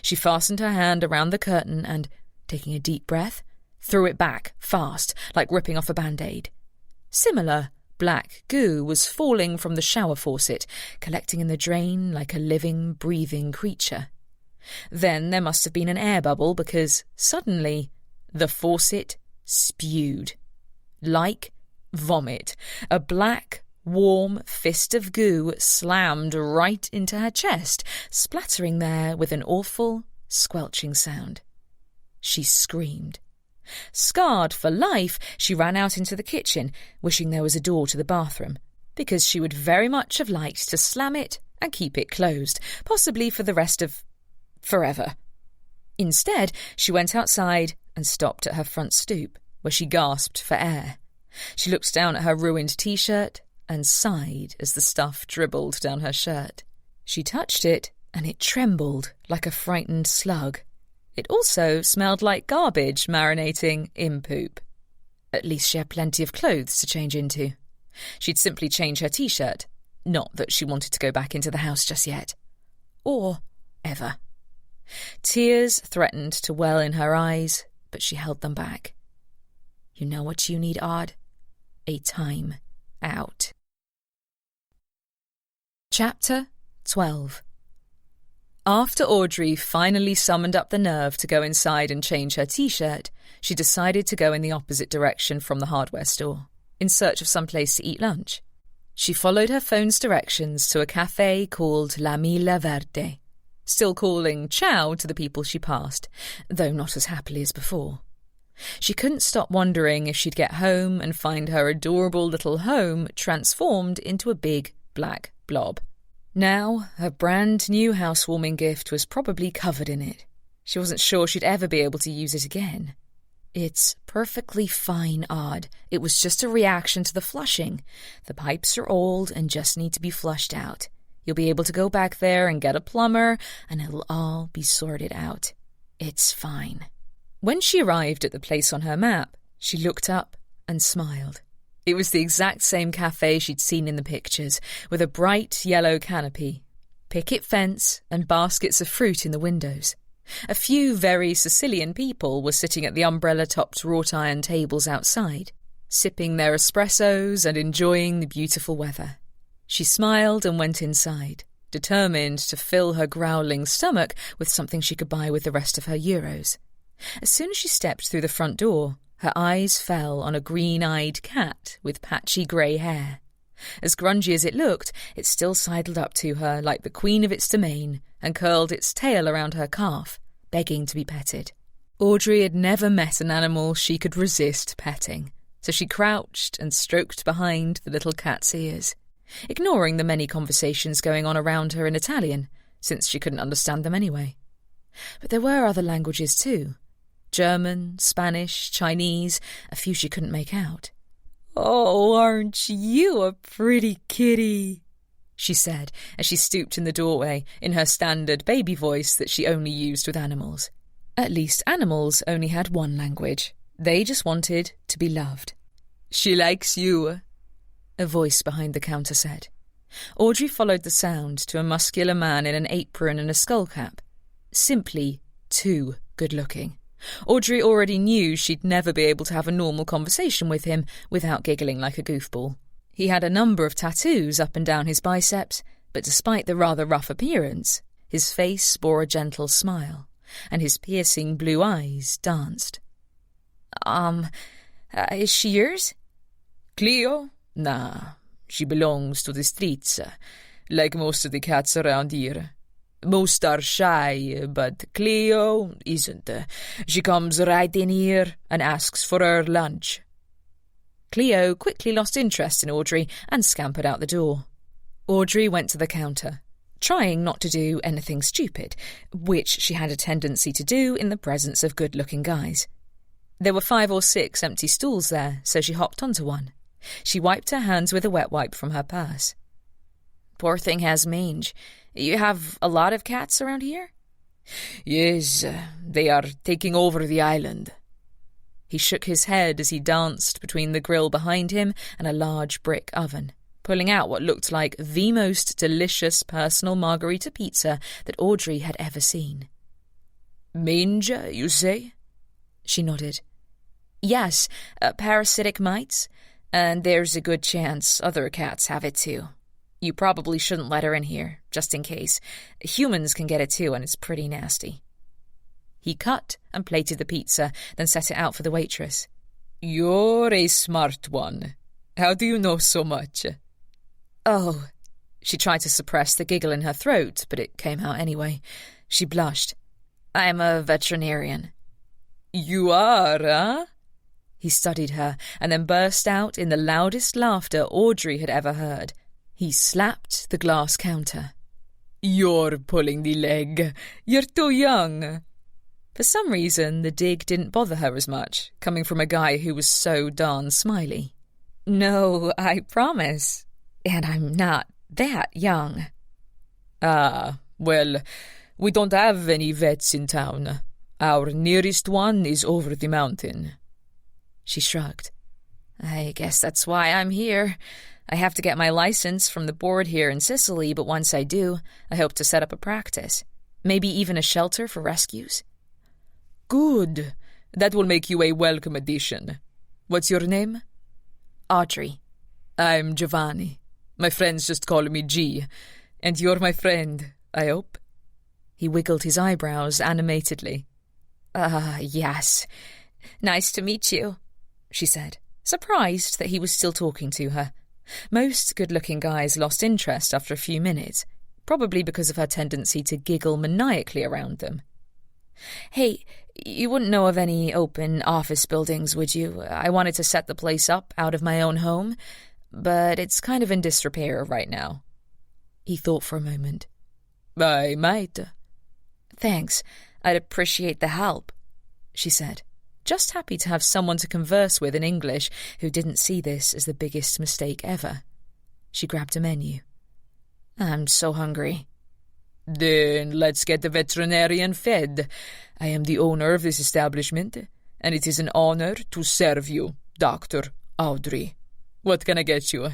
She fastened her hand around the curtain and, taking a deep breath, threw it back fast, like ripping off a Band-Aid. Similar black goo was falling from the shower faucet, collecting in the drain like a living, breathing creature. Then there must have been an air bubble because, suddenly, the faucet spewed. Like vomit. A black, warm fist of goo slammed right into her chest, splattering there with an awful, squelching sound. She screamed. Scarred for life, she ran out into the kitchen, wishing there was a door to the bathroom, because she would very much have liked to slam it and keep it closed, possibly for the rest of forever. Instead, she went outside and stopped at her front stoop, where she gasped for air. She looked down at her ruined T-shirt and sighed as the stuff dribbled down her shirt. She touched it, and it trembled like a frightened slug. It also smelled like garbage marinating in poop. At least she had plenty of clothes to change into. She'd simply change her T-shirt, not that she wanted to go back into the house just yet. Or ever. Tears threatened to well in her eyes, but she held them back. You know what you need, Odd? A time out. Chapter 12. After Audrey finally summoned up the nerve to go inside and change her T-shirt, she decided to go in the opposite direction from the hardware store, in search of some place to eat lunch. She followed her phone's directions to a cafe called La Mila Verde, still calling ciao to the people she passed, though not as happily as before. She couldn't stop wondering if she'd get home and find her adorable little home transformed into a big black blob. Now, her brand-new housewarming gift was probably covered in it. She wasn't sure she'd ever be able to use it again. It's perfectly fine, Odd. It was just a reaction to the flushing. The pipes are old and just need to be flushed out. You'll be able to go back there and get a plumber, and it'll all be sorted out. It's fine. When she arrived at the place on her map, she looked up and smiled. It was the exact same cafe she'd seen in the pictures, with a bright yellow canopy, picket fence, and baskets of fruit in the windows. A few very Sicilian people were sitting at the umbrella-topped wrought-iron tables outside, sipping their espressos and enjoying the beautiful weather. She smiled and went inside, determined to fill her growling stomach with something she could buy with the rest of her euros. As soon as she stepped through the front door, her eyes fell on a green-eyed cat with patchy grey hair. As grungy as it looked, it still sidled up to her like the queen of its domain and curled its tail around her calf, begging to be petted. Audrey had never met an animal she could resist petting, so she crouched and stroked behind the little cat's ears, ignoring the many conversations going on around her in Italian, since she couldn't understand them anyway. But there were other languages too. German, Spanish, Chinese, a few she couldn't make out. "Oh, aren't you a pretty kitty?" she said as she stooped in the doorway in her standard baby voice that she only used with animals. At least animals only had one language. They just wanted to be loved. "She likes you," a voice behind the counter said. Audrey followed the sound to a muscular man in an apron and a skullcap. Simply too good-looking. Audrey already knew she'd never be able to have a normal conversation with him without giggling like a goofball. He had a number of tattoos up and down his biceps, but despite the rather rough appearance, his face bore a gentle smile, and his piercing blue eyes danced. Is she yours?" "Cleo? Nah, she belongs to the streets, like most of the cats around here. Most are shy, but Cleo isn't. She comes right in here and asks for her lunch." Cleo quickly lost interest in Audrey and scampered out the door. Audrey went to the counter, trying not to do anything stupid, which she had a tendency to do in the presence of good-looking guys. There were 5 or 6 empty stools there, so she hopped onto one. She wiped her hands with a wet wipe from her purse. "Poor thing has mange. You have a lot of cats around here?" "Yes, they are taking over the island." He shook his head as he danced between the grill behind him and a large brick oven, pulling out what looked like the most delicious personal margarita pizza that Audrey had ever seen. Mange, you say? She nodded. Yes, parasitic mites, and there's a good chance other cats have it too. You probably shouldn't let her in here, just in case. Humans can get it too, and it's pretty nasty. He cut and plated the pizza, then set it out for the waitress. You're a smart one. How do you know so much? Oh. She tried to suppress the giggle in her throat, but it came out anyway. She blushed. I'm a veterinarian. You are, huh? He studied her and then burst out in the loudest laughter Audrey had ever heard. He slapped the glass counter. You're pulling the leg. You're too young. For some reason, the dig didn't bother her as much, coming from a guy who was so darn smiley. No, I promise. And I'm not that young. Ah, well, we don't have any vets in town. Our nearest one is over the mountain. She shrugged. I guess that's why I'm here. I have to get my license from the board here in Sicily, but once I do, I hope to set up a practice. Maybe even a shelter for rescues. Good. That will make you a welcome addition. What's your name? Audrey. I'm Giovanni. My friends just call me G. And you're my friend, I hope? He wiggled his eyebrows animatedly. Yes. Nice to meet you, she said, surprised that he was still talking to her. Most good-looking guys lost interest after a few minutes, probably because of her tendency to giggle maniacally around them. Hey, you wouldn't know of any open office buildings, would you? I wanted to set the place up out of my own home, but it's kind of in disrepair right now. He thought for a moment. I might. Thanks. I'd appreciate the help, she said, just happy to have someone to converse with in English who didn't see this as the biggest mistake ever. She grabbed a menu. I'm so hungry. Then let's get the veterinarian fed. I am the owner of this establishment, and it is an honor to serve you, Dr. Audrey. What can I get you?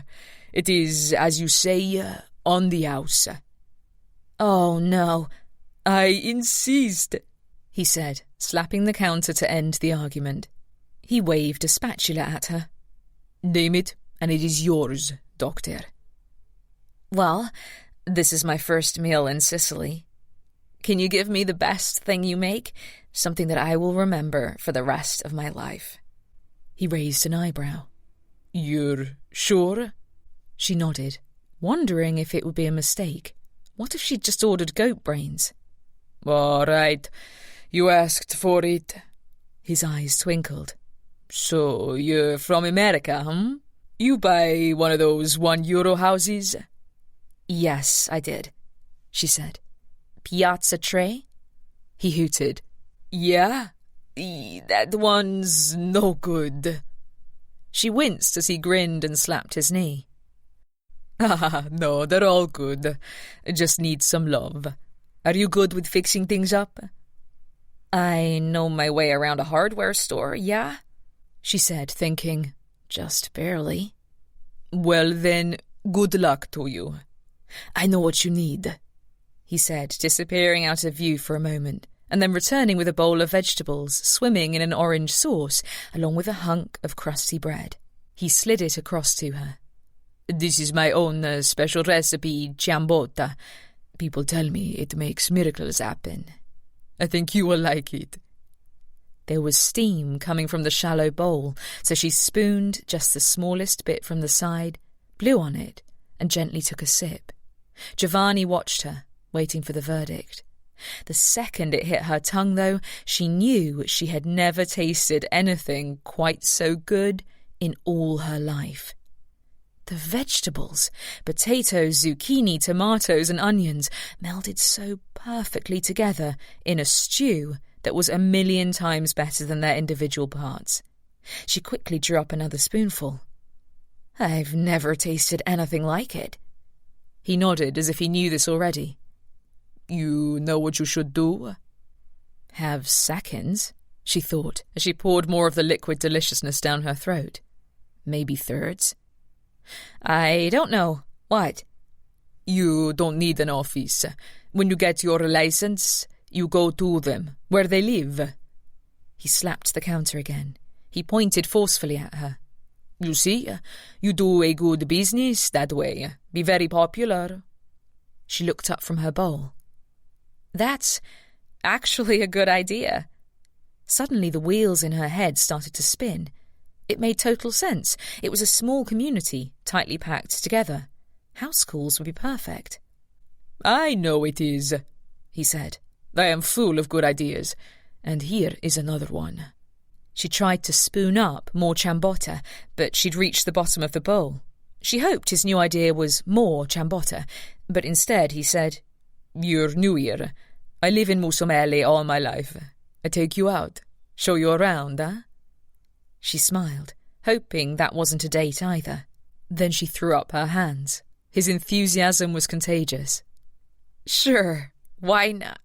It is, as you say, on the house. Oh, no. I insist, he said, slapping the counter to end the argument. He waved a spatula at her. Name it, and it is yours, Doctor. Well, this is my first meal in Sicily. Can you give me the best thing you make? Something that I will remember for the rest of my life. He raised an eyebrow. You're sure? She nodded, wondering if it would be a mistake. What if she'd just ordered goat brains? All right, you asked for it. His eyes twinkled. So you're from America, huh? You buy one of those €1 houses? Yes, I did, she said. Piazza Tre? He hooted. Yeah? That one's no good. She winced as he grinned and slapped his knee. Ah, no, they're all good. Just need some love. Are you good with fixing things up? I know my way around a hardware store, yeah? She said, thinking, just barely. Well then, good luck to you. I know what you need, he said, disappearing out of view for a moment, and then returning with a bowl of vegetables swimming in an orange sauce, along with a hunk of crusty bread. He slid it across to her. This is my own special recipe, ciambota. People tell me it makes miracles happen. I think you will like it. There was steam coming from the shallow bowl, so she spooned just the smallest bit from the side, blew on it, and gently took a sip. Giovanni watched her, waiting for the verdict. The second it hit her tongue, though, she knew she had never tasted anything quite so good in all her life. The vegetables, potatoes, zucchini, tomatoes and onions, melded so perfectly together in a stew that was 1,000,000 times better than their individual parts. She quickly drew up another spoonful. I've never tasted anything like it. He nodded as if he knew this already. You know what you should do? Have seconds, she thought, as she poured more of the liquid deliciousness down her throat. Maybe thirds. I don't know. What? You don't need an office. When you get your license, You go to them, where they live. He slapped the counter again. He pointed forcefully at her. You see, you do a good business that way. Be very popular. She looked up from her bowl. That's actually a good idea. Suddenly the wheels in her head started to spin. It made total sense. It was a small community, tightly packed together. House schools would be perfect. I know it is, he said. I am full of good ideas. And here is another one. She tried to spoon up more ciabatta, but she'd reached the bottom of the bowl. She hoped his new idea was more ciabatta, but instead he said, You're new here. I live in Musumeli all my life. I take you out. Show you around, huh? She smiled, hoping that wasn't a date either. Then she threw up her hands. His enthusiasm was contagious. Sure, why not?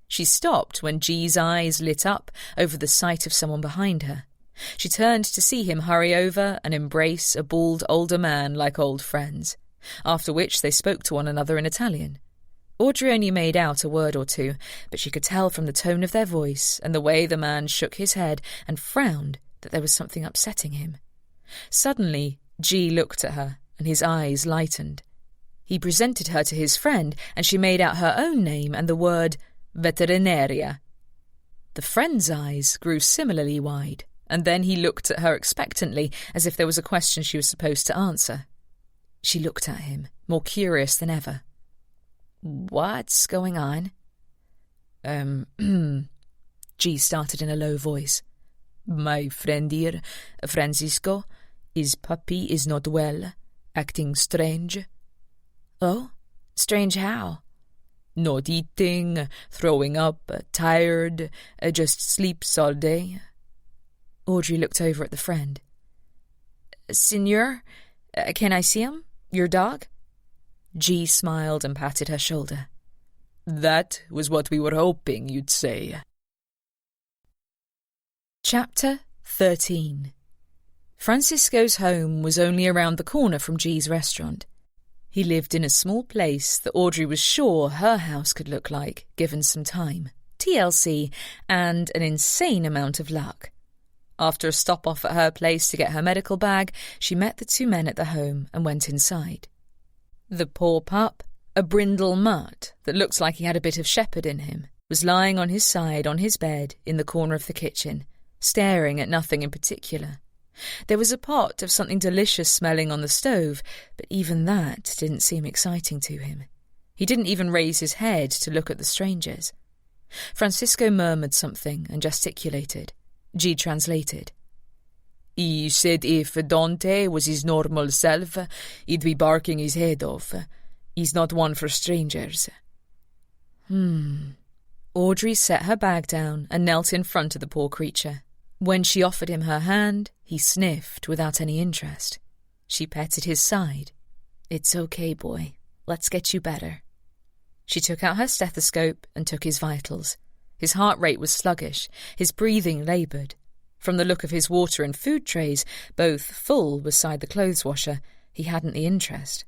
She stopped when G's eyes lit up over the sight of someone behind her. She turned to see him hurry over and embrace a bald older man like old friends, after which they spoke to one another in Italian. Audrey only made out a word or two, but she could tell from the tone of their voice and the way the man shook his head and frowned that there was something upsetting him. Suddenly, G looked at her, and his eyes lightened. He presented her to his friend, and she made out her own name and the word veterinaria. The friend's eyes grew similarly wide, and then he looked at her expectantly, as if there was a question she was supposed to answer. She looked at him, more curious than ever. What's going on? G started in a low voice. My friend here, Francisco, his puppy is not well, acting strange. Oh? Strange how? Not eating, throwing up, tired, just sleeps all day. Audrey looked over at the friend. Signor, can I see him? Your dog? G smiled and patted her shoulder. That was what we were hoping you'd say. Chapter 13. Francisco's home was only around the corner from G's restaurant. He lived in a small place that Audrey was sure her house could look like, given some time, TLC, and an insane amount of luck. After a stop-off at her place to get her medical bag, she met the two men at the home and went inside. The poor pup, a brindle mutt that looked like he had a bit of shepherd in him, was lying on his side on his bed in the corner of the kitchen, staring at nothing in particular. There was a pot of something delicious smelling on the stove, but even that didn't seem exciting to him. He didn't even raise his head to look at the strangers. Francisco murmured something and gesticulated. G translated. He said if Dante was his normal self, he'd be barking his head off. He's not one for strangers. Audrey set her bag down and knelt in front of the poor creature. When she offered him her hand, he sniffed without any interest. She petted his side. It's okay, boy. Let's get you better. She took out her stethoscope and took his vitals. His heart rate was sluggish, his breathing laboured. From the look of his water and food trays, both full beside the clothes washer, he hadn't the interest.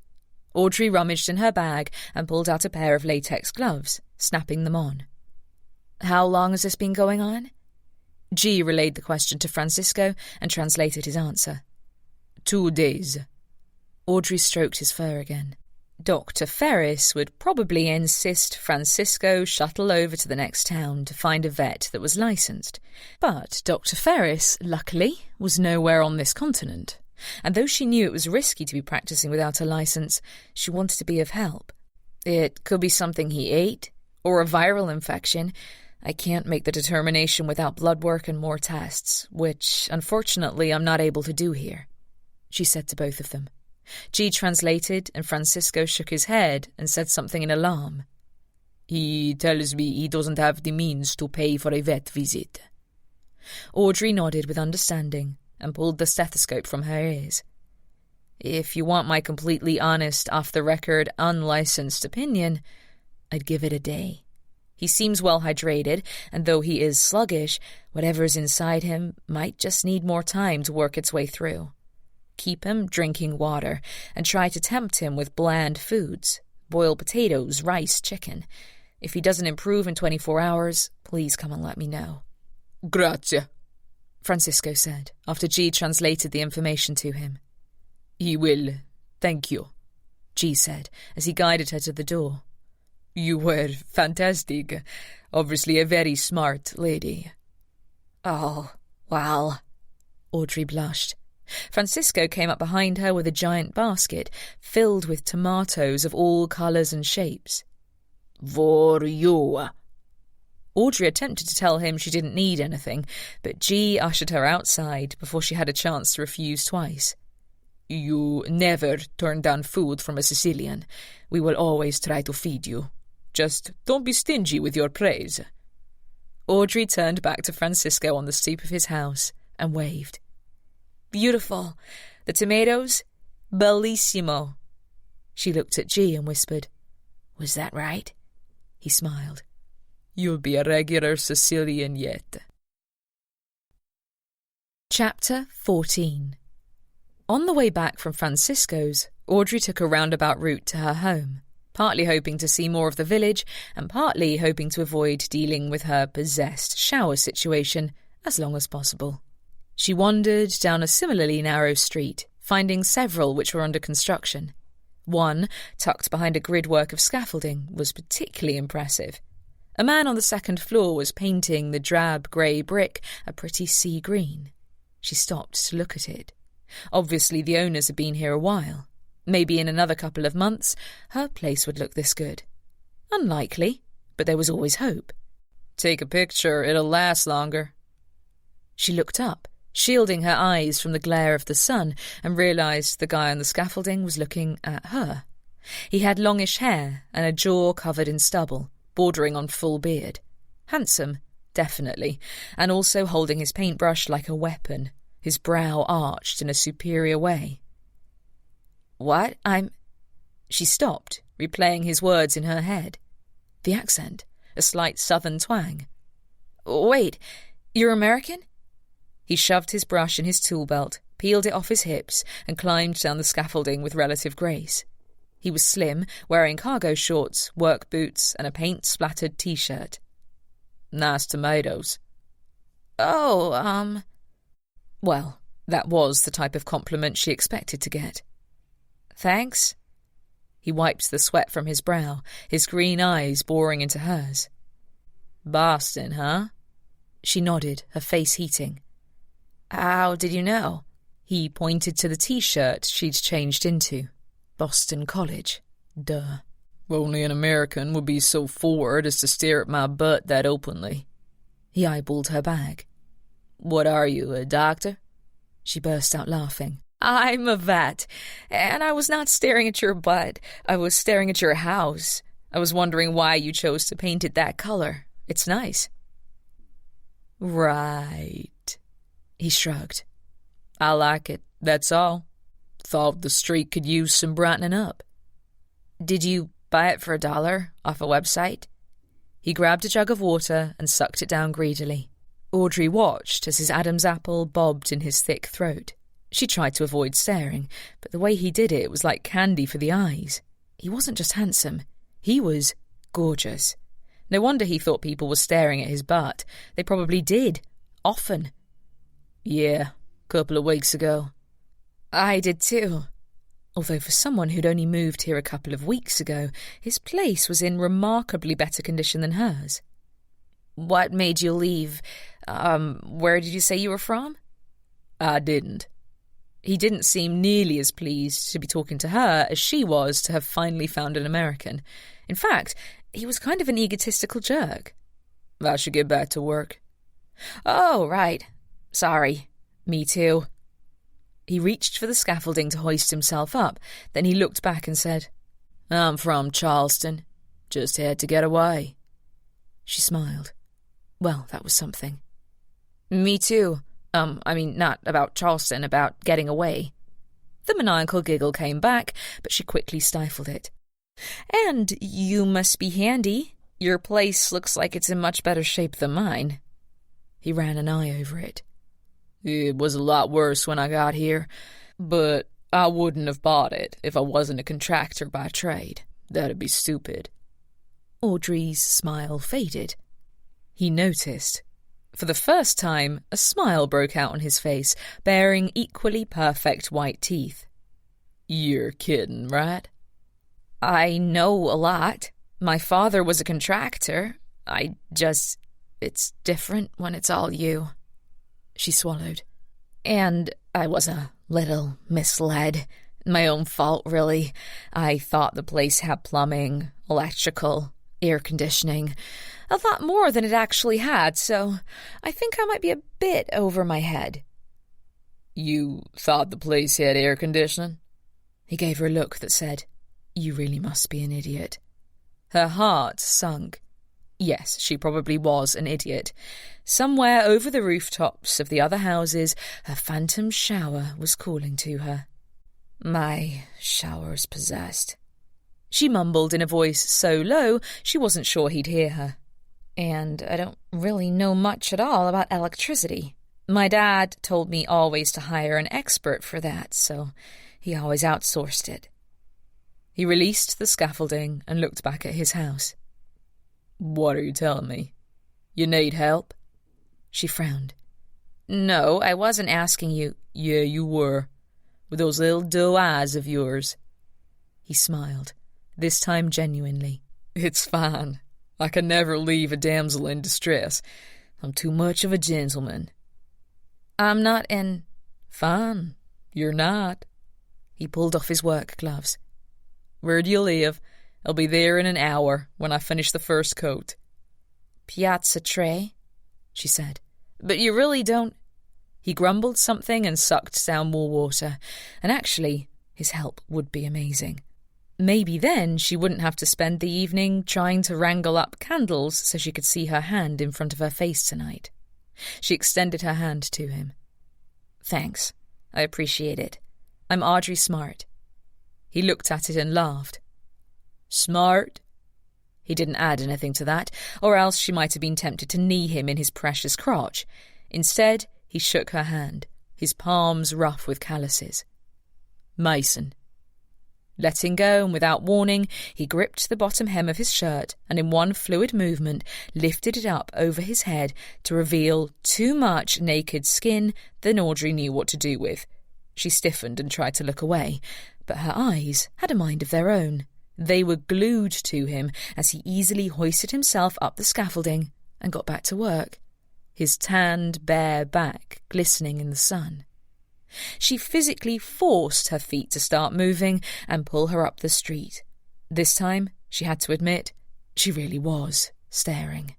Audrey rummaged in her bag and pulled out a pair of latex gloves, snapping them on. How long has this been going on? G relayed the question to Francisco and translated his answer. 2 days. Audrey stroked his fur again. Dr. Ferris would probably insist Francisco shuttle over to the next town to find a vet that was licensed. But Dr. Ferris, luckily, was nowhere on this continent. And though she knew it was risky to be practicing without a license, she wanted to be of help. It could be something he ate, or a viral infection. I can't make the determination without blood work and more tests, which, unfortunately, I'm not able to do here, she said to both of them. G translated, and Francisco shook his head and said something in alarm. He tells me he doesn't have the means to pay for a vet visit. Audrey nodded with understanding and pulled the stethoscope from her ears. If you want my completely honest, off-the-record, unlicensed opinion, I'd give it a day. He seems well hydrated, and though he is sluggish, whatever's inside him might just need more time to work its way through. Keep him drinking water, and try to tempt him with bland foods, boiled potatoes, rice, chicken. If he doesn't improve in 24 hours, please come and let me know. Grazie, Francisco said, after G translated the information to him. He will, thank you, G said, as he guided her to the door. You were fantastic. Obviously a very smart lady. Oh, well, Audrey blushed. Francisco came up behind her with a giant basket filled with tomatoes of all colours and shapes. For you. Audrey attempted to tell him she didn't need anything, but G ushered her outside before she had a chance to refuse twice. You never turn down food from a Sicilian. We will always try to feed you. Just don't be stingy with your praise. Audrey turned back to Francisco on the stoop of his house and waved. Beautiful. The tomatoes? Bellissimo. She looked at G and whispered, Was that right? He smiled. You'll be a regular Sicilian yet. Chapter 14. On the way back from Francisco's, Audrey took a roundabout route to her home, partly hoping to see more of the village and partly hoping to avoid dealing with her possessed shower situation as long as possible. She wandered down a similarly narrow street, finding several which were under construction. One, tucked behind a gridwork of scaffolding, was particularly impressive. A man on the second floor was painting the drab grey brick a pretty sea green. She stopped to look at it. Obviously the owners had been here a while. Maybe in another couple of months her place would look this good. Unlikely, but there was always hope. Take a picture, it'll last longer. She looked up, shielding her eyes from the glare of the sun, and realised the guy on the scaffolding was looking at her. He had longish hair and a jaw covered in stubble, bordering on full beard. Handsome, definitely, and also holding his paintbrush like a weapon, his brow arched in a superior way. What? She stopped, replaying his words in her head. The accent, a slight southern twang. Wait, you're American? He shoved his brush in his tool belt, peeled it off his hips, and climbed down the scaffolding with relative grace. He was slim, wearing cargo shorts, work boots, and a paint-splattered T-shirt. Nice tomatoes. Oh, Well, that was the type of compliment she expected to get. Thanks. He wiped the sweat from his brow, his green eyes boring into hers. Boston, huh? She nodded, her face heating. How did you know? He pointed to the T-shirt she'd changed into. Boston College. Duh. Only an American would be so forward as to stare at my butt that openly. He eyeballed her bag. What are you, a doctor? She burst out laughing. I'm a vet, and I was not staring at your butt. I was staring at your house. I was wondering why you chose to paint it that color. It's nice. Right. He shrugged. I like it, that's all. Thought the street could use some brightening up. Did you buy it for $1 off a website? He grabbed a jug of water and sucked it down greedily. Audrey watched as his Adam's apple bobbed in his thick throat. She tried to avoid staring, but the way he did it was like candy for the eyes. He wasn't just handsome. He was gorgeous. No wonder he thought people were staring at his butt. They probably did. Often. Yeah, a couple of weeks ago. I did too. Although for someone who'd only moved here a couple of weeks ago, his place was in remarkably better condition than hers. What made you leave? Where did you say you were from? I didn't. He didn't seem nearly as pleased to be talking to her as she was to have finally found an American. In fact, he was kind of an egotistical jerk. I should get back to work. Oh, right. Sorry. Me too. He reached for the scaffolding to hoist himself up. Then he looked back and said, I'm from Charleston. Just had to get away. She smiled. Well, that was something. Me too. Not about Charleston, about getting away. The maniacal giggle came back, but she quickly stifled it. And you must be handy. Your place looks like it's in much better shape than mine. He ran an eye over it. It was a lot worse when I got here, but I wouldn't have bought it if I wasn't a contractor by trade. That'd be stupid. Audrey's smile faded. He noticed. For the first time, a smile broke out on his face, bearing equally perfect white teeth. "You're kidding, right?" "I know a lot. My father was a contractor. It's different when it's all you." She swallowed. "And I was a little misled. My own fault, really. I thought the place had plumbing, electrical, air conditioning, a lot more than it actually had, so I think I might be a bit over my head." "You thought the place had air conditioning?" He gave her a look that said, "You really must be an idiot." Her heart sunk. Yes, she probably was an idiot. Somewhere over the rooftops of the other houses, her phantom shower was calling to her. "My shower's possessed," she mumbled in a voice so low she wasn't sure he'd hear her. "And I don't really know much at all about electricity. My dad told me always to hire an expert for that, so he always outsourced it." He released the scaffolding and looked back at his house. "What are you telling me? You need help?" She frowned. "No, I wasn't asking you." "Yeah, you were. With those little doe eyes of yours." He smiled, this time genuinely. "It's fine. I can never leave a damsel in distress. I'm too much of a gentleman." "I'm not in—" "Fine. You're not." He pulled off his work gloves. "Where do you live? I'll be there in an hour when I finish the first coat." "Piazza Tre," she said. "But you really don't—" He grumbled something and sucked down more water, and actually, his help would be amazing. Maybe then she wouldn't have to spend the evening trying to wrangle up candles so she could see her hand in front of her face tonight. She extended her hand to him. "Thanks. I appreciate it. I'm Audrey Smart." He looked at it and laughed. "Smart?" He didn't add anything to that, or else she might have been tempted to knee him in his precious crotch. Instead, he shook her hand, his palms rough with calluses. "Mason." Letting go, and without warning, he gripped the bottom hem of his shirt and in one fluid movement lifted it up over his head to reveal too much naked skin than Audrey knew what to do with. She stiffened and tried to look away, but her eyes had a mind of their own. They were glued to him as he easily hoisted himself up the scaffolding and got back to work, his tanned, bare back glistening in the sun. She physically forced her feet to start moving and pull her up the street. This time, she had to admit, she really was staring.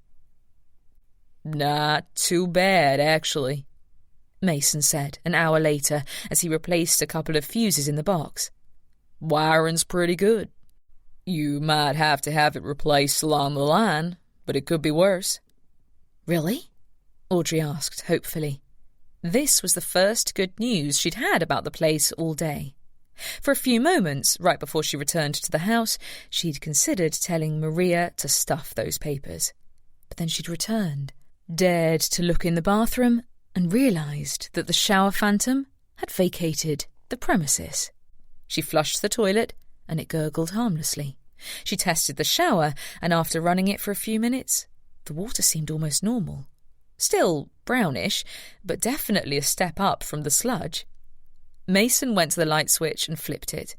"Not too bad, actually," Mason said an hour later as he replaced a couple of fuses in the box. "Wiring's pretty good. You might have to have it replaced along the line, but it could be worse." "Really?" Audrey asked hopefully. This was the first good news she'd had about the place all day. For a few moments, right before she returned to the house, she'd considered telling Maria to stuff those papers. But then she'd returned, dared to look in the bathroom, and realised that the shower phantom had vacated the premises. She flushed the toilet, and it gurgled harmlessly. She tested the shower, and after running it for a few minutes, the water seemed almost normal. Still brownish, but definitely a step up from the sludge. Mason went to the light switch and flipped it.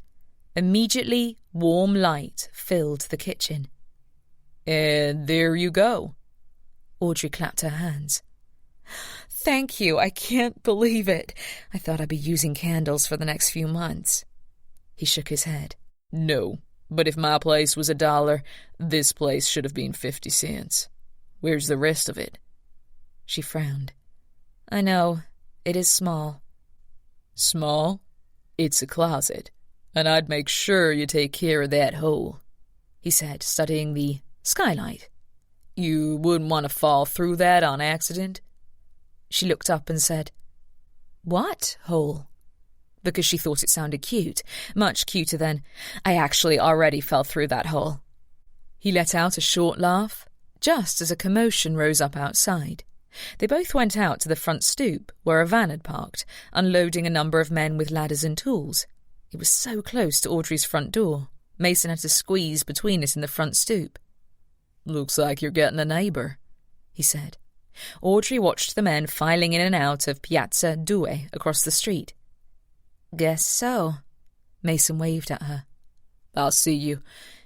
Immediately, warm light filled the kitchen. "And there you go." Audrey clapped her hands. "Thank you, I can't believe it. I thought I'd be using candles for the next few months." He shook his head. "No, but if my place was $1, this place should have been 50 cents. Where's the rest of it?" She frowned. "I know, it is small." "Small? It's a closet, and I'd make sure you take care of that hole," he said, studying the skylight. "You wouldn't want to fall through that on accident?" She looked up and said, "What hole?" Because she thought it sounded cute, much cuter than, "I actually already fell through that hole." He let out a short laugh, just as a commotion rose up outside. They both went out to the front stoop, where a van had parked, unloading a number of men with ladders and tools. It was so close to Audrey's front door. Mason had to squeeze between it and the front stoop. Looks like you're getting a neighbour, he said. Audrey watched the men filing in and out of Piazza Due across the street. Guess so. Mason waved at her. I'll see you.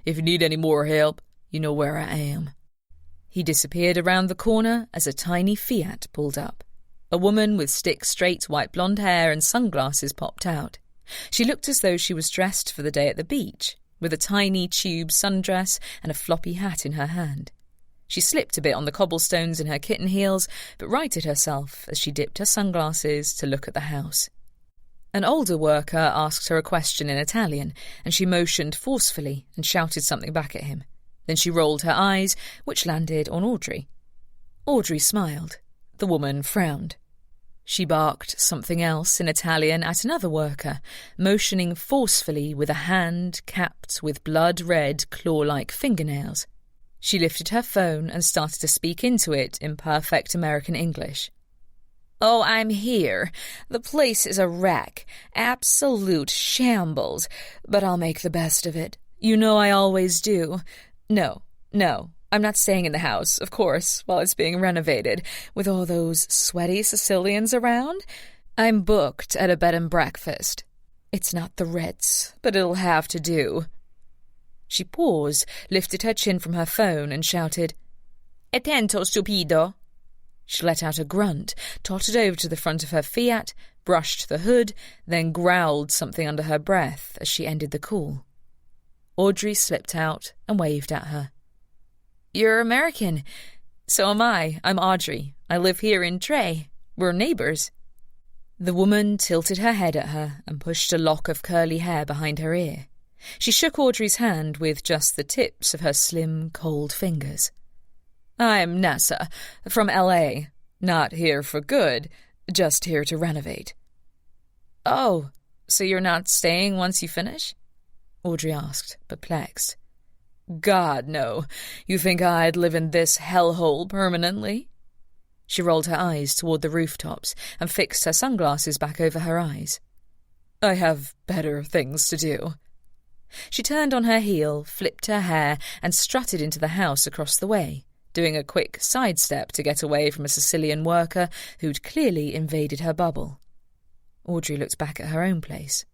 If you need any more help, you know where I am. He disappeared around the corner as a tiny Fiat pulled up. A woman with stick-straight white blonde hair and sunglasses popped out. She looked as though she was dressed for the day at the beach, with a tiny tube sundress and a floppy hat in her hand. She slipped a bit on the cobblestones in her kitten heels, but righted herself as she dipped her sunglasses to look at the house. An older worker asked her a question in Italian, and she motioned forcefully and shouted something back at him. Then she rolled her eyes, which landed on Audrey. Audrey smiled. The woman frowned. She barked something else in Italian at another worker, motioning forcefully with a hand capped with blood-red, claw-like fingernails. She lifted her phone and started to speak into it in perfect American English. Oh, I'm here. The place is a wreck. Absolute shambles. But I'll make the best of it. You know I always do. No, I'm not staying in the house, of course, while it's being renovated, with all those sweaty Sicilians around. I'm booked at a bed and breakfast. It's not the Ritz, but it'll have to do. She paused, lifted her chin from her phone, and shouted, Attento, stupido! She let out a grunt, tottered over to the front of her Fiat, brushed the hood, then growled something under her breath as she ended the call. Audrey slipped out and waved at her. You're American. So am I. I'm Audrey. I live here in Tre. We're neighbours. The woman tilted her head at her and pushed a lock of curly hair behind her ear. She shook Audrey's hand with just the tips of her slim, cold fingers. I'm Nessa, from L.A. Not here for good, just here to renovate. Oh, so you're not staying once you finish? Audrey asked, perplexed. God, no. You think I'd live in this hellhole permanently? She rolled her eyes toward the rooftops and fixed her sunglasses back over her eyes. I have better things to do. She turned on her heel, flipped her hair, and strutted into the house across the way, doing a quick sidestep to get away from a Sicilian worker who'd clearly invaded her bubble. Audrey looked back at her own place.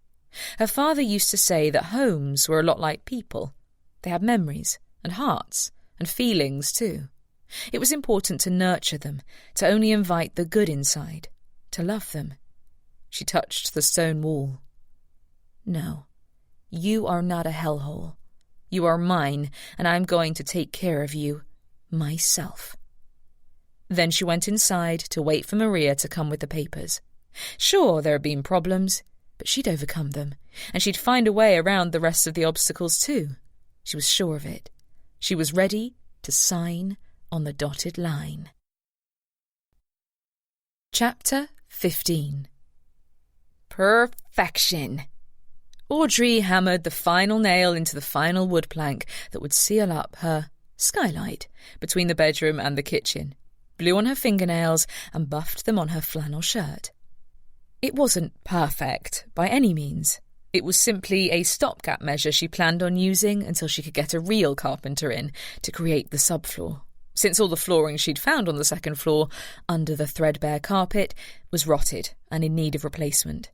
Her father used to say that homes were a lot like people. They had memories and hearts and feelings too. It was important to nurture them, to only invite the good inside, to love them. She touched the stone wall. No, you are not a hellhole. You are mine, and I'm going to take care of you, myself. Then she went inside to wait for Maria to come with the papers. Sure, there had been problems, but she'd overcome them, and she'd find a way around the rest of the obstacles too. She was sure of it. She was ready to sign on the dotted line. Chapter 15. Perfection. Audrey hammered the final nail into the final wood plank that would seal up her skylight between the bedroom and the kitchen, blew on her fingernails and buffed them on her flannel shirt. It wasn't perfect by any means. It was simply a stopgap measure she planned on using until she could get a real carpenter in to create the subfloor, since all the flooring she'd found on the second floor, under the threadbare carpet, was rotted and in need of replacement.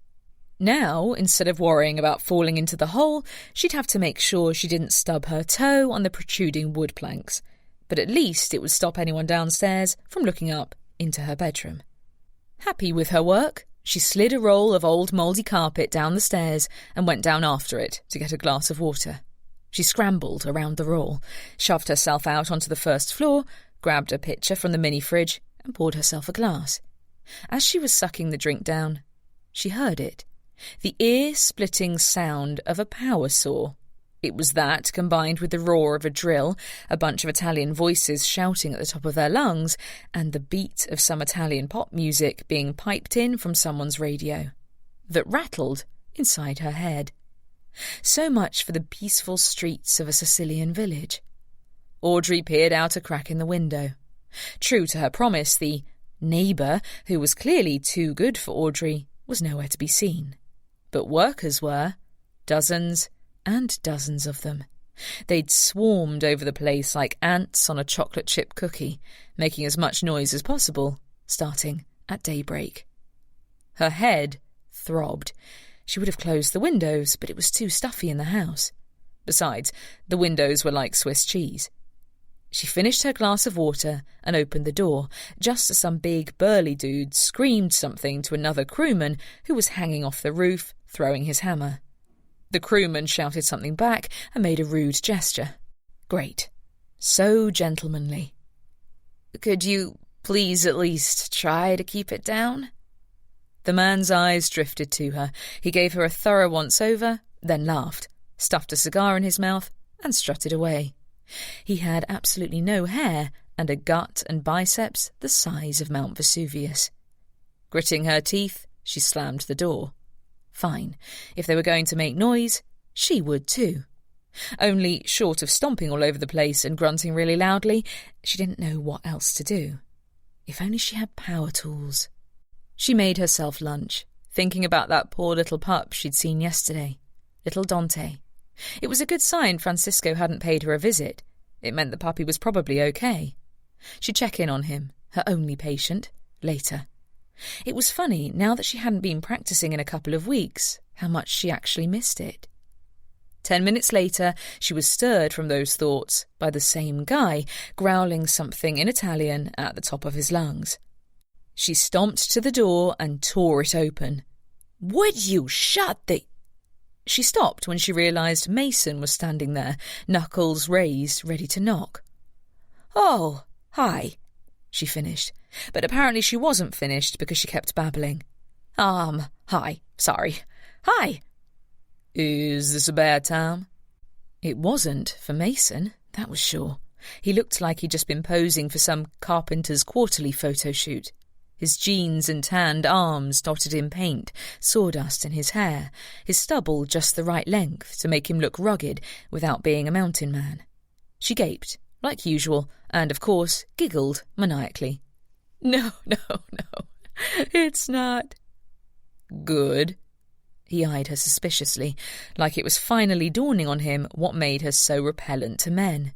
Now, instead of worrying about falling into the hole, she'd have to make sure she didn't stub her toe on the protruding wood planks, but at least it would stop anyone downstairs from looking up into her bedroom. Happy with her work, she slid a roll of old mouldy carpet down the stairs and went down after it to get a glass of water. She scrambled around the roll, shoved herself out onto the first floor, grabbed a pitcher from the mini-fridge and poured herself a glass. As she was sucking the drink down, she heard it. The ear-splitting sound of a power saw. It was that, combined with the roar of a drill, a bunch of Italian voices shouting at the top of their lungs, and the beat of some Italian pop music being piped in from someone's radio, that rattled inside her head. So much for the peaceful streets of a Sicilian village. Audrey peered out a crack in the window. True to her promise, the neighbour, who was clearly too good for Audrey, was nowhere to be seen. But workers were, dozens and dozens of them. They'd swarmed over the place like ants on a chocolate chip cookie, making as much noise as possible, starting at daybreak. Her head throbbed. She would have closed the windows, but it was too stuffy in the house. Besides, the windows were like Swiss cheese. She finished her glass of water and opened the door, just as some big burly dude screamed something to another crewman who was hanging off the roof, throwing his hammer. The crewman shouted something back and made a rude gesture. Great. So gentlemanly. "Could you please at least try to keep it down?" The man's eyes drifted to her. He gave her a thorough once-over, then laughed, stuffed a cigar in his mouth, and strutted away. He had absolutely no hair and a gut and biceps the size of Mount Vesuvius. Gritting her teeth, she slammed the door. Fine. If they were going to make noise, she would too. Only, short of stomping all over the place and grunting really loudly, she didn't know what else to do. If only she had power tools. She made herself lunch, thinking about that poor little pup she'd seen yesterday, little Dante. It was a good sign Francisco hadn't paid her a visit. It meant the puppy was probably okay. She'd check in on him, her only patient, later. It was funny, now that she hadn't been practicing in a couple of weeks, how much she actually missed it. 10 minutes later, she was stirred from those thoughts by the same guy growling something in Italian at the top of his lungs. She stomped to the door and tore it open. "Would you shut the—" She stopped when she realised Mason was standing there, knuckles raised, ready to knock. "Oh, hi," she finished. But apparently she wasn't finished because she kept babbling. Hi, sorry. Hi." "Is this a bad time?" It wasn't for Mason, that was sure. He looked like he'd just been posing for some Carpenter's Quarterly photo shoot. His jeans and tanned arms dotted in paint, sawdust in his hair, his stubble just the right length to make him look rugged without being a mountain man. She gaped, like usual, and, of course, giggled maniacally. No, it's not." "Good." He eyed her suspiciously, like it was finally dawning on him what made her so repellent to men.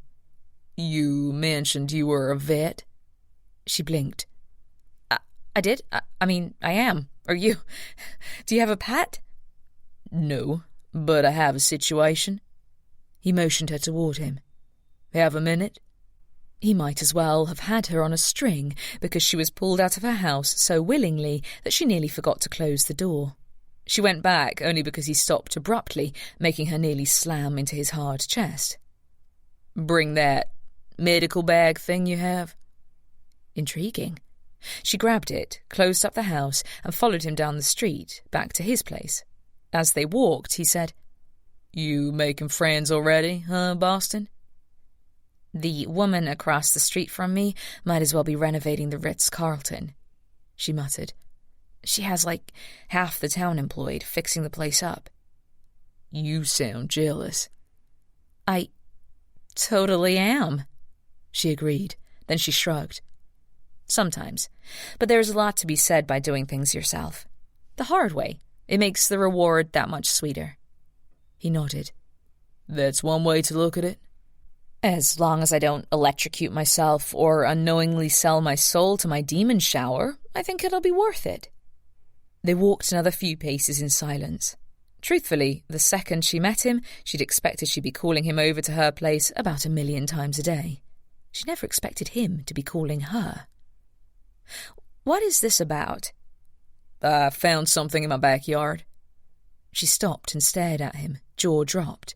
"You mentioned you were a vet." She blinked. I did? I am. Are you? Do you have a pet?" "No, but I have a situation." He motioned her toward him. "Have a minute?" He might as well have had her on a string, because she was pulled out of her house so willingly that she nearly forgot to close the door. She went back only because he stopped abruptly, making her nearly slam into his hard chest. "Bring that medical bag thing you have." Intriguing. She grabbed it, closed up the house, and followed him down the street, back to his place. As they walked, he said, "You making friends already, huh, Boston?" "The woman across the street from me might as well be renovating the Ritz-Carlton," she muttered. "She has like half the town employed, fixing the place up." "You sound jealous." "I totally am," she agreed. Then she shrugged. "Sometimes. But there's a lot to be said by doing things yourself. The hard way. It makes the reward that much sweeter." He nodded. "That's one way to look at it." "As long as I don't electrocute myself or unknowingly sell my soul to my demon shower, I think it'll be worth it." They walked another few paces in silence. Truthfully, the second she met him, she'd expected she'd be calling him over to her place about 1,000,000 times a day. She never expected him to be calling her. "What is this about?" "I found something in my backyard." She stopped and stared at him, jaw dropped.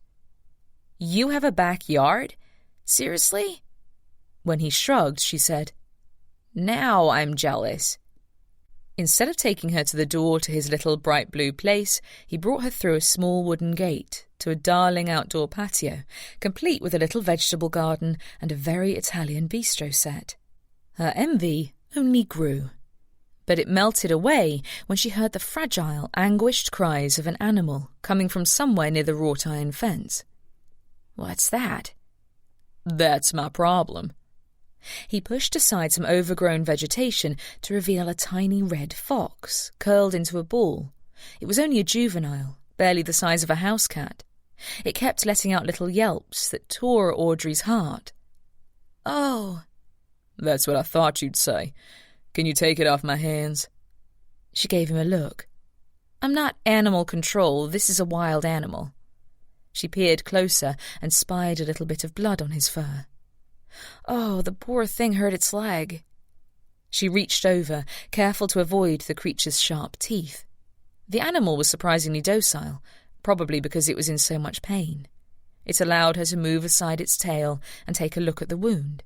"You have a backyard? Seriously?" When he shrugged, she said, "Now I'm jealous." Instead of taking her to the door to his little bright blue place, he brought her through a small wooden gate to a darling outdoor patio, complete with a little vegetable garden and a very Italian bistro set. Her envy only grew. But it melted away when she heard the fragile, anguished cries of an animal coming from somewhere near the wrought iron fence. "What's that?" "That's my problem." He pushed aside some overgrown vegetation to reveal a tiny red fox, curled into a ball. It was only a juvenile, barely the size of a house cat. It kept letting out little yelps that tore Audrey's heart. "Oh." "That's what I thought you'd say. Can you take it off my hands?" She gave him a look. "I'm not animal control. This is a wild animal." She peered closer and spied a little bit of blood on his fur. "Oh, the poor thing hurt its leg." She reached over, careful to avoid the creature's sharp teeth. The animal was surprisingly docile, probably because it was in so much pain. It allowed her to move aside its tail and take a look at the wound.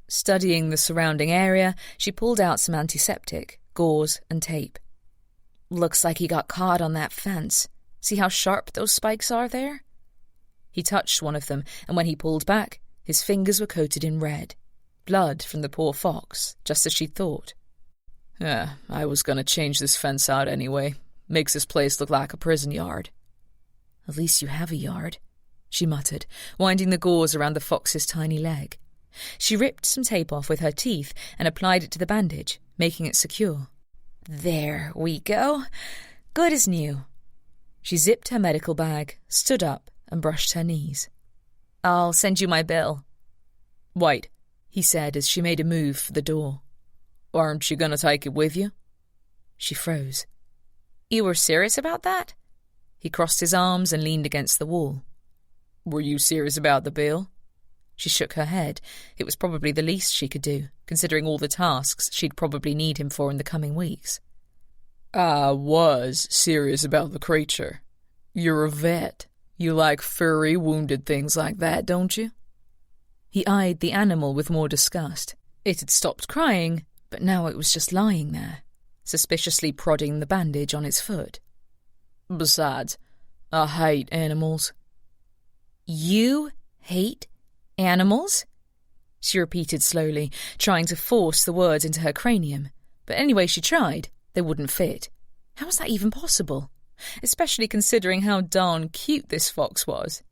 Studying the surrounding area, she pulled out some antiseptic, gauze, and tape. "Looks like he got caught on that fence. See how sharp those spikes are there?" He touched one of them, and when he pulled back, his fingers were coated in red. Blood from the poor fox, just as she'd thought. "Yeah, I was going to change this fence out anyway. Makes this place look like a prison yard." "At least you have a yard," she muttered, winding the gauze around the fox's tiny leg. She ripped some tape off with her teeth and applied it to the bandage, making it secure. "There we go. Good as new." She zipped her medical bag, stood up, and brushed her knees. "I'll send you my bill." "Wait," he said as she made a move for the door. "Aren't you going to take it with you?" She froze. "You were serious about that?" He crossed his arms and leaned against the wall. "Were you serious about the bill?" She shook her head. It was probably the least she could do, considering all the tasks she'd probably need him for in the coming weeks. "I was serious about the creature. You're a vet. You like furry, wounded things like that, don't you?" He eyed the animal with more disgust. It had stopped crying, but now it was just lying there, suspiciously prodding the bandage on its foot. "Besides, I hate animals." "You hate animals?" she repeated slowly, trying to force the words into her cranium. But anyway she tried, they wouldn't fit. How was that even possible? Especially considering how darn cute this fox was.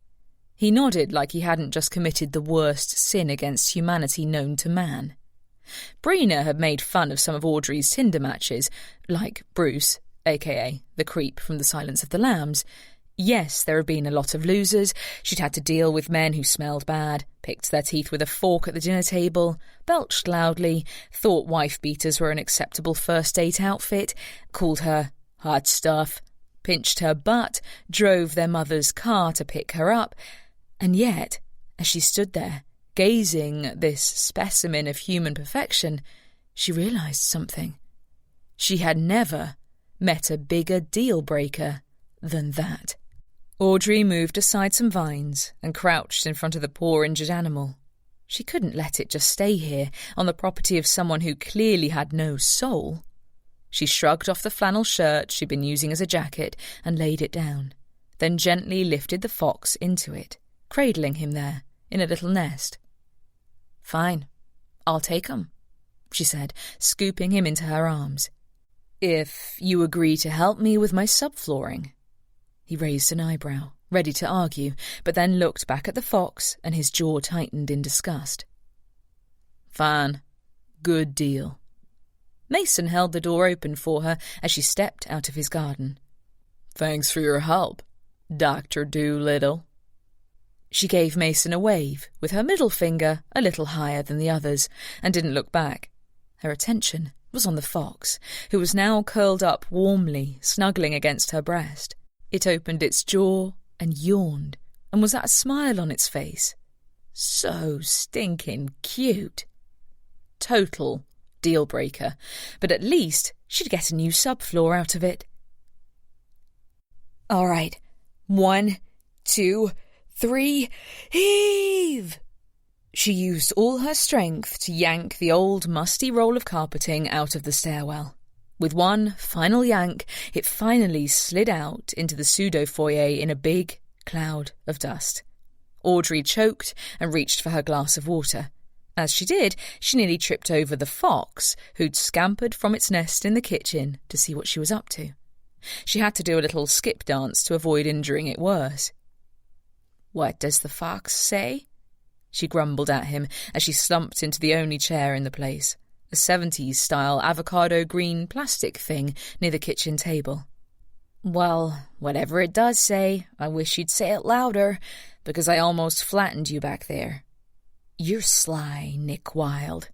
He nodded like he hadn't just committed the worst sin against humanity known to man. Brina had made fun of some of Audrey's Tinder matches, like Bruce, a.k.a. the creep from The Silence of the Lambs. Yes, there had been a lot of losers. She'd had to deal with men who smelled bad, picked their teeth with a fork at the dinner table, belched loudly, thought wife-beaters were an acceptable first-date outfit, called her hot stuff, pinched her butt, drove their mother's car to pick her up. And yet, as she stood there, gazing at this specimen of human perfection, she realised something. She had never met a bigger deal-breaker than that. Audrey moved aside some vines and crouched in front of the poor injured animal. She couldn't let it just stay here, on the property of someone who clearly had no soul. She shrugged off the flannel shirt she'd been using as a jacket and laid it down, then gently lifted the fox into it, cradling him there, in a little nest. "Fine, I'll take him," she said, scooping him into her arms. "If you agree to help me with my subflooring." He raised an eyebrow, ready to argue, but then looked back at the fox and his jaw tightened in disgust. "Fine. Good deal." Mason held the door open for her as she stepped out of his garden. "Thanks for your help, Dr. Doolittle." She gave Mason a wave, with her middle finger a little higher than the others, and didn't look back. Her attention was on the fox, who was now curled up warmly, snuggling against her breast. It opened its jaw and yawned, and was that a smile on its face? So stinking cute. Total deal-breaker, but at least she'd get a new subfloor out of it. "All right, 1, 2, 3, heave!" She used all her strength to yank the old musty roll of carpeting out of the stairwell. With one final yank, it finally slid out into the pseudo-foyer in a big cloud of dust. Audrey choked and reached for her glass of water. As she did, she nearly tripped over the fox, who'd scampered from its nest in the kitchen to see what she was up to. She had to do a little skip dance to avoid injuring it worse. "What does the fox say?" she grumbled at him as she slumped into the only chair in the place, a 70s-style avocado green plastic thing near the kitchen table. Well, whatever it does say, I wish you'd say it louder, because I almost flattened you back there. You're sly, Nick Wilde.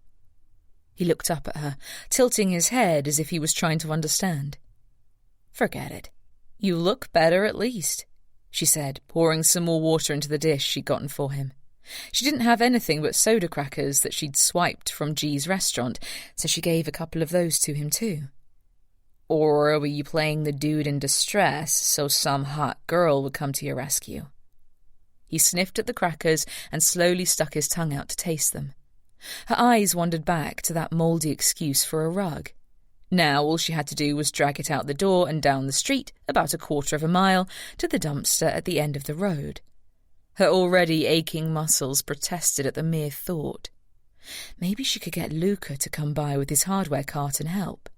He looked up at her, tilting his head as if he was trying to understand. Forget it. You look better at least, she said, pouring some more water into the dish she'd gotten for him. She didn't have anything but soda crackers that she'd swiped from G's restaurant, so she gave a couple of those to him too. Or were you playing the dude in distress so some hot girl would come to your rescue? He sniffed at the crackers and slowly stuck his tongue out to taste them. Her eyes wandered back to that mouldy excuse for a rug. Now all she had to do was drag it out the door and down the street, about a quarter of a mile, to the dumpster at the end of the road. Her already aching muscles protested at the mere thought. Maybe she could get Luca to come by with his hardware cart and help.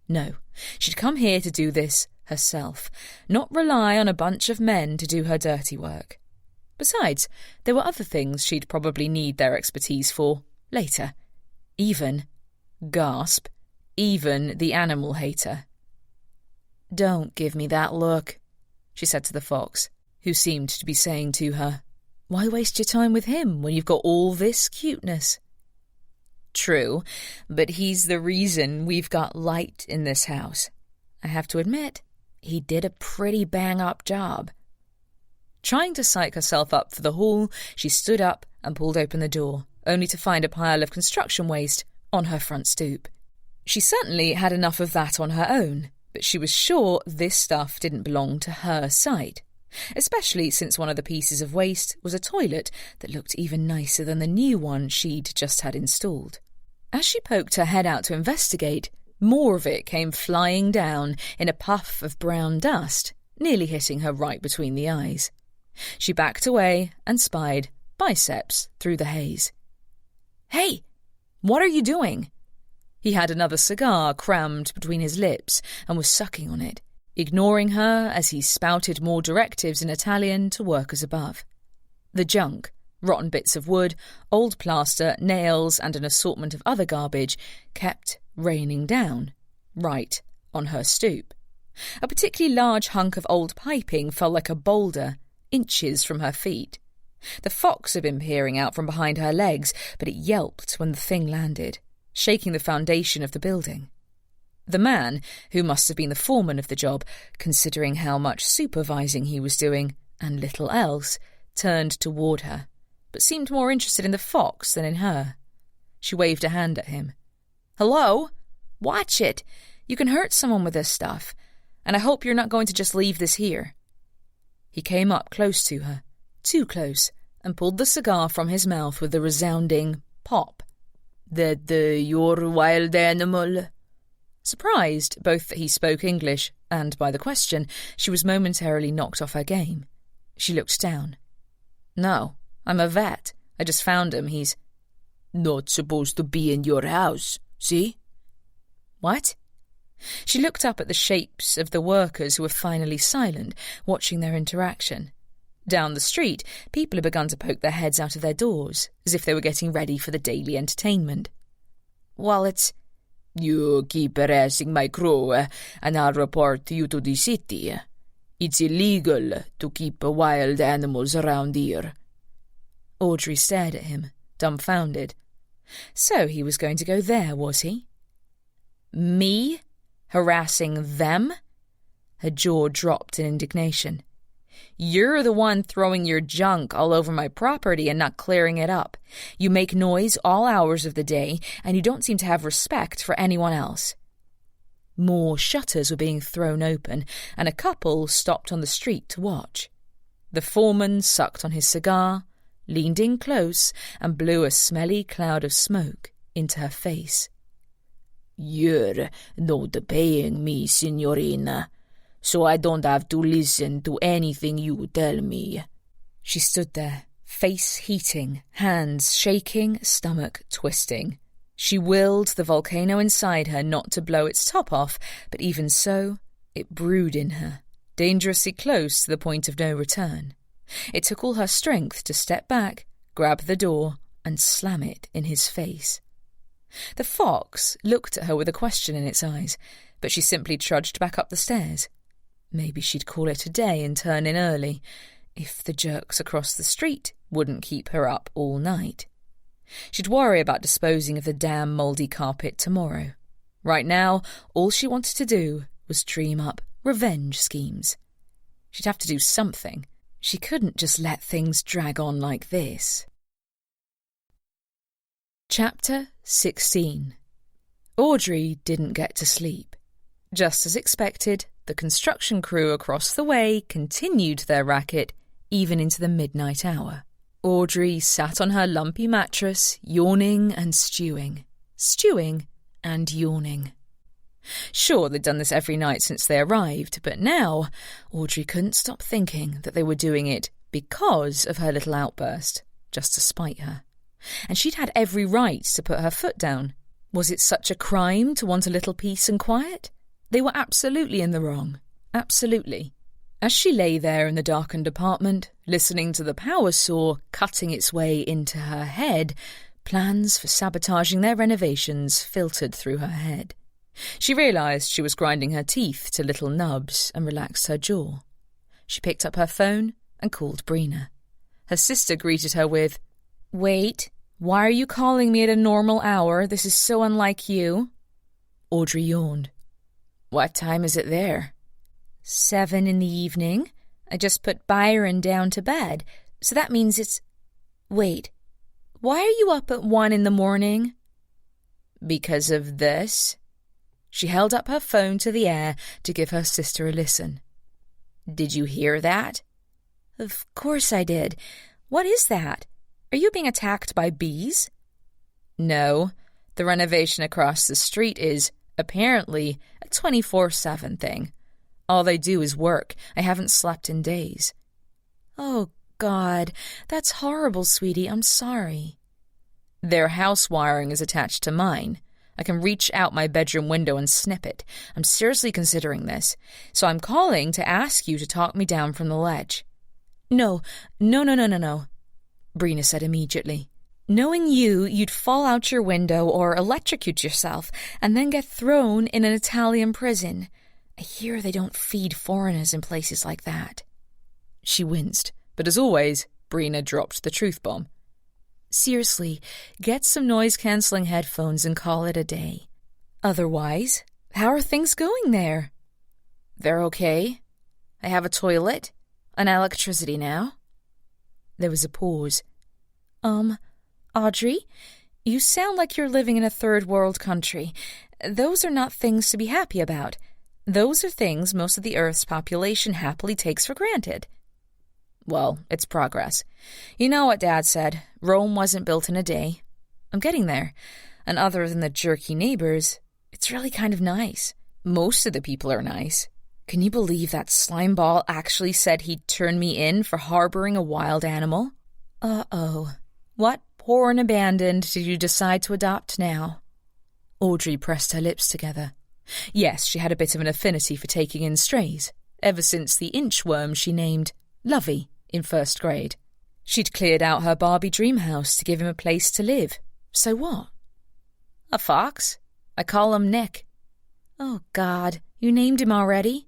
No, she'd come here to do this herself, not rely on a bunch of men to do her dirty work. Besides, there were other things she'd probably need their expertise for later. Even, gasp, even the animal hater. Don't give me that look, she said to the fox, who seemed to be saying to her, why waste your time with him when you've got all this cuteness? True, but he's the reason we've got light in this house. I have to admit, he did a pretty bang-up job. Trying to psych herself up for the haul, she stood up and pulled open the door, only to find a pile of construction waste on her front stoop. She certainly had enough of that on her own, but she was sure this stuff didn't belong to her site, especially since one of the pieces of waste was a toilet that looked even nicer than the new one she'd just had installed. As she poked her head out to investigate, more of it came flying down in a puff of brown dust, nearly hitting her right between the eyes. She backed away and spied biceps through the haze. Hey, what are you doing? He had another cigar crammed between his lips and was sucking on it, ignoring her as he spouted more directives in Italian to workers above. The junk, rotten bits of wood, old plaster, nails, and an assortment of other garbage kept raining down, right on her stoop. A particularly large hunk of old piping fell like a boulder, inches from her feet. The fox had been peering out from behind her legs, but it yelped when the thing landed, shaking the foundation of the building. The man, who must have been the foreman of the job, considering how much supervising he was doing, and little else, turned toward her, but seemed more interested in the fox than in her. She waved a hand at him. Hello? Watch it! You can hurt someone with this stuff, and I hope you're not going to just leave this here. He came up close to her, too close, and pulled the cigar from his mouth with a resounding pop. Your wild animal? Surprised both that he spoke English and by the question, she was momentarily knocked off her game. She looked down. No, I'm a vet. I just found him. He's not supposed to be in your house, see? What? She looked up at the shapes of the workers who were finally silent, watching their interaction. Down the street, people had begun to poke their heads out of their doors, as if they were getting ready for the daily entertainment. Well, it's... You keep harassing my crew, and I'll report you to the city. It's illegal to keep wild animals around here. Audrey stared at him, dumbfounded. So he was going to go there, was he? Me? Harassing them? Her jaw dropped in indignation. You're the one throwing your junk all over my property and not clearing it up. You make noise all hours of the day, and you don't seem to have respect for anyone else. More shutters were being thrown open, and a couple stopped on the street to watch. The foreman sucked on his cigar, leaned in close, and blew a smelly cloud of smoke into her face. You're not paying me, signorina, so I don't have to listen to anything you tell me. She stood there, face heating, hands shaking, stomach twisting. She willed the volcano inside her not to blow its top off, but even so, it brewed in her, dangerously close to the point of no return. It took all her strength to step back, grab the door, and slam it in his face. The fox looked at her with a question in its eyes, but she simply trudged back up the stairs. Maybe she'd call it a day and turn in early, if the jerks across the street wouldn't keep her up all night. She'd worry about disposing of the damn mouldy carpet tomorrow. Right now, all she wanted to do was dream up revenge schemes. She'd have to do something. She couldn't just let things drag on like this. Chapter 16. Audrey didn't get to sleep. Just as expected, the construction crew across the way continued their racket even into the midnight hour. Audrey sat on her lumpy mattress, yawning and stewing and yawning. Sure, they'd done this every night since they arrived, but now Audrey couldn't stop thinking that they were doing it because of her little outburst, just to spite her. And she'd had every right to put her foot down. Was it such a crime to want a little peace and quiet? They were absolutely in the wrong. Absolutely. As she lay there in the darkened apartment, listening to the power saw cutting its way into her head, plans for sabotaging their renovations filtered through her head. She realised she was grinding her teeth to little nubs and relaxed her jaw. She picked up her phone and called Brina. Her sister greeted her with, "Wait, why are you calling me at a normal hour? This is so unlike you." Audrey yawned. "What time is it there?" 7 in the evening. I just put Byron down to bed, so that means it's... Wait, why are you up at 1 in the morning? Because of this. She held up her phone to the air to give her sister a listen. Did you hear that? Of course I did. What is that? Are you being attacked by bees? No, the renovation across the street is, apparently, a 24/7 thing. All they do is work. I haven't slept in days. Oh, God, that's horrible, sweetie. I'm sorry. Their house wiring is attached to mine. I can reach out my bedroom window and snip it. I'm seriously considering this, so I'm calling to ask you to talk me down from the ledge. No, Brina said immediately. Knowing you, you'd fall out your window or electrocute yourself and then get thrown in an Italian prison. I hear they don't feed foreigners in places like that. She winced, but as always, Brina dropped the truth bomb. Seriously, get some noise-cancelling headphones and call it a day. Otherwise, how are things going there? They're okay. I have a toilet and electricity now. There was a pause. Audrey, you sound like you're living in a third-world country. Those are not things to be happy about. Those are things most of the Earth's population happily takes for granted. Well, it's progress. You know what Dad said. Rome wasn't built in a day. I'm getting there. And other than the jerky neighbors, it's really kind of nice. Most of the people are nice. Can you believe that slimeball actually said he'd turn me in for harboring a wild animal? Uh-oh. What poor and abandoned did you decide to adopt now? Audrey pressed her lips together. Yes, she had a bit of an affinity for taking in strays, ever since the inchworm she named Lovey in 1st grade. She'd cleared out her Barbie dream house to give him a place to live. So what? A fox. I call him Nick. Oh, God, you named him already?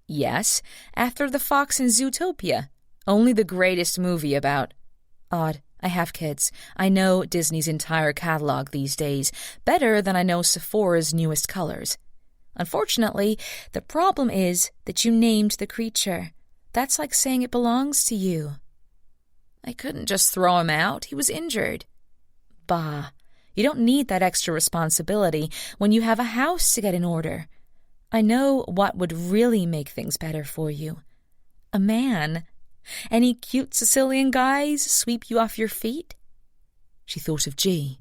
Yes, after the fox in Zootopia. Only the greatest movie about... Odd, I have kids. I know Disney's entire catalog these days, better than I know Sephora's newest colors. Unfortunately, the problem is that you named the creature. That's like saying it belongs to you. I couldn't just throw him out. He was injured. Bah, you don't need that extra responsibility when you have a house to get in order. I know what would really make things better for you. A man. Any cute Sicilian guys sweep you off your feet? She thought of G.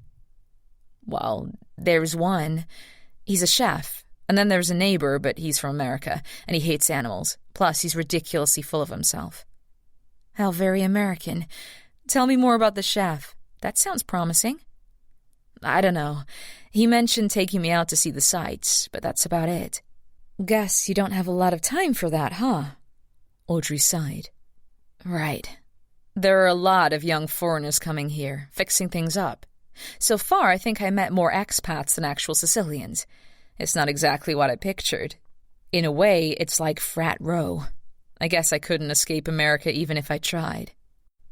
Well, there's one. He's a chef. And then there's a neighbor, but he's from America, and he hates animals. Plus, he's ridiculously full of himself. How very American. Tell me more about the chef. That sounds promising. I don't know. He mentioned taking me out to see the sights, but that's about it. Guess you don't have a lot of time for that, huh? Audrey sighed. Right. There are a lot of young foreigners coming here, fixing things up. So far, I think I met more expats than actual Sicilians. It's not exactly what I pictured. In a way, it's like frat row. I guess I couldn't escape America even if I tried.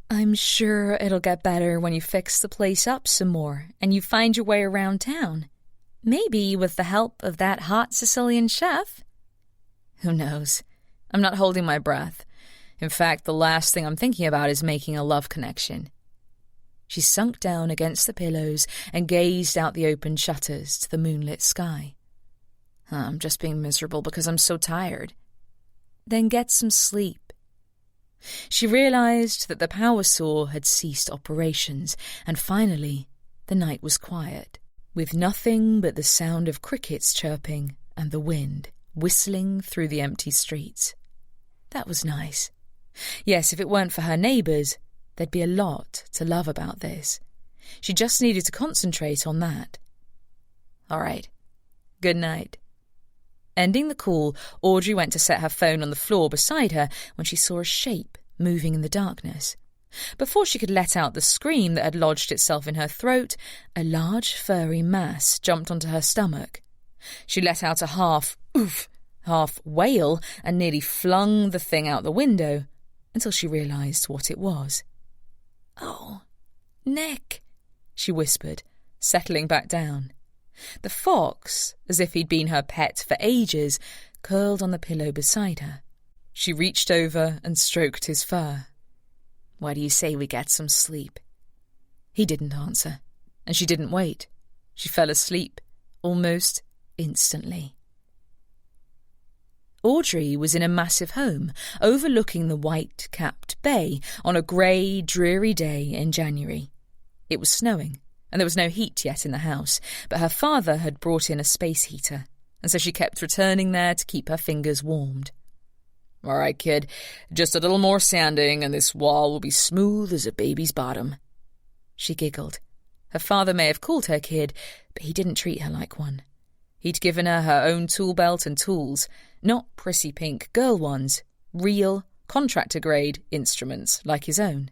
I'm sure it'll get better when you fix the place up some more and you find your way around town. Maybe with the help of that hot Sicilian chef. Who knows? I'm not holding my breath. In fact, the last thing I'm thinking about is making a love connection. She sunk down against the pillows and gazed out the open shutters to the moonlit sky. I'm just being miserable because I'm so tired. Then get some sleep. She realized that the power saw had ceased operations, and finally the night was quiet, with nothing but the sound of crickets chirping and the wind whistling through the empty streets. That was nice. Yes, if it weren't for her neighbours, there'd be a lot to love about this. She just needed to concentrate on that. All right. Good night. Ending the call, Audrey went to set her phone on the floor beside her when she saw a shape moving in the darkness. Before she could let out the scream that had lodged itself in her throat, a large furry mass jumped onto her stomach. She let out a half oof, half wail and nearly flung the thing out the window until she realised what it was. "Oh, Nick," she whispered, settling back down. The fox, as if he'd been her pet for ages, curled on the pillow beside her. She reached over and stroked his fur. "Why do you say we get some sleep?" He didn't answer, and she didn't wait. She fell asleep, almost instantly. Audrey was in a massive home, overlooking the white-capped bay on a grey, dreary day in January. It was snowing, and there was no heat yet in the house, but her father had brought in a space heater, and so she kept returning there to keep her fingers warmed. "All right, kid, just a little more sanding, and this wall will be smooth as a baby's bottom." She giggled. Her father may have called her kid, but he didn't treat her like one. He'd given her her own tool belt and tools, not prissy pink girl ones, real, contractor-grade instruments like his own.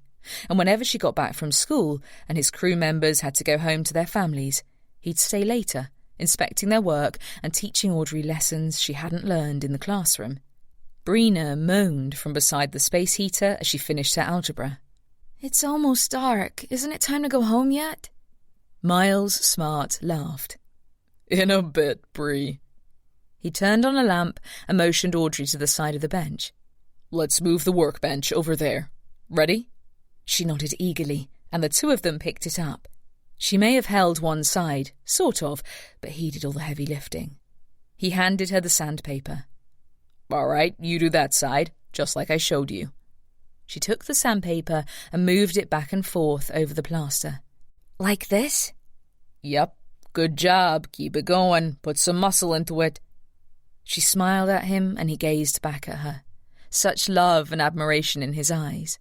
And whenever she got back from school and his crew members had to go home to their families, he'd stay later, inspecting their work and teaching Audrey lessons she hadn't learned in the classroom. Brina moaned from beside the space heater as she finished her algebra. "It's almost dark. Isn't it time to go home yet?" Miles Smart laughed. "In a bit, Bree." He turned on a lamp and motioned Audrey to the side of the bench. "Let's move the workbench over there. Ready?" She nodded eagerly, and the two of them picked it up. She may have held one side, sort of, but he did all the heavy lifting. He handed her the sandpaper. "All right, you do that side, just like I showed you." She took the sandpaper and moved it back and forth over the plaster. "Like this?" "Yep. Good job. Keep it going. Put some muscle into it." She smiled at him, and he gazed back at her. Such love and admiration in his eyes.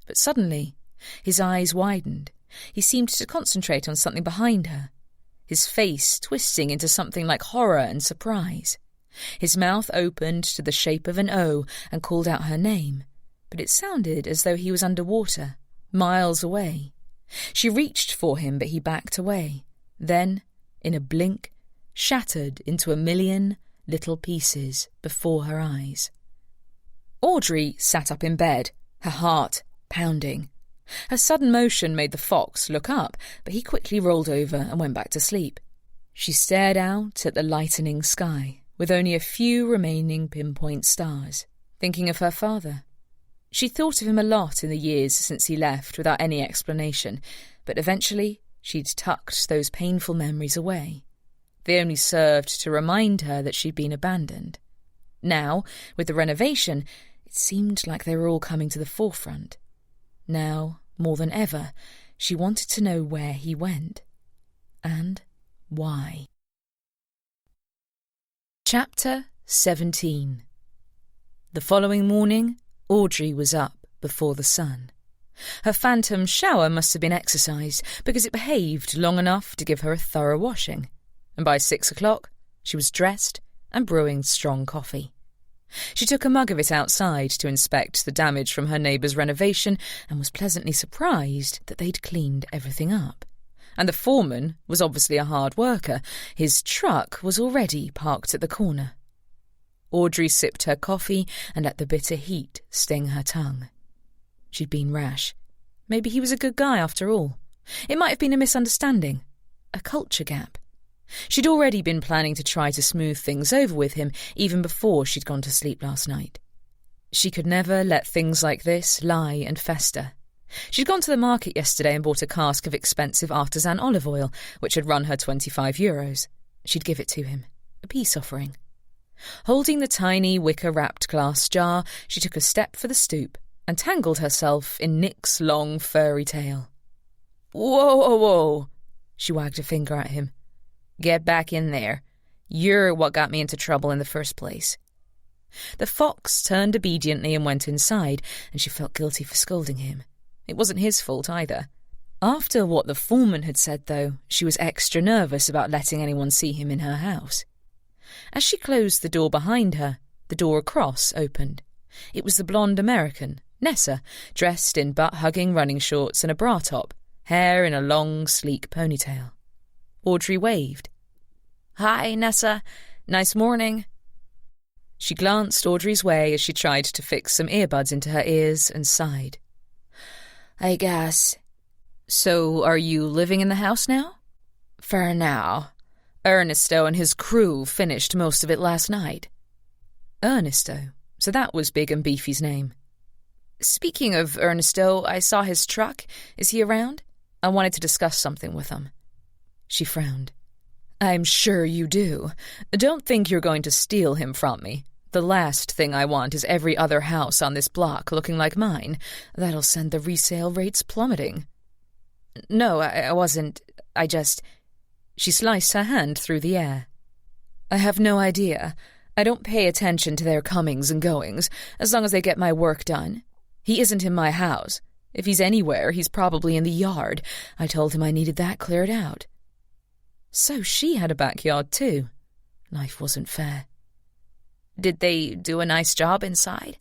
But suddenly, his eyes widened. He seemed to concentrate on something behind her, his face twisting into something like horror and surprise. His mouth opened to the shape of an O and called out her name, but it sounded as though he was underwater, miles away. She reached for him, but he backed away. Then, in a blink, shattered into a million little pieces before her eyes. Audrey sat up in bed, her heart pounding. Her sudden motion made the fox look up, but he quickly rolled over and went back to sleep. She stared out at the lightening sky, with only a few remaining pinpoint stars, thinking of her father. She thought of him a lot in the years since he left without any explanation, but eventually she'd tucked those painful memories away. They only served to remind her that she'd been abandoned. Now, with the renovation, it seemed like they were all coming to the forefront. Now, more than ever, she wanted to know where he went. And why. Chapter 17. The following morning, Audrey was up before the sun. Her phantom shower must have been exercise, because it behaved long enough to give her a thorough washing. And by 6 o'clock, she was dressed and brewing strong coffee. She took a mug of it outside to inspect the damage from her neighbour's renovation and was pleasantly surprised that they'd cleaned everything up. And the foreman was obviously a hard worker. His truck was already parked at the corner. Audrey sipped her coffee and let the bitter heat sting her tongue. She'd been rash. Maybe he was a good guy after all. It might have been a misunderstanding, a culture gap. She'd already been planning to try to smooth things over with him even before she'd gone to sleep last night. She could never let things like this lie and fester. She'd gone to the market yesterday and bought a cask of expensive artisan olive oil, which had run her €25. She'd give it to him, a peace offering. Holding the tiny wicker-wrapped glass jar, she took a step for the stoop and tangled herself in Nick's long furry tail. "Whoa, whoa, whoa," she wagged a finger at him. "Get back in there. You're what got me into trouble in the first place." The fox turned obediently and went inside, and she felt guilty for scolding him. It wasn't his fault either. After what the foreman had said, though, she was extra nervous about letting anyone see him in her house. As she closed the door behind her, the door across opened. It was the blonde American, Nessa, dressed in butt-hugging running shorts and a bra top, hair in a long, sleek ponytail. Audrey waved. "Hi, Nessa. Nice morning." She glanced Audrey's way as she tried to fix some earbuds into her ears and sighed. "I guess." "So are you living in the house now?" "For now. Ernesto and his crew finished most of it last night." Ernesto. So that was Big and Beefy's name. "Speaking of Ernesto, I saw his truck. Is he around? I wanted to discuss something with him." She frowned. "I'm sure you do. Don't think you're going to steal him from me. The last thing I want is every other house on this block looking like mine. That'll send the resale rates plummeting." "No, I wasn't. I just—" She sliced her hand through the air. "I have no idea. I don't pay attention to their comings and goings, as long as they get my work done. He isn't in my house. If he's anywhere, he's probably in the yard. I told him I needed that cleared out." So she had a backyard too. Life wasn't fair. "Did they do a nice job inside?"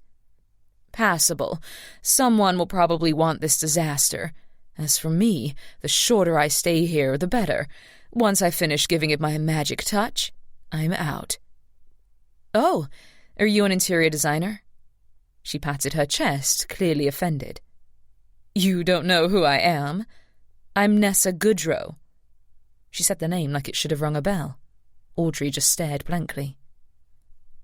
"Passable. Someone will probably want this disaster. As for me, the shorter I stay here, the better. Once I finish giving it my magic touch, I'm out." "Oh, are you an interior designer?" She patted her chest, clearly offended. "You don't know who I am? I'm Nessa Goodrow." She said the name like it should have rung a bell. Audrey just stared blankly.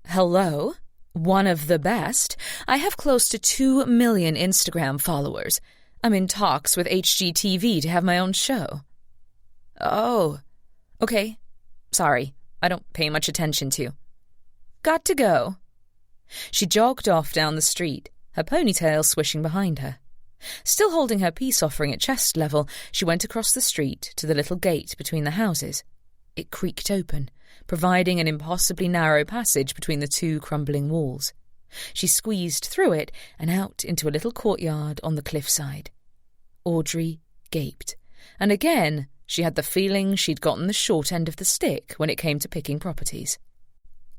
"Hello? One of the best? I have close to 2 million Instagram followers. I'm in talks with HGTV to have my own show." "Oh, okay. Sorry, I don't pay much attention to you." "Got to go." She jogged off down the street, her ponytail swishing behind her. Still holding her peace offering at chest level, she went across the street to the little gate between the houses. It creaked open, providing an impossibly narrow passage between the two crumbling walls. She squeezed through it and out into a little courtyard on the cliffside. Audrey gaped, and again she had the feeling she'd gotten the short end of the stick when it came to picking properties.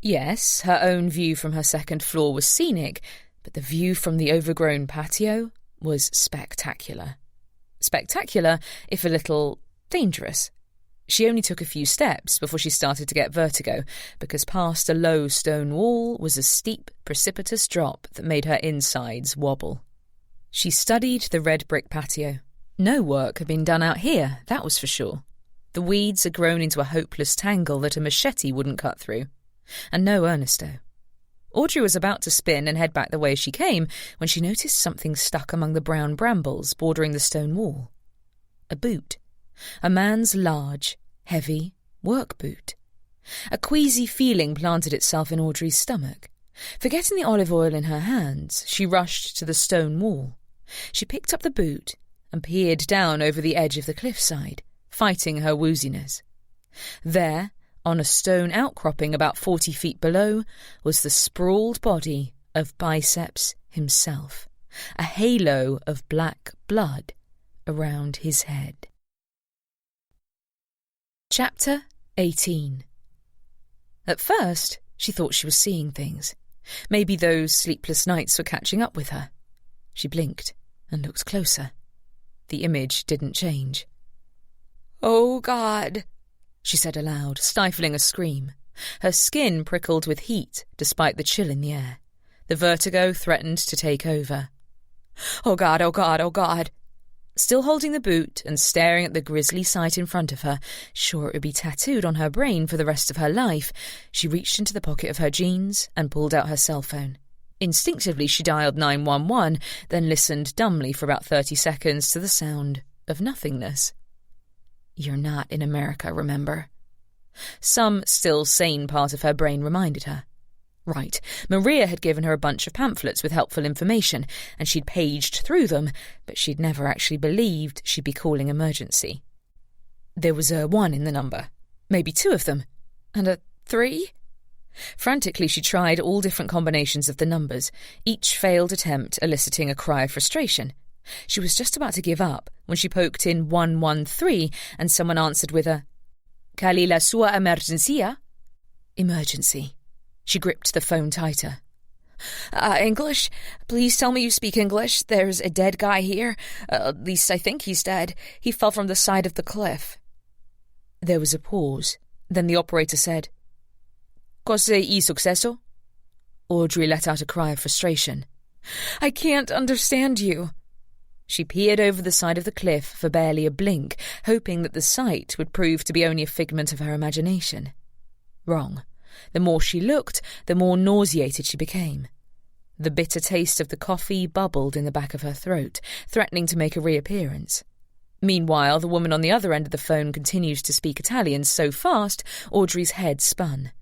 Yes, her own view from her second floor was scenic, but the view from the overgrown patio was spectacular. Spectacular, if a little dangerous. She only took a few steps before she started to get vertigo, because past a low stone wall was a steep, precipitous drop that made her insides wobble. She studied the red brick patio. No work had been done out here, that was for sure. The weeds had grown into a hopeless tangle that a machete wouldn't cut through. And no Ernesto. Audrey was about to spin and head back the way she came when she noticed something stuck among the brown brambles bordering the stone wall. A boot. A man's large, heavy work boot. A queasy feeling planted itself in Audrey's stomach. Forgetting the olive oil in her hands, she rushed to the stone wall. She picked up the boot and peered down over the edge of the cliffside, fighting her wooziness. There, on a stone outcropping about 40 feet below, was the sprawled body of Biceps himself, a halo of black blood around his head. Chapter 18. At first, she thought she was seeing things. Maybe those sleepless nights were catching up with her. She blinked and looked closer. The image didn't change. "Oh, God," she said aloud, stifling a scream. Her skin prickled with heat despite the chill in the air. The vertigo threatened to take over. Oh God, oh God, oh God. Still holding the boot and staring at the grisly sight in front of her, sure it would be tattooed on her brain for the rest of her life, she reached into the pocket of her jeans and pulled out her cell phone. Instinctively she dialed 911, then listened dumbly for about 30 seconds to the sound of nothingness. You're not in America, remember? Some still sane part of her brain reminded her. Right, Maria had given her a bunch of pamphlets with helpful information, and she'd paged through them, but she'd never actually believed she'd be calling emergency. There was a 1 in the number, maybe 2 of them, and a 3? Frantically she tried all different combinations of the numbers, each failed attempt eliciting a cry of frustration. She was just about to give up when she poked in 113 and someone answered with a "Qual è la sua emergenza?" Emergency. She gripped the phone tighter. English? Please tell me you speak English. There's a dead guy here. At least I think he's dead. He fell from the side of the cliff. There was a pause. Then the operator said, "Cosa è successo?" Audrey let out a cry of frustration. I can't understand you. She peered over the side of the cliff for barely a blink, hoping that the sight would prove to be only a figment of her imagination. Wrong. The more she looked, the more nauseated she became. The bitter taste of the coffee bubbled in the back of her throat, threatening to make a reappearance. Meanwhile, the woman on the other end of the phone continued to speak Italian so fast, Audrey's head spun.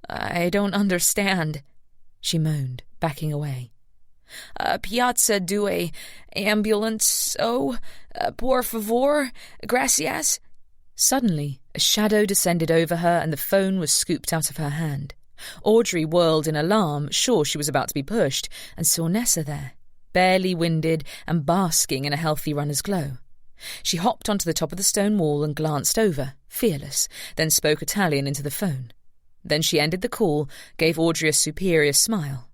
I don't understand, she moaned, backing away. Piazza 2, ambulance, por favor, gracias. Suddenly, a shadow descended over her and the phone was scooped out of her hand. Audrey whirled in alarm, sure she was about to be pushed, and saw Nessa there, barely winded and basking in a healthy runner's glow. She hopped onto the top of the stone wall and glanced over, fearless, then spoke Italian into the phone. Then she ended the call, gave Audrey a superior smile.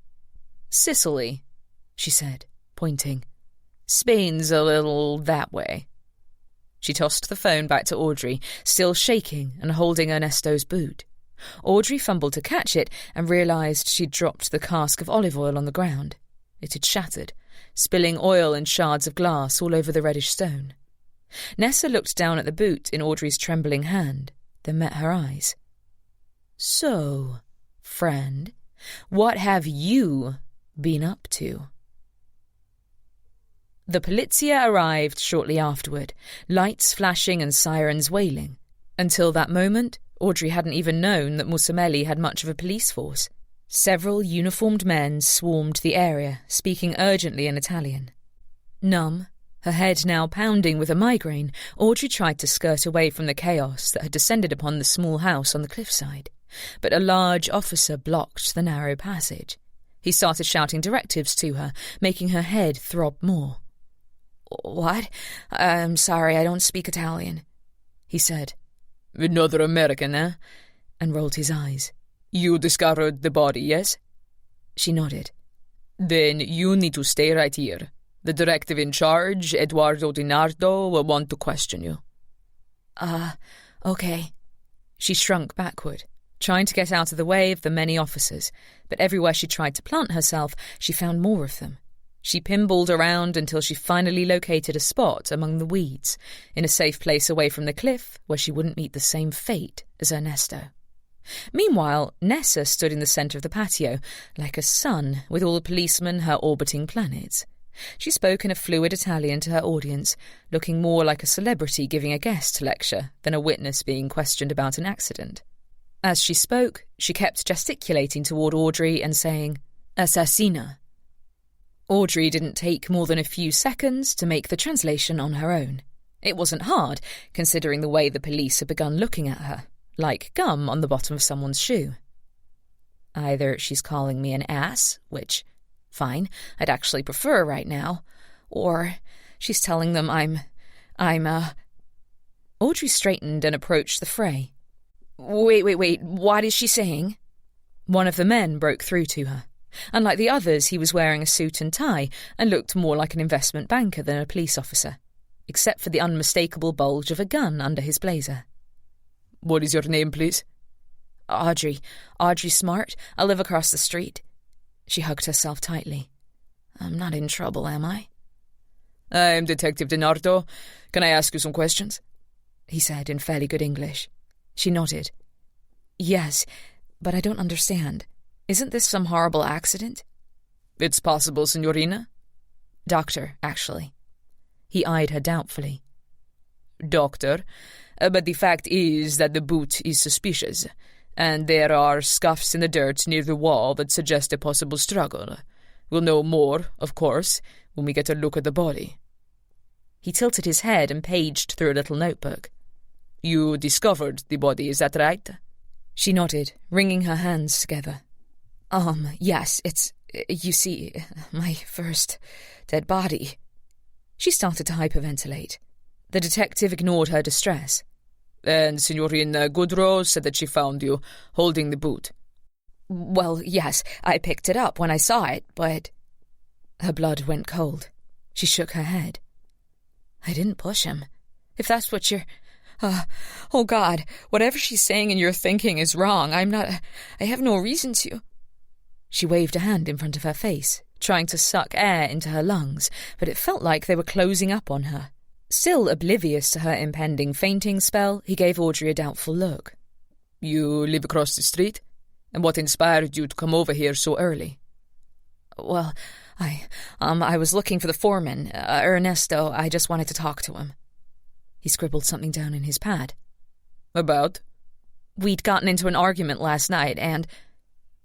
Sicily, she said, pointing. Spain's a little that way. She tossed the phone back to Audrey, still shaking and holding Ernesto's boot. Audrey fumbled to catch it and realised she'd dropped the cask of olive oil on the ground. It had shattered, spilling oil and shards of glass all over the reddish stone. Nessa looked down at the boot in Audrey's trembling hand, then met her eyes. So, friend, what have you been up to? The polizia arrived shortly afterward, lights flashing and sirens wailing. Until that moment, Audrey hadn't even known that Musamelli had much of a police force. Several uniformed men swarmed the area, speaking urgently in Italian. Numb, her head now pounding with a migraine, Audrey tried to skirt away from the chaos that had descended upon the small house on the cliffside. But a large officer blocked the narrow passage. He started shouting directives to her, making her head throb more. What? I'm sorry, I don't speak Italian, he said. Another American, eh? And rolled his eyes. You discovered the body, yes? She nodded. Then you need to stay right here. The directive in charge, Eduardo Di Nardo, will want to question you. Okay. She shrunk backward, trying to get out of the way of the many officers, but everywhere she tried to plant herself, she found more of them. She pinballed around until she finally located a spot among the weeds, in a safe place away from the cliff where she wouldn't meet the same fate as Ernesto. Meanwhile, Nessa stood in the centre of the patio, like a sun with all the policemen her orbiting planets. She spoke in a fluid Italian to her audience, looking more like a celebrity giving a guest lecture than a witness being questioned about an accident. As she spoke, she kept gesticulating toward Audrey and saying, Assassina. Audrey didn't take more than a few seconds to make the translation on her own. It wasn't hard, considering the way the police had begun looking at her, like gum on the bottom of someone's shoe. Either she's calling me an ass, which, fine, I'd actually prefer right now, or she's telling them I'm. Audrey straightened and approached the fray. Wait, what is she saying? One of the men broke through to her. Unlike the others, he was wearing a suit and tie and looked more like an investment banker than a police officer, except for the unmistakable bulge of a gun under his blazer. What is your name, please? Audrey. Audrey Smart. I live across the street. She hugged herself tightly. I'm not in trouble, am I? I'm Detective DiNardo. Can I ask you some questions? He said in fairly good English. She nodded. Yes, but I don't understand. Isn't this some horrible accident? It's possible, Signorina. Doctor, actually. He eyed her doubtfully. Doctor, but the fact is that the boot is suspicious, and there are scuffs in the dirt near the wall that suggest a possible struggle. We'll know more, of course, when we get a look at the body. He tilted his head and paged through a little notebook. You discovered the body, is that right? She nodded, wringing her hands together. Yes, it's, you see, my first dead body. She started to hyperventilate. The detective ignored her distress. And Signorina Goodrow said that she found you holding the boot. Well, yes, I picked it up when I saw it, but... Her blood went cold. She shook her head. I didn't push him. If that's what you're... oh, God, whatever she's saying and you're thinking is wrong. I have no reason to... She waved a hand in front of her face, trying to suck air into her lungs, but it felt like they were closing up on her. Still oblivious to her impending fainting spell, he gave Audrey a doubtful look. You live across the street? And what inspired you to come over here so early? Well, I was looking for the foreman, Ernesto. I just wanted to talk to him. He scribbled something down in his pad. About? We'd gotten into an argument last night, and...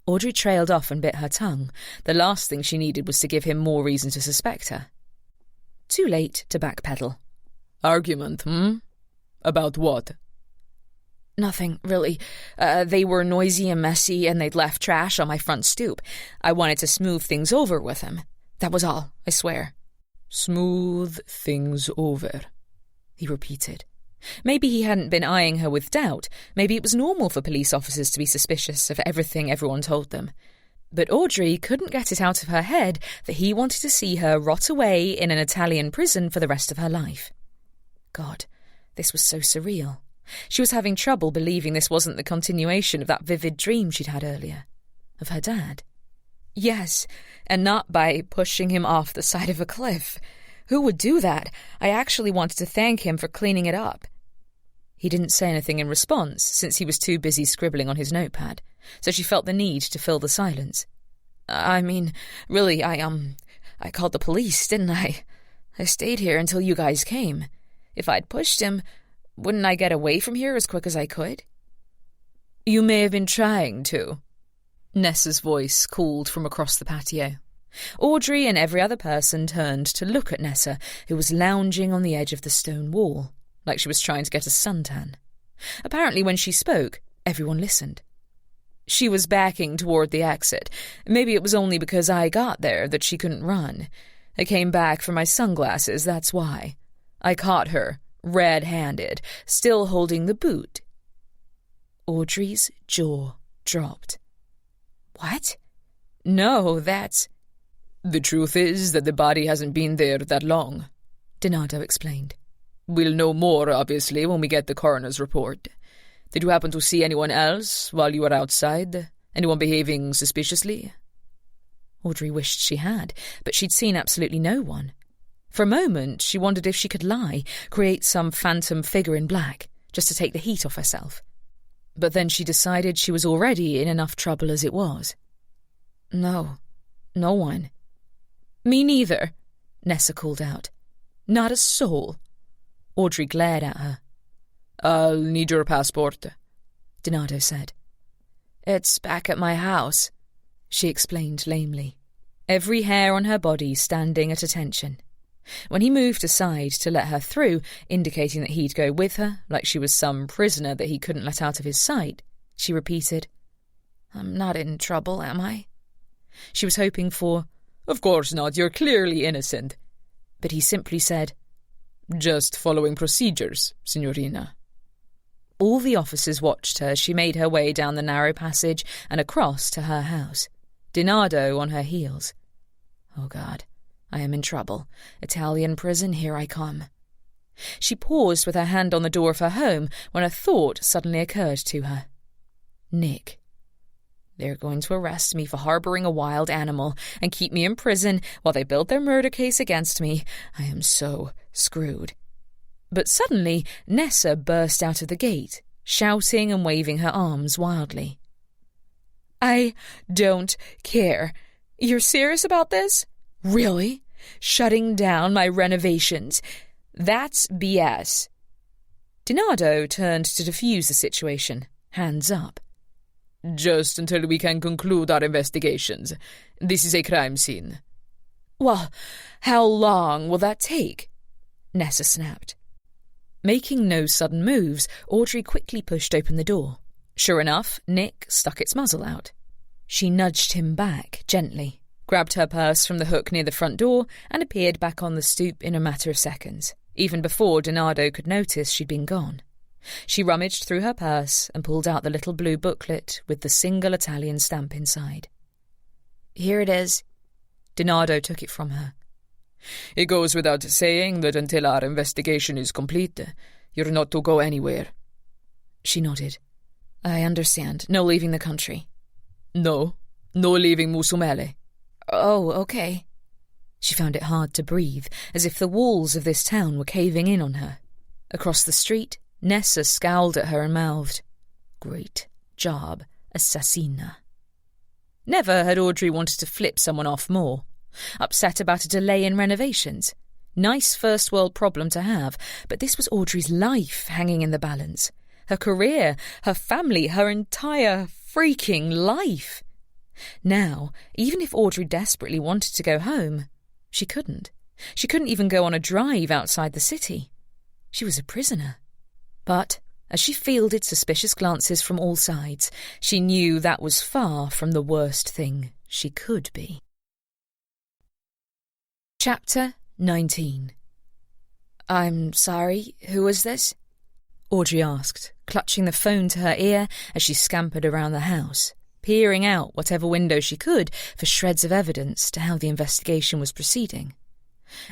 Audrey trailed off and bit her tongue. The last thing she needed was to give him more reason to suspect her. Too late to backpedal. Argument, About what? Nothing, really. They were noisy and messy, and they'd left trash on my front stoop. I wanted to smooth things over with him. That was all, I swear. Smooth things over, he repeated. Maybe he hadn't been eyeing her with doubt. Maybe it was normal for police officers to be suspicious of everything everyone told them. But Audrey couldn't get it out of her head that he wanted to see her rot away in an Italian prison for the rest of her life. God, this was so surreal. She was having trouble believing this wasn't the continuation of that vivid dream she'd had earlier. Of her dad. Yes, and not by pushing him off the side of a cliff. Who would do that? I actually wanted to thank him for cleaning it up. He didn't say anything in response, since he was too busy scribbling on his notepad, so she felt the need to fill the silence. I mean, really, I called the police, didn't I? I stayed here until you guys came. If I'd pushed him, wouldn't I get away from here as quick as I could? You may have been trying to. Nessa's voice called from across the patio. Audrey and every other person turned to look at Nessa, who was lounging on the edge of the stone wall, like she was trying to get a suntan. Apparently when she spoke, everyone listened. She was backing toward the exit. Maybe it was only because I got there that she couldn't run. I came back for my sunglasses, that's why. I caught her, red-handed, still holding the boot. Audrey's jaw dropped. What? No, that's... The truth is that the body hasn't been there that long, DiNardo explained. We'll know more, obviously, when we get the coroner's report. Did you happen to see anyone else while you were outside? Anyone behaving suspiciously? Audrey wished she had, but she'd seen absolutely no one. For a moment, she wondered if she could lie, create some phantom figure in black, just to take the heat off herself. But then she decided she was already in enough trouble as it was. No one. Me neither, Nessa called out. Not a soul. Audrey glared at her. I'll need your passport, DiNardo said. It's back at my house, she explained lamely, every hair on her body standing at attention. When he moved aside to let her through, indicating that he'd go with her, like she was some prisoner that he couldn't let out of his sight, she repeated, I'm not in trouble, am I? She was hoping for, Of course not, you're clearly innocent. But he simply said, Just following procedures, Signorina. All the officers watched her as she made her way down the narrow passage and across to her house, DiNardo on her heels. Oh, God, I am in trouble. Italian prison, here I come. She paused with her hand on the door of her home when a thought suddenly occurred to her. Nick. They're going to arrest me for harbouring a wild animal and keep me in prison while they build their murder case against me. I am so screwed. But suddenly, Nessa burst out of the gate, shouting and waving her arms wildly. I don't care. You're serious about this? Really? Shutting down my renovations? That's BS. Donardo turned to defuse the situation, hands up. Just until we can conclude our investigations. This is a crime scene. Well, how long will that take? Nessa snapped. Making no sudden moves, Audrey quickly pushed open the door. Sure enough, Nick stuck its muzzle out. She nudged him back gently, grabbed her purse from the hook near the front door, and appeared back on the stoop in a matter of seconds, even before Donardo could notice she'd been gone. She rummaged through her purse and pulled out the little blue booklet with the single Italian stamp inside. Here it is. Donardo took it from her. It goes without saying that until our investigation is complete, you're not to go anywhere. She nodded. I understand. No leaving the country. No leaving Musumele. Oh, okay. She found it hard to breathe, as if the walls of this town were caving in on her. Across the street, Nessa scowled at her and mouthed, Great job, assassina. Never had Audrey wanted to flip someone off more. Upset about a delay in renovations. Nice first-world problem to have, but this was Audrey's life hanging in the balance. Her career, her family, her entire freaking life. Now, even if Audrey desperately wanted to go home, she couldn't. She couldn't even go on a drive outside the city. She was a prisoner. But, as she fielded suspicious glances from all sides, she knew that was far from the worst thing she could be. Chapter 19. I'm sorry, who was this? Audrey asked, clutching the phone to her ear as she scampered around the house, peering out whatever window she could for shreds of evidence to how the investigation was proceeding.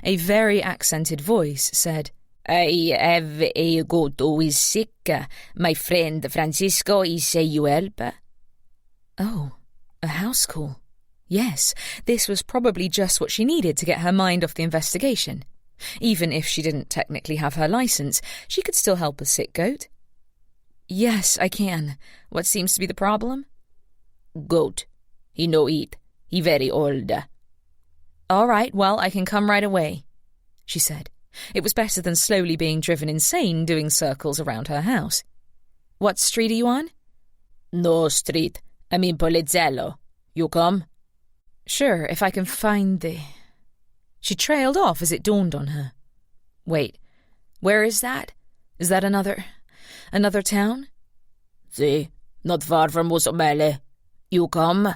A very accented voice said, I have a goat who is sick. My friend Francisco is say you help. Oh, a house call. Yes, this was probably just what she needed to get her mind off the investigation. Even if she didn't technically have her license, she could still help a sick goat. Yes, I can. What seems to be the problem? Goat. He no eat. He very old. All right, well, I can come right away, she said. It was better than slowly being driven insane doing circles around her house. What street are you on? No street. I mean Polizzello. You come? Sure, if I can find the... She trailed off as it dawned on her. Wait, where is that? Is that another town? Si, not far from Musumele. You come?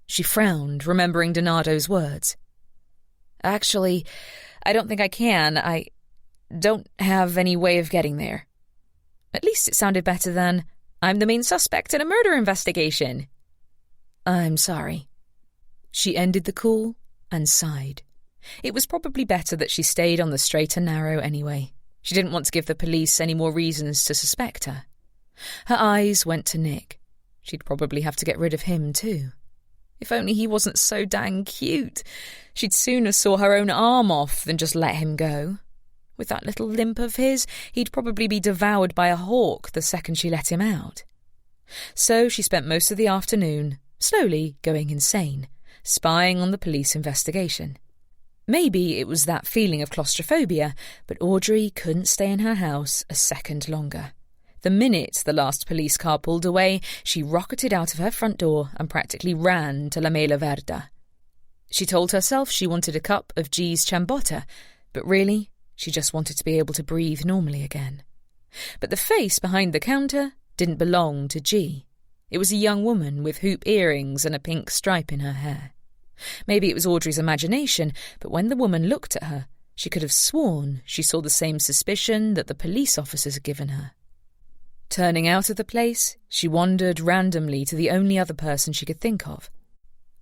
She frowned, remembering Donardo's words. Actually, I don't think I can. I don't have any way of getting there. At least it sounded better than, I'm the main suspect in a murder investigation. I'm sorry. She ended the call and sighed. It was probably better that she stayed on the straight and narrow anyway. She didn't want to give the police any more reasons to suspect her. Her eyes went to Nick. She'd probably have to get rid of him too. If only he wasn't so dang cute. She'd sooner saw her own arm off than just let him go. With that little limp of his, he'd probably be devoured by a hawk the second she let him out. So she spent most of the afternoon, slowly going insane, spying on the police investigation. Maybe it was that feeling of claustrophobia, but Audrey couldn't stay in her house a second longer. The minute the last police car pulled away, she rocketed out of her front door and practically ran to La Mela Verda. She told herself she wanted a cup of G's ciabatta, but really, she just wanted to be able to breathe normally again. But the face behind the counter didn't belong to G. It was a young woman with hoop earrings and a pink stripe in her hair. Maybe it was Audrey's imagination, but when the woman looked at her, she could have sworn she saw the same suspicion that the police officers had given her. Turning out of the place, she wandered randomly to the only other person she could think of.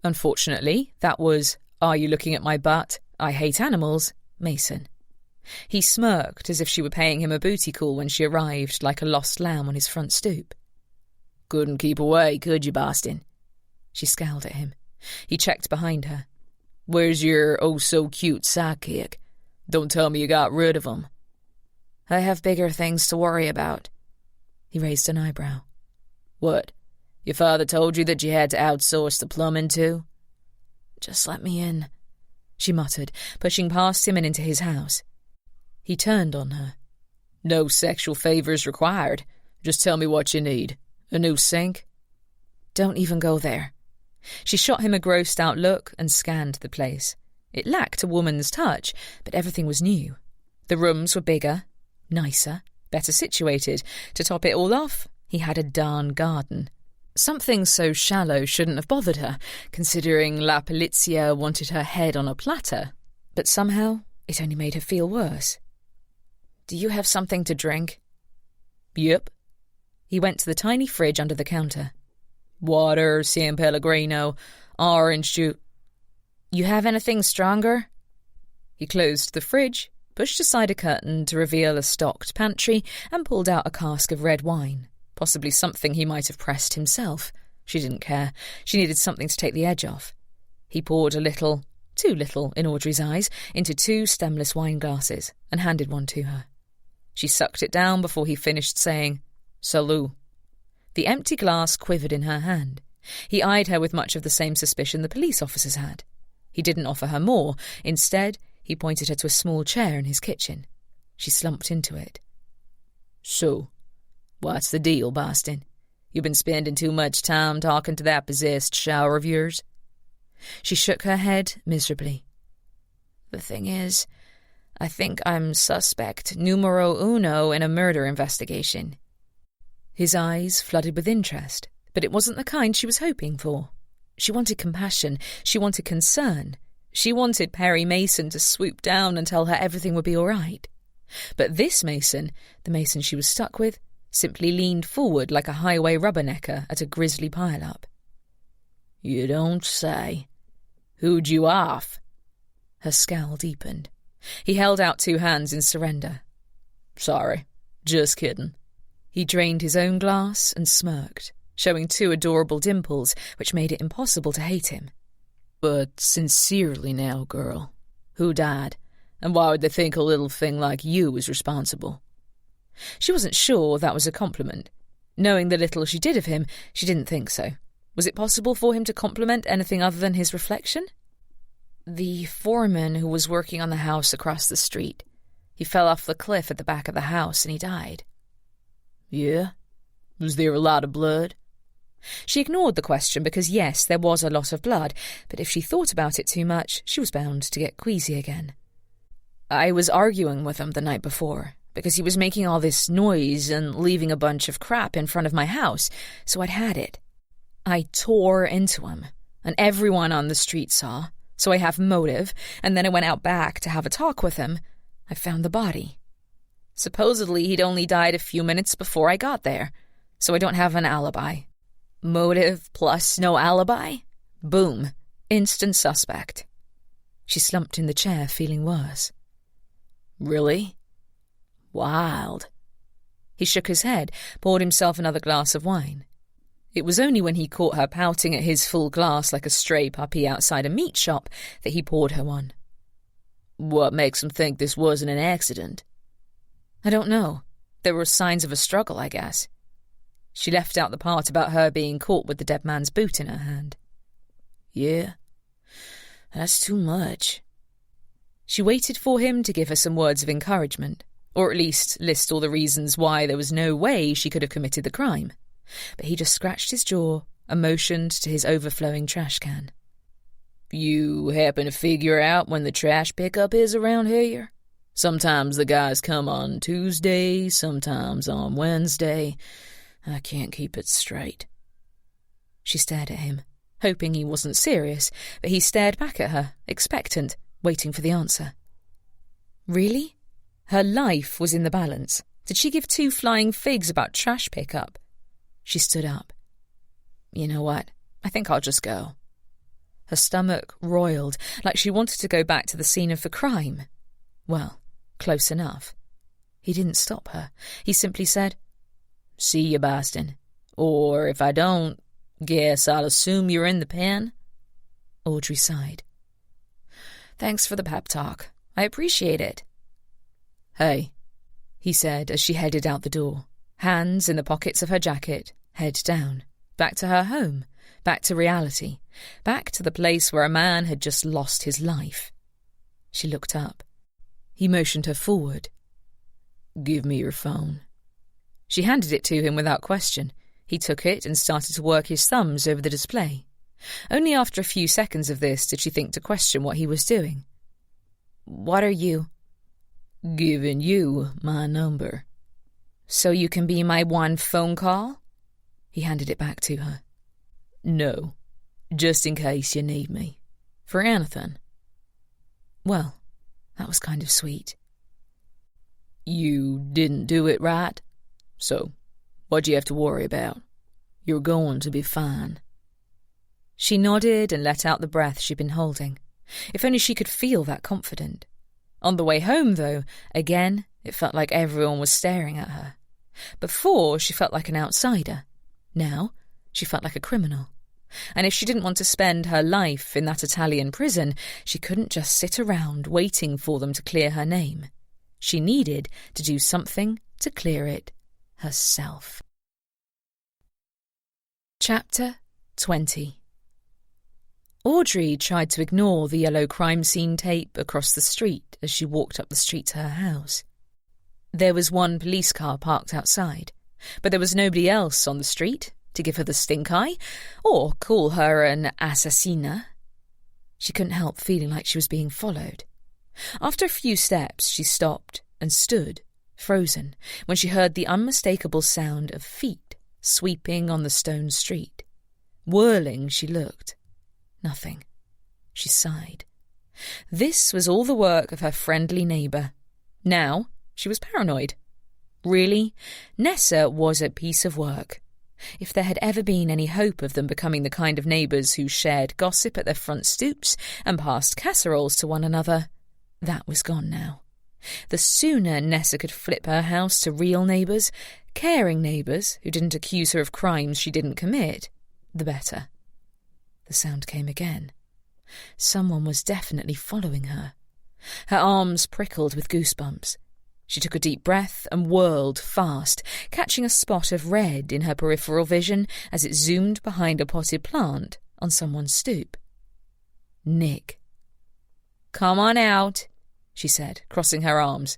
Unfortunately, that was, Are you looking at my butt? I hate animals, Mason. He smirked as if she were paying him a booty call when she arrived like a lost lamb on his front stoop. Couldn't keep away, could you, Boston? She scowled at him. He checked behind her. Where's your oh-so-cute sidekick? Don't tell me you got rid of him. I have bigger things to worry about. He raised an eyebrow. What? Your father told you that you had to outsource the plumbing too? Just let me in, she muttered, pushing past him and into his house. He turned on her. No sexual favors required. Just tell me what you need. A new sink? Don't even go there. She shot him a grossed-out look and scanned the place. It lacked a woman's touch, but everything was new. The rooms were bigger, nicer, better situated. To top it all off, he had a darn garden. Something so shallow shouldn't have bothered her, considering La Polizia wanted her head on a platter. But somehow, it only made her feel worse. Do you have something to drink? Yep. He went to the tiny fridge under the counter. Water, San Pellegrino, orange juice. You have anything stronger? He closed the fridge, pushed aside a curtain to reveal a stocked pantry, and pulled out a cask of red wine, possibly something he might have pressed himself. She didn't care. She needed something to take the edge off. He poured a little, too little in Audrey's eyes, into 2 stemless wine glasses and handed one to her. She sucked it down before he finished saying, "Salut." The empty glass quivered in her hand. He eyed her with much of the same suspicion the police officers had. He didn't offer her more. Instead, he pointed her to a small chair in his kitchen. She slumped into it. So, what's the deal, Boston? You been spending too much time talking to that possessed shower of yours? She shook her head miserably. The thing is, I think I'm suspect numero uno in a murder investigation. His eyes flooded with interest, but it wasn't the kind she was hoping for. She wanted compassion. She wanted concern. She wanted Perry Mason to swoop down and tell her everything would be all right. But this Mason, the Mason she was stuck with, simply leaned forward like a highway rubbernecker at a grisly pile-up. You don't say. Who'd you off? Her scowl deepened. He held out 2 hands in surrender. Sorry, just kidding. He drained his own glass and smirked, showing 2 adorable dimples, which made it impossible to hate him. But sincerely now, girl, who died? And why would they think a little thing like you was responsible? She wasn't sure that was a compliment. Knowing the little she did of him, she didn't think so. Was it possible for him to compliment anything other than his reflection? The foreman who was working on the house across the street. He fell off the cliff at the back of the house and he died. Yeah? Was there a lot of blood? She ignored the question because, yes, there was a lot of blood, but if she thought about it too much, she was bound to get queasy again. I was arguing with him the night before, because he was making all this noise and leaving a bunch of crap in front of my house, so I'd had it. I tore into him, and everyone on the street saw, so I have motive, and then I went out back to have a talk with him. I found the body. Supposedly he'd only died a few minutes before I got there, so I don't have an alibi. Motive plus no alibi? Boom. Instant suspect. She slumped in the chair, feeling worse. Really? Wild. He shook his head, poured himself another glass of wine. It was only when he caught her pouting at his full glass like a stray puppy outside a meat shop that he poured her one. What makes him think this wasn't an accident? I don't know. There were signs of a struggle, I guess. She left out the part about her being caught with the dead man's boot in her hand. Yeah, that's too much. She waited for him to give her some words of encouragement, or at least list all the reasons why there was no way she could have committed the crime. But he just scratched his jaw and motioned to his overflowing trash can. You happen to figure out when the trash pickup is around here? Sometimes the guys come on Tuesday, sometimes on Wednesday. I can't keep it straight. She stared at him, hoping he wasn't serious, but he stared back at her, expectant, waiting for the answer. Really? Her life was in the balance. Did she give 2 flying figs about trash pickup? She stood up. You know what? I think I'll just go. Her stomach roiled, like she wanted to go back to the scene of the crime. Well, Close enough. He didn't stop her. He simply said, "See you, Boston. Or if I don't, guess I'll assume you're in the pen." Audrey sighed. "Thanks for the pep talk. I appreciate it." "Hey," he said as she headed out the door, hands in the pockets of her jacket, head down, back to her home, back to reality, back to the place where a man had just lost his life. She looked up. He motioned her forward. "Give me your phone." She handed it to him without question. He took it and started to work his thumbs over the display. Only after a few seconds of this did she think to question what he was doing. "What are you?" "Giving you my number." "So you can be my one phone call?" He handed it back to her. "No, just in case you need me. For anything." Well, that was kind of sweet. "You didn't do it right, so what'd you have to worry about? You're going to be fine." She nodded and let out the breath she'd been holding. If only she could feel that confident. On the way home, though, again, it felt like everyone was staring at her. Before, she felt like an outsider. Now, she felt like a criminal. And if she didn't want to spend her life in that Italian prison, she couldn't just sit around waiting for them to clear her name. She needed to do something to clear it herself. Chapter 20. Audrey tried to ignore the yellow crime scene tape across the street as she walked up the street to her house. There was one police car parked outside, but there was nobody else on the street to give her the stink eye or call her an assassina. She couldn't help feeling like she was being followed. After a few steps, she stopped and stood, frozen, when she heard the unmistakable sound of feet sweeping on the stone street. Whirling, she looked. Nothing. She sighed. This was all the work of her friendly neighbour. Now she was paranoid. Really, Nessa was a piece of work. If there had ever been any hope of them becoming the kind of neighbours who shared gossip at their front stoops and passed casseroles to one another, that was gone now. The sooner Nessa could flip her house to real neighbours, caring neighbours who didn't accuse her of crimes she didn't commit, the better. The sound came again. Someone was definitely following her. Her arms prickled with goosebumps. She took a deep breath and whirled fast, catching a spot of red in her peripheral vision as it zoomed behind a potted plant on someone's stoop. Nick. "Come on out," she said, crossing her arms.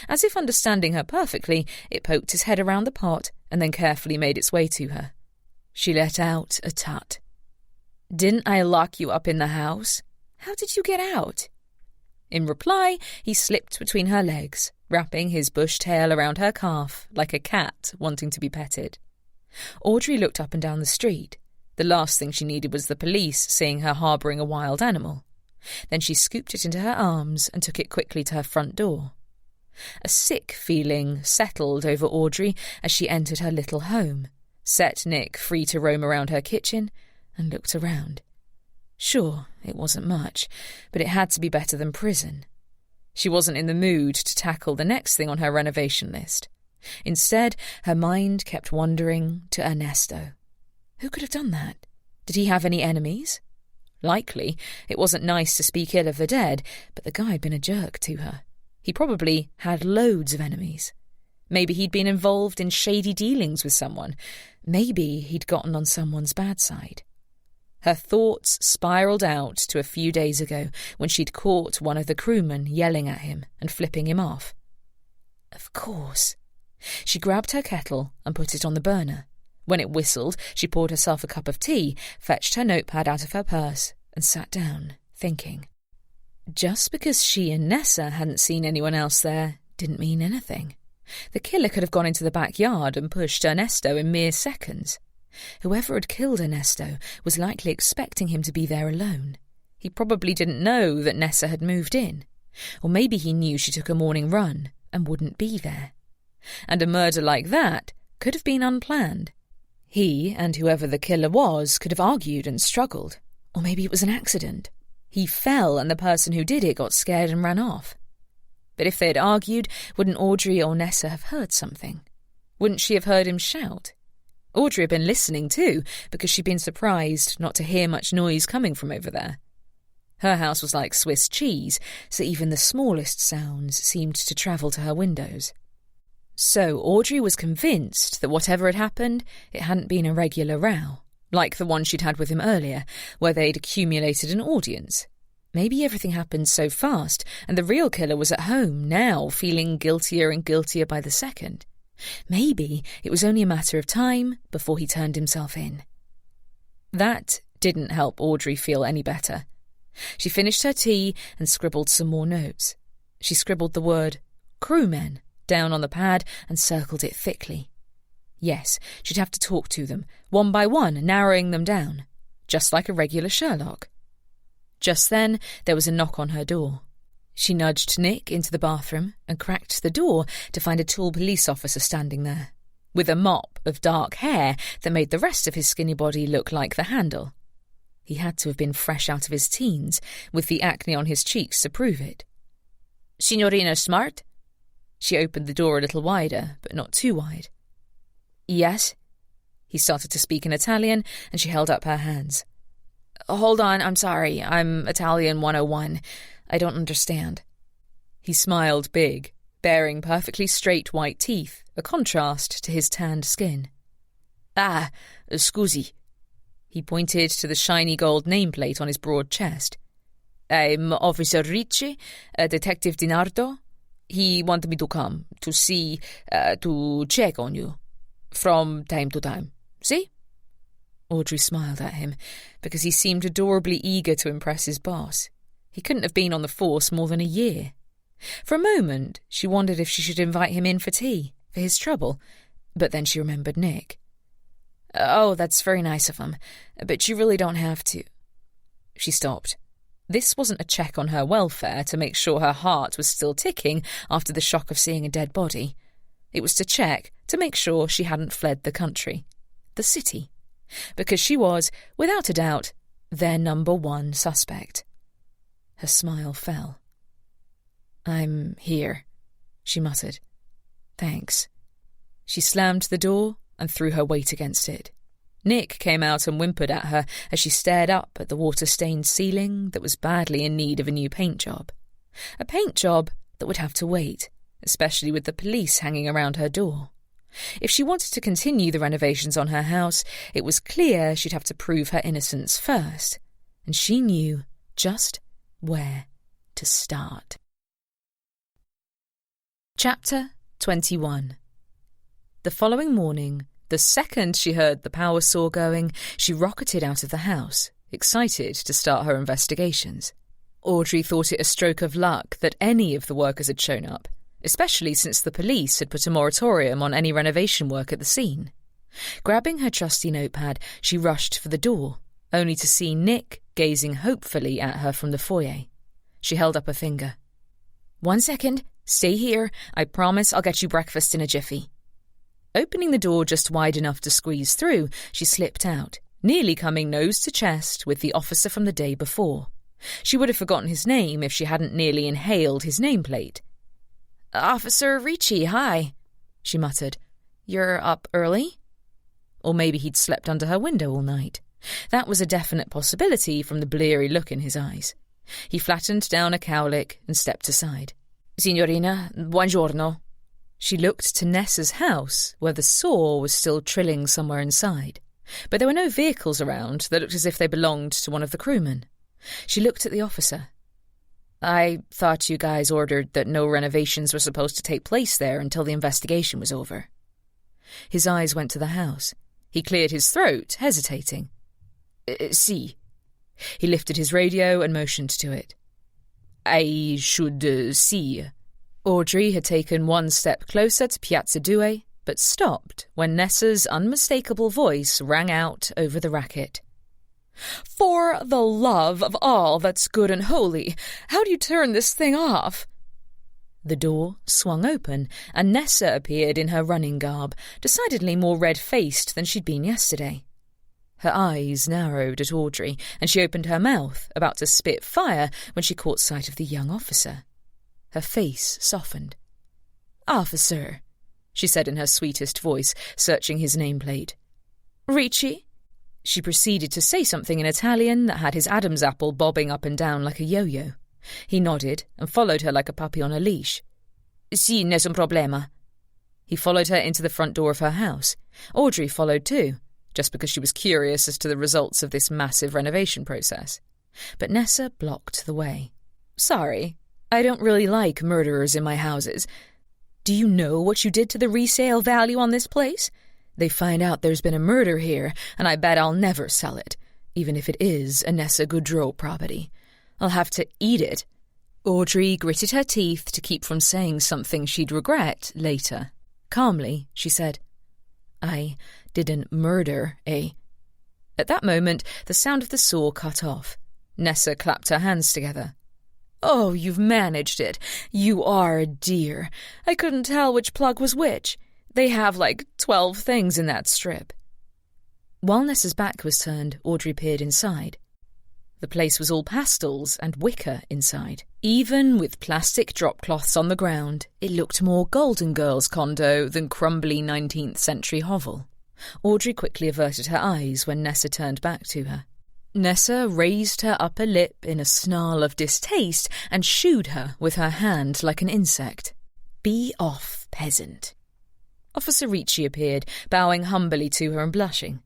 As if understanding her perfectly, it poked its head around the pot and then carefully made its way to her. She let out a tut. "Didn't I lock you up in the house? How did you get out?" In reply, he slipped between her legs, wrapping his bush tail around her calf like a cat wanting to be petted. Audrey looked up and down the street. The last thing she needed was the police seeing her harbouring a wild animal. Then she scooped it into her arms and took it quickly to her front door. A sick feeling settled over Audrey as she entered her little home, set Nick free to roam around her kitchen, and looked around. Sure, it wasn't much, but it had to be better than prison. She wasn't in the mood to tackle the next thing on her renovation list. Instead, her mind kept wandering to Ernesto. Who could have done that? Did he have any enemies? Likely. It wasn't nice to speak ill of the dead, but the guy had been a jerk to her. He probably had loads of enemies. Maybe he'd been involved in shady dealings with someone. Maybe he'd gotten on someone's bad side. Her thoughts spiraled out to a few days ago when she'd caught one of the crewmen yelling at him and flipping him off. Of course. She grabbed her kettle and put it on the burner. When it whistled, she poured herself a cup of tea, fetched her notepad out of her purse, and sat down, thinking. Just because she and Nessa hadn't seen anyone else there didn't mean anything. The killer could have gone into the backyard and pushed Ernesto in mere seconds. Whoever had killed Ernesto was likely expecting him to be there alone. He probably didn't know that Nessa had moved in. Or maybe he knew she took a morning run and wouldn't be there. And a murder like that could have been unplanned. He and whoever the killer was could have argued and struggled. Or maybe it was an accident. He fell and the person who did it got scared and ran off. But if they had argued, wouldn't Audrey or Nessa have heard something? Wouldn't she have heard him shout? Audrey had been listening too, because she'd been surprised not to hear much noise coming from over there. Her house was like Swiss cheese, so even the smallest sounds seemed to travel to her windows. So Audrey was convinced that whatever had happened, it hadn't been a regular row, like the one she'd had with him earlier, where they'd accumulated an audience. Maybe everything happened so fast, and the real killer was at home now, feeling guiltier and guiltier by the second. Maybe it was only a matter of time before he turned himself in. That didn't help Audrey feel any better. She finished her tea and scribbled some more notes. She scribbled the word crewmen down on the pad and circled it thickly. Yes, she'd have to talk to them, one by one, narrowing them down, just like a regular Sherlock. Just then, there was a knock on her door. She nudged Nick into the bathroom and cracked the door to find a tall police officer standing there, with a mop of dark hair that made the rest of his skinny body look like the handle. He had to have been fresh out of his teens, with the acne on his cheeks to prove it. "Signorina Smart?" She opened the door a little wider, but not too wide. "Yes?" He started to speak in Italian, and she held up her hands. "Hold on, I'm sorry. I'm Italian 101. I don't understand." He smiled big, baring perfectly straight white teeth, a contrast to his tanned skin. "Ah, scusi." He pointed to the shiny gold nameplate on his broad chest. "I'm Officer Ricci, Detective DiNardo. He wanted me to come, to see, to check on you. From time to time. See?" Audrey smiled at him, because he seemed adorably eager to impress his boss. He couldn't have been on the force more than a year. For a moment, she wondered if she should invite him in for tea, for his trouble, but then she remembered Nick. "Oh, that's very nice of him, but you really don't have to." She stopped. This wasn't a check on her welfare to make sure her heart was still ticking after the shock of seeing a dead body. It was to check to make sure she hadn't fled the country, the city, because she was, without a doubt, their number one suspect. Her smile fell. "I'm here," she muttered. "Thanks." She slammed the door and threw her weight against it. Nick came out and whimpered at her as she stared up at the water-stained ceiling that was badly in need of a new paint job. A paint job that would have to wait, especially with the police hanging around her door. If she wanted to continue the renovations on her house, it was clear she'd have to prove her innocence first, and she knew just where to start. Chapter 21. The following morning, the second she heard the power saw going, she rocketed out of the house, excited to start her investigations. Audrey thought it a stroke of luck that any of the workers had shown up, especially since the police had put a moratorium on any renovation work at the scene. Grabbing her trusty notepad, she rushed for the door, only to see Nick gazing hopefully at her from the foyer. She held up a finger. "1 second. Stay here. I promise I'll get you breakfast in a jiffy." Opening the door just wide enough to squeeze through, she slipped out, nearly coming nose to chest with the officer from the day before. She would have forgotten his name if she hadn't nearly inhaled his nameplate. "Officer Ricci, hi," she muttered. "You're up early?" Or maybe he'd slept under her window all night. That was a definite possibility from the bleary look in his eyes. He flattened down a cowlick and stepped aside. "Signorina, buongiorno." She looked to Nessa's house, where the saw was still trilling somewhere inside. But there were no vehicles around that looked as if they belonged to one of the crewmen. She looked at the officer. "I thought you guys ordered that no renovations were supposed to take place there until the investigation was over." His eyes went to the house. He cleared his throat, hesitating. "Si." He lifted his radio and motioned to it. "I should see." Audrey had taken 1 step closer to Piazza Due, but stopped when Nessa's unmistakable voice rang out over the racket. "For the love of all that's good and holy, how do you turn this thing off?" The door swung open, and Nessa appeared in her running garb, decidedly more red-faced than she'd been yesterday. Her eyes narrowed at Audrey, and she opened her mouth, about to spit fire, when she caught sight of the young officer. Her face softened. "Officer," she said in her sweetest voice, searching his nameplate. "Ricci?" She proceeded to say something in Italian that had his Adam's apple bobbing up and down like a yo-yo. He nodded and followed her like a puppy on a leash. "Sì, nessun problema." He followed her into the front door of her house. Audrey followed too, just because she was curious as to the results of this massive renovation process. But Nessa blocked the way. "Sorry, I don't really like murderers in my houses. Do you know what you did to the resale value on this place? They find out there's been a murder here, and I bet I'll never sell it, even if it is a Nessa Goudreau property. I'll have to eat it." Audrey gritted her teeth to keep from saying something she'd regret later. Calmly, she said, "I didn't murder, eh?" At that moment, the sound of the saw cut off. Nessa clapped her hands together. "Oh, you've managed it. You are a dear. I couldn't tell which plug was which. They have like 12 things in that strip." While Nessa's back was turned, Audrey peered inside. The place was all pastels and wicker inside. Even with plastic drop cloths on the ground, it looked more Golden Girls condo than crumbly 19th century hovel. Audrey quickly averted her eyes when Nessa turned back to her. Nessa raised her upper lip in a snarl of distaste and shooed her with her hand like an insect. "Be off, peasant." Officer Ricci appeared, bowing humbly to her and blushing.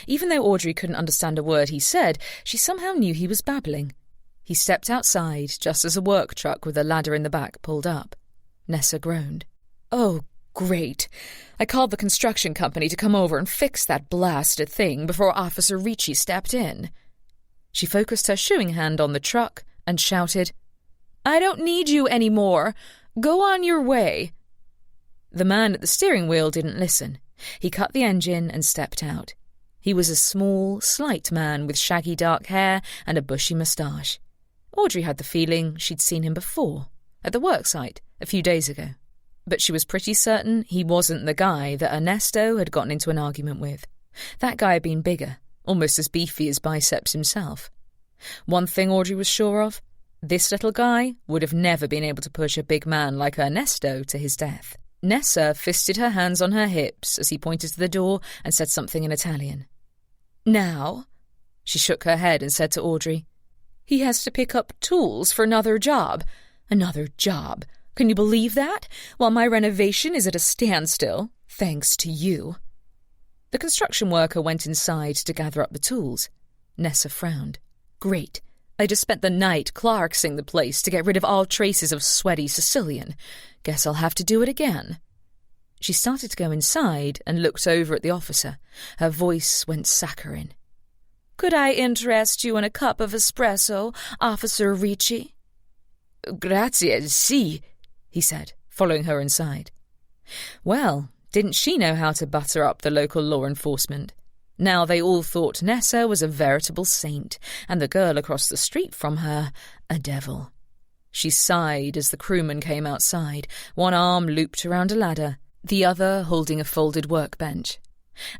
Even though Audrey couldn't understand a word he said, she somehow knew he was babbling. He stepped outside just as a work truck with a ladder in the back pulled up. Nessa groaned. "Oh, great. I called the construction company to come over and fix that blasted thing before Officer Ricci stepped in." She focused her shoeing hand on the truck and shouted, "I don't need you anymore. Go on your way." The man at the steering wheel didn't listen. He cut the engine and stepped out. He was a small, slight man with shaggy dark hair and a bushy moustache. Audrey had the feeling she'd seen him before, at the worksite, a few days ago. But she was pretty certain he wasn't the guy that Ernesto had gotten into an argument with. That guy had been bigger, almost as beefy as Biceps himself. One thing Audrey was sure of, this little guy would have never been able to push a big man like Ernesto to his death. Nessa fisted her hands on her hips as he pointed to the door and said something in Italian. "Now," she shook her head and said to Audrey, "he has to pick up tools for another job. Another job. Can you believe that? While my renovation is at a standstill, thanks to you." The construction worker went inside to gather up the tools. Nessa frowned. "Great. I just spent the night Clarksing the place to get rid of all traces of sweaty Sicilian. Guess I'll have to do it again." She started to go inside and looked over at the officer. Her voice went saccharine. "Could I interest you in a cup of espresso, Officer Ricci?" "Grazie, sì," he said, following her inside. Well, didn't she know how to butter up the local law enforcement? Now they all thought Nessa was a veritable saint, and the girl across the street from her, a devil. She sighed as the crewman came outside, one arm looped around a ladder, the other holding a folded workbench.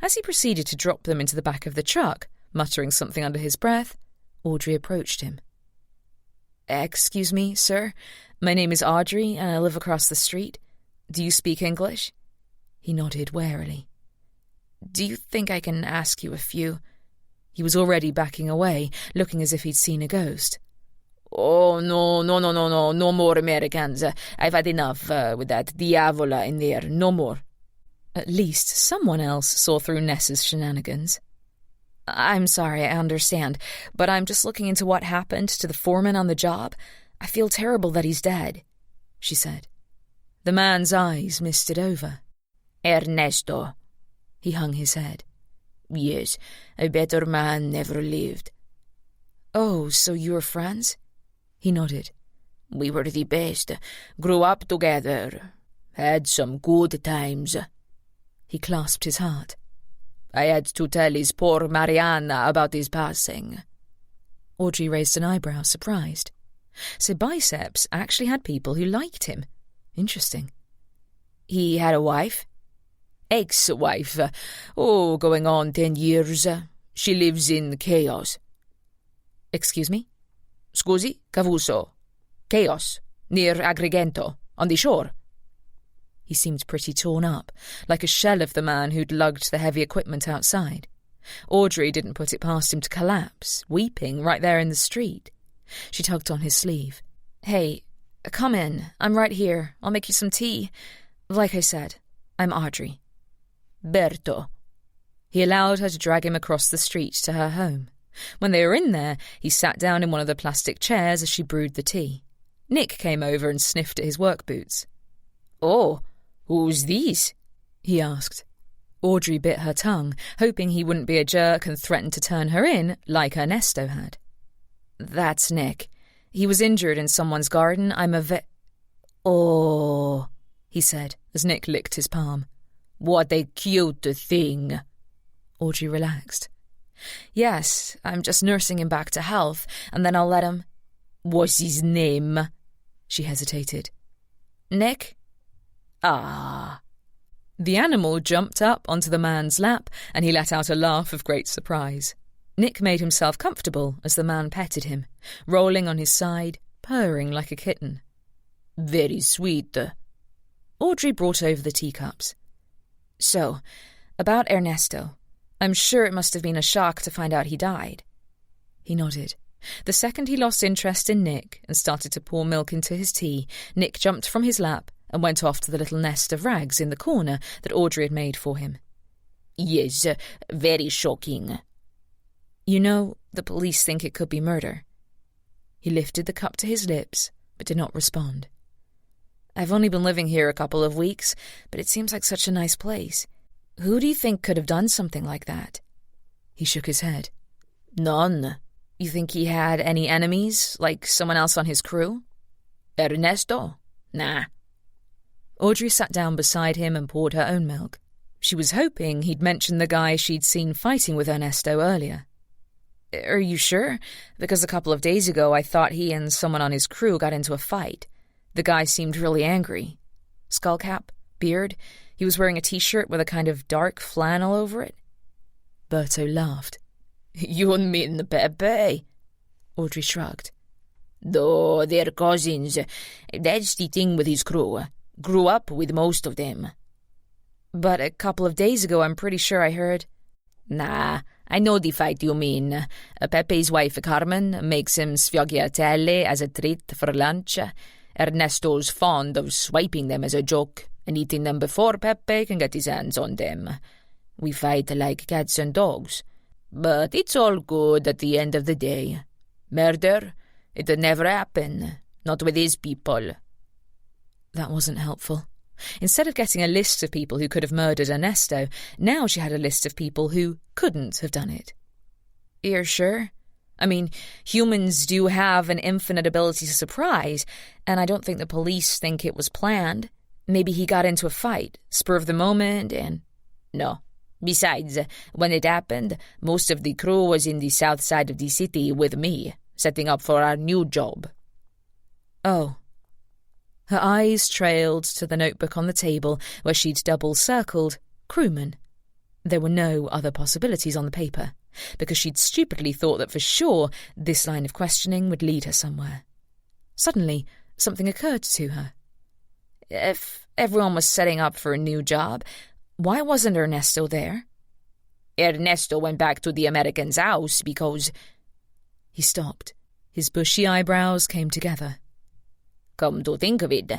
As he proceeded to drop them into the back of the truck, muttering something under his breath, Audrey approached him. "Excuse me, sir. My name is Audrey, and I live across the street. Do you speak English?" He nodded warily. "Do you think I can ask you a few?" He was already backing away, looking as if he'd seen a ghost. "Oh, no more Americans. I've had enough with that diavola in there, no more." At least someone else saw through Nessa's shenanigans. "I'm sorry, I understand, but I'm just looking into what happened to the foreman on the job. I feel terrible that he's dead," she said. The man's eyes misted over. "Ernesto." He hung his head. "Yes, a better man never lived." "Oh, so you were friends?" He nodded. "We were the best. Grew up together. Had some good times." He clasped his heart. "I had to tell his poor Mariana about his passing." Audrey raised an eyebrow, surprised. So Biceps actually had people who liked him. Interesting. "He had a wife?" "Ex-wife. Going on 10 years. She lives in chaos." "Excuse me?" "Scusi, Cavuso. Chaos. Near Agrigento, on the shore. He seemed pretty torn up, like a shell of the man who'd lugged the heavy equipment outside. Audrey didn't put it past him to collapse, weeping right there in the street. She tugged on his sleeve. "Hey, come in. I'm right here. I'll make you some tea. Like I said, I'm Audrey." "Berto." He allowed her to drag him across the street to her home. When they were in there, he sat down in one of the plastic chairs as she brewed the tea. Nick came over and sniffed at his work boots. "Oh, who's these?" he asked. Audrey bit her tongue, hoping he wouldn't be a jerk and threatened to turn her in like Ernesto had. "That's Nick. He was injured in someone's garden. Oh, he said as Nick licked his palm. "What a cute thing." Audrey relaxed. "Yes, I'm just nursing him back to health, and then I'll let him—" "What's his name?" She hesitated. "Nick?" "Ah." The animal jumped up onto the man's lap, and he let out a laugh of great surprise. Nick made himself comfortable as the man petted him, rolling on his side, purring like a kitten. "Very sweet." Audrey brought over the teacups. "So, about Ernesto. I'm sure it must have been a shock to find out he died." He nodded. The second he lost interest in Nick and started to pour milk into his tea, Nick jumped from his lap and went off to the little nest of rags in the corner that Audrey had made for him. "Yes, very shocking." "You know, the police think it could be murder." He lifted the cup to his lips, but did not respond. "I've only been living here a couple of weeks, but it seems like such a nice place. Who do you think could have done something like that?" He shook his head. "None." "You think he had any enemies, like someone else on his crew?" "Ernesto? Nah." Audrey sat down beside him and poured her own milk. She was hoping he'd mentioned the guy she'd seen fighting with Ernesto earlier. "Are you sure? Because a couple of days ago I thought he and someone on his crew got into a fight. The guy seemed really angry. Skullcap, beard. He was wearing a t-shirt with a kind of dark flannel over it." Berto laughed. "You mean Pepe?" Audrey shrugged. "Though they're cousins. That's the thing with his crew. Grew up with most of them." "But a couple of days ago I'm pretty sure I heard—" "Nah, I know the fight you mean. Pepe's wife Carmen makes him sfogliatelle as a treat for lunch. Ernesto's fond of swiping them as a joke and eating them before Pepe can get his hands on them. We fight like cats and dogs. But it's all good at the end of the day. Murder? It'll never happen. Not with his people." That wasn't helpful. Instead of getting a list of people who could have murdered Ernesto, now she had a list of people who couldn't have done it. "You're sure? I mean, humans do have an infinite ability to surprise, and I don't think the police think it was planned. Maybe he got into a fight, spur of the moment, and—" "No. Besides, when it happened, most of the crew was in the south side of the city with me, setting up for our new job." "Oh." Her eyes trailed to the notebook on the table where she'd double-circled crewman. There were no other possibilities on the paper, because she'd stupidly thought that for sure this line of questioning would lead her somewhere. Suddenly, something occurred to her. If everyone was setting up for a new job, why wasn't Ernesto there? "Ernesto went back to the American's house because—" He stopped. His bushy eyebrows came together. "Come to think of it,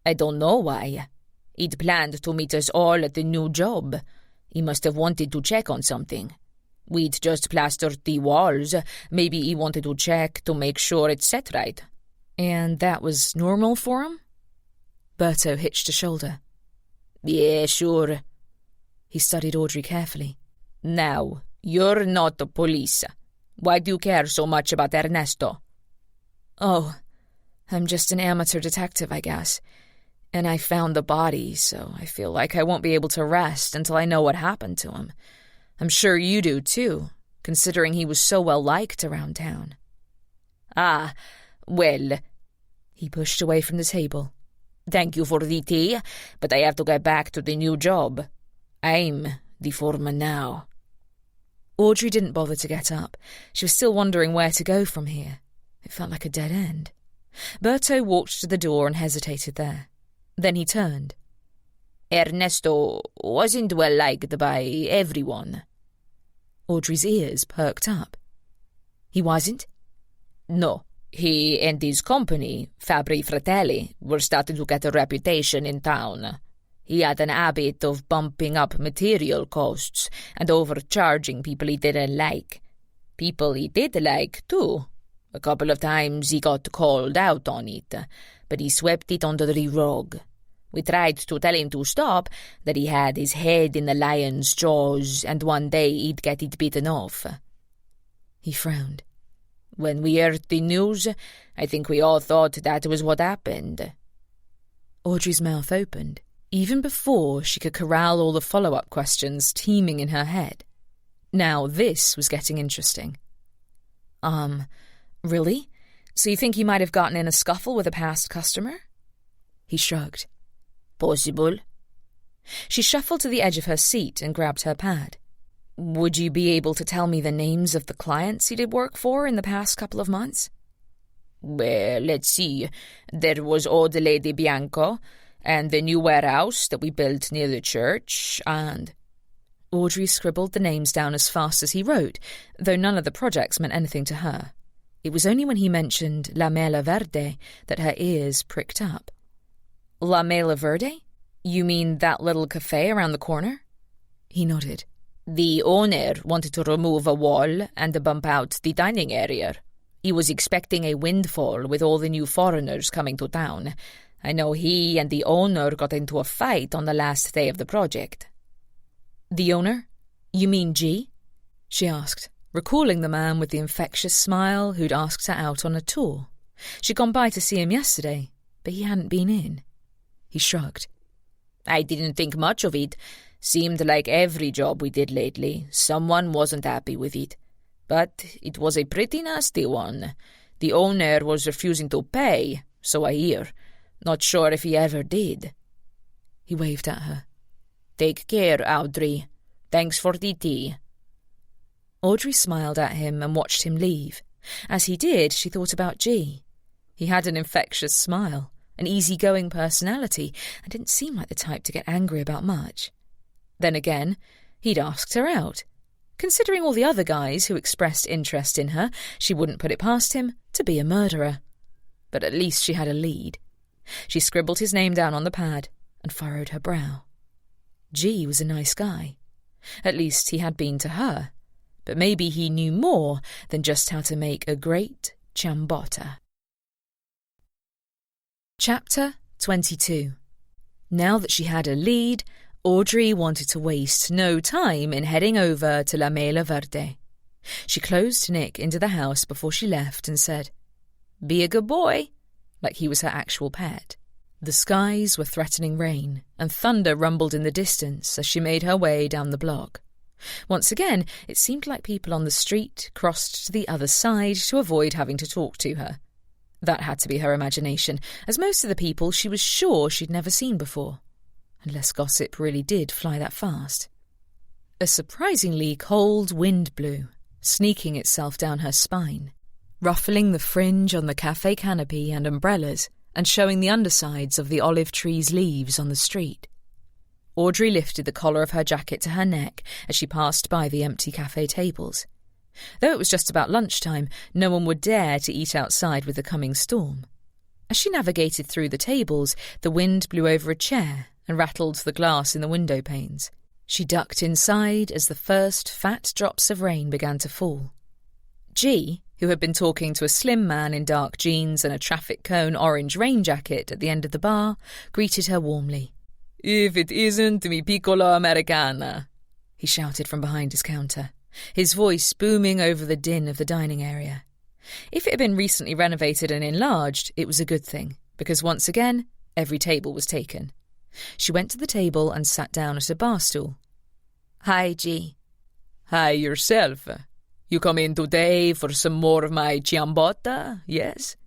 I don't know why. He'd planned to meet us all at the new job. He must have wanted to check on something. We'd just plastered the walls. Maybe he wanted to check to make sure it's set right." "And that was normal for him?" Berto hitched a shoulder. "Yeah, sure." He studied Audrey carefully. "Now, you're not the police. Why do you care so much about Ernesto?" "Oh, I'm just an amateur detective, I guess. And I found the body, so I feel like I won't be able to rest until I know what happened to him. I'm sure you do, too, considering he was so well-liked around town." "Ah, well—" He pushed away from the table. "Thank you for the tea, but I have to get back to the new job. I'm the foreman now." Audrey didn't bother to get up. She was still wondering where to go from here. It felt like a dead end. Berto walked to the door and hesitated there. Then he turned. Ernesto wasn't well liked by everyone. Audrey's ears perked up. He wasn't? No. He and his company, Fabri Fratelli, were starting to get a reputation in town. He had an habit of bumping up material costs and overcharging people he didn't like. People he did like, too. A couple of times he got called out on it, but he swept it under the rug. We tried to tell him to stop, that he had his head in the lion's jaws, and one day he'd get it bitten off. He frowned. When we heard the news, I think we all thought that was what happened. Audrey's mouth opened, even before she could corral all the follow-up questions teeming in her head. Now this was getting interesting. Really? So you think he might have gotten in a scuffle with a past customer? He shrugged. Possible. She shuffled to the edge of her seat and grabbed her pad. Would you be able to tell me the names of the clients he did work for in the past couple of months? Well, let's see. There was Old Lady Bianco, and the new warehouse that we built near the church, and... Audrey scribbled the names down as fast as he wrote, though none of the projects meant anything to her. It was only when he mentioned La Mela Verde that her ears pricked up. La Mela Verde? You mean that little cafe around the corner? He nodded. The owner wanted to remove a wall and bump out the dining area. He was expecting a windfall with all the new foreigners coming to town. I know he and the owner got into a fight on the last day of the project. The owner? You mean G? She asked, recalling the man with the infectious smile who'd asked her out on a tour. She'd gone by to see him yesterday, but he hadn't been in. He shrugged. I didn't think much of it. Seemed like every job we did lately, someone wasn't happy with it. But it was a pretty nasty one. The owner was refusing to pay, so I hear. Not sure if he ever did. He waved at her. Take care, Audrey. Thanks for the tea. Audrey smiled at him and watched him leave. As he did, she thought about G. He had an infectious smile, an easygoing personality, and didn't seem like the type to get angry about much. Then again, he'd asked her out. Considering all the other guys who expressed interest in her, she wouldn't put it past him to be a murderer. But at least she had a lead. She scribbled his name down on the pad and furrowed her brow. G was a nice guy. At least he had been to her. But maybe he knew more than just how to make a great ciabatta. Chapter 22. Now that she had a lead, Audrey wanted to waste no time in heading over to La Mela Verde. She closed Nick into the house before she left and said, "Be a good boy," like he was her actual pet. The skies were threatening rain, and thunder rumbled in the distance as she made her way down the block. Once again, it seemed like people on the street crossed to the other side to avoid having to talk to her. That had to be her imagination, as most of the people she was sure she'd never seen before. Unless gossip really did fly that fast. A surprisingly cold wind blew, sneaking itself down her spine, ruffling the fringe on the cafe canopy and umbrellas, and showing the undersides of the olive tree's leaves on the street. Audrey lifted the collar of her jacket to her neck as she passed by the empty cafe tables. Though it was just about lunchtime, no one would dare to eat outside with the coming storm. As she navigated through the tables, the wind blew over a chair and rattled the glass in the window panes. She ducked inside as the first fat drops of rain began to fall. G, who had been talking to a slim man in dark jeans and a traffic cone orange rain jacket at the end of the bar, greeted her warmly. "If it isn't mi piccola Americana," he shouted from behind his counter, his voice booming over the din of the dining area. If it had been recently renovated and enlarged, it was a good thing, because once again, every table was taken. She went to the table and sat down at a bar stool. "Hi, G." "Hi yourself. You come in today for some more of my ciabatta, yes?"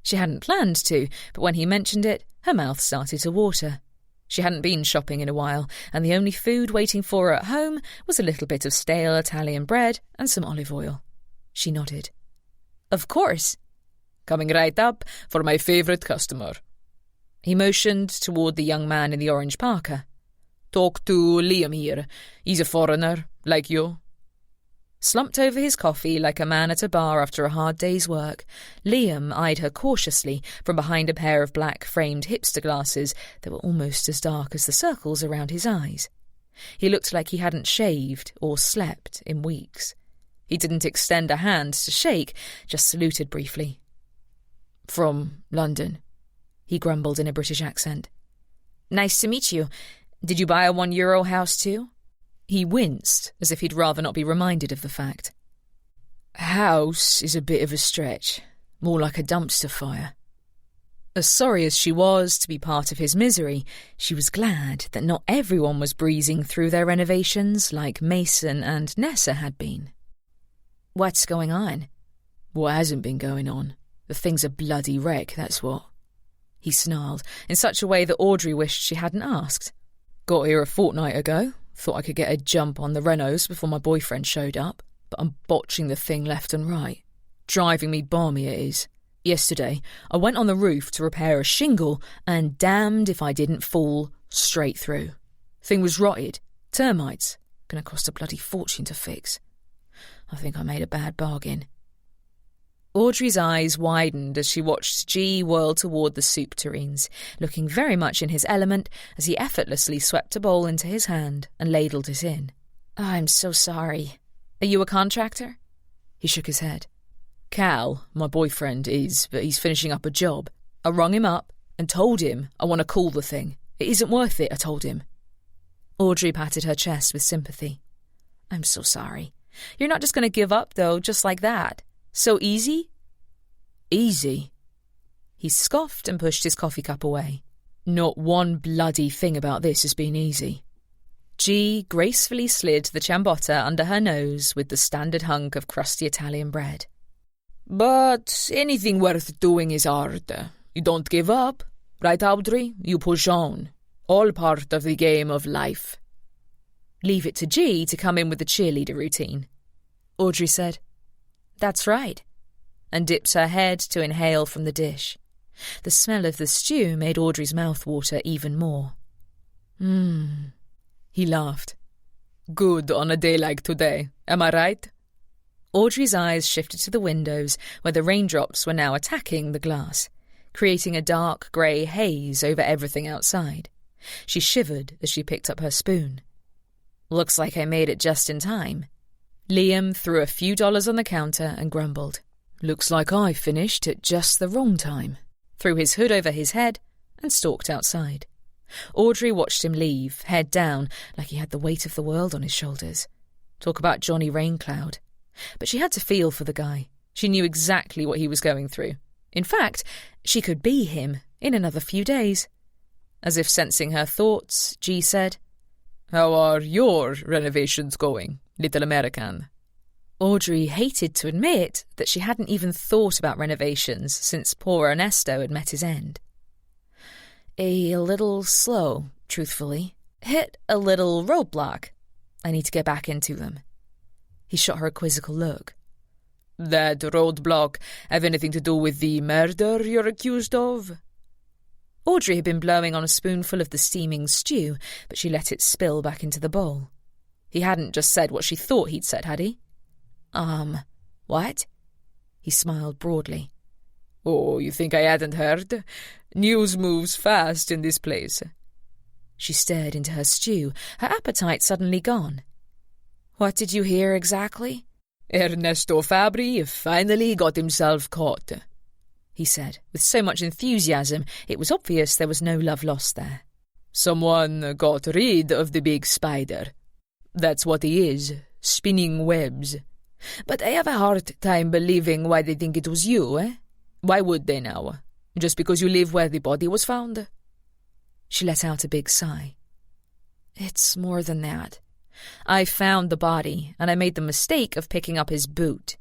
She hadn't planned to, but when he mentioned it, her mouth started to water. She hadn't been shopping in a while, and the only food waiting for her at home was a little bit of stale Italian bread and some olive oil. She nodded. "Of course." Coming right up for my favourite customer. He motioned toward the young man in the orange parka. Talk to Liam here. He's a foreigner, like you. Slumped over his coffee like a man at a bar after a hard day's work, Liam eyed her cautiously from behind a pair of black framed hipster glasses that were almost as dark as the circles around his eyes. He looked like he hadn't shaved or slept in weeks. He didn't extend a hand to shake, just saluted briefly. From London, he grumbled in a British accent. Nice to meet you. Did you buy a €1 house too? He winced, as if he'd rather not be reminded of the fact. House is a bit of a stretch, more like a dumpster fire. As sorry as she was to be part of his misery, she was glad that not everyone was breezing through their renovations like Mason and Nessa had been. What's going on? What hasn't been going on? The thing's a bloody wreck, that's what. He snarled, in such a way that Audrey wished she hadn't asked. Got here a fortnight ago. Thought I could get a jump on the renos before my boyfriend showed up, but I'm botching the thing left and right. Driving me balmy it is. Yesterday, I went on the roof to repair a shingle, and damned if I didn't fall straight through. Thing was rotted. Termites. Gonna cost a bloody fortune to fix. I think I made a bad bargain. Audrey's eyes widened as she watched G whirl toward the soup tureens, looking very much in his element as he effortlessly swept a bowl into his hand and ladled it in. I'm so sorry. Are you a contractor? He shook his head. Cal, my boyfriend, is, but he's finishing up a job. I rung him up and told him I want to call the thing. It isn't worth it, I told him. Audrey patted her chest with sympathy. I'm so sorry. You're not just going to give up, though, just like that. So easy? Easy? He scoffed and pushed his coffee cup away. Not one bloody thing about this has been easy. G gracefully slid the ciabatta under her nose with the standard hunk of crusty Italian bread. But anything worth doing is hard. You don't give up. Right, Audrey? You push on. All part of the game of life. Leave it to G to come in with the cheerleader routine. Audrey said. That's right, and dipped her head to inhale from the dish. The smell of the stew made Audrey's mouth water even more. He laughed. Good on a day like today, am I right? Audrey's eyes shifted to the windows where the raindrops were now attacking the glass, creating a dark grey haze over everything outside. She shivered as she picked up her spoon. Looks like I made it just in time. Liam threw a few dollars on the counter and grumbled. Looks like I finished at just the wrong time. Threw his hood over his head and stalked outside. Audrey watched him leave, head down, like he had the weight of the world on his shoulders. Talk about Johnny Raincloud. But she had to feel for the guy. She knew exactly what he was going through. In fact, she could be him in another few days. As if sensing her thoughts, G said, How are your renovations going, little American? Audrey hated to admit that she hadn't even thought about renovations since poor Ernesto had met his end. A little slow, truthfully. Hit a little roadblock. I need to get back into them. He shot her a quizzical look. That roadblock have anything to do with the murder you're accused of? Audrey had been blowing on a spoonful of the steaming stew, but she let it spill back into the bowl. He hadn't just said what she thought he'd said, had he? What? He smiled broadly. Oh, you think I hadn't heard? News moves fast in this place. She stared into her stew, her appetite suddenly gone. What did you hear exactly? Ernesto Fabri finally got himself caught, he said, with so much enthusiasm it was obvious there was no love lost there. Someone got rid of the big spider. That's what he is, spinning webs. But I have a hard time believing why they think it was you, eh? Why would they now? Just because you live where the body was found? She let out a big sigh. It's more than that. I found the body, and I made the mistake of picking up his boot.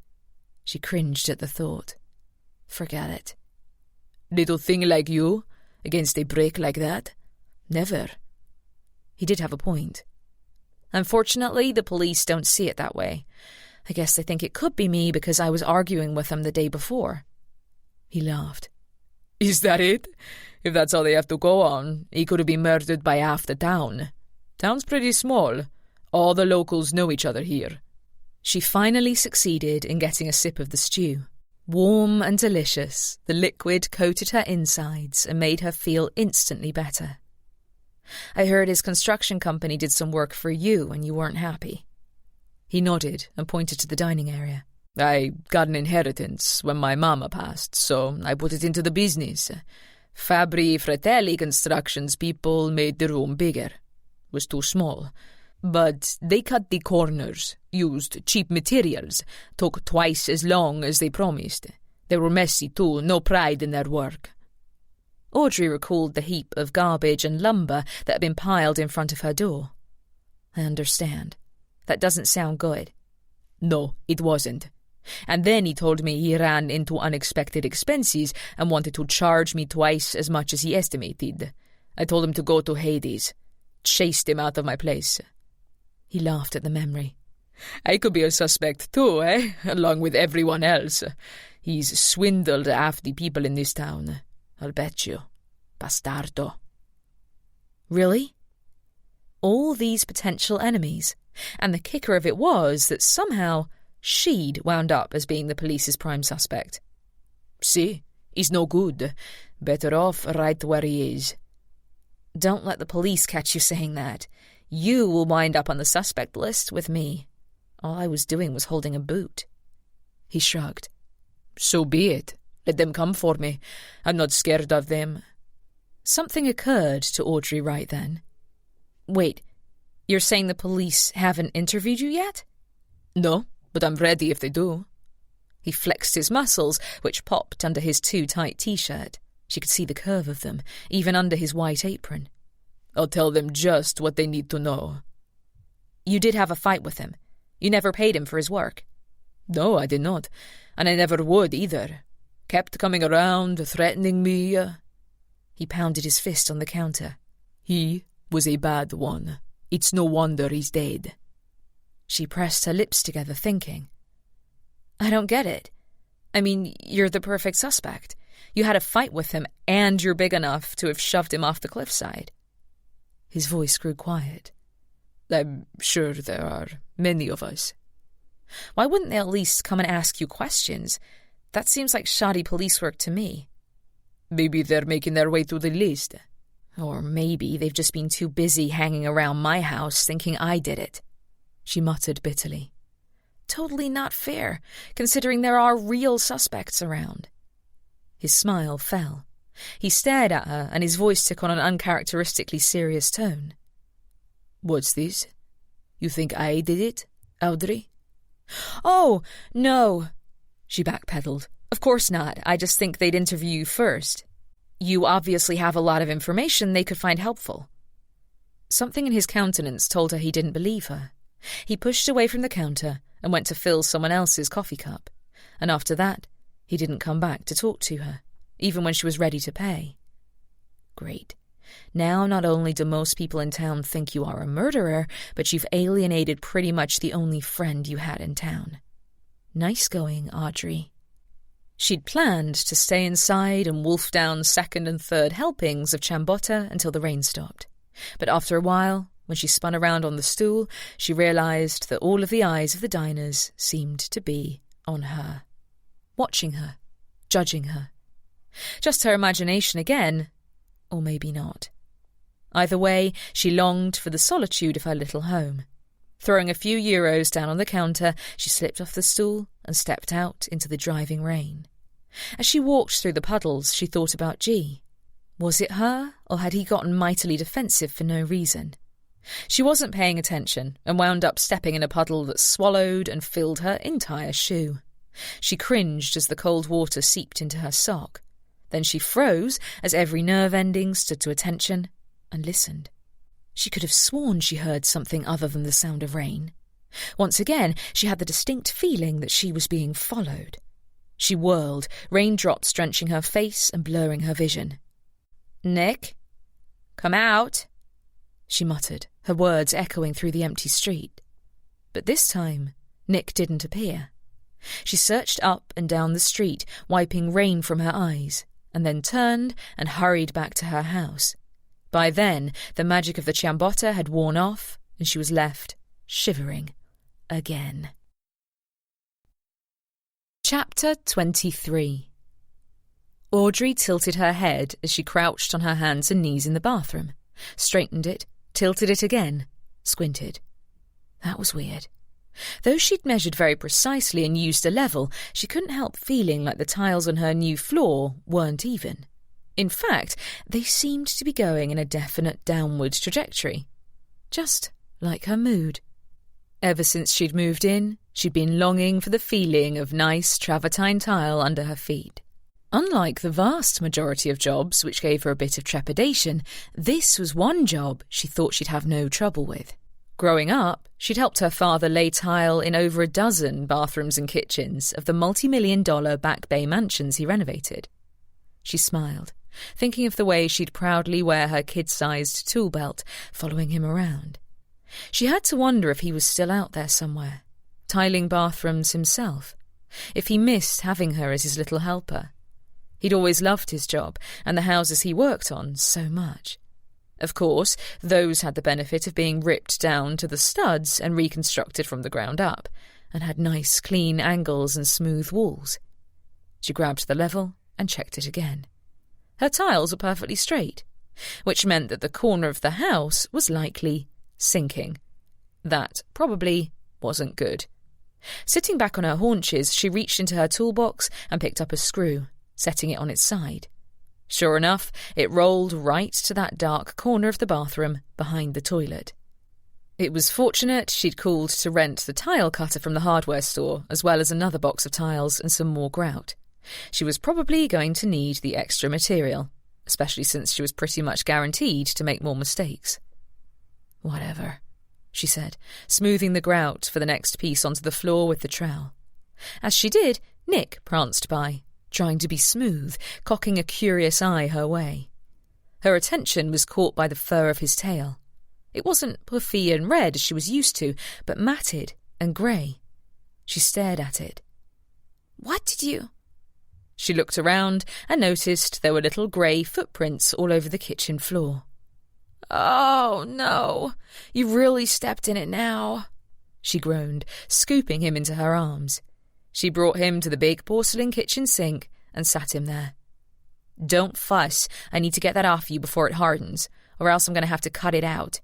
She cringed at the thought. Forget it. Little thing like you, against a brick like that? Never. He did have a point. Unfortunately, the police don't see it that way. I guess they think it could be me because I was arguing with them the day before. He laughed. Is that it? If that's all they have to go on, he could have been murdered by half the town. Town's pretty small. All the locals know each other here. She finally succeeded in getting a sip of the stew. Warm and delicious, the liquid coated her insides and made her feel instantly better. I heard his construction company did some work for you and you weren't happy. He nodded and pointed to the dining area. I got an inheritance when my mama passed, so I put it into the business. Fabri Fratelli Constructions people made the room bigger. It was too small. But they cut the corners, used cheap materials, took twice as long as they promised. They were messy too, no pride in their work. Audrey recalled the heap of garbage and lumber that had been piled in front of her door. I understand. That doesn't sound good. No, it wasn't. And then he told me he ran into unexpected expenses and wanted to charge me twice as much as he estimated. I told him to go to Hades. Chased him out of my place. He laughed at the memory. I could be a suspect too, along with everyone else. He's swindled half the people in this town. I'll bet you. Bastardo. Really? All these potential enemies. And the kicker of it was that somehow she'd wound up as being the police's prime suspect. See, he's no good. Better off right where he is. Don't let the police catch you saying that. You will wind up on the suspect list with me. All I was doing was holding a boot. He shrugged. So be it. Let them come for me. I'm not scared of them. Something occurred to Audrey right then. Wait, you're saying the police haven't interviewed you yet? No, but I'm ready if they do. He flexed his muscles, which popped under his too-tight T-shirt. She could see the curve of them, even under his white apron. I'll tell them just what they need to know. You did have a fight with him. You never paid him for his work. No, I did not. And I never would either. Kept coming around, threatening me. He pounded his fist on the counter. He was a bad one. It's no wonder he's dead. She pressed her lips together, thinking. I don't get it. I mean, you're the perfect suspect. You had a fight with him, and you're big enough to have shoved him off the cliffside. His voice grew quiet. I'm sure there are many of us. Why wouldn't they at least come and ask you questions? That seems like shoddy police work to me. Maybe they're making their way to the list. Or maybe they've just been too busy hanging around my house thinking I did it. She muttered bitterly. Totally not fair, considering there are real suspects around. His smile fell. He stared at her, and his voice took on an uncharacteristically serious tone. What's this? You think I did it, Audrey? Oh, no, she backpedaled. Of course not. I just think they'd interview you first. You obviously have a lot of information they could find helpful. Something in his countenance told her he didn't believe her. He pushed away from the counter and went to fill someone else's coffee cup, and after that, he didn't come back to talk to her, even when she was ready to pay. Great. Now not only do most people in town think you are a murderer, but you've alienated pretty much the only friend you had in town. Nice going, Audrey. She'd planned to stay inside and wolf down second and third helpings of ciabatta until the rain stopped. But after a while, when she spun around on the stool, she realized that all of the eyes of the diners seemed to be on her. Watching her, judging her. Just her imagination again, or maybe not. Either way, she longed for the solitude of her little home. Throwing a few euros down on the counter, she slipped off the stool and stepped out into the driving rain. As she walked through the puddles, she thought about G. Was it her, or had he gotten mightily defensive for no reason? She wasn't paying attention and wound up stepping in a puddle that swallowed and filled her entire shoe. She cringed as the cold water seeped into her sock. Then she froze as every nerve ending stood to attention and listened. She could have sworn she heard something other than the sound of rain. Once again, she had the distinct feeling that she was being followed. She whirled, raindrops drenching her face and blurring her vision. "Nick? Come out," she muttered, her words echoing through the empty street. But this time, Nick didn't appear. She searched up and down the street, wiping rain from her eyes, and then turned and hurried back to her house. By then, the magic of the ciabatta had worn off, and she was left shivering again. Chapter 23. Audrey tilted her head as she crouched on her hands and knees in the bathroom, straightened it, tilted it again, squinted. That was weird. Though she'd measured very precisely and used a level, she couldn't help feeling like the tiles on her new floor weren't even. In fact, they seemed to be going in a definite downward trajectory. Just like her mood. Ever since she'd moved in, she'd been longing for the feeling of nice travertine tile under her feet. Unlike the vast majority of jobs which gave her a bit of trepidation, this was one job she thought she'd have no trouble with. Growing up, she'd helped her father lay tile in over a dozen bathrooms and kitchens of the multi-million-dollar Back Bay mansions he renovated. She smiled, thinking of the way she'd proudly wear her kid-sized tool belt, following him around. She had to wonder if he was still out there somewhere, tiling bathrooms himself, if he missed having her as his little helper. He'd always loved his job and the houses he worked on so much. Of course, those had the benefit of being ripped down to the studs and reconstructed from the ground up, and had nice, clean angles and smooth walls. She grabbed the level and checked it again. Her tiles were perfectly straight, which meant that the corner of the house was likely sinking. That probably wasn't good. Sitting back on her haunches, she reached into her toolbox and picked up a screw, setting it on its side. Sure enough, it rolled right to that dark corner of the bathroom behind the toilet. It was fortunate she'd called to rent the tile cutter from the hardware store, as well as another box of tiles and some more grout. She was probably going to need the extra material, especially since she was pretty much guaranteed to make more mistakes. Whatever, she said, smoothing the grout for the next piece onto the floor with the trowel. As she did, Nick pranced by, trying to be smooth, cocking a curious eye her way. Her attention was caught by the fur of his tail. It wasn't puffy and red as she was used to, but matted and grey. She stared at it. "What did you—" She looked around and noticed there were little grey footprints all over the kitchen floor. "Oh, no, you've really stepped in it now," she groaned, scooping him into her arms. She brought him to the big porcelain kitchen sink and sat him there. "Don't fuss. I need to get that off you before it hardens, or else I'm going to have to cut it out."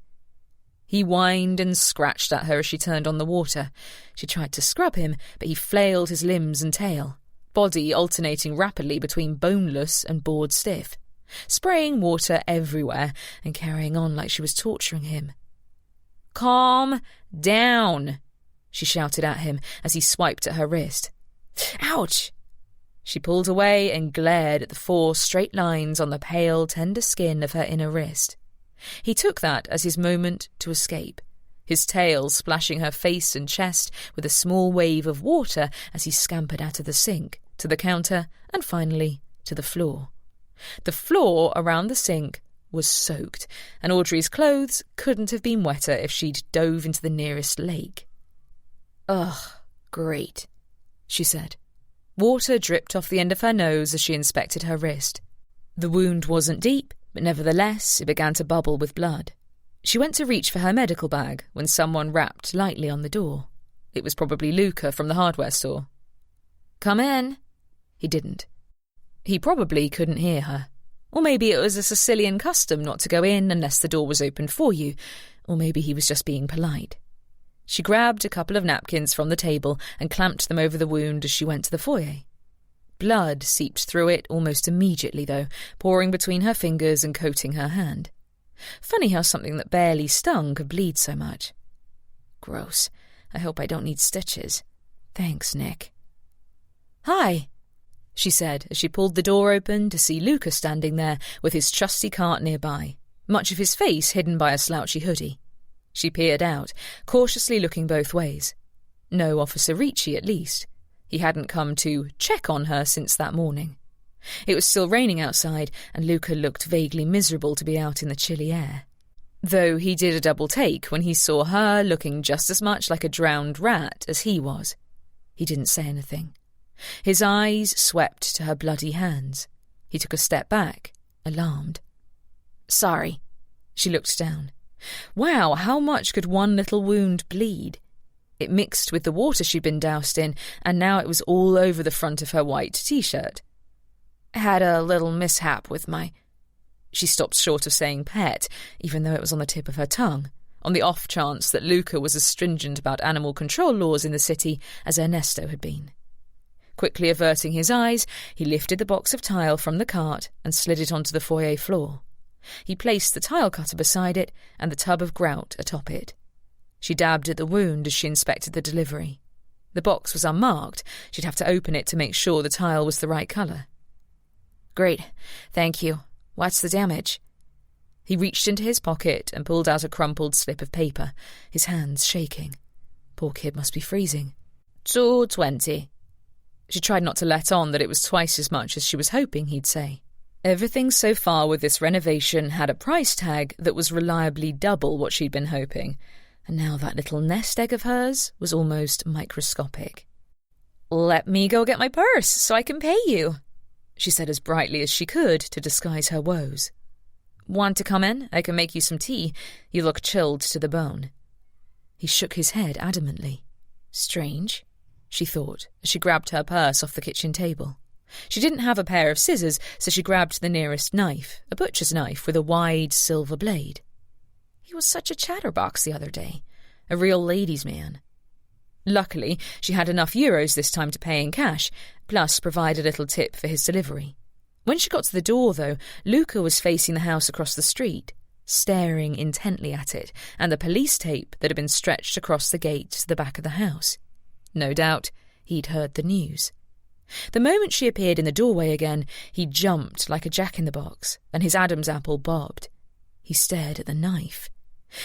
He whined and scratched at her as she turned on the water. She tried to scrub him, but he flailed his limbs and tail, body alternating rapidly between boneless and bored stiff, spraying water everywhere and carrying on like she was torturing him. "Calm down," she shouted at him as he swiped at her wrist. "Ouch!" She pulled away and glared at the 4 straight lines on the pale, tender skin of her inner wrist. He took that as his moment to escape, his tail splashing her face and chest with a small wave of water as he scampered out of the sink, to the counter, and finally to the floor. The floor around the sink was soaked, and Audrey's clothes couldn't have been wetter if she'd dove into the nearest lake. "Ugh, great," she said. Water dripped off the end of her nose as she inspected her wrist. The wound wasn't deep, but nevertheless it began to bubble with blood. She went to reach for her medical bag when someone rapped lightly on the door. It was probably Luca from the hardware store. "Come in." He didn't. He probably couldn't hear her. Or maybe it was a Sicilian custom not to go in unless the door was opened for you, or maybe he was just being polite. She grabbed a couple of napkins from the table and clamped them over the wound as she went to the foyer. Blood seeped through it almost immediately, though, pouring between her fingers and coating her hand. Funny how something that barely stung could bleed so much. Gross. I hope I don't need stitches. Thanks, Nick. "Hi," she said as she pulled the door open to see Luca standing there with his trusty cart nearby, much of his face hidden by a slouchy hoodie. She peered out, cautiously looking both ways. No Officer Ricci, at least. He hadn't come to check on her since that morning. It was still raining outside, and Luca looked vaguely miserable to be out in the chilly air. Though he did a double take when he saw her looking just as much like a drowned rat as he was. He didn't say anything. His eyes swept to her bloody hands. He took a step back, alarmed. "Sorry." She looked down. Wow, how much could one little wound bleed? It mixed with the water she'd been doused in, and now it was all over the front of her white t-shirt. "Had a little mishap with my—" She stopped short of saying pet, even though it was on the tip of her tongue, on the off chance that Luca was as stringent about animal control laws in the city as Ernesto had been. Quickly averting his eyes, he lifted the box of tile from the cart and slid it onto the foyer floor. He placed the tile cutter beside it and the tub of grout atop it. She dabbed at the wound as she inspected the delivery. The box was unmarked. She'd have to open it to make sure the tile was the right colour. "Great, thank you. What's the damage?" He reached into his pocket and pulled out a crumpled slip of paper, his hands shaking. Poor kid must be freezing. $2.20. She tried not to let on that it was twice as much as she was hoping he'd say. Everything so far with this renovation had a price tag that was reliably double what she'd been hoping, and now that little nest egg of hers was almost microscopic. "Let me go get my purse so I can pay you," she said as brightly as she could to disguise her woes. "Want to come in? I can make you some tea. You look chilled to the bone." He shook his head adamantly. Strange, she thought, as she grabbed her purse off the kitchen table. She didn't have a pair of scissors, so she grabbed the nearest knife, a butcher's knife with a wide silver blade. He was such a chatterbox the other day, a real ladies' man. Luckily, she had enough euros this time to pay in cash, plus provide a little tip for his delivery. When she got to the door, though, Luca was facing the house across the street, staring intently at it and the police tape that had been stretched across the gate to the back of the house. No doubt he'd heard the news. The moment she appeared in the doorway again, he jumped like a jack-in-the-box, and his Adam's apple bobbed. He stared at the knife.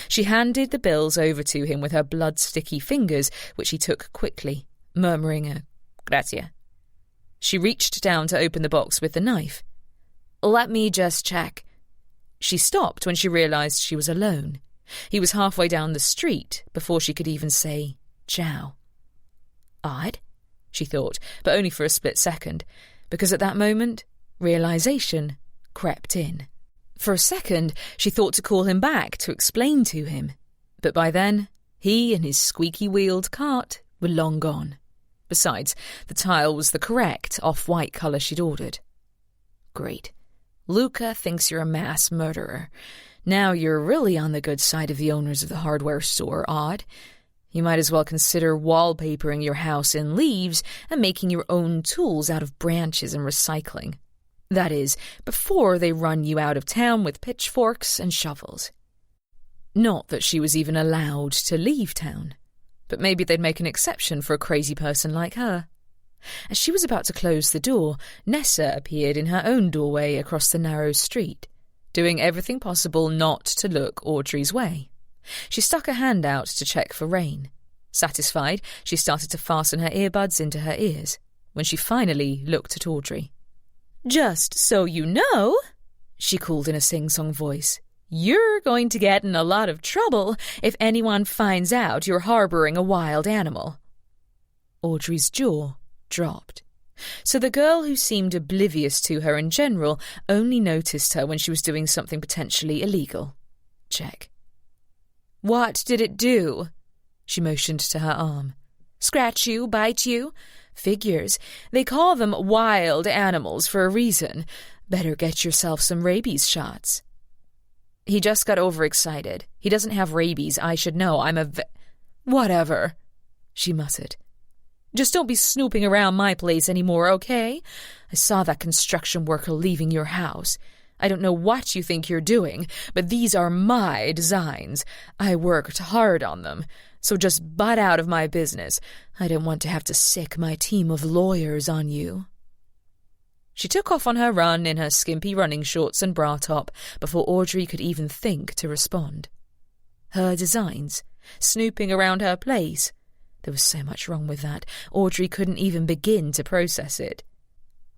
She handed the bills over to him with her blood-sticky fingers, which he took quickly, murmuring a "grazie." She reached down to open the box with the knife. "Let me just check." She stopped when she realised she was alone. He was halfway down the street before she could even say ciao. Odd, she thought, but only for a split second, because at that moment, realisation crept in. For a second, she thought to call him back to explain to him, but by then, he and his squeaky-wheeled cart were long gone. Besides, the tile was the correct off-white colour she'd ordered. Great. Luca thinks you're a mass murderer. Now you're really on the good side of the owners of the hardware store, Odd. You might as well consider wallpapering your house in leaves and making your own tools out of branches and recycling. That is, before they run you out of town with pitchforks and shovels. Not that she was even allowed to leave town, but maybe they'd make an exception for a crazy person like her. As she was about to close the door, Nessa appeared in her own doorway across the narrow street, doing everything possible not to look Audrey's way. She stuck a hand out to check for rain. Satisfied, she started to fasten her earbuds into her ears, when she finally looked at Audrey. "Just so you know," she called in a sing-song voice, "you're going to get in a lot of trouble if anyone finds out you're harbouring a wild animal." Audrey's jaw dropped. So the girl who seemed oblivious to her in general only noticed her when she was doing something potentially illegal. Check. "What did it do?" She motioned to her arm. "Scratch you, bite you? Figures. They call them wild animals for a reason. Better get yourself some rabies shots." "He just got overexcited. He doesn't have rabies. I should know. Whatever," she muttered. "Just don't be snooping around my place anymore, okay? I saw that construction worker leaving your house. I don't know what you think you're doing, but these are my designs. I worked hard on them, so just butt out of my business. I don't want to have to sick my team of lawyers on you." She took off on her run in her skimpy running shorts and bra top before Audrey could even think to respond. Her designs, snooping around her place. There was so much wrong with that, Audrey couldn't even begin to process it.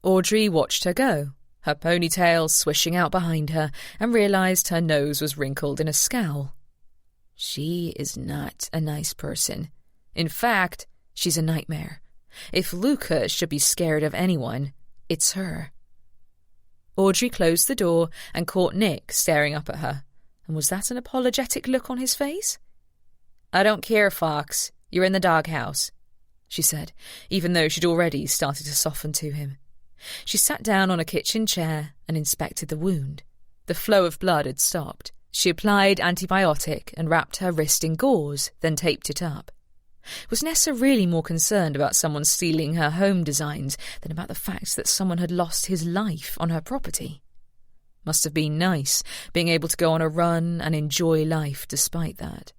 Audrey watched her go, her ponytail swishing out behind her, and realised her nose was wrinkled in a scowl. She is not a nice person. In fact, she's a nightmare. If Luca should be scared of anyone, it's her. Audrey closed the door and caught Nick staring up at her. And was that an apologetic look on his face? "I don't care, Fox. You're in the doghouse," she said, even though she'd already started to soften to him. She sat down on a kitchen chair and inspected the wound. The flow of blood had stopped. She applied antibiotic and wrapped her wrist in gauze, then taped it up. Was Nessa really more concerned about someone stealing her home designs than about the fact that someone had lost his life on her property? Must have been nice, being able to go on a run and enjoy life despite that.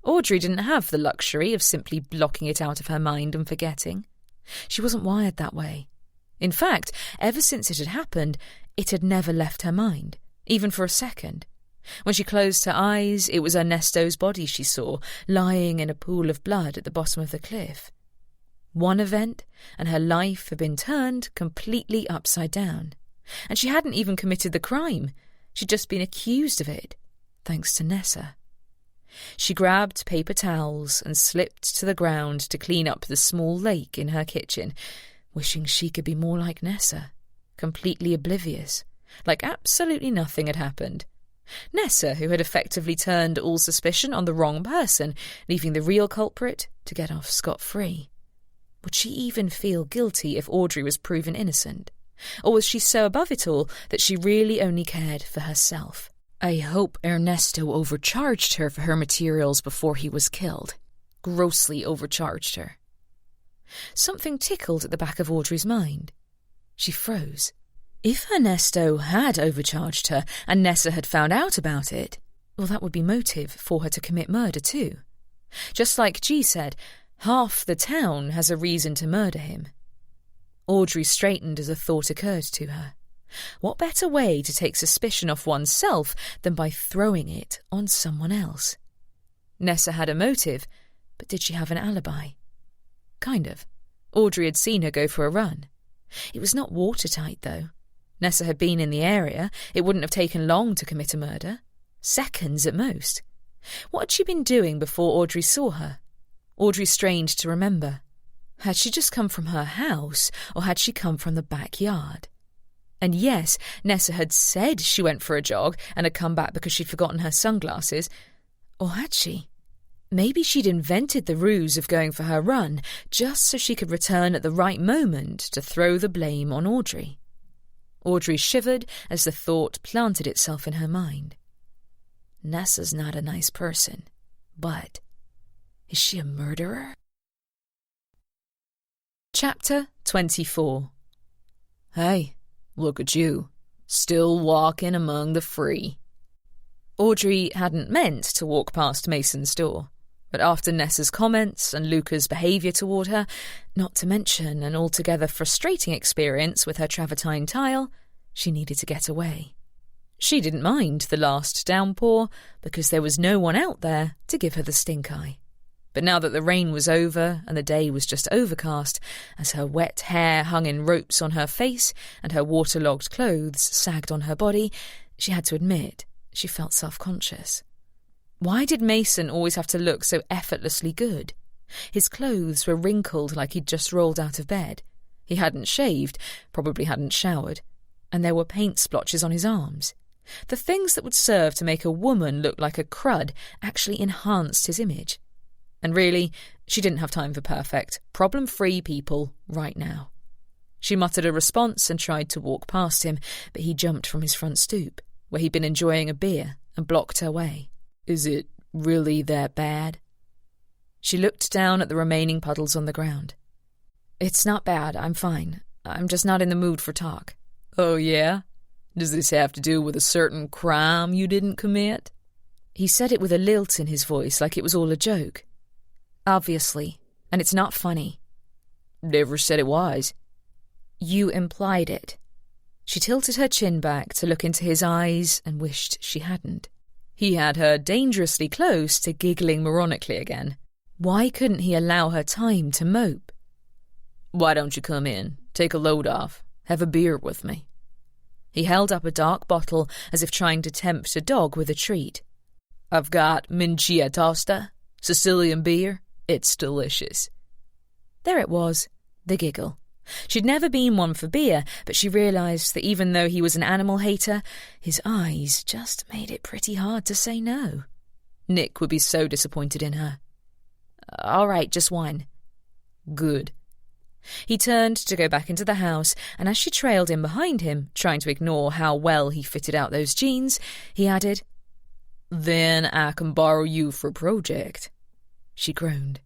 Audrey didn't have the luxury of simply blocking it out of her mind and forgetting. She wasn't wired that way. In fact, ever since it had happened, it had never left her mind, even for a second. When she closed her eyes, it was Ernesto's body she saw, lying in a pool of blood at the bottom of the cliff. One event, and her life had been turned completely upside down. And she hadn't even committed the crime. She'd just been accused of it, thanks to Nessa. She grabbed paper towels and slipped to the ground to clean up the small lake in her kitchen, wishing she could be more like Nessa, completely oblivious, like absolutely nothing had happened. Nessa, who had effectively turned all suspicion on the wrong person, leaving the real culprit to get off scot-free. Would she even feel guilty if Audrey was proven innocent? Or was she so above it all that she really only cared for herself? I hope Ernesto overcharged her for her materials before he was killed. Grossly overcharged her. Something tickled at the back of Audrey's mind. She froze. If Ernesto had overcharged her and Nessa had found out about it, well, that would be motive for her to commit murder too. Just like G said, half the town has a reason to murder him. Audrey straightened as a thought occurred to her. What better way to take suspicion off oneself than by throwing it on someone else? Nessa had a motive, but did she have an alibi? Kind of. Audrey had seen her go for a run. It was not watertight, though. Nessa had been in the area. It wouldn't have taken long to commit a murder. Seconds at most. What had she been doing before Audrey saw her? Audrey strained to remember. Had she just come from her house, or had she come from the backyard? And yes, Nessa had said she went for a jog and had come back because she'd forgotten her sunglasses. Or had she? Maybe she'd invented the ruse of going for her run just so she could return at the right moment to throw the blame on Audrey. Audrey shivered as the thought planted itself in her mind. Nessa's not a nice person, but is she a murderer? Chapter 24. Hey, look at you, still walking among the free. Audrey hadn't meant to walk past Mason's door, but after Nessa's comments and Luca's behaviour toward her, not to mention an altogether frustrating experience with her travertine tile, she needed to get away. She didn't mind the last downpour because there was no one out there to give her the stink eye. But now that the rain was over and the day was just overcast, as her wet hair hung in ropes on her face and her waterlogged clothes sagged on her body, she had to admit she felt self-conscious. Why did Mason always have to look so effortlessly good? His clothes were wrinkled like he'd just rolled out of bed. He hadn't shaved, probably hadn't showered, and there were paint splotches on his arms. The things that would serve to make a woman look like a crud actually enhanced his image. And really, she didn't have time for perfect, problem-free people right now. She muttered a response and tried to walk past him, but he jumped from his front stoop, where he'd been enjoying a beer, and blocked her way. Is it really that bad? She looked down at the remaining puddles on the ground. It's not bad, I'm fine. I'm just not in the mood for talk. Oh, yeah? Does this have to do with a certain crime you didn't commit? He said it with a lilt in his voice, like it was all a joke. Obviously, and it's not funny. Never said it was. You implied it. She tilted her chin back to look into his eyes and wished she hadn't. He had her dangerously close to giggling moronically again. Why couldn't he allow her time to mope? Why don't you come in, take a load off, have a beer with me? He held up a dark bottle as if trying to tempt a dog with a treat. I've got Minchia Tosta, Sicilian beer. It's delicious. There it was, the giggle. She'd never been one for beer, but she realised that even though he was an animal hater, his eyes just made it pretty hard to say no. Nick would be so disappointed in her. "All right, just one." "Good." He turned to go back into the house, and as she trailed in behind him, trying to ignore how well he fitted out those jeans, he added, "Then I can borrow you for a project." She groaned.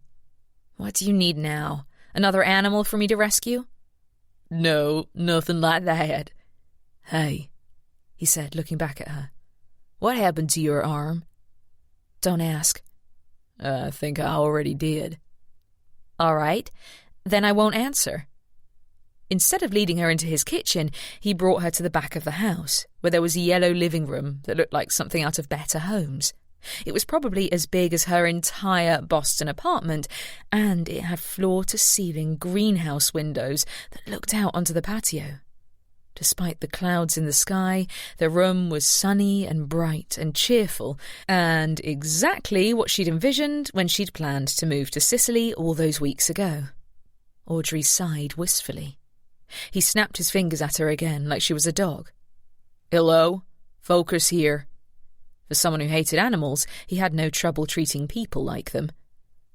"What do you need now? Another animal for me to rescue?" "No, nothing like that." "Hey," he said, looking back at her. "What happened to your arm?" "Don't ask." "I think I already did." "All right, then I won't answer." Instead of leading her into his kitchen, he brought her to the back of the house, where there was a yellow living room that looked like something out of Better Homes. It was probably as big as her entire Boston apartment, and it had floor-to-ceiling greenhouse windows that looked out onto the patio. Despite the clouds in the sky, the room was sunny and bright and cheerful, and exactly what she'd envisioned when she'd planned to move to Sicily all those weeks ago. Audrey sighed wistfully. He snapped his fingers at her again like she was a dog. "Hello? Focus here." For someone who hated animals, he had no trouble treating people like them.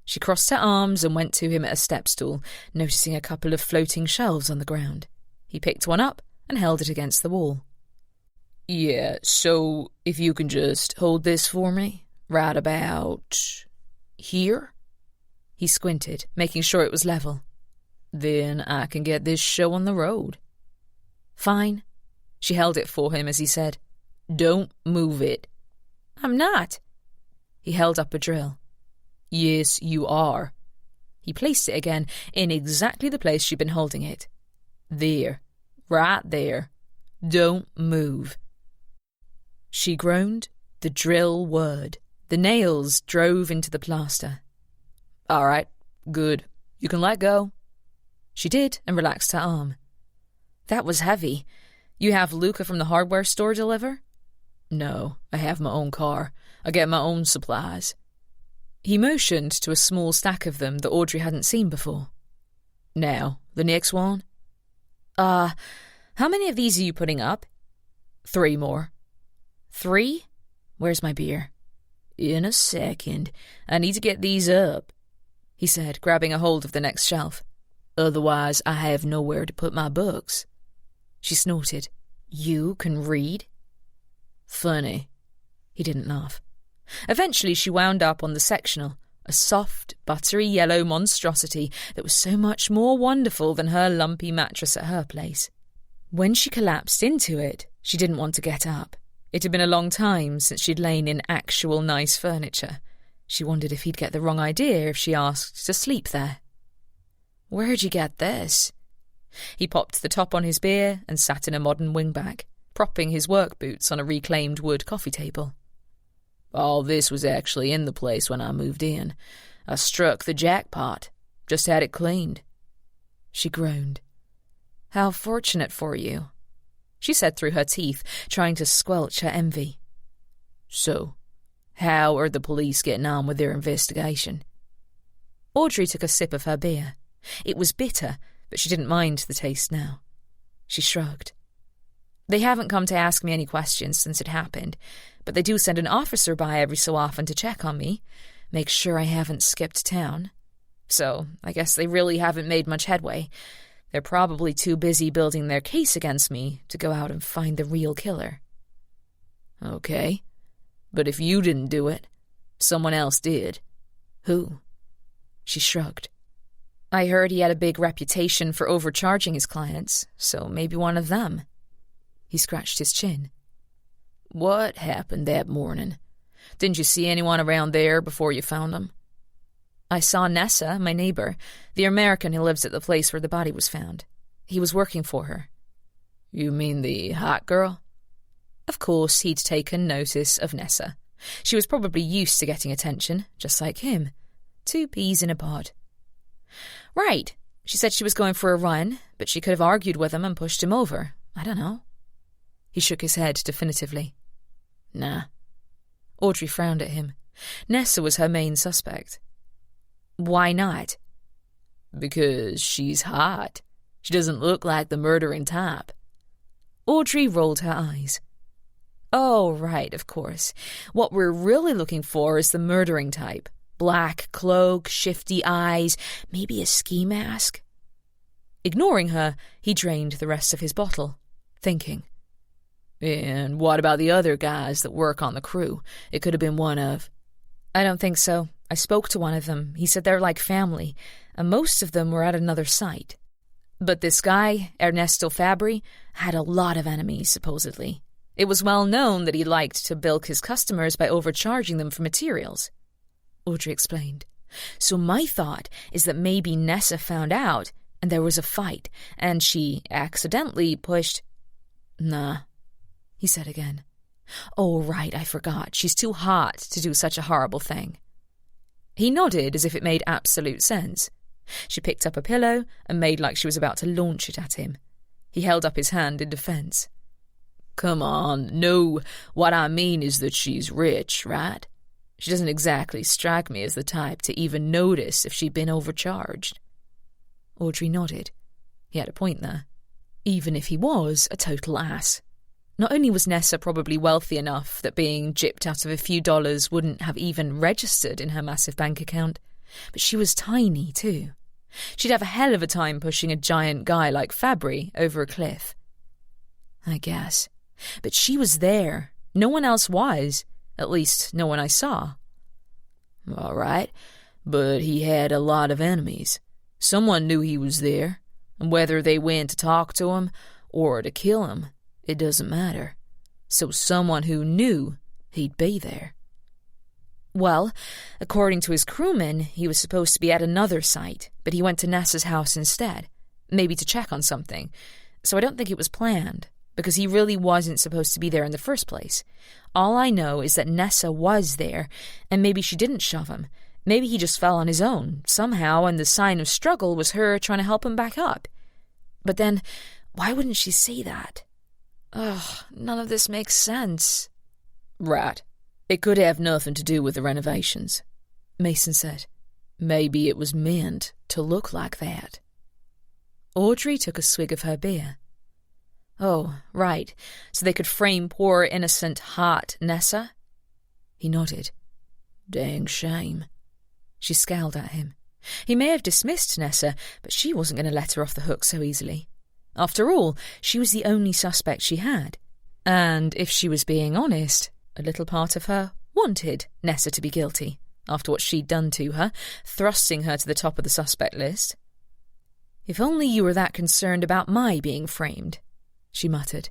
She crossed her arms and went to him at a step stool, noticing a couple of floating shelves on the ground. He picked one up and held it against the wall. "Yeah, so if you can just hold this for me, right about here?" He squinted, making sure it was level. "Then I can get this show on the road." "Fine." She held it for him as he said, "Don't move it." "I'm not." He held up a drill. "Yes, you are." He placed it again in exactly the place she'd been holding it. "There. Right there. Don't move." She groaned. The drill whirred. The nails drove into the plaster. "All right. Good. You can let go." She did and relaxed her arm. "That was heavy. You have Luca from the hardware store deliver?" "No, I have my own car. I get my own supplies." He motioned to a small stack of them that Audrey hadn't seen before. "Now, the next one?" How many of these are you putting up?" 3 more. 3? Where's my beer?" "In a second. I need to get these up," he said, grabbing a hold of the next shelf. "Otherwise, I have nowhere to put my books." She snorted. "You can read?" "Funny." He didn't laugh. Eventually she wound up on the sectional, a soft, buttery yellow monstrosity that was so much more wonderful than her lumpy mattress at her place. When she collapsed into it, she didn't want to get up. It had been a long time since she'd lain in actual nice furniture. She wondered if he'd get the wrong idea if she asked to sleep there. "Where'd you get this?" He popped the top on his beer and sat in a modern wingback, propping his work boots on a reclaimed wood coffee table. "All this was actually in the place when I moved in. I struck the jackpot. Just had it cleaned." She groaned. "How fortunate for you," she said through her teeth, trying to squelch her envy. "So, how are the police getting on with their investigation?" Audrey took a sip of her beer. It was bitter, but she didn't mind the taste now. She shrugged. "They haven't come to ask me any questions since it happened, but they do send an officer by every so often to check on me, make sure I haven't skipped town. So I guess they really haven't made much headway. They're probably too busy building their case against me to go out and find the real killer." "Okay, but if you didn't do it, someone else did. Who?" She shrugged. "I heard he had a big reputation for overcharging his clients, so maybe one of them." He scratched his chin. "What happened that morning? Didn't you see anyone around there before you found them?" "I saw Nessa, my neighbor, the American who lives at the place where the body was found. He was working for her." "You mean the hot girl?" Of course he'd taken notice of Nessa. She was probably used to getting attention, just like him. 2 peas in a pod. "Right. She said she was going for a run, but she could have argued with him and pushed him over. I don't know." He shook his head definitively. "Nah." Audrey frowned at him. Nessa was her main suspect. "Why not?" Because she's hot. She doesn't look like the murdering type. Audrey rolled her eyes. Oh, right, of course. What we're really looking for is the murdering type. Black cloak, shifty eyes, maybe a ski mask. Ignoring her, he drained the rest of his bottle, thinking. And what about the other guys that work on the crew? It could have been one of... I don't think so. I spoke to one of them. He said they're like family, and most of them were at another site. But this guy, Ernesto Fabri, had a lot of enemies, supposedly. It was well known that he liked to bilk his customers by overcharging them for materials. Audrey explained. So my thought is that maybe Nessa found out, and there was a fight, and she accidentally pushed... Nah, he said again. Oh, right, I forgot. She's too hot to do such a horrible thing. He nodded as if it made absolute sense. She picked up a pillow and made like she was about to launch it at him. He held up his hand in defense. Come on, no, what I mean is that she's rich, right? She doesn't exactly strike me as the type to even notice if she'd been overcharged. Audrey nodded. He had a point there. Even if he was a total ass. Not only was Nessa probably wealthy enough that being gypped out of a few dollars wouldn't have even registered in her massive bank account, but she was tiny too. She'd have a hell of a time pushing a giant guy like Fabry over a cliff. I guess. But she was there. No one else was. At least, no one I saw. All right, but he had a lot of enemies. Someone knew he was there, and whether they went to talk to him or to kill him, it doesn't matter. So someone who knew he'd be there. Well, according to his crewman, he was supposed to be at another site, but he went to Nessa's house instead, maybe to check on something. So I don't think it was planned, because he really wasn't supposed to be there in the first place. All I know is that Nessa was there, and maybe she didn't shove him. Maybe he just fell on his own, somehow, and the sign of struggle was her trying to help him back up. But then, why wouldn't she say that? Ugh, none of this makes sense. Right. It could have nothing to do with the renovations, Mason said. Maybe it was meant to look like that. Audrey took a swig of her beer. Oh, right. So they could frame poor, innocent, hot Nessa? He nodded. Dang shame. She scowled at him. He may have dismissed Nessa, but she wasn't going to let her off the hook so easily. After all, she was the only suspect she had. And if she was being honest, a little part of her wanted Nessa to be guilty, after what she'd done to her, thrusting her to the top of the suspect list. If only you were that concerned about my being framed, she muttered.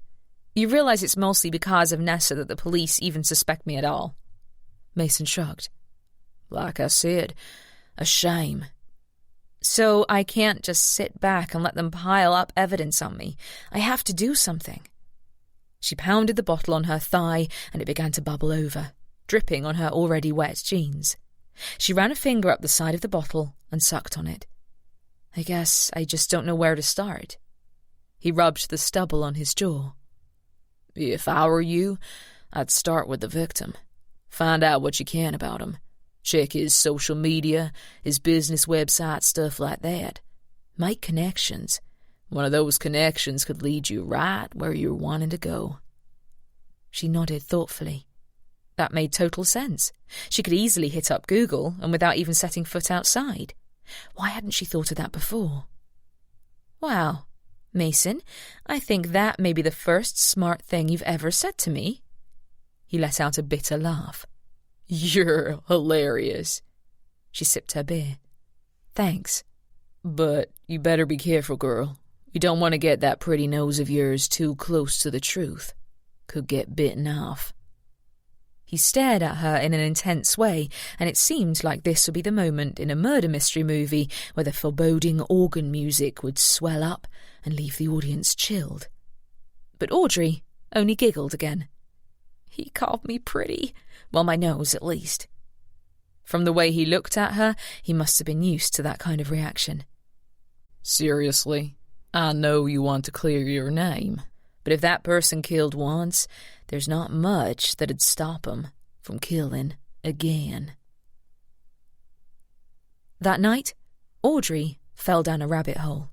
You realize it's mostly because of Nessa that the police even suspect me at all. Mason shrugged. Like I said, a shame. So I can't just sit back and let them pile up evidence on me. I have to do something. She pounded the bottle on her thigh, and it began to bubble over, dripping on her already wet jeans. She ran a finger up the side of the bottle and sucked on it. I guess I just don't know where to start. He rubbed the stubble on his jaw. If I were you, I'd start with the victim. Find out what you can about him. Check his social media, his business website, stuff like that. Make connections. One of those connections could lead you right where you're wanting to go. She nodded thoughtfully. That made total sense. She could easily hit up Google, and without even setting foot outside. Why hadn't she thought of that before? Wow, Mason, I think that may be the first smart thing you've ever said to me. He let out a bitter laugh. You're hilarious. She sipped her beer. Thanks. But you better be careful, girl. You don't want to get that pretty nose of yours too close to the truth. Could get bitten off. He stared at her in an intense way, and it seemed like this would be the moment in a murder mystery movie where the foreboding organ music would swell up and leave the audience chilled. But Audrey only giggled again. He called me pretty. Well, my nose, at least. From the way he looked at her, he must have been used to that kind of reaction. Seriously, I know you want to clear your name, but if that person killed once, there's not much that'd stop him from killing again. That night, Audrey fell down a rabbit hole.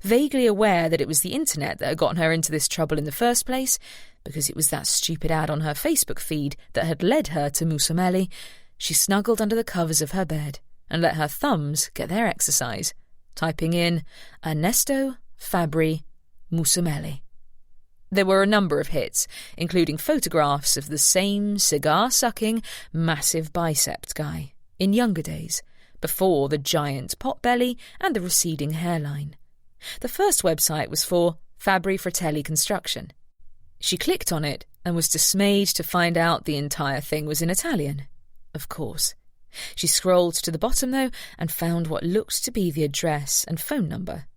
Vaguely aware that it was the internet that had gotten her into this trouble in the first place, because it was that stupid ad on her Facebook feed that had led her to Musumelli, she snuggled under the covers of her bed and let her thumbs get their exercise, typing in Ernesto Fabri Musumelli. There were a number of hits, including photographs of the same cigar-sucking, massive bicepped guy, in younger days, before the giant potbelly and the receding hairline. The first website was for Fabri Fratelli Construction. She clicked on it and was dismayed to find out the entire thing was in Italian. Of course. She scrolled to the bottom, though, and found what looked to be the address and phone number.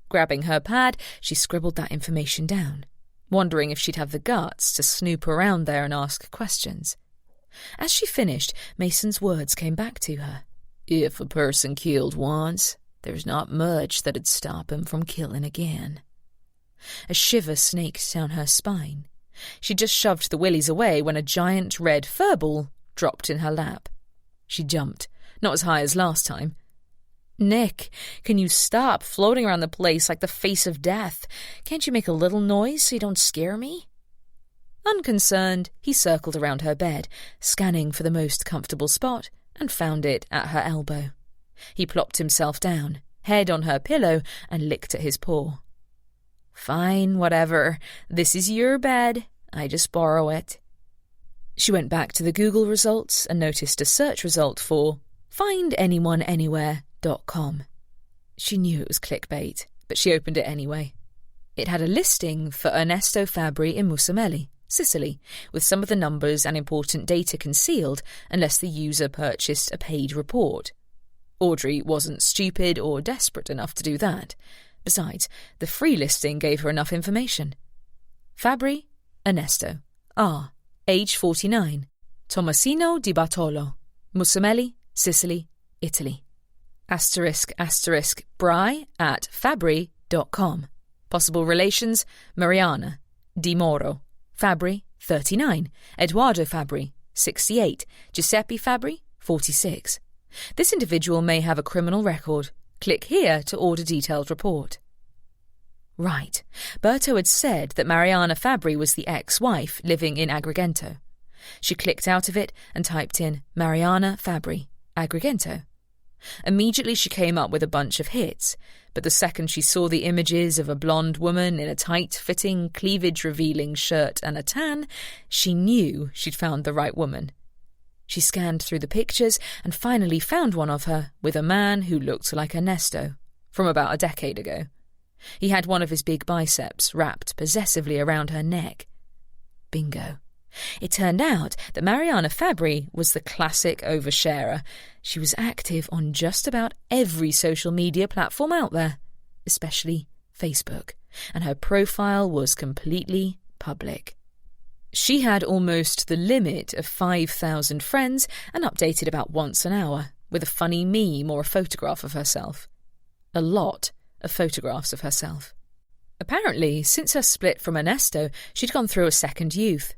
Grabbing her pad, she scribbled that information down, wondering if she'd have the guts to snoop around there and ask questions. As she finished, Mason's words came back to her. "If a person killed once, there's not much that'd stop him from killing again." A shiver snaked down her spine. She just shoved the willies away when a giant red furball dropped in her lap. She jumped, not as high as last time. "Nick, can you stop floating around the place like the face of death? Can't you make a little noise so you don't scare me?" Unconcerned, he circled around her bed, scanning for the most comfortable spot, and found it at her elbow. He plopped himself down, head on her pillow, and licked at his paw. "Fine, whatever. This is your bed. I just borrow it." She went back to the Google results and noticed a search result for findanyoneanywhere.com. She knew it was clickbait, but she opened it anyway. It had a listing for Ernesto Fabri in Musumelli, Sicily, with some of the numbers and important data concealed unless the user purchased a paid report. Audrey wasn't stupid or desperate enough to do that. Besides, the free listing gave her enough information. Fabri, Ernesto, R, age 49, Tomasino di Bartolo, Musumelli, Sicily, Italy. ***, Bri at Fabri.com. Possible relations, Mariana, Di Moro, Fabri, 39, Eduardo Fabri, 68, Giuseppe Fabri, 46. This individual may have a criminal record. Click here to order detailed report. Right. Berto had said that Mariana Fabri was the ex-wife living in Agrigento. She clicked out of it and typed in Mariana Fabri, Agrigento. Immediately she came up with a bunch of hits, but the second she saw the images of a blonde woman in a tight-fitting, cleavage-revealing shirt and a tan, she knew she'd found the right woman. She scanned through the pictures and finally found one of her with a man who looked like Ernesto, from about a decade ago. He had one of his big biceps wrapped possessively around her neck. Bingo. It turned out that Mariana Fabri was the classic oversharer. She was active on just about every social media platform out there, especially Facebook, and her profile was completely public. She had almost the limit of 5,000 friends and updated about once an hour, with a funny meme or a photograph of herself. A lot of photographs of herself. Apparently, since her split from Ernesto, she'd gone through a second youth.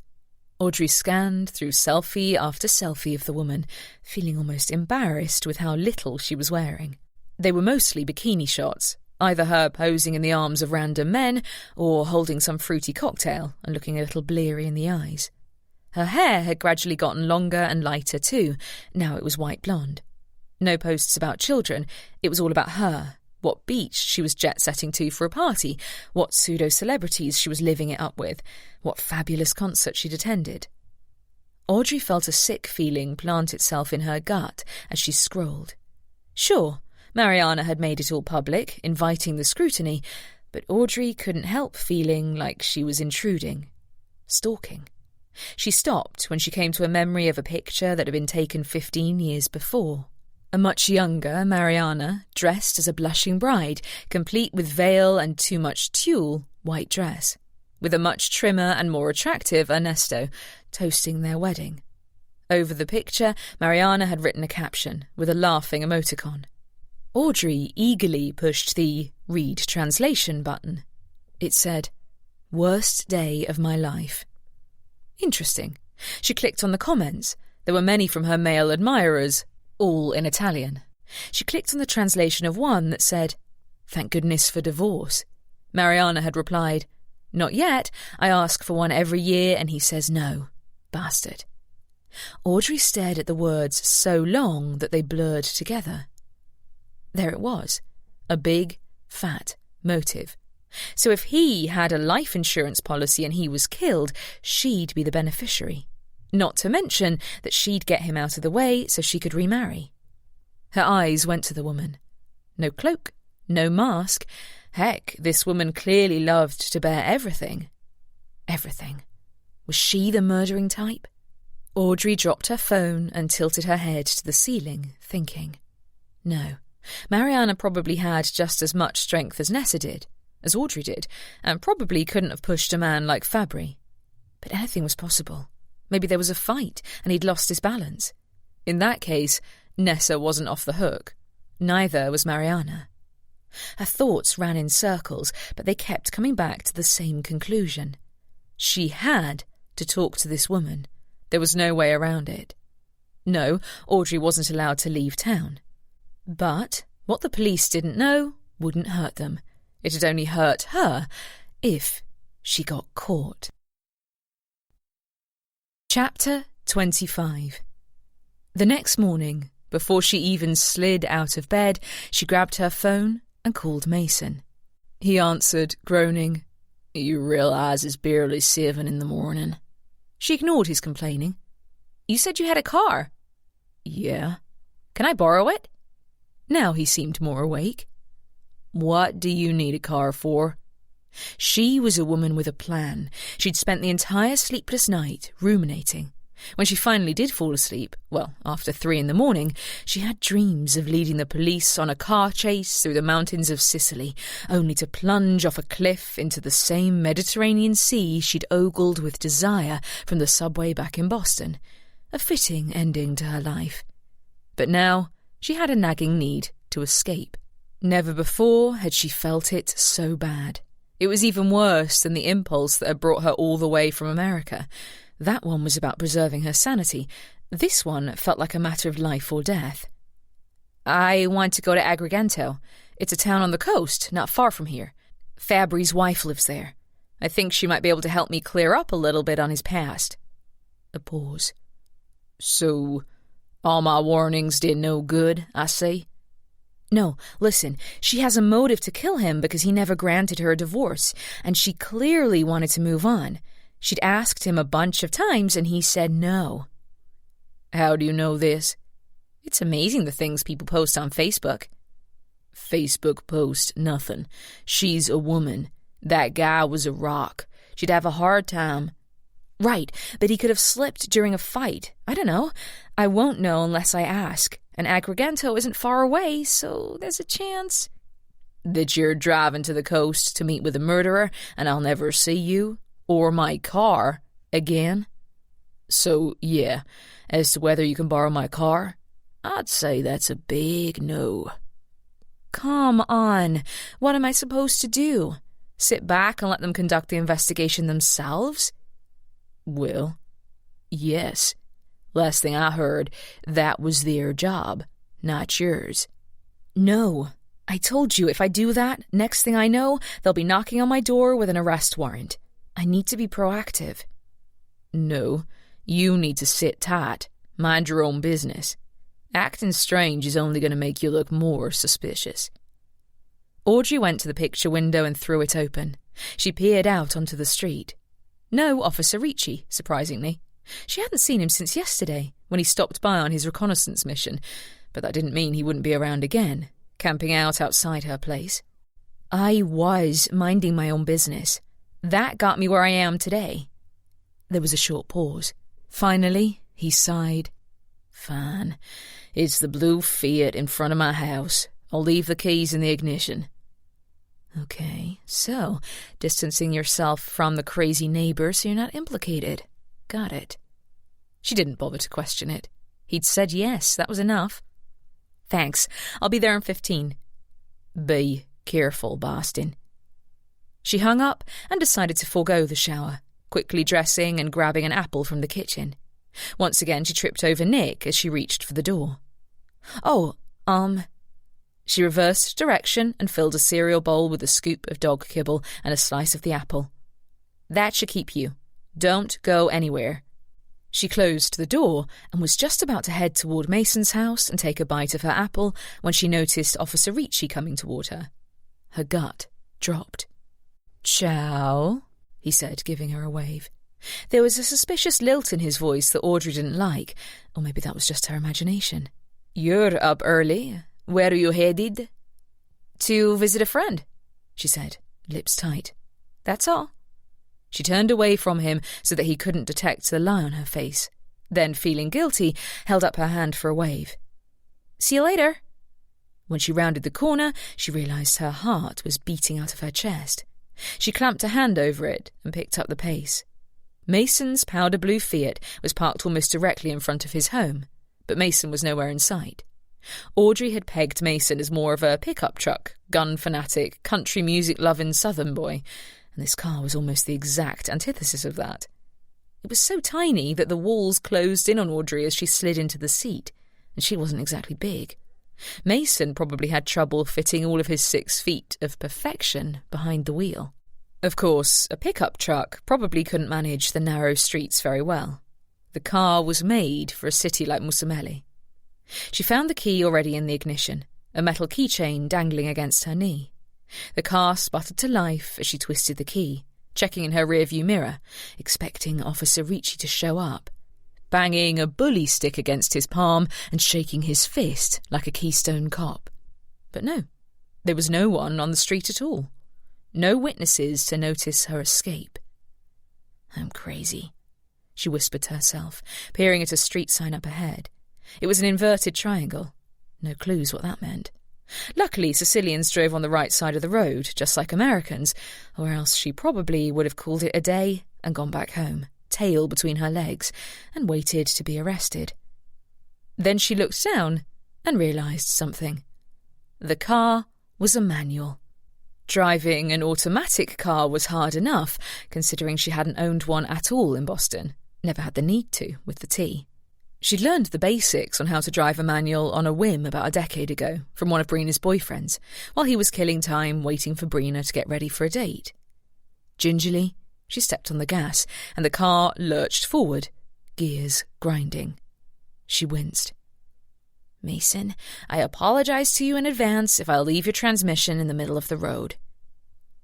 Audrey scanned through selfie after selfie of the woman, feeling almost embarrassed with how little she was wearing. They were mostly bikini shots, either her posing in the arms of random men or holding some fruity cocktail and looking a little bleary in the eyes. Her hair had gradually gotten longer and lighter too. Now it was white blonde. No posts about children. It was all about her. What beach she was jet-setting to for a party, what pseudo-celebrities she was living it up with, what fabulous concert she'd attended. Audrey felt a sick feeling plant itself in her gut as she scrolled. Sure, Mariana had made it all public, inviting the scrutiny, but Audrey couldn't help feeling like she was intruding. Stalking. She stopped when she came to a memory of a picture that had been taken 15 years before. A much younger Mariana, dressed as a blushing bride, complete with veil and too much tulle, white dress, with a much trimmer and more attractive Ernesto, toasting their wedding. Over the picture, Mariana had written a caption with a laughing emoticon. Audrey eagerly pushed the Read Translation button. It said, "Worst day of my life." Interesting. She clicked on the comments. There were many from her male admirers, all in Italian. She clicked on the translation of one that said, Thank goodness for divorce. Mariana had replied, Not yet. I ask for one every year and he says no. Bastard. Audrey stared at the words so long that they blurred together. There it was. A big, fat motive. So if he had a life insurance policy and he was killed, she'd be the beneficiary. Not to mention that she'd get him out of the way so she could remarry. Her eyes went to the woman. No cloak, no mask. Heck, this woman clearly loved to bear everything. Everything. Was she the murdering type? Audrey dropped her phone and tilted her head to the ceiling, thinking. No, Mariana probably had just as much strength as Nessa did, as Audrey did, and probably couldn't have pushed a man like Fabry. But anything was possible. Maybe there was a fight and he'd lost his balance. In that case, Nessa wasn't off the hook. Neither was Mariana. Her thoughts ran in circles, but they kept coming back to the same conclusion. She had to talk to this woman. There was no way around it. No, Audrey wasn't allowed to leave town. But what the police didn't know wouldn't hurt them. It'd only hurt her if she got caught. Chapter 25. The next morning, before she even slid out of bed, she grabbed her phone and called Mason. He answered, groaning, You realise it's barely 7 in the morning. She ignored his complaining. You said you had a car. Yeah. Can I borrow it? Now he seemed more awake. What do you need a car for? She was a woman with a plan. She'd spent the entire sleepless night ruminating. When she finally did fall asleep, well, after 3 in the morning, she had dreams of leading the police on a car chase through the mountains of Sicily, only to plunge off a cliff into the same Mediterranean Sea she'd ogled with desire from the subway back in Boston. A fitting ending to her life. But now she had a nagging need to escape. Never before had she felt it so bad. It was even worse than the impulse that had brought her all the way from America. That one was about preserving her sanity. This one felt like a matter of life or death. I want to go to Agrigento. It's a town on the coast, not far from here. Fabry's wife lives there. I think she might be able to help me clear up a little bit on his past. A pause. So, all my warnings did no good, I see? No, listen, she has a motive to kill him because he never granted her a divorce, and she clearly wanted to move on. She'd asked him a bunch of times, and he said no. How do you know this? It's amazing the things people post on Facebook. Facebook post nothing. She's a woman. That guy was a rock. She'd have a hard time. Right, but he could have slipped during a fight. I don't know. I won't know unless I ask. And Agrigento isn't far away, so there's a chance. That you're driving to the coast to meet with a murderer, and I'll never see you, or my car, again? So, yeah, as to whether you can borrow my car, I'd say that's a big no. Come on, what am I supposed to do? Sit back and let them conduct the investigation themselves? Well, yes. Last thing I heard, that was their job, not yours. No, I told you if I do that, next thing I know, they'll be knocking on my door with an arrest warrant. I need to be proactive. No, you need to sit tight, mind your own business. Acting strange is only going to make you look more suspicious. Audrey went to the picture window and threw it open. She peered out onto the street. No Officer Ricci, surprisingly. She hadn't seen him since yesterday, when he stopped by on his reconnaissance mission, but that didn't mean he wouldn't be around again, camping out outside her place. I was minding my own business. That got me where I am today. There was a short pause. Finally, he sighed. Fine. It's the blue Fiat in front of my house. I'll leave the keys in the ignition. Okay, so distancing yourself from the crazy neighbor so you're not implicated. Got it. She didn't bother to question it. He'd said yes, that was enough. Thanks, I'll be there in 15. Be careful, Boston. She hung up and decided to forego the shower, quickly dressing and grabbing an apple from the kitchen. Once again she tripped over Nick as she reached for the door. Oh, She reversed direction and filled a cereal bowl with a scoop of dog kibble and a slice of the apple. "That should keep you. Don't go anywhere." She closed the door and was just about to head toward Mason's house and take a bite of her apple when she noticed Officer Ricci coming toward her. Her gut dropped. "Ciao," he said, giving her a wave. There was a suspicious lilt in his voice that Audrey didn't like, or maybe that was just her imagination. "You're up early. Where are you headed?" "To visit a friend," she said, lips tight. "That's all." She turned away from him so that he couldn't detect the lie on her face, then, feeling guilty, held up her hand for a wave. "See you later." When she rounded the corner, she realised her heart was beating out of her chest. She clamped a hand over it and picked up the pace. Mason's powder blue Fiat was parked almost directly in front of his home, but Mason was nowhere in sight. Audrey had pegged Mason as more of a pickup truck, gun-fanatic, country music-loving southern boy, and this car was almost the exact antithesis of that. It was so tiny that the walls closed in on Audrey as she slid into the seat, and she wasn't exactly big. Mason probably had trouble fitting all of his 6 feet of perfection behind the wheel. Of course, a pickup truck probably couldn't manage the narrow streets very well. The car was made for a city like Musameli. She found the key already in the ignition, a metal keychain dangling against her knee. The car sputtered to life as she twisted the key, checking in her rearview mirror, expecting Officer Ricci to show up, banging a bully stick against his palm and shaking his fist like a Keystone Cop. But no, there was no one on the street at all. No witnesses to notice her escape. "I'm crazy," she whispered to herself, peering at a street sign up ahead. It was an inverted triangle. No clues what that meant. Luckily, Sicilians drove on the right side of the road, just like Americans, or else she probably would have called it a day and gone back home, tail between her legs, and waited to be arrested. Then she looked down and realised something. The car was a manual. Driving an automatic car was hard enough, considering she hadn't owned one at all in Boston, never had the need to, with the T. She'd learned the basics on how to drive a manual on a whim about a decade ago from one of Brina's boyfriends, while he was killing time waiting for Brina to get ready for a date. Gingerly, she stepped on the gas, and the car lurched forward, gears grinding. She winced. "Mason, I apologize to you in advance if I'll leave your transmission in the middle of the road."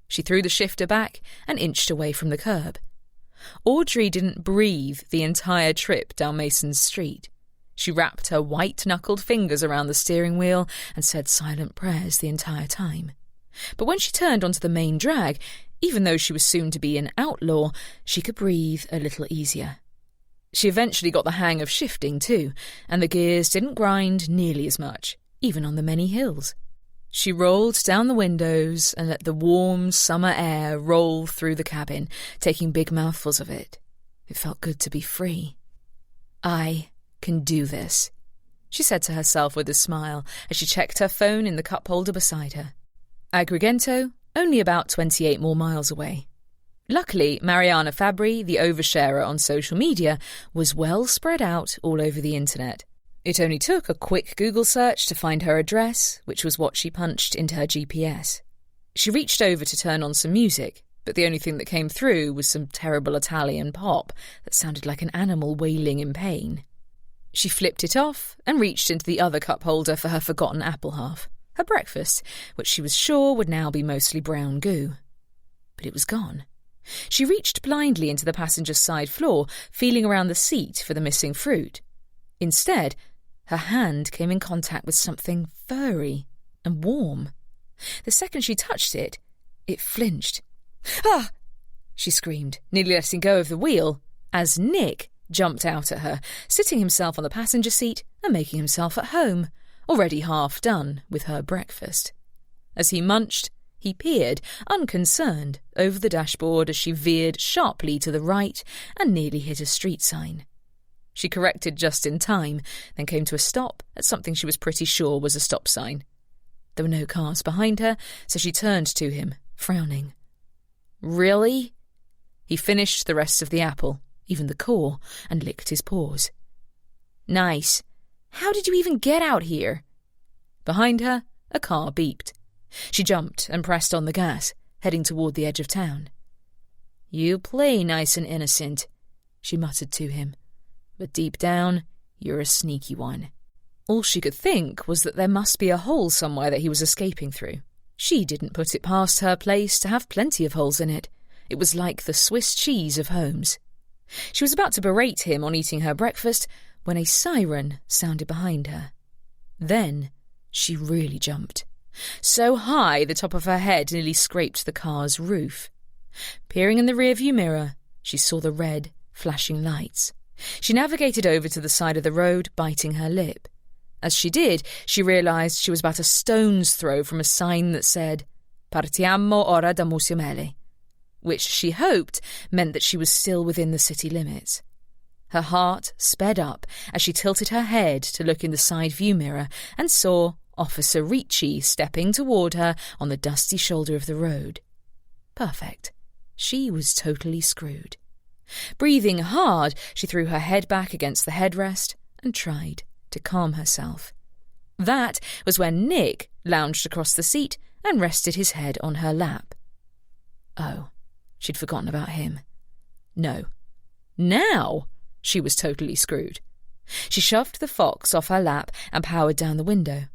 She threw the shifter back and inched away from the curb. Audrey didn't breathe the entire trip down Mason's street. She wrapped her white-knuckled fingers around the steering wheel and said silent prayers the entire time. But when she turned onto the main drag, even though she was soon to be an outlaw, she could breathe a little easier. She eventually got the hang of shifting too, and the gears didn't grind nearly as much, even on the many hills. She rolled down the windows and let the warm summer air roll through the cabin, taking big mouthfuls of it. It felt good to be free. "I can do this," she said to herself with a smile as she checked her phone in the cup holder beside her. Agrigento, only about 28 more miles away. Luckily, Mariana Fabri, the oversharer on social media, was well spread out all over the internet. It only took a quick Google search to find her address, which was what she punched into her GPS. She reached over to turn on some music, but the only thing that came through was some terrible Italian pop that sounded like an animal wailing in pain. She flipped it off and reached into the other cup holder for her forgotten apple half, her breakfast, which she was sure would now be mostly brown goo. But it was gone. She reached blindly into the passenger's side floor, feeling around the seat for the missing fruit. Instead, her hand came in contact with something furry and warm. The second she touched it, it flinched. "Ah!" she screamed, nearly letting go of the wheel, as Nick jumped out at her, sitting himself on the passenger seat and making himself at home, already half done with her breakfast. As he munched, he peered, unconcerned, over the dashboard as she veered sharply to the right and nearly hit a street sign. She corrected just in time, then came to a stop at something she was pretty sure was a stop sign. There were no cars behind her, so she turned to him, frowning. "Really?" He finished the rest of the apple, even the core, and licked his paws. "Nice. How did you even get out here?" Behind her, A car beeped. She jumped and pressed on the gas, heading toward the edge of town. "You play nice and innocent," she muttered to him. "But deep down, you're a sneaky one." All she could think was that there must be a hole somewhere that he was escaping through. She didn't put it past her place to have plenty of holes in it. It was like the Swiss cheese of homes. She was about to berate him on eating her breakfast when a siren sounded behind her. Then she really jumped. So high the top of her head nearly scraped the car's roof. Peering in the rearview mirror, she saw the red, flashing lights. She navigated over to the side of the road, biting her lip. As she did, she realised she was about a stone's throw from a sign that said, "Partiamo ora da Musiamele," which she hoped meant that she was still within the city limits. Her heart sped up as she tilted her head to look in the side view mirror and saw Officer Ricci stepping toward her on the dusty shoulder of the road. Perfect. She was totally screwed. Breathing hard, she threw her head back against the headrest and tried to calm herself. That was when Nick lounged across the seat and rested his head on her lap. Oh, she'd forgotten about him. No. Now she was totally screwed. She shoved the fox off her lap and powered down the window.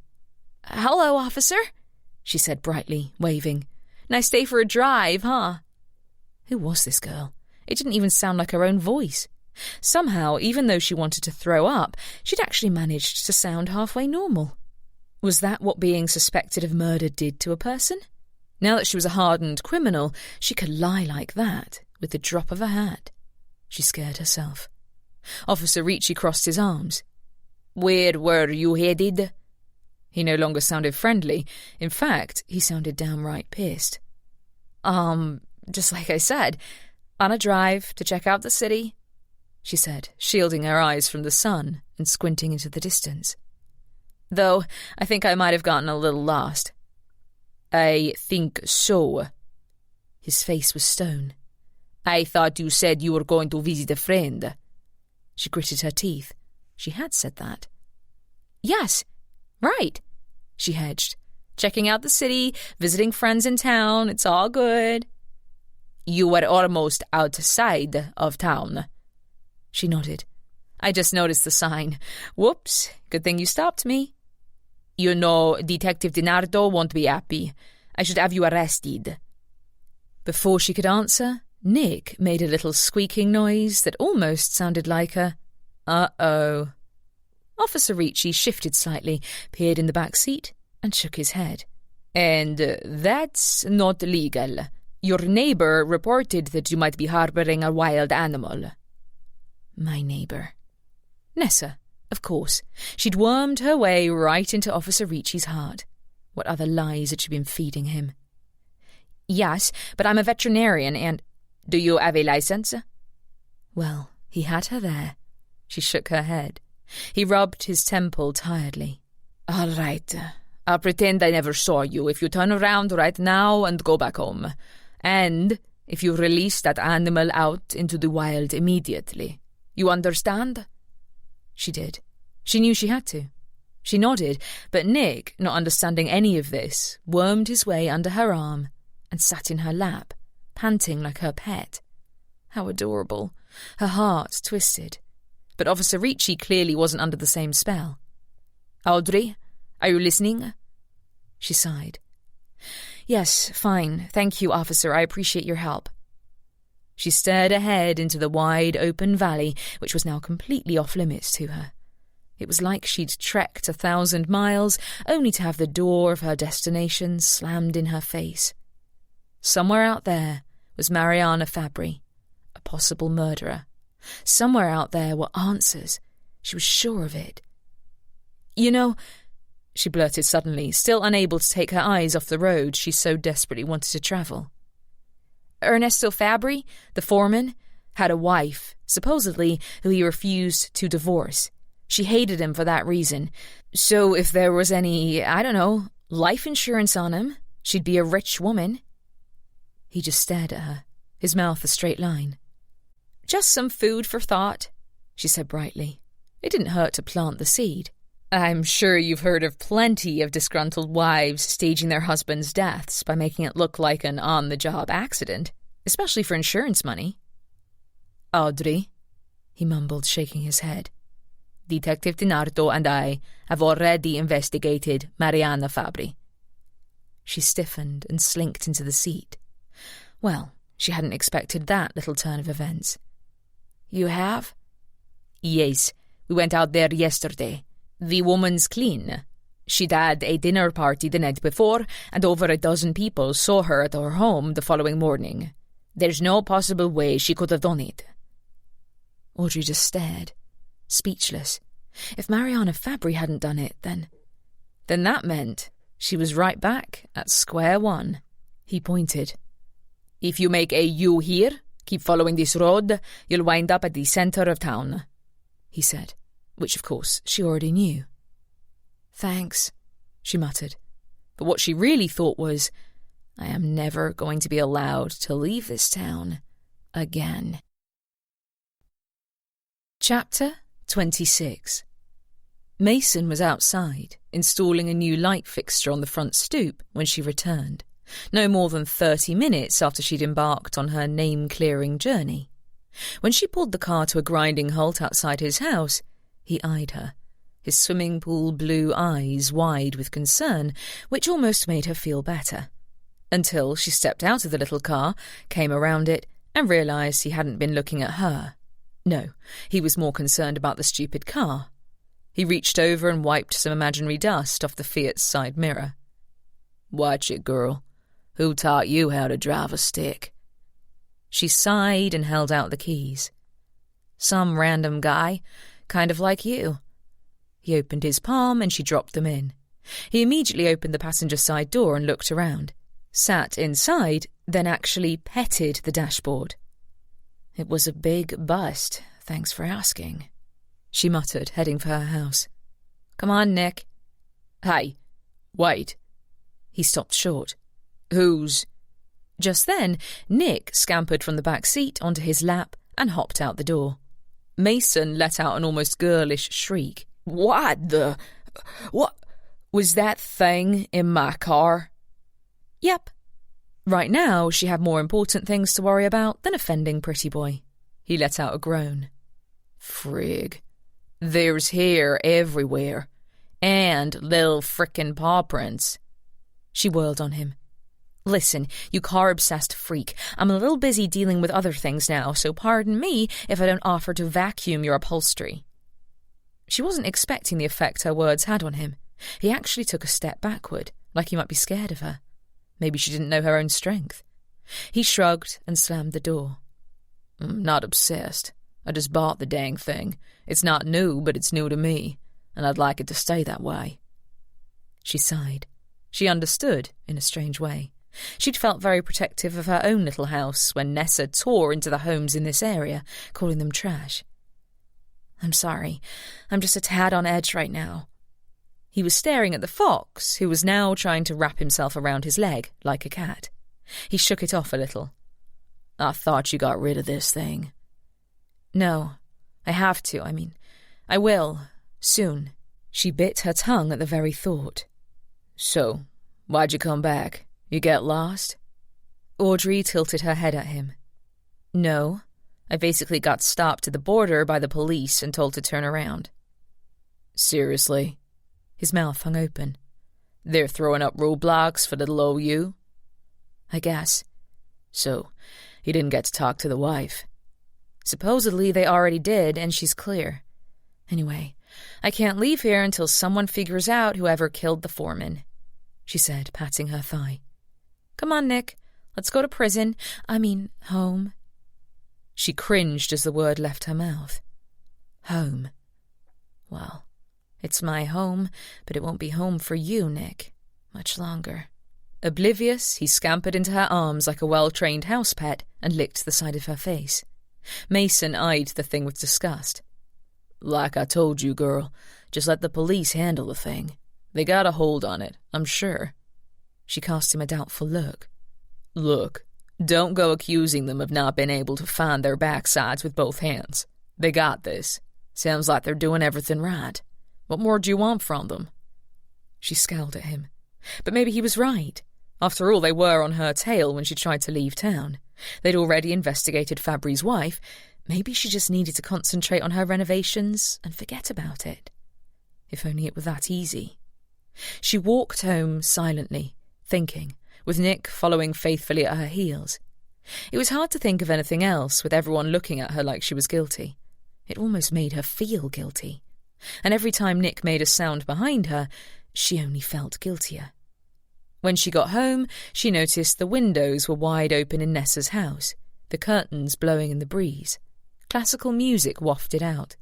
"Hello, officer," she said brightly, waving. "Nice day for a drive, huh?" Who was this girl? It didn't even sound like her own voice. Somehow, even though she wanted to throw up, she'd actually managed to sound halfway normal. Was that what being suspected of murder did to a person? Now that she was a hardened criminal, she could lie like that with the drop of a hat. She scared herself. Officer Ricci crossed his arms. "Where were you headed?" He no longer sounded friendly. In fact, he sounded downright pissed. Just like I said, on a drive to check out the city," she said, shielding her eyes from the sun and squinting into the distance. "Though I think I might have gotten a little lost." "I think so." His face was stone. "I thought you said you were going to visit a friend." She gritted her teeth. She had said that. "Yes, right," she hedged. "Checking out the city, visiting friends in town, it's all good." "You were almost outside of town." She nodded. "I just noticed the sign. Whoops, good thing you stopped me." "You know, Detective DiNardo won't be happy. I should have you arrested." Before she could answer, Nick made a little squeaking noise that almost sounded like a "uh-oh." Officer Ricci shifted slightly, peered in the back seat, and shook his head. "And that's not legal. Your neighbour reported that you might be harbouring a wild animal." My neighbour. Nessa, of course. She'd wormed her way right into Officer Ricci's heart. What other lies had she been feeding him? "Yes, but I'm a veterinarian and—" "Do you have a licence?" Well, he had her there. She shook her head. He rubbed his temple tiredly. "All right, I'll pretend I never saw you if you turn around right now and go back home. And if you release that animal out into the wild immediately. You understand?" She did. She knew she had to. She nodded, but Nick, not understanding any of this, wormed his way under her arm and sat in her lap, panting like her pet. How adorable. Her heart twisted. But Officer Ricci clearly wasn't under the same spell. "Audrey, are you listening?" She sighed. "Yes, fine. Thank you, officer. I appreciate your help." She stared ahead into the wide open valley, which was now completely off-limits to her. It was like she'd trekked 1,000 miles, only to have the door of her destination slammed in her face. Somewhere out there was Mariana Fabri, a possible murderer. Somewhere out there were answers. She was sure of it. "You know," she blurted suddenly, still unable to take her eyes off the road she so desperately wanted to travel. "Ernesto Fabri, the foreman, had a wife, supposedly, who he refused to divorce. She hated him for that reason. So if there was any, life insurance on him, she'd be a rich woman." He just stared at her, his mouth a straight line. "Just some food for thought," she said brightly. It didn't hurt to plant the seed. I'm sure you've heard of plenty of disgruntled wives staging their husbands' deaths by making it look like an on-the-job accident, especially for insurance money. Audrey, he mumbled, shaking his head. Detective Dinardo and I have already investigated Mariana Fabri. She stiffened and slinked into the seat. Well, she hadn't expected that little turn of events. You have? Yes, we went out there yesterday. The woman's clean. She'd had a dinner party the night before, and over a dozen people saw her at her home the following morning. There's no possible way she could have done it. Audrey just stared, speechless. If Mariana Fabri hadn't done it, then that meant she was right back at square one. He pointed. If you make a U here, keep following this road, you'll wind up at the centre of town, he said, which of course she already knew. Thanks, she muttered. But what she really thought was, I am never going to be allowed to leave this town again. Chapter 26. Mason was outside, installing a new light fixture on the front stoop when she returned, no more than 30 minutes after she'd embarked on her name-clearing journey. When she pulled the car to a grinding halt outside his house, he eyed her, his swimming pool blue eyes wide with concern, which almost made her feel better, until she stepped out of the little car, came around it, and realised he hadn't been looking at her. No, he was more concerned about the stupid car. He reached over and wiped some imaginary dust off the Fiat's side mirror. Watch it, girl. Who taught you how to drive a stick? She sighed and held out the keys. Some random guy, kind of like you. He opened his palm and she dropped them in. He immediately opened the passenger side door and looked around, sat inside, then actually petted the dashboard. It was a big bust, thanks for asking, she muttered, heading for her house. Come on, Nick. Hey, wait. He stopped short. Who's... Just then, Nick scampered from the back seat onto his lap and hopped out the door. Mason let out an almost girlish shriek. What the... What... Was that thing in my car? Yep. Right now, she had more important things to worry about than offending Pretty Boy. He let out a groan. Frig. There's hair everywhere. And little frickin' paw prints. She whirled on him. Listen, you car-obsessed freak, I'm a little busy dealing with other things now, so pardon me if I don't offer to vacuum your upholstery. She wasn't expecting the effect her words had on him. He actually took a step backward, like he might be scared of her. Maybe she didn't know her own strength. He shrugged and slammed the door. I'm not obsessed. I just bought the dang thing. It's not new, but it's new to me, and I'd like it to stay that way. She sighed. She understood, in a strange way. She'd felt very protective of her own little house when Nessa tore into the homes in this area, calling them trash. I'm sorry. I'm just a tad on edge right now. He was staring at the fox, who was now trying to wrap himself around his leg, like a cat. He shook it off a little. I thought you got rid of this thing. No, I have to. I will. Soon. She bit her tongue at the very thought. So, why'd you come back? You get lost? Audrey tilted her head at him. No, I basically got stopped at the border by the police and told to turn around. Seriously? His mouth hung open. They're throwing up roadblocks for little old you? I guess. So, you didn't get to talk to the wife? Supposedly they already did, and she's clear. Anyway, I can't leave here until someone figures out whoever killed the foreman, she said, patting her thigh. Come on, Nick. Let's go to prison. Home. She cringed as the word left her mouth. Home. Well, it's my home, but it won't be home for you, Nick. Much longer. Oblivious, he scampered into her arms like a well-trained house pet and licked the side of her face. Mason eyed the thing with disgust. Like I told you, girl, just let the police handle the thing. They got a hold on it, I'm sure. She cast him a doubtful look. Look, don't go accusing them of not being able to find their backsides with both hands. They got this. Sounds like they're doing everything right. What more do you want from them?" She scowled at him. But maybe he was right. After all, they were on her tail when she tried to leave town. They'd already investigated Fabri's wife. Maybe she just needed to concentrate on her renovations and forget about it. If only it were that easy. She walked home silently, thinking, with Nick following faithfully at her heels. It was hard to think of anything else with everyone looking at her like she was guilty. It almost made her feel guilty. And every time Nick made a sound behind her, she only felt guiltier. When she got home, she noticed the windows were wide open in Nessa's house, the curtains blowing in the breeze. Classical music wafted out.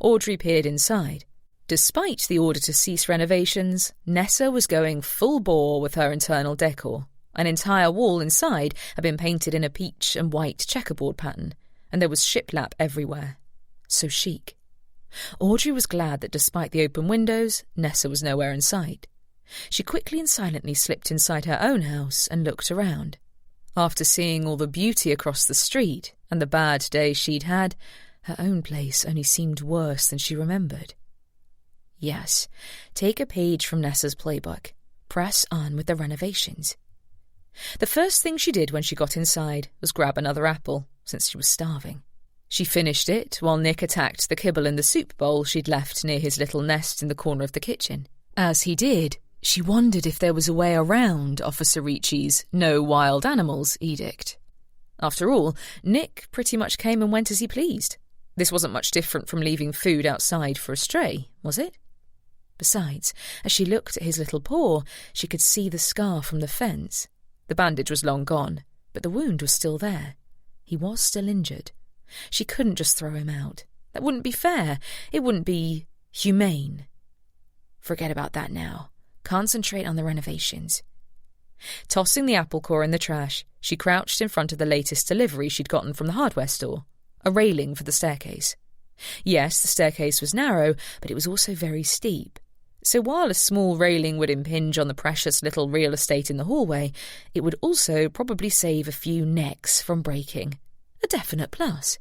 Audrey peered inside. Despite the order to cease renovations, Nessa was going full bore with her internal decor. An entire wall inside had been painted in a peach and white checkerboard pattern, and there was shiplap everywhere. So chic. Audrey was glad that despite the open windows, Nessa was nowhere in sight. She quickly and silently slipped inside her own house and looked around. After seeing all the beauty across the street and the bad day she'd had, her own place only seemed worse than she remembered. Yes, take a page from Nessa's playbook. Press on with the renovations. The first thing she did when she got inside was grab another apple, since she was starving. She finished it while Nick attacked the kibble in the soup bowl she'd left near his little nest in the corner of the kitchen. As he did, she wondered if there was a way around Officer Ricci's "no wild animals" edict. After all, Nick pretty much came and went as he pleased. This wasn't much different from leaving food outside for a stray, was it? Besides, as she looked at his little paw, she could see the scar from the fence. The bandage was long gone, but the wound was still there. He was still injured. She couldn't just throw him out. That wouldn't be fair. It wouldn't be humane. Forget about that now. Concentrate on the renovations. Tossing the apple core in the trash, she crouched in front of the latest delivery she'd gotten from the hardware store, a railing for the staircase. Yes, the staircase was narrow, but it was also very steep. So while a small railing would impinge on the precious little real estate in the hallway, it would also probably save a few necks from breaking. A definite plus.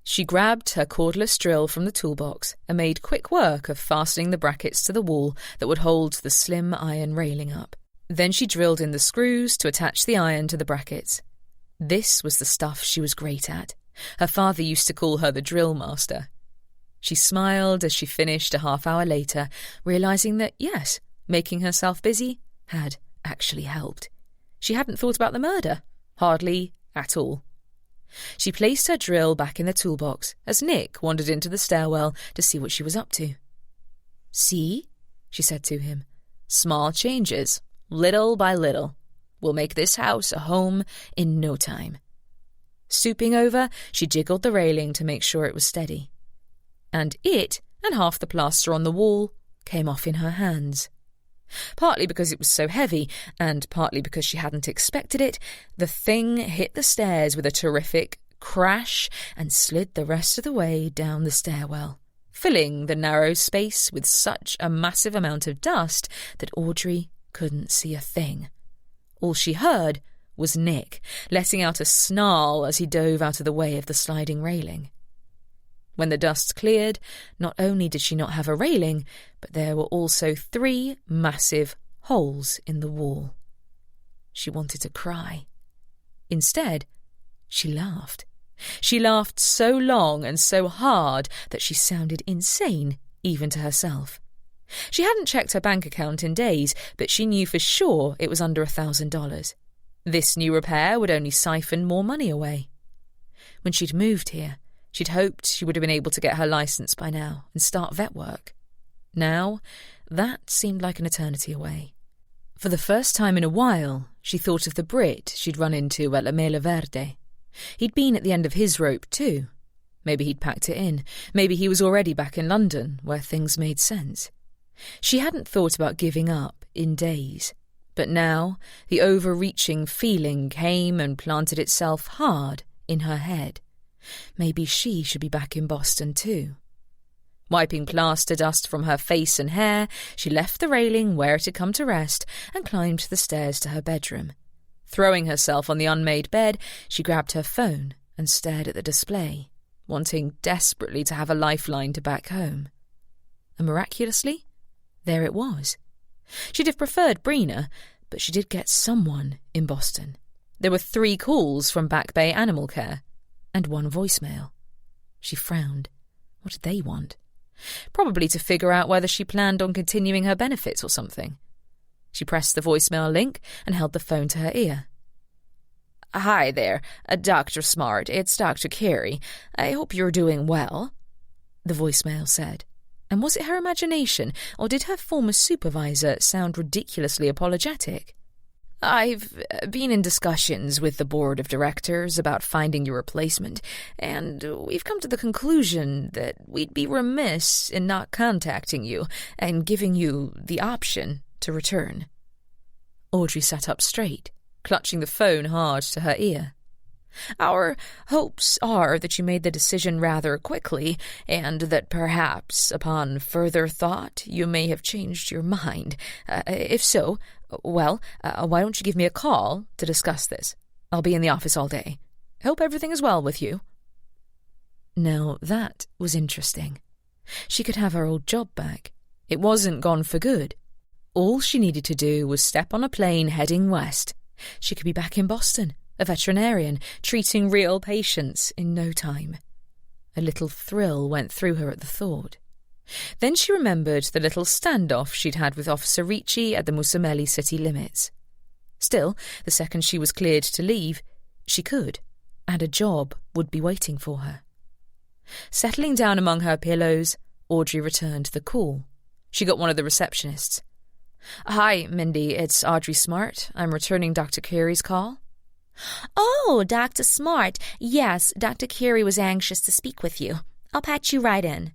She grabbed her cordless drill from the toolbox and made quick work of fastening the brackets to the wall that would hold the slim iron railing up. Then she drilled in the screws to attach the iron to the brackets. This was the stuff she was great at. Her father used to call her the drill master. She smiled as she finished a half-hour later, realising that, yes, making herself busy had actually helped. She hadn't thought about the murder. Hardly at all. She placed her drill back in the toolbox as Nick wandered into the stairwell to see what she was up to. "See?" she said to him. "Small changes, little by little. We'll make this house a home in no time." Stooping over, she jiggled the railing to make sure it was steady. And it, and half the plaster on the wall, came off in her hands. Partly because it was so heavy, and partly because she hadn't expected it, the thing hit the stairs with a terrific crash and slid the rest of the way down the stairwell, filling the narrow space with such a massive amount of dust that Audrey couldn't see a thing. All she heard was Nick, letting out a snarl as he dove out of the way of the sliding railing. When the dust cleared, not only did she not have a railing, but there were also 3 massive holes in the wall. She wanted to cry. Instead, she laughed. She laughed so long and so hard that she sounded insane, even to herself. She hadn't checked her bank account in days, but she knew for sure it was under $1,000. This new repair would only siphon more money away. When she'd moved here, she'd hoped she would have been able to get her licence by now and start vet work. Now, that seemed like an eternity away. For the first time in a while, she thought of the Brit she'd run into at La Mela Verde. He'd been at the end of his rope too. Maybe he'd packed it in. Maybe he was already back in London, where things made sense. She hadn't thought about giving up in days. But now, the overreaching feeling came and planted itself hard in her head. Maybe she should be back in Boston too. Wiping plaster dust from her face and hair, she left the railing where it had come to rest and climbed the stairs to her bedroom. Throwing herself on the unmade bed, she grabbed her phone and stared at the display, wanting desperately to have a lifeline to back home. and miraculously, there it was. She'd have preferred Brina, but she did get someone in Boston. There were 3 calls from Back Bay Animal Care, and 1 voicemail. She frowned. What did they want? Probably to figure out whether she planned on continuing her benefits or something. She pressed the voicemail link and held the phone to her ear. "Hi there, Dr. Smart, it's Dr. Carey. I hope you're doing well," the voicemail said. And was it her imagination, or did her former supervisor sound ridiculously apologetic? "I've been in discussions with the board of directors about finding your replacement, and we've come to the conclusion that we'd be remiss in not contacting you and giving you the option to return." Audrey sat up straight, clutching the phone hard to her ear. "Our hopes are that you made the decision rather quickly, and that perhaps, upon further thought, you may have changed your mind. If so, well, why don't you give me a call to discuss this? I'll be in the office all day. Hope everything is well with you." Now, that was interesting. She could have her old job back. It wasn't gone for good. All she needed to do was step on a plane heading west. She could be back in Boston, a veterinarian, treating real patients in no time. A little thrill went through her at the thought. Then she remembered the little standoff she'd had with Officer Ricci at the Musamelli city limits. Still, the second she was cleared to leave, she could, and a job would be waiting for her. Settling down among her pillows, Audrey returned the call. She got one of the receptionists. "Hi, Mindy, it's Audrey Smart. I'm returning Dr. Carey's call." "Oh, Dr. Smart. Yes, Dr. Carey was anxious to speak with you. I'll patch you right in."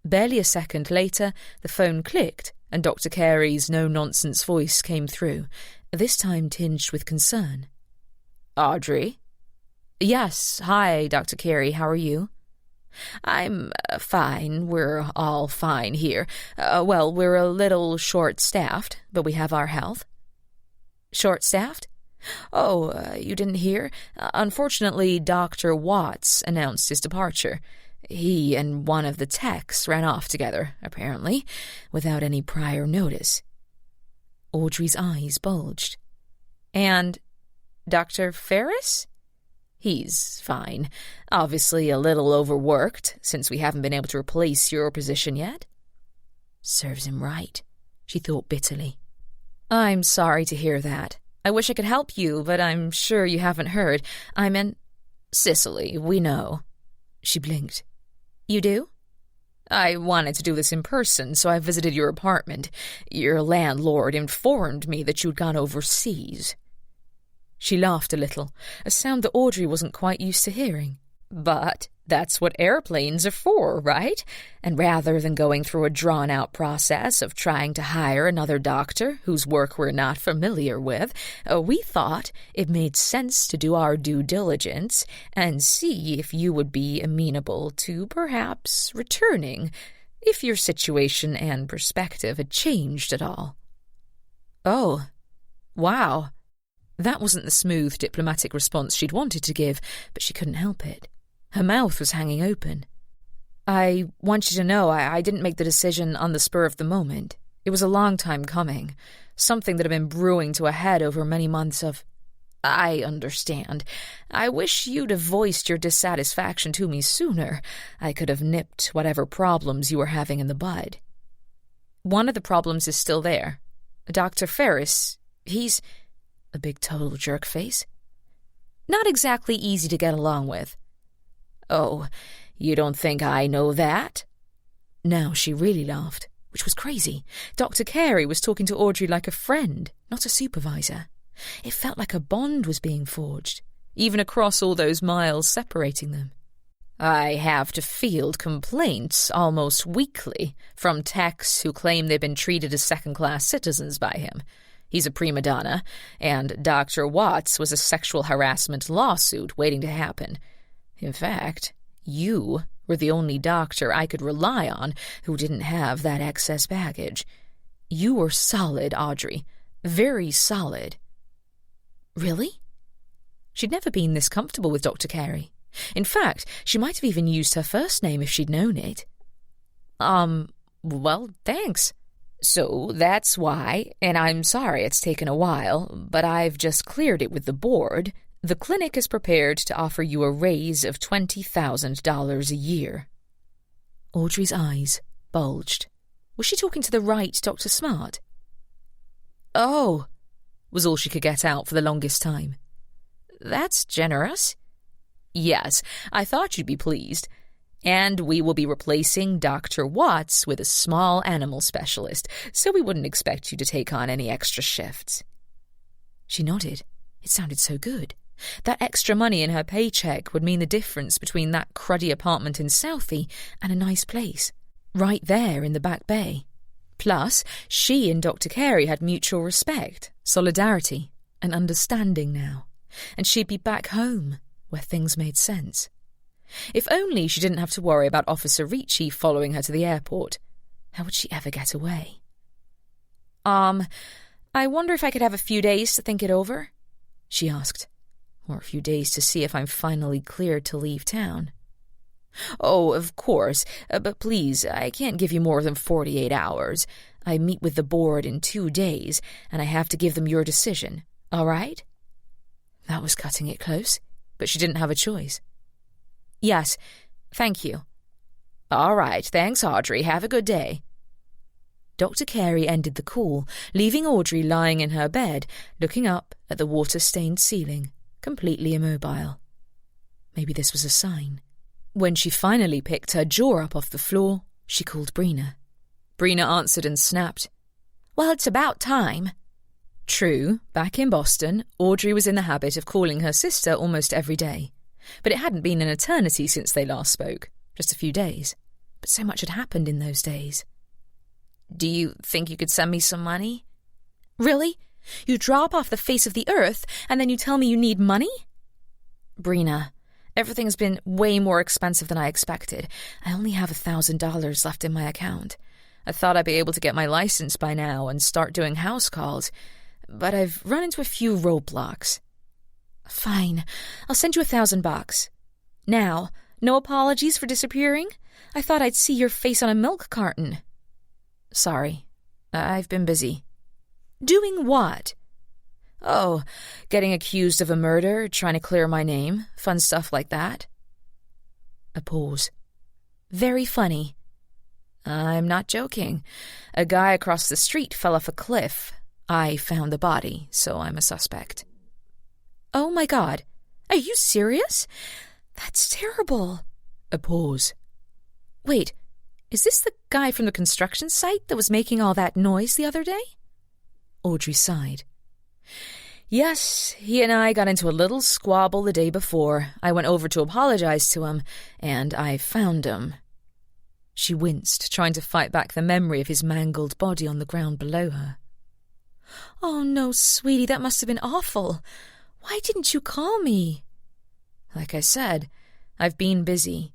Barely a second later, the phone clicked, and Dr. Carey's no-nonsense voice came through, this time tinged with concern. "Audrey?" "Yes, hi, Dr. Carey, how are you?" "I'm fine. We're all fine here. Well, we're a little short-staffed, but we have our health." "Short-staffed? Oh, you didn't hear? Unfortunately, Dr. Watts announced his departure. He and one of the techs ran off together, apparently, without any prior notice." Audrey's eyes bulged. "And Dr. Ferris?" "He's fine. Obviously a little overworked, since we haven't been able to replace your position yet." Serves him right, she thought bitterly. "I'm sorry to hear that. I wish I could help you, but I'm sure you haven't heard. I'm in Sicily, we know." She blinked. "You do?" "I wanted to do this in person, so I visited your apartment. Your landlord informed me that you'd gone overseas." She laughed a little, a sound that Audrey wasn't quite used to hearing. "But that's what airplanes are for, right? And rather than going through a drawn-out process of trying to hire another doctor whose work we're not familiar with, we thought it made sense to do our due diligence and see if you would be amenable to perhaps returning, if your situation and perspective had changed at all." "Oh, wow." That wasn't the smooth, diplomatic response she'd wanted to give, but she couldn't help it. Her mouth was hanging open. "I want you to know I didn't make the decision on the spur of the moment. It was a long time coming, something that had been brewing to a head over many months of—" "I understand. I wish you'd have voiced your dissatisfaction to me sooner. I could have nipped whatever problems you were having in the bud." "One of the problems is still there. Dr. Ferris, he's—" a big total jerk face. "Not exactly easy to get along with." "Oh, you don't think I know that?" Now she really laughed, which was crazy. Dr. Carey was talking to Audrey like a friend, not a supervisor. It felt like a bond was being forged, even across all those miles separating them. "I have to field complaints almost weekly from techs who claim they've been treated as second-class citizens by him. He's a prima donna, and Dr. Watts was a sexual harassment lawsuit waiting to happen. In fact, you were the only doctor I could rely on who didn't have that excess baggage. You were solid, Audrey. Very solid." Really? She'd never been this comfortable with Dr. Carey. In fact, she might have even used her first name if she'd known it. Well, thanks. So that's why, and I'm sorry it's taken a while, but I've just cleared it with the board. The clinic is prepared to offer you a raise of $20,000 a year. Audrey's eyes bulged. Was she talking to the right Dr. Smart? Oh, was all she could get out for the longest time. That's generous. Yes, I thought you'd be pleased. And we will be replacing Dr. Watts with a small animal specialist, so we wouldn't expect you to take on any extra shifts. She nodded. It sounded so good. That extra money in her paycheck would mean the difference between that cruddy apartment in Southie and a nice place, right there in the Back Bay. Plus, she and Dr. Carey had mutual respect, solidarity, and understanding now, and she'd be back home, where things made sense. If only she didn't have to worry about Officer Ricci following her to the airport. How would she ever get away? I wonder if I could have a few days to think it over? She asked. Or a few days to see if I'm finally cleared to leave town. Oh, of course, but please, I can't give you more than 48 hours. I meet with the board in 2 days, and I have to give them your decision, all right? That was cutting it close, but she didn't have a choice. Yes, thank you. All right, thanks, Audrey. Have a good day. Dr. Carey ended the call, leaving Audrey lying in her bed, looking up at the water-stained ceiling, completely immobile. Maybe this was a sign. When she finally picked her jaw up off the floor, she called Brina. Brina answered and snapped, "Well, it's about time." True, back in Boston, Audrey was in the habit of calling her sister almost every day. But it hadn't been an eternity since they last spoke, just a few days. But so much had happened in those days. "Do you think you could send me some money?" "Really? You drop off the face of the earth, and then you tell me you need money?" "Brina, everything's been way more expensive than I expected. I only have $1,000 left in my account. I thought I'd be able to get my license by now and start doing house calls, but I've run into a few roadblocks." "Fine, I'll send you $1,000. Now, no apologies for disappearing? I thought I'd see your face on a milk carton." "Sorry, I've been busy." "Doing what?" "Oh, getting accused of a murder, trying to clear my name, fun stuff like that." A pause. "Very funny." "I'm not joking. A guy across the street fell off a cliff. I found the body, so I'm a suspect." "Oh my God, are you serious? That's terrible." A pause. "Wait, is this the guy from the construction site that was making all that noise the other day?" Audrey sighed. "Yes, he and I got into a little squabble the day before. I went over to apologize to him, and I found him." She winced, trying to fight back the memory of his mangled body on the ground below her. "Oh no, sweetie, that must have been awful. Why didn't you call me?" "Like I said, I've been busy."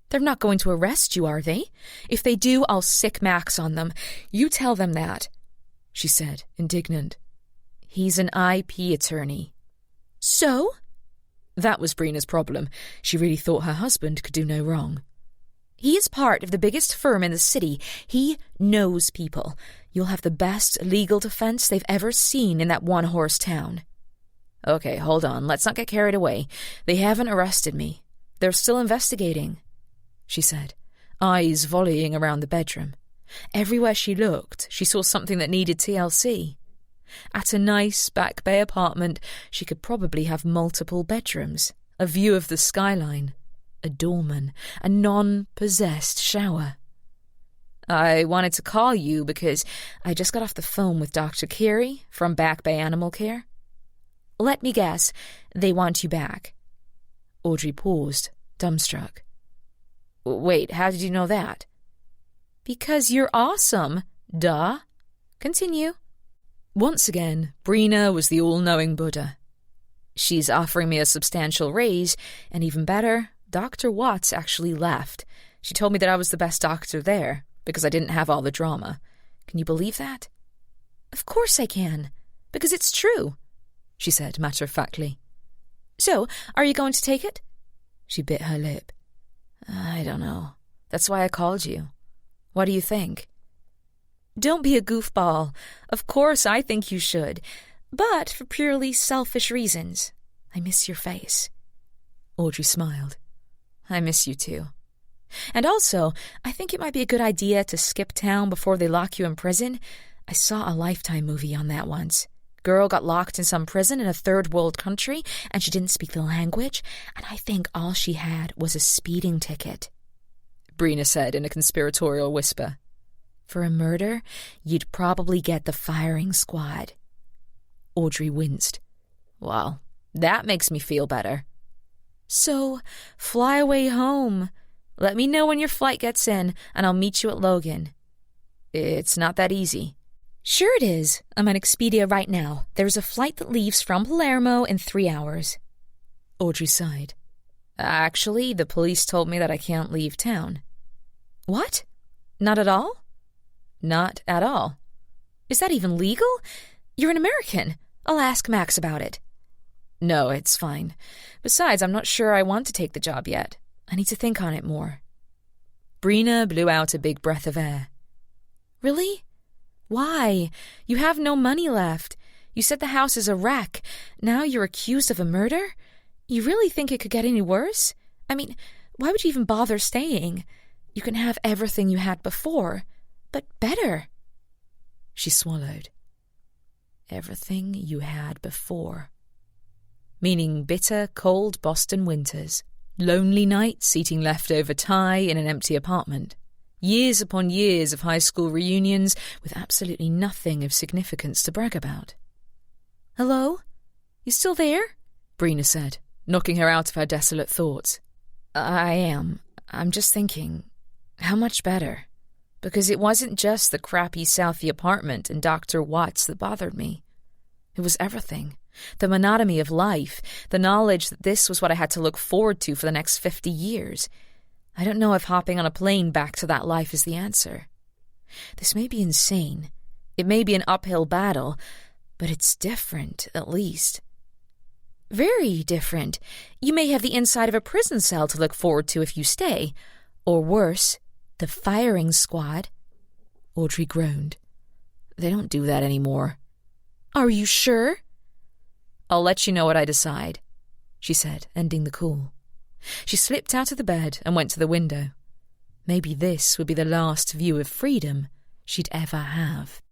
"They're not going to arrest you, are they? If they do, I'll sick Max on them. You tell them that," she said, indignant. "He's an IP attorney." "So?" That was Brina's problem. She really thought her husband could do no wrong. "He is part of the biggest firm in the city. He knows people. You'll have the best legal defense they've ever seen in that one-horse town." "Okay, hold on. Let's not get carried away. They haven't arrested me. They're still investigating," she said, eyes volleying around the bedroom. Everywhere she looked, she saw something that needed TLC. At a nice Back Bay apartment, she could probably have multiple bedrooms, a view of the skyline, a doorman, a non-possessed shower. "I wanted to call you because I just got off the phone with Dr. Carey from Back Bay Animal Care." "Let me guess, they want you back." Audrey paused, dumbstruck. "Wait, how did you know that?" "Because you're awesome, duh. Continue." Once again, Brina was the all-knowing Buddha. "She's offering me a substantial raise, and even better, Dr. Watts actually left. She told me that I was the best doctor there, because I didn't have all the drama. Can you believe that?" "Of course I can, because it's true," she said matter-of-factly. "So, are you going to take it?" She bit her lip. "I don't know. That's why I called you." What do you think? Don't be a goofball. Of course I think you should, but for purely selfish reasons. I miss your face. Audrey smiled. I miss you too. And also, I think it might be a good idea to skip town before they lock you in prison. I saw a Lifetime movie on that once. Girl got locked in some prison in a third world country, and she didn't speak the language, and I think all she had was a speeding ticket. Brina said in a conspiratorial whisper. For a murder, you'd probably get the firing squad. Audrey winced. Well, that makes me feel better. So, fly away home. Let me know when your flight gets in, and I'll meet you at Logan. It's not that easy. Sure it is. I'm on Expedia right now. There's a flight that leaves from Palermo in 3 hours. Audrey sighed. Actually, the police told me that I can't leave town. What? Not at all? Not at all. Is that even legal? You're an American. I'll ask Max about it. No, it's fine. Besides, I'm not sure I want to take the job yet. I need to think on it more. Brina blew out a big breath of air. Really? Why? You have no money left. You said the house is a wreck. Now you're accused of a murder? You really think it could get any worse? I mean, why would you even bother staying? You can have everything you had before, but better. She swallowed. Everything you had before. Meaning bitter, cold Boston winters, lonely nights eating leftover Thai in an empty apartment, years upon years of high school reunions with absolutely nothing of significance to brag about. Hello? You still there? Brina said, knocking her out of her desolate thoughts. I am. I'm just thinking, how much better? Because it wasn't just the crappy Southie apartment and Dr. Watts that bothered me. It was everything. The monotony of life, the knowledge that this was what I had to look forward to for the next 50 years. I don't know if hopping on a plane back to that life is the answer. This may be insane. It may be an uphill battle, but it's different, at least. Very different. You may have the inside of a prison cell to look forward to if you stay. Or worse, the firing squad. Audrey groaned. They don't do that anymore. Are you sure? I'll let you know what I decide, she said, ending the call. She slipped out of the bed and went to the window. Maybe this would be the last view of freedom she'd ever have.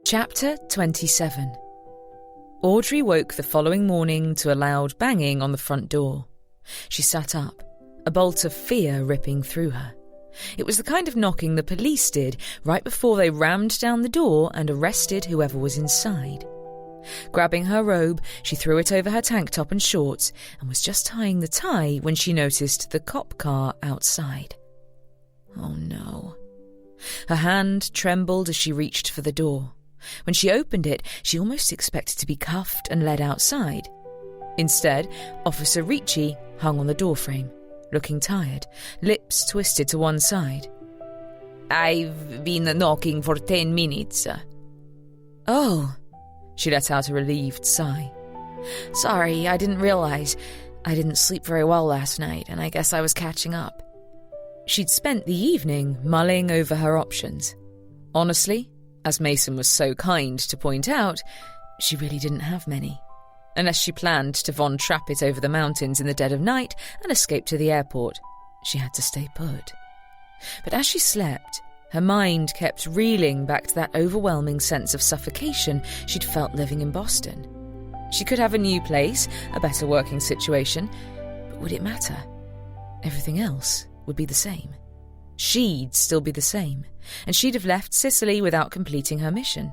Chapter 27. Audrey woke the following morning to a loud banging on the front door. She sat up, a bolt of fear ripping through her. It was the kind of knocking the police did right before they rammed down the door and arrested whoever was inside. Grabbing her robe, she threw it over her tank top and shorts and was just tying the tie when she noticed the cop car outside. Oh no. Her hand trembled as she reached for the door. When she opened it, she almost expected to be cuffed and led outside. Instead, Officer Ricci hung on the doorframe, looking tired, lips twisted to one side. "I've been knocking for 10 minutes. Oh, she let out a relieved sigh. Sorry, I didn't realize. I didn't sleep very well last night, and I guess I was catching up. She'd spent the evening mulling over her options. Honestly, as Mason was so kind to point out, she really didn't have many. Unless she planned to Von Trapp it over the mountains in the dead of night and escape to the airport, she had to stay put. But as she slept, her mind kept reeling back to that overwhelming sense of suffocation she'd felt living in Boston. She could have a new place, a better working situation, but would it matter? Everything else would be the same. She'd still be the same, and she'd have left Sicily without completing her mission.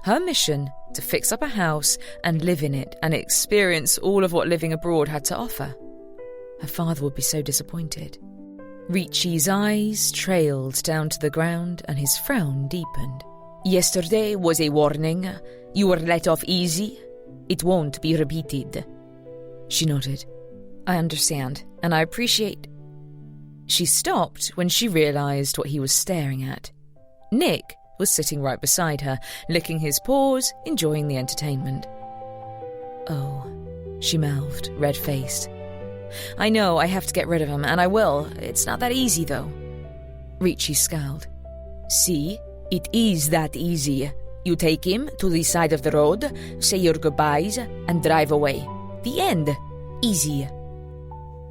Her mission to fix up a house and live in it and experience all of what living abroad had to offer. Her father would be so disappointed. Ricci's eyes trailed down to the ground and his frown deepened. "Yesterday was a warning. You were let off easy. It won't be repeated." She nodded. I understand, and I appreciate... She stopped when she realised what he was staring at. Nick was sitting right beside her, licking his paws, enjoying the entertainment. "Oh," she mouthed, red-faced. "I know I have to get rid of him, and I will. It's not that easy, though." Ricci scowled. "See, it is that easy. You take him to the side of the road, say your goodbyes, and drive away. The end. Easy."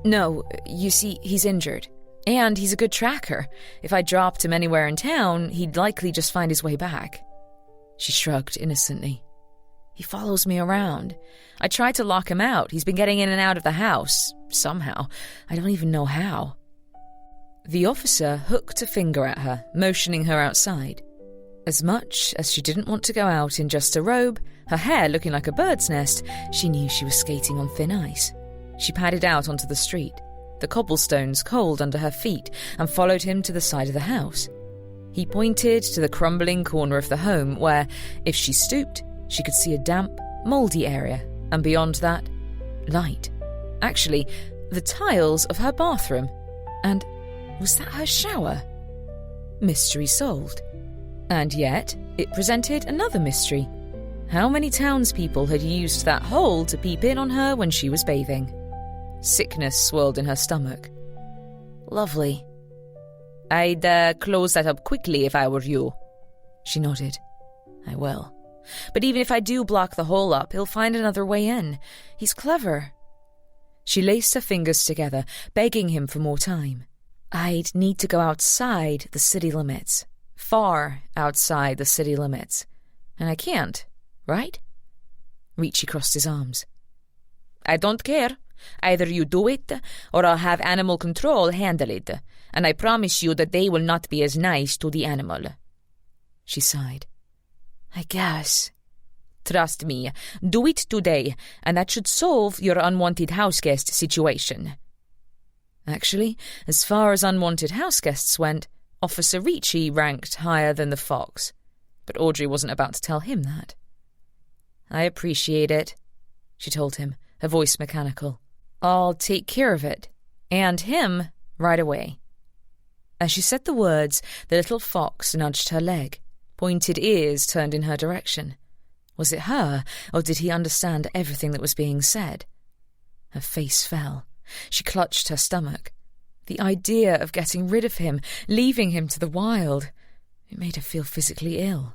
"No, you see, he's injured. And he's a good tracker. If I dropped him anywhere in town, he'd likely just find his way back." She shrugged innocently. "He follows me around. I tried to lock him out. He's been getting in and out of the house. Somehow. I don't even know how." The officer hooked a finger at her, motioning her outside. As much as she didn't want to go out in just a robe, her hair looking like a bird's nest, she knew she was skating on thin ice. She padded out onto the street, the cobblestones cold under her feet, and followed him to the side of the house. He pointed to the crumbling corner of the home where, if she stooped, she could see a damp, mouldy area, and beyond that, light. Actually, the tiles of her bathroom. And was that her shower? Mystery solved. And yet, it presented another mystery. How many townspeople had used that hole to peep in on her when she was bathing? Sickness swirled in her stomach. Lovely. "I'd close that up quickly if I were you." She nodded. "I will. But even if I do block the hole up, he'll find another way in. He's clever." She laced her fingers together, begging him for more time. "I'd need to go outside the city limits. Far outside the city limits. And I can't, right?" Ricci crossed his arms. "I don't care. Either you do it, or I'll have animal control handle it. And I promise you that they will not be as nice to the animal." She sighed. "I guess." "Trust me. Do it today, and that should solve your unwanted houseguest situation." Actually, as far as unwanted houseguests went, Officer Ricci ranked higher than the fox. But Audrey wasn't about to tell him that. "I appreciate it," she told him, her voice mechanical. "I'll take care of it. And him right away." As she said the words, the little fox nudged her leg, pointed ears turned in her direction. Was it her, or did he understand everything that was being said? Her face fell. She clutched her stomach. The idea of getting rid of him, leaving him to the wild, it made her feel physically ill.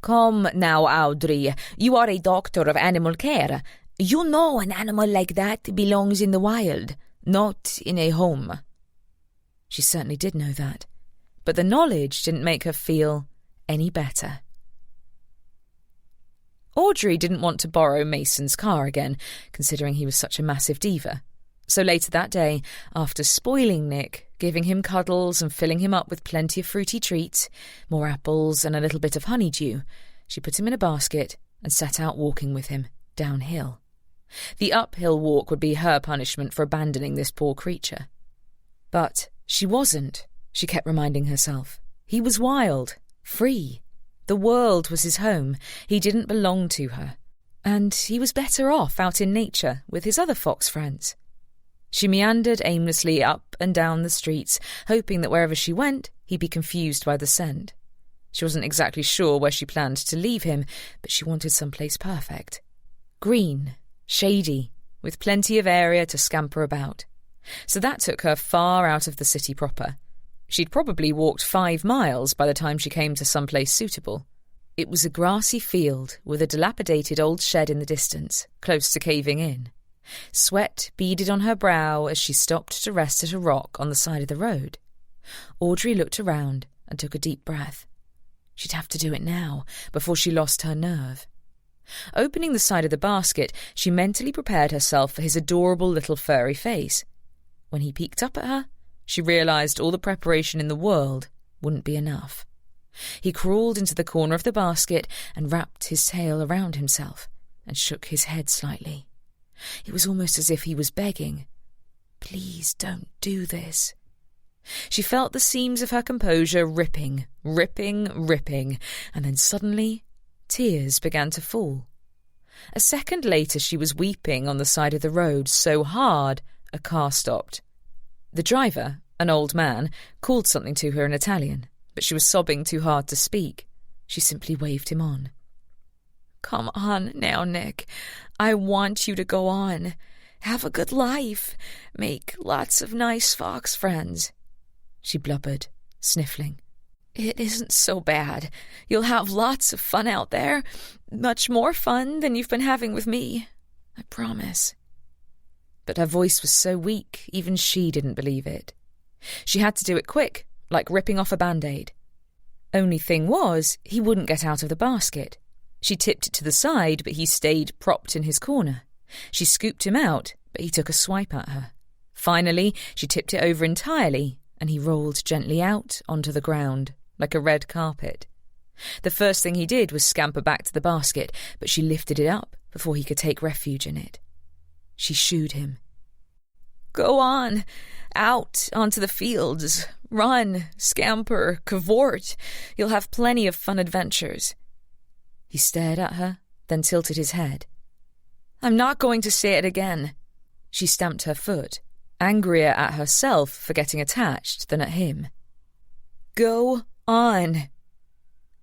"Come now, Audrey. You are a doctor of animal care. You know an animal like that belongs in the wild, not in a home." She certainly did know that, but the knowledge didn't make her feel any better. Audrey didn't want to borrow Mason's car again, considering he was such a massive diva. So later that day, after spoiling Nick, giving him cuddles and filling him up with plenty of fruity treats, more apples and a little bit of honeydew, she put him in a basket and set out walking with him downhill. The uphill walk would be her punishment for abandoning this poor creature. But she wasn't, she kept reminding herself. He was wild, free. The world was his home. He didn't belong to her. And he was better off out in nature with his other fox friends. She meandered aimlessly up and down the streets, hoping that wherever she went, he'd be confused by the scent. She wasn't exactly sure where she planned to leave him, but she wanted someplace perfect. Green, shady, with plenty of area to scamper about. So that took her far out of the city proper. She'd probably walked 5 miles by the time she came to someplace suitable. It was a grassy field with a dilapidated old shed in the distance, close to caving in. Sweat beaded on her brow as she stopped to rest at a rock on the side of the road. Audrey looked around and took a deep breath. She'd have to do it now, before she lost her nerve. Opening the side of the basket, she mentally prepared herself for his adorable little furry face. When he peeked up at her, she realised all the preparation in the world wouldn't be enough. He crawled into the corner of the basket and wrapped his tail around himself and shook his head slightly. It was almost as if he was begging, "Please don't do this." She felt the seams of her composure ripping, and then suddenly tears began to fall. A second later she was weeping on the side of the road so hard a car stopped. The driver, an old man, called something to her in Italian, but she was sobbing too hard to speak. She simply waved him on. "Come on now, Nick. I want you to go on. Have a good life. Make lots of nice fox friends," she blubbered, sniffling. "It isn't so bad. You'll have lots of fun out there. Much more fun than you've been having with me. I promise." But her voice was so weak, even she didn't believe it. She had to do it quick, like ripping off a Band-Aid. Only thing was, he wouldn't get out of the basket. She tipped it to the side, but he stayed propped in his corner. She scooped him out, but he took a swipe at her. Finally, she tipped it over entirely, and he rolled gently out onto the ground, like a red carpet. The first thing he did was scamper back to the basket, but she lifted it up before he could take refuge in it. She shooed him. "Go on, out onto the fields. Run, scamper, cavort. You'll have plenty of fun adventures." He stared at her, then tilted his head. "I'm not going to say it again." She stamped her foot, angrier at herself for getting attached than at him. "Go on."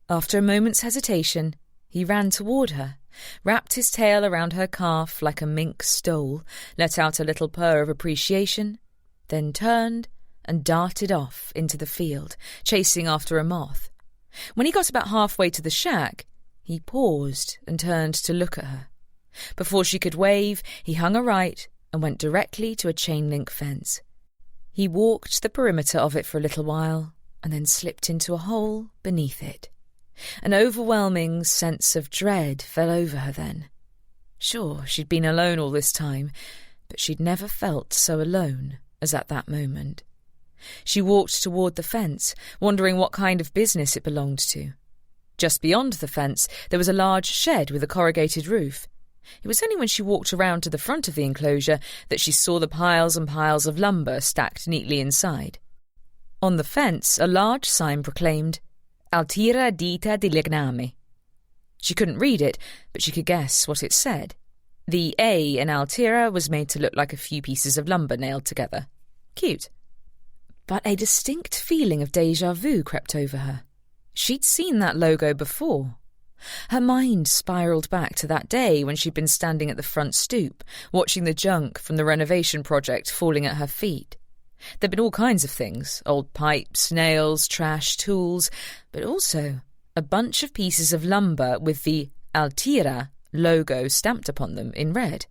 After a moment's hesitation, he ran toward her, wrapped his tail around her calf like a mink stole, let out a little purr of appreciation, then turned and darted off into the field, chasing after a moth. When he got about halfway to the shack, he paused and turned to look at her. Before she could wave, he hung a right and went directly to a chain-link fence. He walked the perimeter of it for a little while and then slipped into a hole beneath it. An overwhelming sense of dread fell over her then. Sure, she'd been alone all this time, but she'd never felt so alone as at that moment. She walked toward the fence, wondering what kind of business it belonged to. Just beyond the fence, there was a large shed with a corrugated roof. It was only when she walked around to the front of the enclosure that she saw the piles and piles of lumber stacked neatly inside. On the fence, a large sign proclaimed, "Altira dita di legname." She couldn't read it, but she could guess what it said. The A in Altira was made to look like a few pieces of lumber nailed together. Cute. But a distinct feeling of déjà vu crept over her. She'd seen that logo before. Her mind spiraled back to that day when she'd been standing at the front stoop, watching the junk from the renovation project falling at her feet. There'd been all kinds of things, old pipes, nails, trash, tools, but also a bunch of pieces of lumber with the Altira logo stamped upon them in red.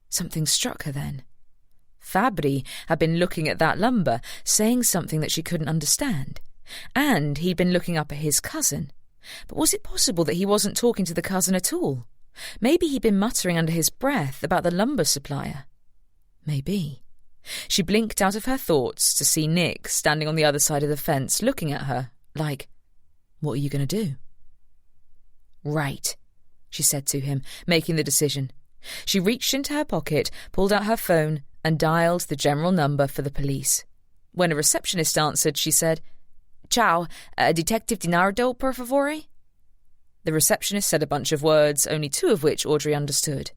Something struck her then. Fabri had been looking at that lumber, saying something that she couldn't understand. And he'd been looking up at his cousin, But was it possible that he wasn't talking to the cousin at all? Maybe he'd been muttering under his breath about the lumber supplier. Maybe. She blinked out of her thoughts to see Nick standing on the other side of the fence looking at her, like, "What are you going to do?" "Right," she said to him, making the decision. She reached into her pocket, pulled out her phone, and dialed the general number for the police. When a receptionist answered, she said, "Ciao, Detective Dinardo, per favore?" The receptionist said a bunch of words, only two of which Audrey understood.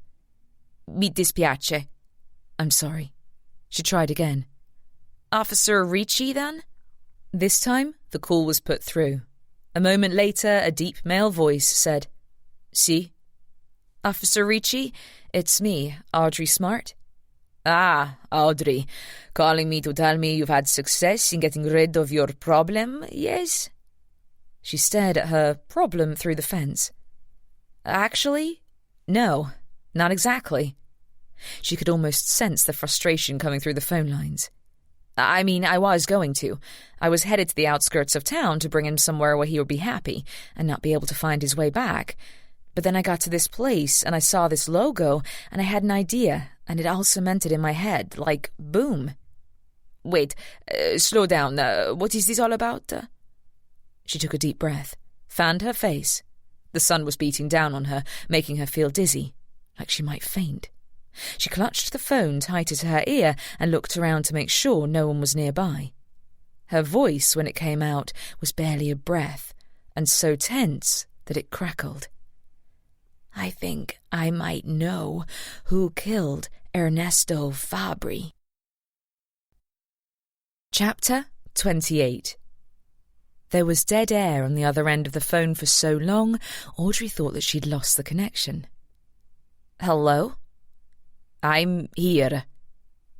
"Mi dispiace." "I'm sorry." She tried again. "Officer Ricci, then?" This time, the call was put through. A moment later, a deep male voice said, "Si?" "Officer Ricci, it's me, Audrey Smart." "Ah, Audrey, calling me to tell me you've had success in getting rid of your problem, yes?" She stared at her problem through the fence. "Actually, no, not exactly." She could almost sense the frustration coming through the phone lines. "I mean, I was going to. I was headed to the outskirts of town to bring him somewhere where he would be happy and not be able to find his way back. But then I got to this place and I saw this logo and I had an idea and it all cemented in my head, like boom." "Wait, slow down. What is this all about?" She took a deep breath, fanned her face. The sun was beating down on her, making her feel dizzy, like she might faint. She clutched the phone tighter to her ear and looked around to make sure no one was nearby. Her voice, when it came out, was barely a breath, and so tense that it crackled. "I think I might know who killed Ernesto Fabri." Chapter 28. There was dead air on the other end of the phone for so long, Audrey thought that she'd lost the connection. "Hello?" "I'm here,"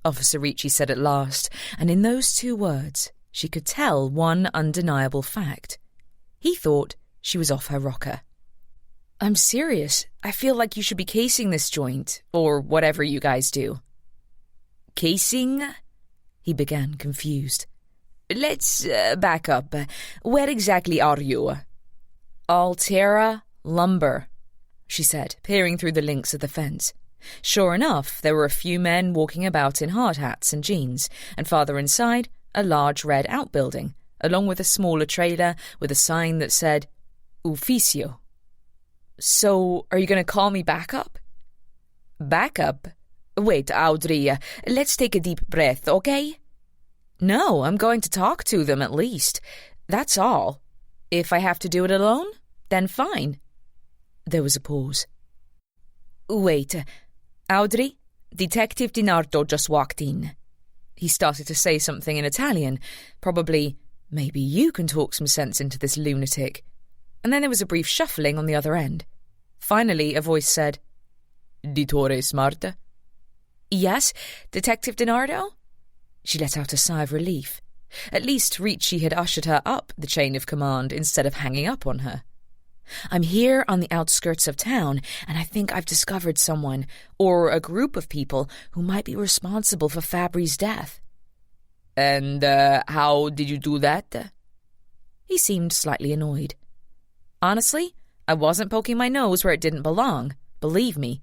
Officer Ricci said at last, and in those two words she could tell one undeniable fact. He thought she was off her rocker. "I'm serious. I feel like you should be casing this joint, or whatever you guys do." "Casing?" he began, confused. "Let's back up. Where exactly are you?" "Altera Lumber," she said, peering through the links of the fence. Sure enough, there were a few men walking about in hard hats and jeans, and farther inside, a large red outbuilding, along with a smaller trailer with a sign that said, "Ufficio." "So, are you going to call me back up?" "Back up? Wait, Audrey, let's take a deep breath, okay?" "No, I'm going to talk to them at least. That's all. If I have to do it alone, then fine." There was a pause. "Wait, Audrey, Detective Dinardo just walked in." He started to say something in Italian, probably, "Maybe you can talk some sense into this lunatic." And then there was a brief shuffling on the other end. Finally, a voice said, "Dittore Smart?" "Yes, Detective Dinardo?" She let out a sigh of relief. At least Ricci had ushered her up the chain of command instead of hanging up on her. "I'm here on the outskirts of town, and I think I've discovered someone, or a group of people, who might be responsible for Fabri's death." "And how did you do that?" He seemed slightly annoyed. "Honestly, I wasn't poking my nose where it didn't belong, believe me.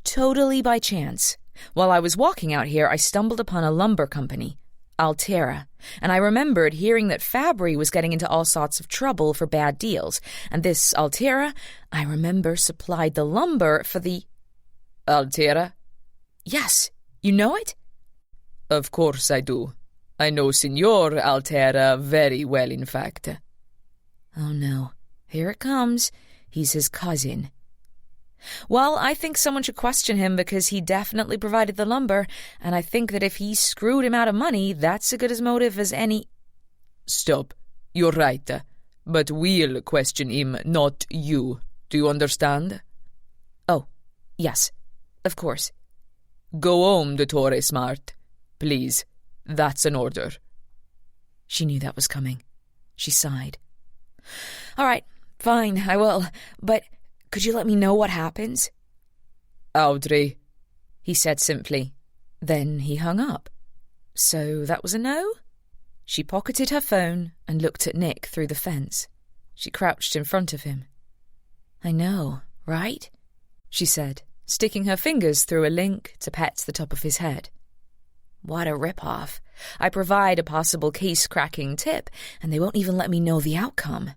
Totally by chance. While I was walking out here, I stumbled upon a lumber company, Altera, and I remembered hearing that Fabri was getting into all sorts of trouble for bad deals, and this Altera, I remember, supplied the lumber for the—" "Altera?" "Yes, you know it?" "Of course I do. I know Signor Altera very well, in fact." "Oh no, here it comes. He's his cousin." "Well, I think someone should question him because he definitely provided the lumber, and I think that if he screwed him out of money, that's as good a motive as any—" "Stop. You're right. But we'll question him, not you. Do you understand?" "Oh, yes, of course." "Go home, Dottore Smart. Please. That's an order." She knew that was coming. She sighed. "All right, fine, I will. But could you let me know what happens?" "Audrey," he said simply. Then he hung up. So that was a no? She pocketed her phone and looked at Nick through the fence. She crouched in front of him. "I know, right?" she said, sticking her fingers through a link to pet the top of his head. "What a rip-off. I provide a possible case-cracking tip, and they won't even let me know the outcome."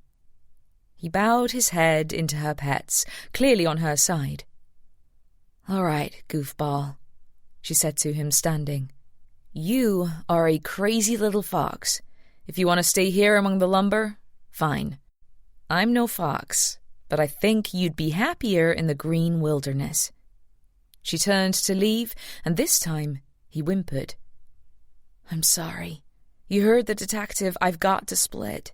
He bowed his head into her pet's, clearly on her side. "All right, goofball," she said to him, standing. "You are a crazy little fox. If you want to stay here among the lumber, fine. I'm no fox, but I think you'd be happier in the green wilderness." She turned to leave, and this time he whimpered. "I'm sorry. You heard the detective. I've got to split."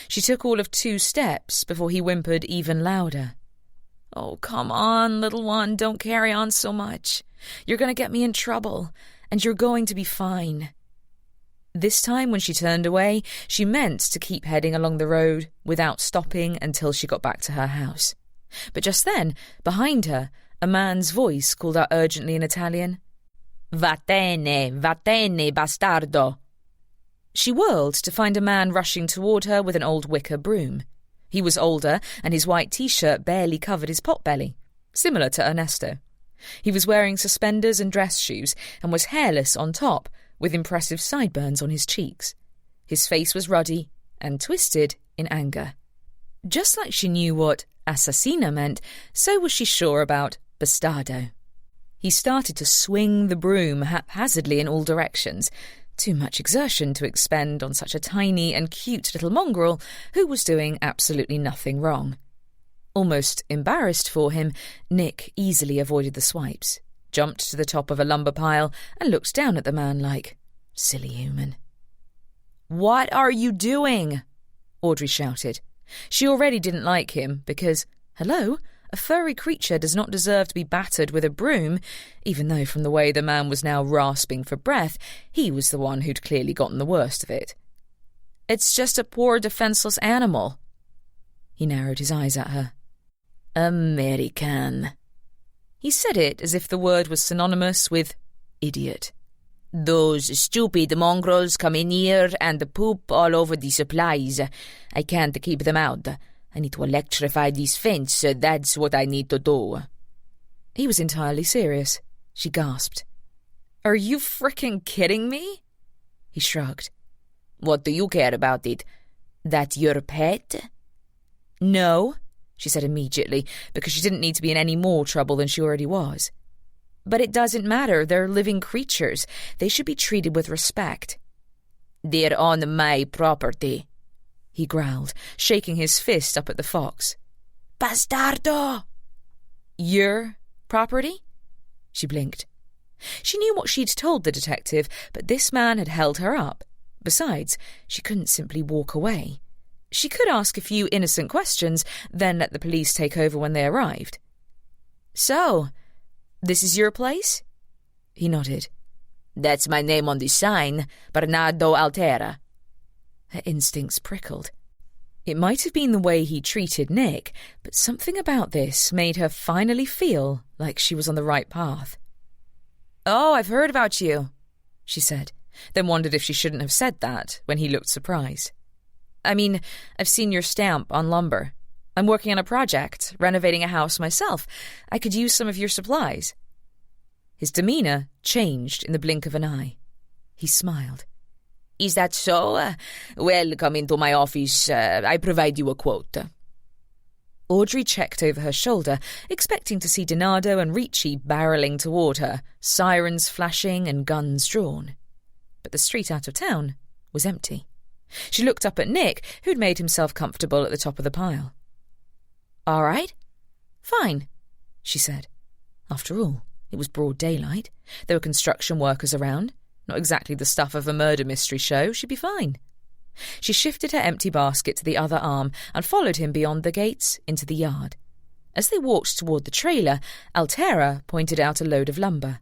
She took all of 2 steps before he whimpered even louder. "Oh, come on, little one, don't carry on so much. You're going to get me in trouble, and you're going to be fine." This time when she turned away, she meant to keep heading along the road without stopping until she got back to her house. But just then, behind her, a man's voice called out urgently in Italian, "Vattene, bastardo." She whirled to find a man rushing toward her with an old wicker broom. He was older, and his white T-shirt barely covered his potbelly, similar to Ernesto. He was wearing suspenders and dress shoes, and was hairless on top, with impressive sideburns on his cheeks. His face was ruddy and twisted in anger. Just like she knew what assassina meant, so was she sure about bastardo. He started to swing the broom haphazardly in all directions, too much exertion to expend on such a tiny and cute little mongrel who was doing absolutely nothing wrong. Almost embarrassed for him, Nick easily avoided the swipes, jumped to the top of a lumber pile, and looked down at the man like, silly human. "What are you doing?" Audrey shouted. She already didn't like him because, hello, a furry creature does not deserve to be battered with a broom, even though from the way the man was now rasping for breath, he was the one who'd clearly gotten the worst of it. "It's just a poor defenseless animal." He narrowed his eyes at her. "American." He said it as if the word was synonymous with idiot. "Those stupid mongrels come in here and poop all over the supplies. I can't keep them out. I need to electrify this fence. That's what I need to do." He was entirely serious. She gasped. "Are you frickin' kidding me?" He shrugged. "What do you care about it? That your pet?" "No," she said immediately, because she didn't need to be in any more trouble than she already was. "But it doesn't matter. They're living creatures. They should be treated with respect." "They're on my property," he growled, shaking his fist up at the fox. "Bastardo!" "Your property?" She blinked. She knew what she'd told the detective, but this man had held her up. Besides, she couldn't simply walk away. She could ask a few innocent questions, then let the police take over when they arrived. "So, this is your place?" He nodded. "That's my name on the sign, Bernardo Altera." Her instincts prickled. It might have been the way he treated Nick, but something about this made her finally feel like she was on the right path. "Oh, I've heard about you," she said, then wondered if she shouldn't have said that when he looked surprised. "I mean, I've seen your stamp on lumber. I'm working on a project, renovating a house myself. I could use some of your supplies." His demeanour changed in the blink of an eye. He smiled. "Is that so? Well, come into my office. I provide you a quote." Audrey checked over her shoulder, expecting to see Donato and Ricci barrelling toward her, sirens flashing and guns drawn. But the street out of town was empty. She looked up at Nick, who'd made himself comfortable at the top of the pile. "All right. Fine," she said. After all, it was broad daylight. There were construction workers around. Not exactly the stuff of a murder mystery show. She'd be fine. She shifted her empty basket to the other arm and followed him beyond the gates into the yard. As they walked toward the trailer, Altera pointed out a load of lumber.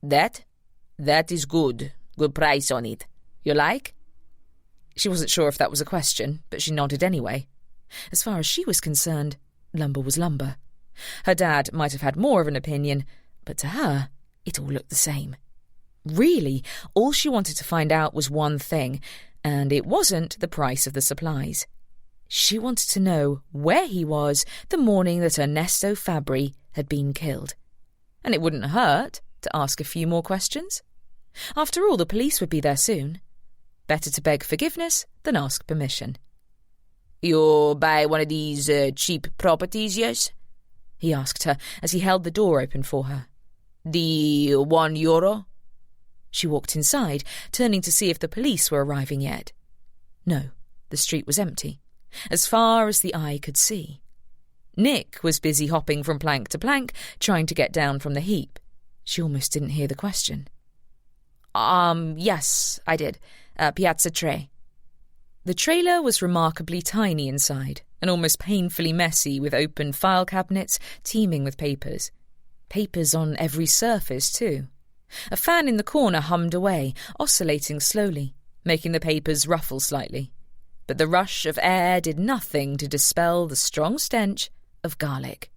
That is good. Good price on it. You like?" She wasn't sure if that was a question, but she nodded anyway. As far as she was concerned, lumber was lumber. Her dad might have had more of an opinion, but to her, it all looked the same. Really, all she wanted to find out was one thing, and it wasn't the price of the supplies. She wanted to know where he was the morning that Ernesto Fabri had been killed. And it wouldn't hurt to ask a few more questions. After all, the police would be there soon. Better to beg forgiveness than ask permission. You buy one of these cheap properties, yes? He asked her as he held the door open for her. The €1? She walked inside, turning to see if the police were arriving yet. No, the street was empty, as far as the eye could see. Nick was busy hopping from plank to plank, trying to get down from the heap. She almost didn't hear the question. Yes, I did. Piazza Tre. The trailer was remarkably tiny inside, and almost painfully messy, with open file cabinets teeming with papers. Papers on every surface, too. A fan in the corner hummed away, oscillating slowly, making the papers ruffle slightly. But the rush of air did nothing to dispel the strong stench of garlic.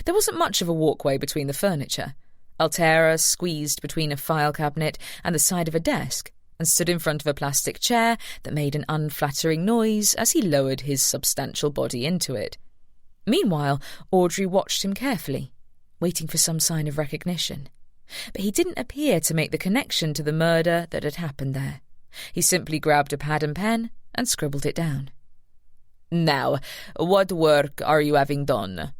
There wasn't much of a walkway between the furniture. Altera squeezed between a file cabinet and the side of a desk and stood in front of a plastic chair that made an unflattering noise as he lowered his substantial body into it. Meanwhile, Audrey watched him carefully, waiting for some sign of recognition. But he didn't appear to make the connection to the murder that had happened there. He simply grabbed a pad and pen and scribbled it down. Now, what work are you having done?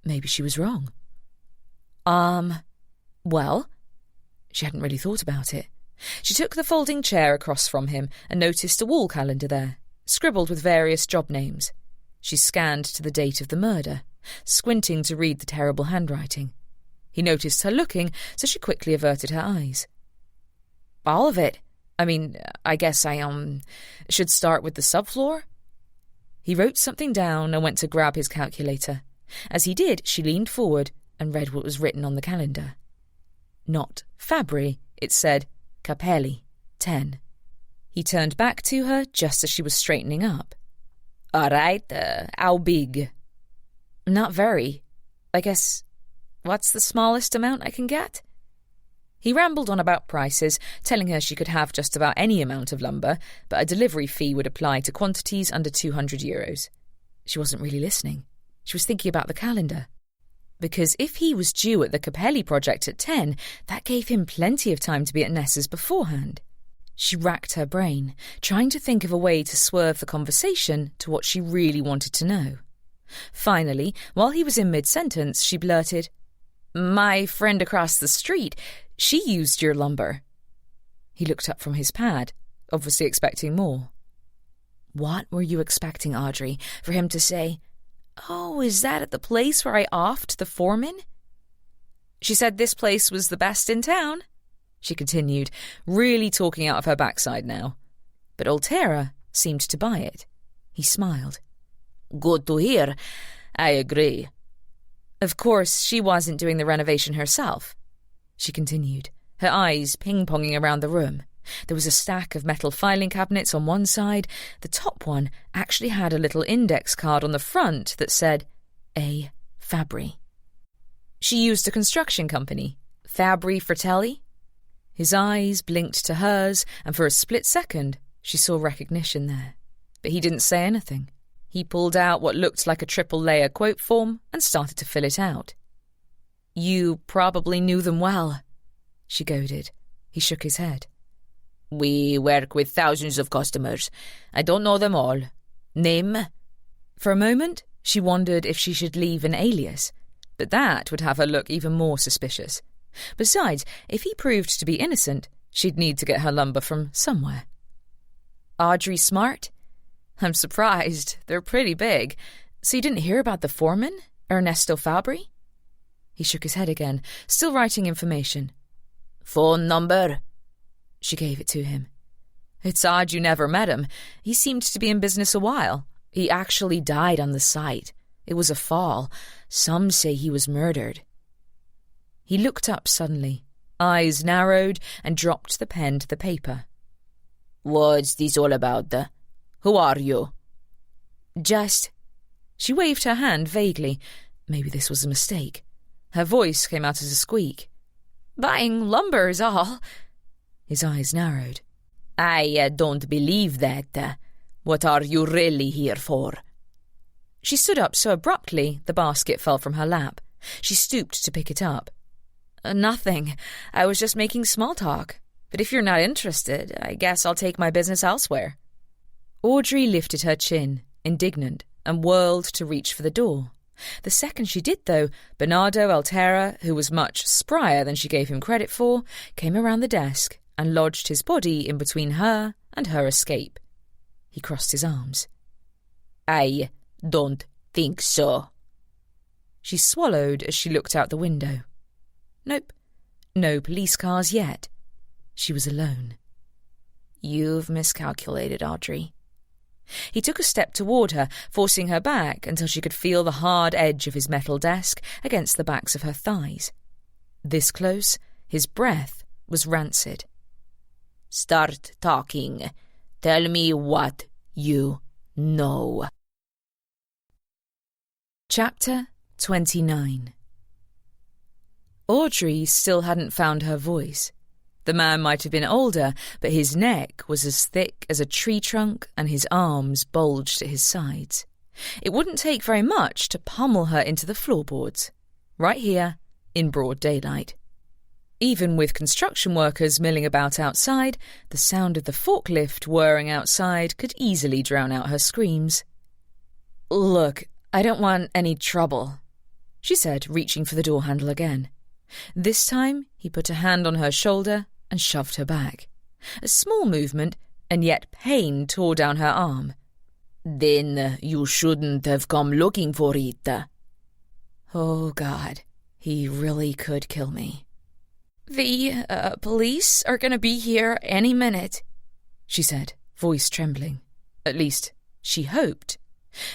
Maybe she was wrong. Well, she hadn't really thought about it. She took the folding chair across from him and noticed a wall calendar there, scribbled with various job names. She scanned to the date of the murder, squinting to read the terrible handwriting. He noticed her looking, so she quickly averted her eyes. All of it. I guess I should start with the subfloor? He wrote something down and went to grab his calculator. As he did, she leaned forward and read what was written on the calendar. Not Fabri, it said Capelli, 10. He turned back to her just as she was straightening up. All right, how big? Not very. I guess, what's the smallest amount I can get? He rambled on about prices, telling her she could have just about any amount of lumber, but a delivery fee would apply to quantities under €200. She wasn't really listening. She was thinking about the calendar. Because if he was due at the Capelli project at 10, that gave him plenty of time to be at Nessa's beforehand. She racked her brain, trying to think of a way to swerve the conversation to what she really wanted to know. Finally, while he was in mid-sentence, she blurted, "My friend across the street, she used your lumber." He looked up from his pad, obviously expecting more. What were you expecting, Audrey? For him to say, "Oh, is that at the place where I offed the foreman?" She said this place was the best in town, she continued, really talking out of her backside now. But Altera seemed to buy it. He smiled. Good to hear. I agree. Of course, she wasn't doing the renovation herself, she continued, her eyes ping-ponging around the room. There was a stack of metal filing cabinets on one side. The top one actually had a little index card on the front that said, A. Fabri. She used a construction company, Fabri Fratelli. His eyes blinked to hers, and for a split second, she saw recognition there. But he didn't say anything. He pulled out what looked like a triple-layer quote form and started to fill it out. You probably knew them well, she goaded. He shook his head. We work with thousands of customers. I don't know them all. Name? For a moment, she wondered if she should leave an alias, but that would have her look even more suspicious. Besides, if he proved to be innocent, she'd need to get her lumber from somewhere. Audrey Smart? I'm surprised. They're pretty big. So you didn't hear about the foreman, Ernesto Fabri? He shook his head again, still writing information. Phone number? She gave it to him. It's odd you never met him. He seemed to be in business a while. He actually died on the site. It was a fall. Some say he was murdered. He looked up suddenly, eyes narrowed, and dropped the pen to the paper. What's this all about? Who are you? Just... She waved her hand vaguely. Maybe this was a mistake. Her voice came out as a squeak. Buying lumber is all. His eyes narrowed. I don't believe that. What are you really here for?" She stood up so abruptly the basket fell from her lap. She stooped to pick it up. "Nothing. I was just making small talk. But if you're not interested, I guess I'll take my business elsewhere." Audrey lifted her chin, indignant, and whirled to reach for the door. The second she did, though, Bernardo Altera, who was much sprier than she gave him credit for, came around the desk and lodged his body in between her and her escape. He crossed his arms. "I don't think so." She swallowed as she looked out the window. Nope, no police cars yet. She was alone. "You've miscalculated, Audrey." He took a step toward her, forcing her back until she could feel the hard edge of his metal desk against the backs of her thighs. This close, his breath was rancid. "Start talking. Tell me what you know." Chapter 29. Audrey still hadn't found her voice. The man might have been older, but his neck was as thick as a tree trunk and his arms bulged at his sides. It wouldn't take very much to pummel her into the floorboards. Right here, in broad daylight. Even with construction workers milling about outside, the sound of the forklift whirring outside could easily drown out her screams. "Look, I don't want any trouble," she said, reaching for the door handle again. This time, he put a hand on her shoulder and shoved her back. A small movement, and yet pain tore down her arm. "Then you shouldn't have come looking for it." Oh, God, he really could kill me. "The police are going to be here any minute," she said, voice trembling. At least, she hoped.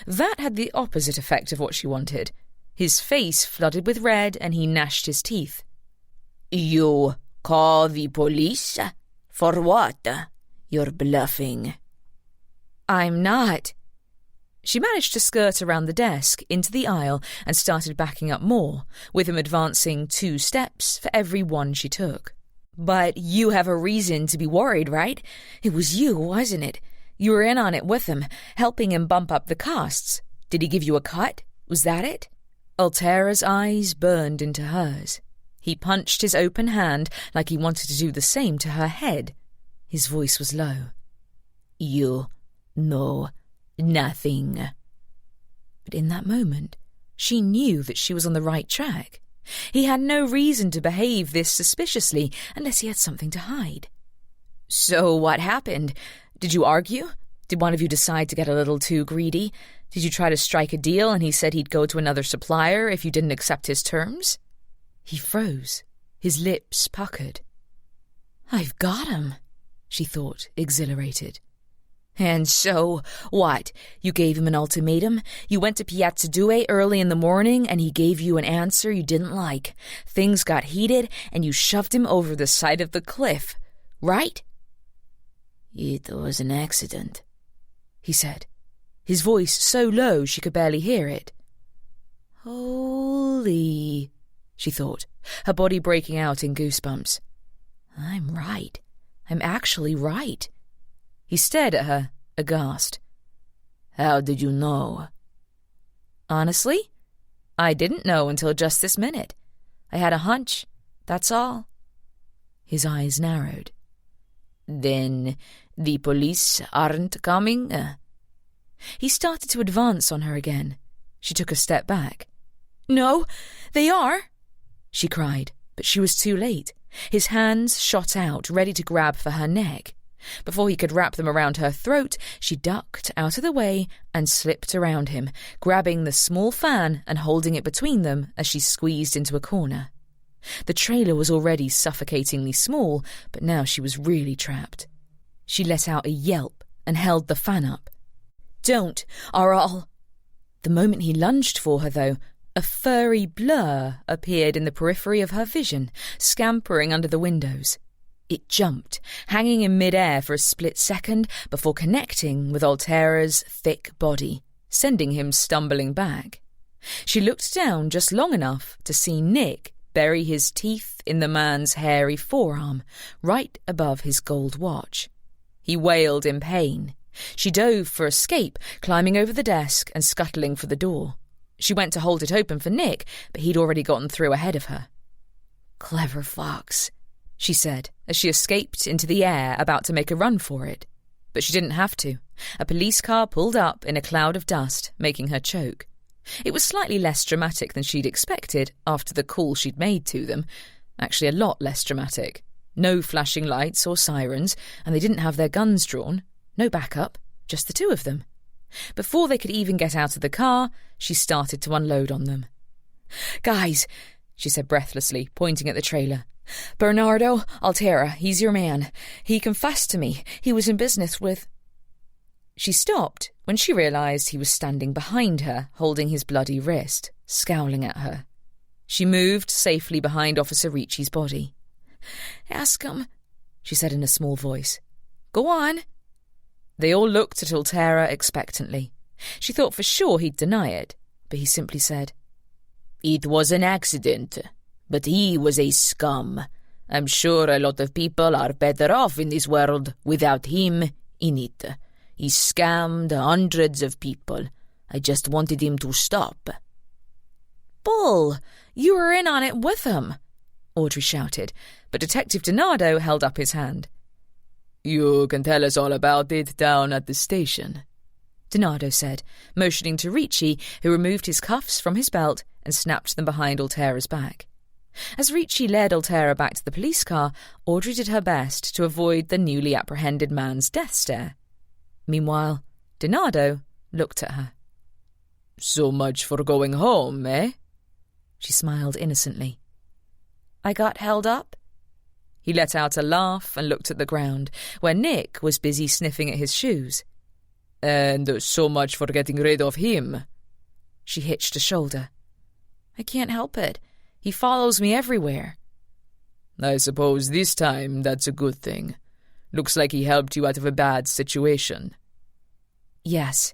That had the opposite effect of what she wanted. His face flooded with red and he gnashed his teeth. "You call the police? For what? You're bluffing." "I'm not." She managed to skirt around the desk, into the aisle, and started backing up more, with him advancing 2 steps for every one she took. "But you have a reason to be worried, right? It was you, wasn't it? You were in on it with him, helping him bump up the costs. Did he give you a cut? Was that it?" Altera's eyes burned into hers. He punched his open hand like he wanted to do the same to her head. His voice was low. "You know nothing." But in that moment, she knew that she was on the right track. He had no reason to behave this suspiciously unless he had something to hide. "So what happened? Did you argue? Did one of you decide to get a little too greedy? Did you try to strike a deal and he said he'd go to another supplier if you didn't accept his terms?" He froze, his lips puckered. "I've got him," she thought, exhilarated. "And so, what? You gave him an ultimatum? You went to Piazza Due early in the morning and he gave you an answer you didn't like. Things got heated and you shoved him over the side of the cliff, right?" "It was an accident," he said, his voice so low she could barely hear it. "Holy," she thought, her body breaking out in goosebumps. "I'm right. I'm actually right." He stared at her, aghast. "How did you know?" "Honestly, I didn't know until just this minute. I had a hunch, that's all." His eyes narrowed. "Then the police aren't coming?" He started to advance on her again. She took a step back. "No, they are!" she cried, but she was too late. His hands shot out, ready to grab for her neck. Before he could wrap them around her throat, she ducked out of the way and slipped around him, grabbing the small fan and holding it between them as she squeezed into a corner. The trailer was already suffocatingly small, but now she was really trapped. She let out a yelp and held the fan up. "Don't, or I'll—" The moment he lunged for her, though, a furry blur appeared in the periphery of her vision, scampering under the windows. It jumped, hanging in mid-air for a split second before connecting with Altera's thick body, sending him stumbling back. She looked down just long enough to see Nick bury his teeth in the man's hairy forearm, right above his gold watch. He wailed in pain, She dove for escape, climbing over the desk and scuttling for the door. She went to hold it open for Nick, but he'd already gotten through ahead of her. "Clever fox," she said, as she escaped into the air, about to make a run for it. But she didn't have to. A police car pulled up in a cloud of dust, making her choke. It was slightly less dramatic than she'd expected after the call she'd made to them. Actually, a lot less dramatic. No flashing lights or sirens, and they didn't have their guns drawn. No backup, just the two of them. Before they could even get out of the car, she started to unload on them. "Guys," she said breathlessly, pointing at the trailer. "Bernardo Altera, he's your man. He confessed to me. He was in business with—" She stopped when she realised he was standing behind her, holding his bloody wrist, scowling at her. She moved safely behind Officer Ricci's body. "Ask him," she said in a small voice. "Go on." They all looked at Altera expectantly. She thought for sure he'd deny it, but he simply said, "It was an accident, but he was a scum. I'm sure a lot of people are better off in this world without him in it. He scammed hundreds of people. I just wanted him to stop." "Bull! You were in on it with him," Audrey shouted, but Detective Donato held up his hand. "You can tell us all about it down at the station," Donato said, motioning to Ricci, who removed his cuffs from his belt and snapped them behind Altera's back. As Ricci led Altera back to the police car, Audrey did her best to avoid the newly apprehended man's death stare. Meanwhile, Donato looked at her. "So much for going home, eh?" She smiled innocently. "I got held up?" He let out a laugh and looked at the ground, where Nick was busy sniffing at his shoes. "And so much for getting rid of him." She hitched a shoulder. "I can't help it. He follows me everywhere." "I suppose this time that's a good thing. Looks like he helped you out of a bad situation." "Yes."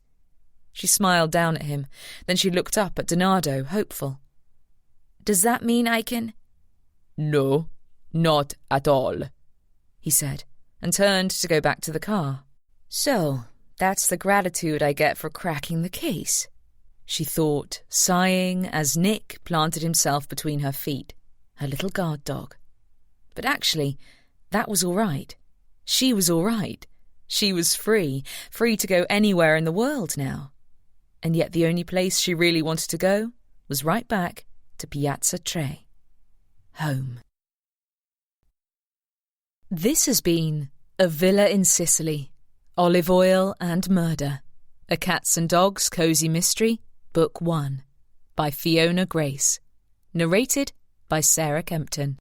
She smiled down at him, then she looked up at Donato, hopeful. "Does that mean I can—" "No, not at all," he said, and turned to go back to the car. "So, that's the gratitude I get for cracking the case," she thought, sighing as Nick planted himself between her feet, her little guard dog. But actually, that was all right. She was all right. She was free to go anywhere in the world now. And yet the only place she really wanted to go was right back to Piazza Tre. Home. This has been A Villa in Sicily, Olive Oil and Murder, a Cats and Dogs Cozy Mystery, Book 1, by Fiona Grace, narrated by Sarah Kempton.